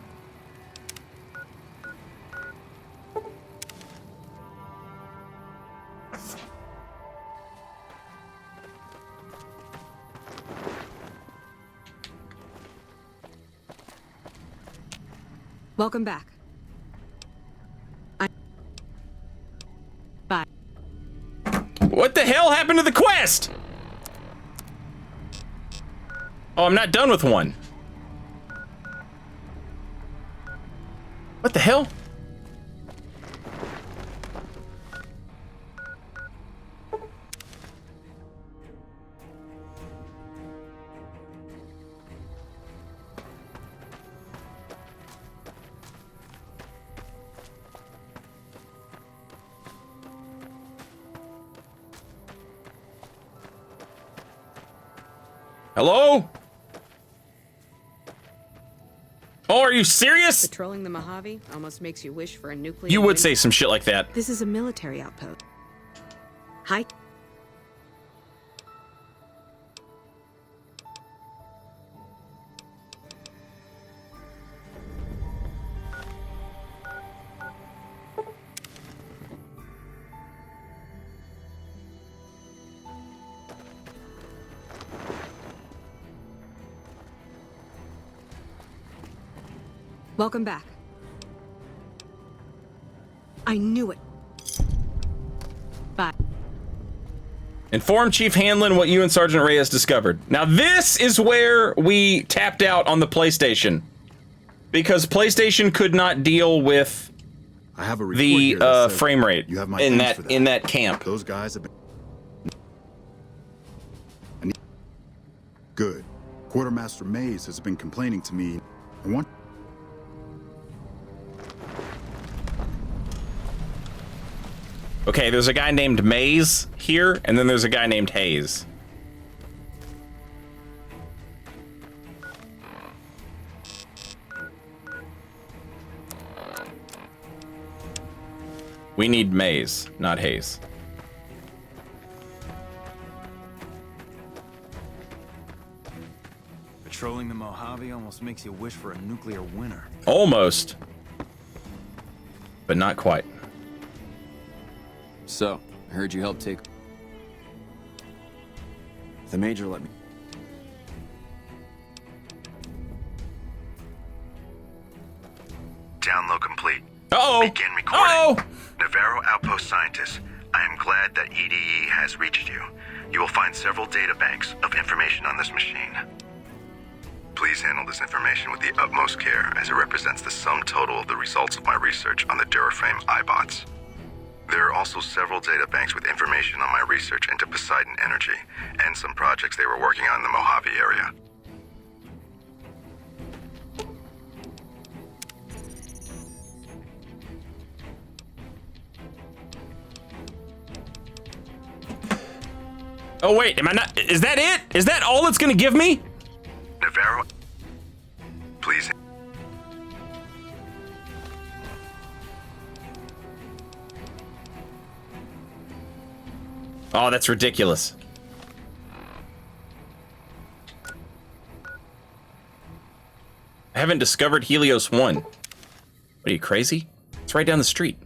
Welcome back. Bye. What the hell happened to the quest? Oh, I'm not done with one. What the hell? Hello? Oh, are you serious? Patrolling the Mojave almost makes you wish for a nuclear. You would say some shit like that. This is a military outpost. Hi. Welcome back. I knew it. Bye. Inform Chief Hanlon what you and Sergeant Reyes discovered. Now this is where we tapped out on the PlayStation. Because PlayStation could not deal with the frame rate in that camp. Those guys have been good. Quartermaster Mays has been complaining to me. I want. Okay, there's a guy named Mays here, and then there's a guy named Hayes. We need Mays, not Hayes. Patrolling the Mojave almost makes you wish for a nuclear winter. Almost. But not quite. So, I heard you helped take... The Major let me... Download complete. Uh-oh. Begin recording. Navarro Outpost Scientist, I am glad that EDE has reached you. You will find several data banks of information on this machine. Please handle this information with the utmost care, as it represents the sum total of the results of my research on the Duraframe iBots. There are also several data banks with information on my research into Poseidon Energy, and some projects they were working on in the Mojave area. Oh wait, am I not? Is that it? Is that all it's gonna give me? Navarro, please. Oh, that's ridiculous. I haven't discovered Helios 1. What are you, crazy? It's right down the street.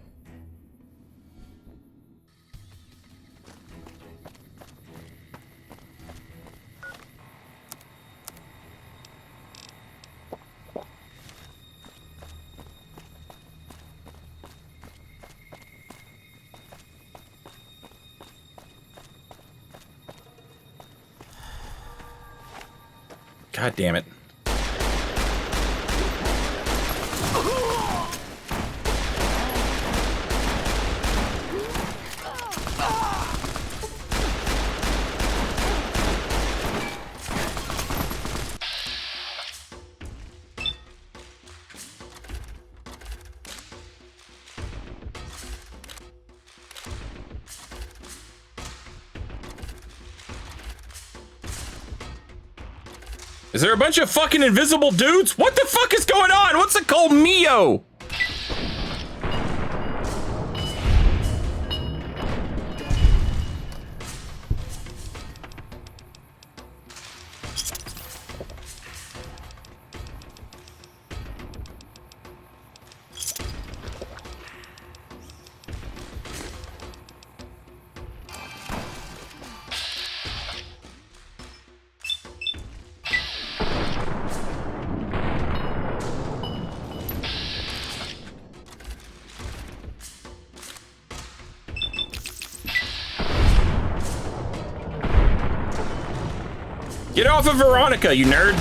God damn it. Is there a bunch of fucking invisible dudes? What the fuck is going on? What's it called, Mio? Get off of Veronica, you nerd.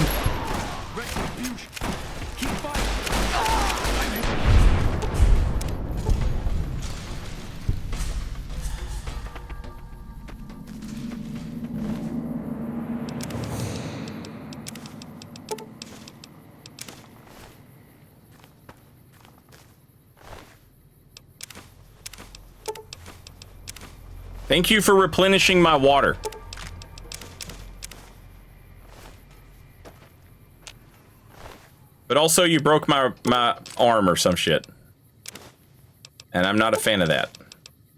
Thank you for replenishing my water. But also you broke my arm or some shit. And I'm not a fan of that.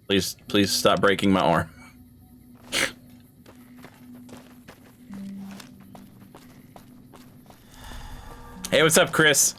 Please stop breaking my arm. Hey, what's up, Chris?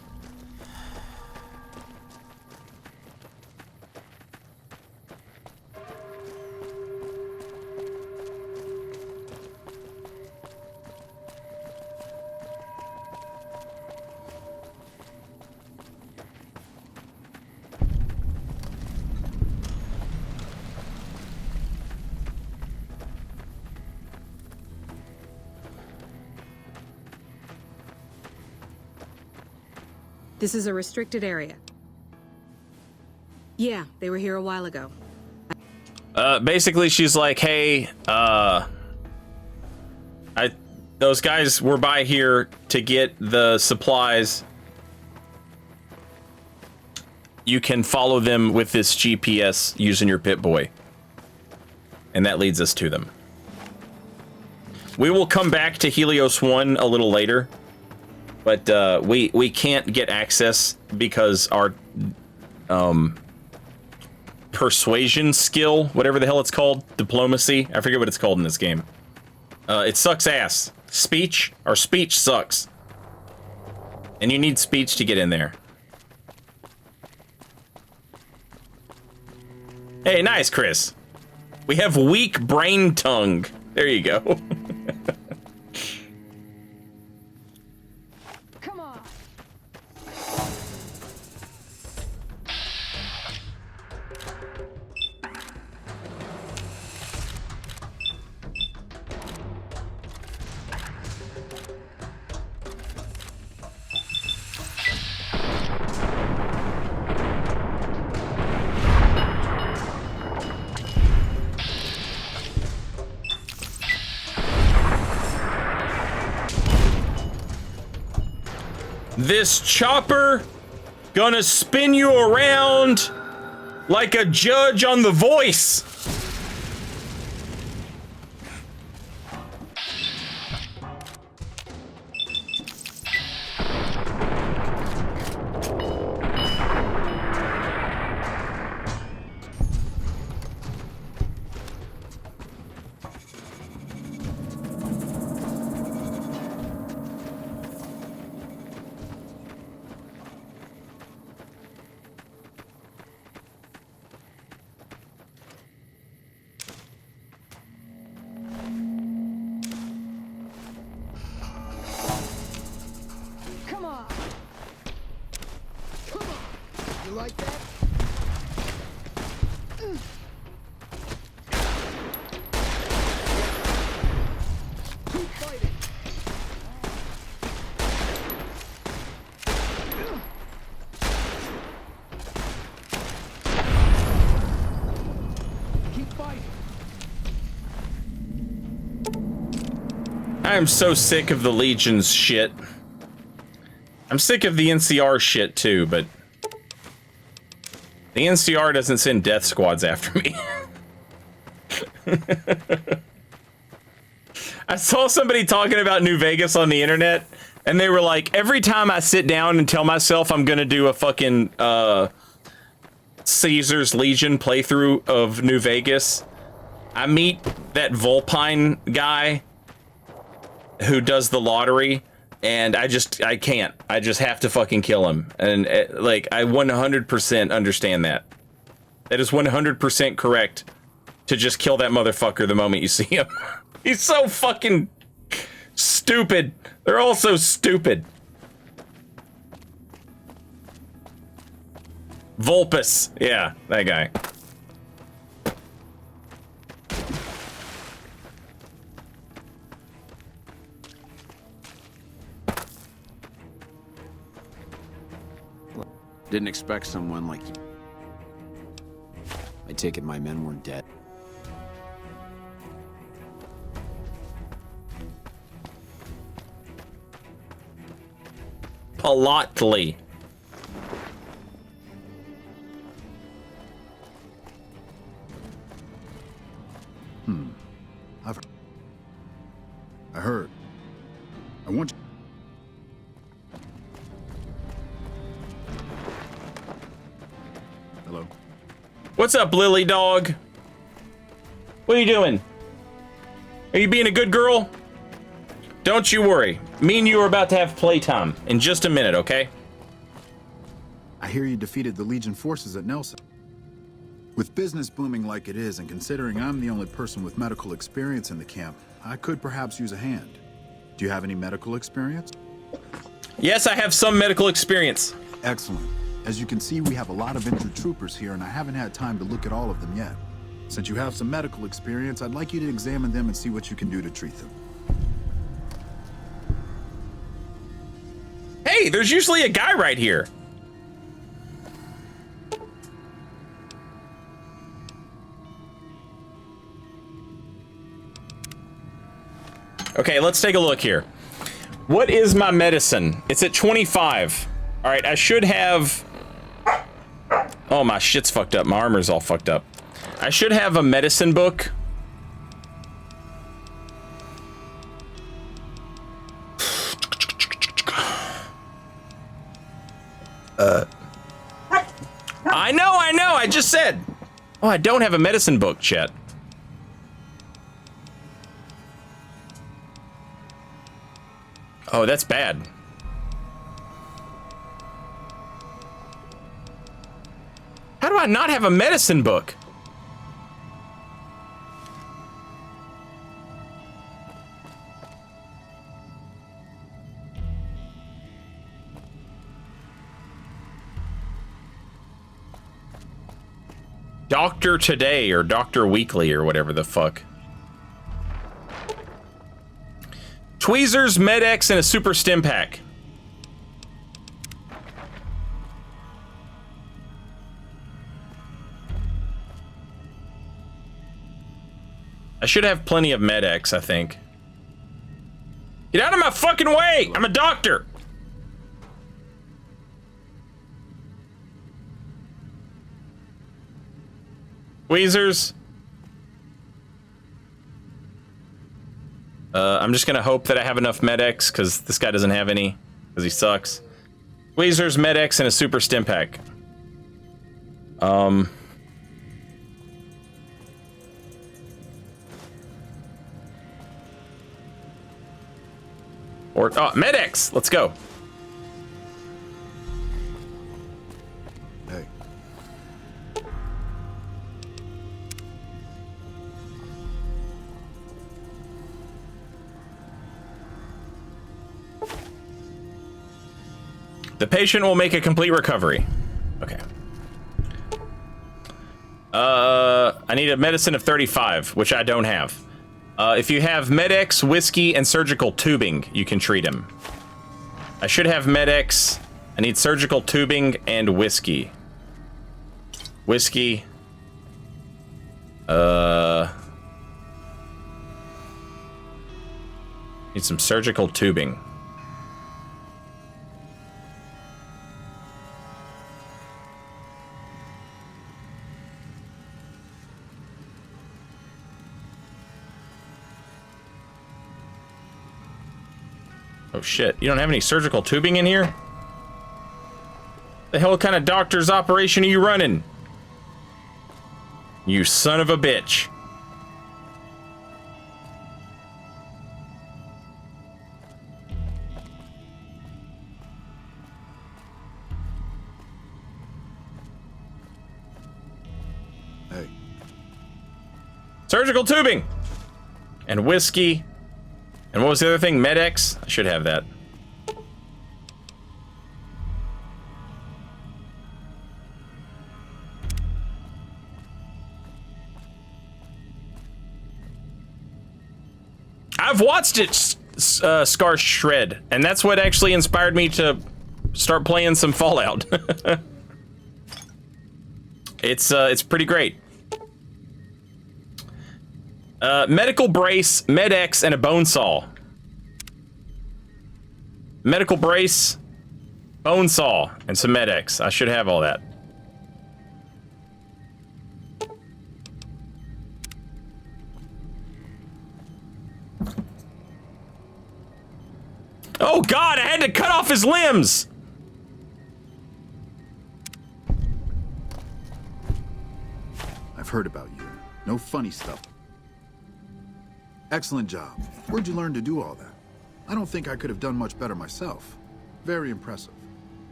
This is a restricted area. Yeah, they were here a while ago. Basically, she's like, hey, those guys were by here to get the supplies. You can follow them with this GPS using your Pip-Boy. And that leads us to them. We will come back to Helios 1 a little later. But we can't get access because our persuasion skill, whatever the hell it's called, diplomacy, I forget what it's called in this game. It sucks ass. Our speech sucks. And you need speech to get in there. Hey, nice, Chris. We have weak brain tongue. There you go. This chopper gonna spin you around like a judge on The Voice. I'm so sick of the Legion's shit. I'm sick of the NCR shit too, but the NCR doesn't send death squads after me. I saw somebody talking about New Vegas on the internet, and they were like, every time I sit down and tell myself I'm gonna do a fucking Caesar's Legion playthrough of New Vegas, I meet that Vulpine guy who does the lottery, and I can't. I just have to fucking kill him. And like, I 100% understand that. That is 100% correct to just kill that motherfucker the moment you see him. He's so fucking stupid. They're all so stupid. Vulpus. Yeah, that guy. Didn't expect someone like you. I take it my men weren't dead. Politely. I heard. I want you. Hello. What's up, Lily dog? What are you doing? Are you being a good girl? Don't you worry. Me and you are about to have playtime in just a minute, okay? I hear you defeated the Legion forces at Nelson. With business booming like it is, and considering I'm the only person with medical experience in the camp, I could perhaps use a hand. Do you have any medical experience? Yes, I have some medical experience. Excellent. As you can see, we have a lot of injured troopers here, and I haven't had time to look at all of them yet. Since you have some medical experience, I'd like you to examine them and see what you can do to treat them. Hey, Hey, there's usually a guy right here. Okay, let's take a look here. What is my medicine? It's at 25. All right, I should have... Oh, my shit's fucked up. My armor's all fucked up. I should have a medicine book. I know, I just said. Oh, I don't have a medicine book, chat. Oh, that's bad. How do I not have a medicine book? Doctor Today or Doctor Weekly or whatever the fuck. Tweezers, Med-X, and a Super Stim Pack. I should have plenty of Med-X, I think. Get out of my fucking way! I'm a doctor! Tweezers. I'm just gonna hope that I have enough Med-X, because this guy doesn't have any, because he sucks. Tweezers, Med-X, and a Super Stim Pack. Or, oh, Med-X! Let's go. Hey. The patient will make a complete recovery. Okay. I need a medicine of 35, which I don't have. If you have Med-X, whiskey, and surgical tubing, you can treat him. I should have Med-X. I need surgical tubing and whiskey. Whiskey. Need some surgical tubing. Oh shit, you don't have any surgical tubing in here? The hell kind of doctor's operation are you running? You son of a bitch. Hey. Surgical tubing! And whiskey. And what was the other thing? Med-X? I should have that. I've watched it, Scar Shred, and that's what actually inspired me to start playing some Fallout. It's pretty great. Medical brace, Med-X, and a bone saw. Medical brace, bone saw, and some Med-X. I should have all that. Oh God, I had to cut off his limbs! I've heard about you. No funny stuff. Excellent job. Where'd you learn to do all that? I don't think I could have done much better myself. Very impressive.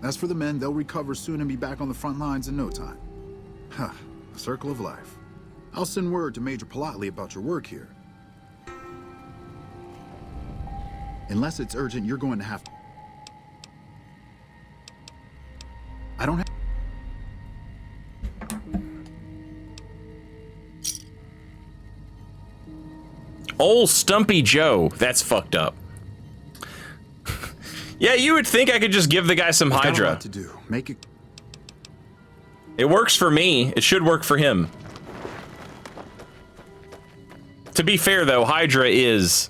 As for the men, they'll recover soon and be back on the front lines in no time. Huh, the circle of life. I'll send word to Major Politely about your work here. Unless it's urgent, you're going to have to... I don't have... Old Stumpy Joe. That's fucked up. Yeah, you would think I could just give the guy some Got a Hydra. lot to do. Make it. It works for me. It should work for him. To be fair, though, Hydra is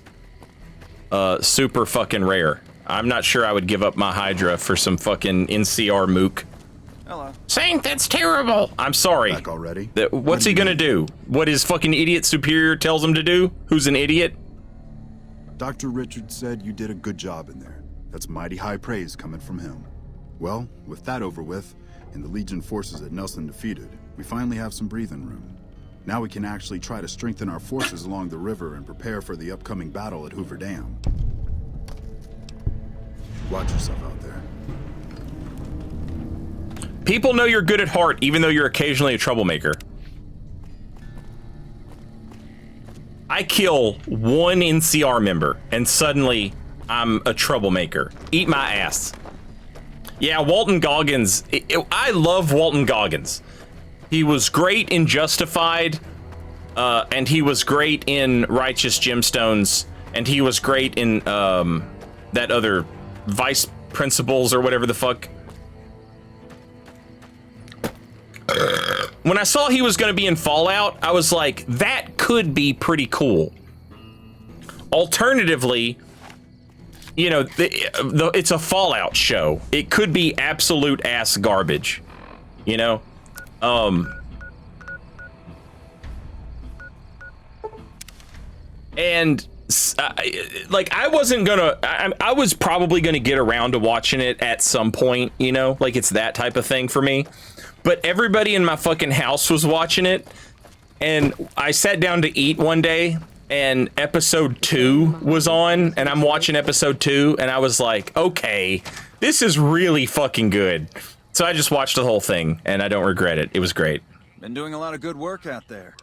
super fucking rare. I'm not sure I would give up my Hydra for some fucking NCR mook. Hello. Saint, that's terrible. I'm sorry. Back already? What's he gonna do? What his fucking idiot superior tells him to do? Who's an idiot? Dr. Richard said you did a good job in there. That's mighty high praise coming from him. Well, with that over with, and the Legion forces that Nelson defeated, we finally have some breathing room. Now we can actually try to strengthen our forces along the river and prepare for the upcoming battle at Hoover Dam. Watch yourself out there. People know you're good at heart, even though you're occasionally a troublemaker. I kill one NCR member, and suddenly I'm a troublemaker. Eat my ass. Yeah, Walton Goggins. I love Walton Goggins. He was great in Justified, and he was great in Righteous Gemstones, and he was great in that other Vice Principals or whatever the fuck. When I saw he was going to be in Fallout, I was like, that could be pretty cool. Alternatively, you know, it's a Fallout show. It could be absolute ass garbage, you know? And like, I wasn't gonna, I was probably gonna get around to watching it at some point, you know? Like, it's that type of thing for me. But everybody in my fucking house was watching it, and I sat down to eat one day, and episode 2 was on, and I'm watching episode 2, and I was like, okay, this is really fucking good. So I just watched the whole thing, and I don't regret it. It was great. Been doing a lot of good work out there.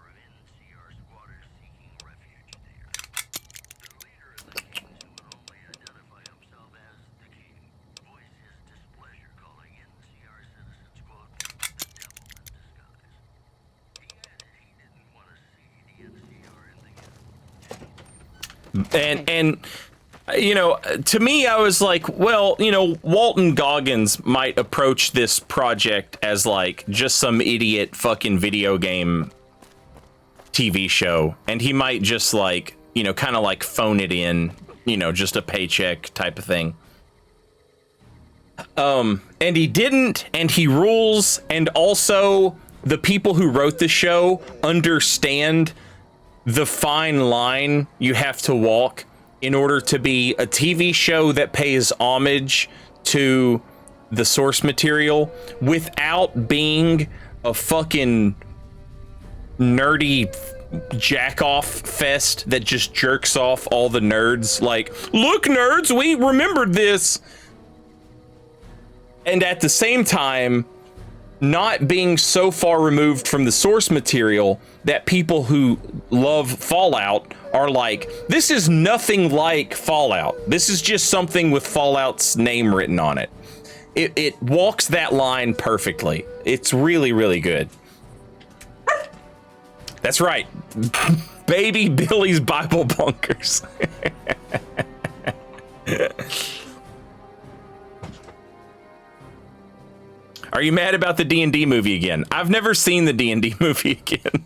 And you know, to me, I was like, well, you know, Walton Goggins might approach this project as like just some idiot fucking video game TV show, and he might just like, you know, kind of like phone it in, you know, just a paycheck type of thing. And he didn't, and he rules, and also the people who wrote the show understand the fine line you have to walk in order to be a TV show that pays homage to the source material without being a fucking nerdy jack-off fest that just jerks off all the nerds. Like, look, nerds, we remembered this. And at the same time, not being so far removed from the source material that people who love Fallout are like, this is nothing like Fallout. This is just something with Fallout's name written on it. It walks that line perfectly. It's really, really good. That's right. Baby Billy's Bible Bunkers. Are you mad about the D&D movie again? I've never seen the D&D movie again.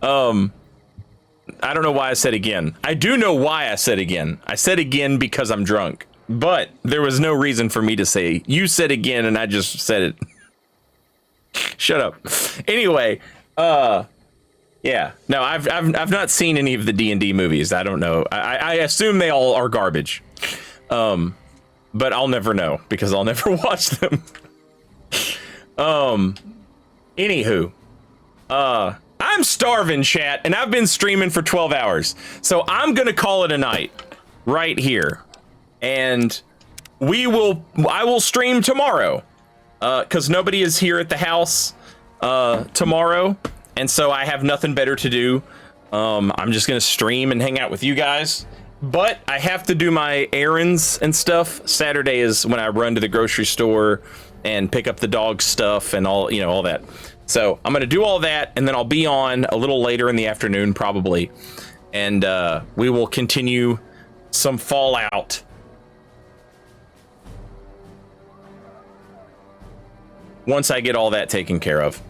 I don't know why I said again. I do know why I said again. I said again because I'm drunk. But there was no reason for me to say, you said again, and I just said it. Shut up. Anyway, yeah. No, I've not seen any of the D&D movies. I don't know. I assume they all are garbage. But I'll never know because I'll never watch them. Anywho, I'm starving, chat, and I've been streaming for 12 hours. So I'm going to call it a night right here. And I will stream tomorrow. Cause nobody is here at the house, tomorrow. And so I have nothing better to do. I'm just going to stream and hang out with you guys. But I have to do my errands and stuff. Saturday is when I run to the grocery store and pick up the dog stuff and all, you know, all that. So I'm going to do all that, and then I'll be on a little later in the afternoon, probably. And we will continue some Fallout once I get all that taken care of.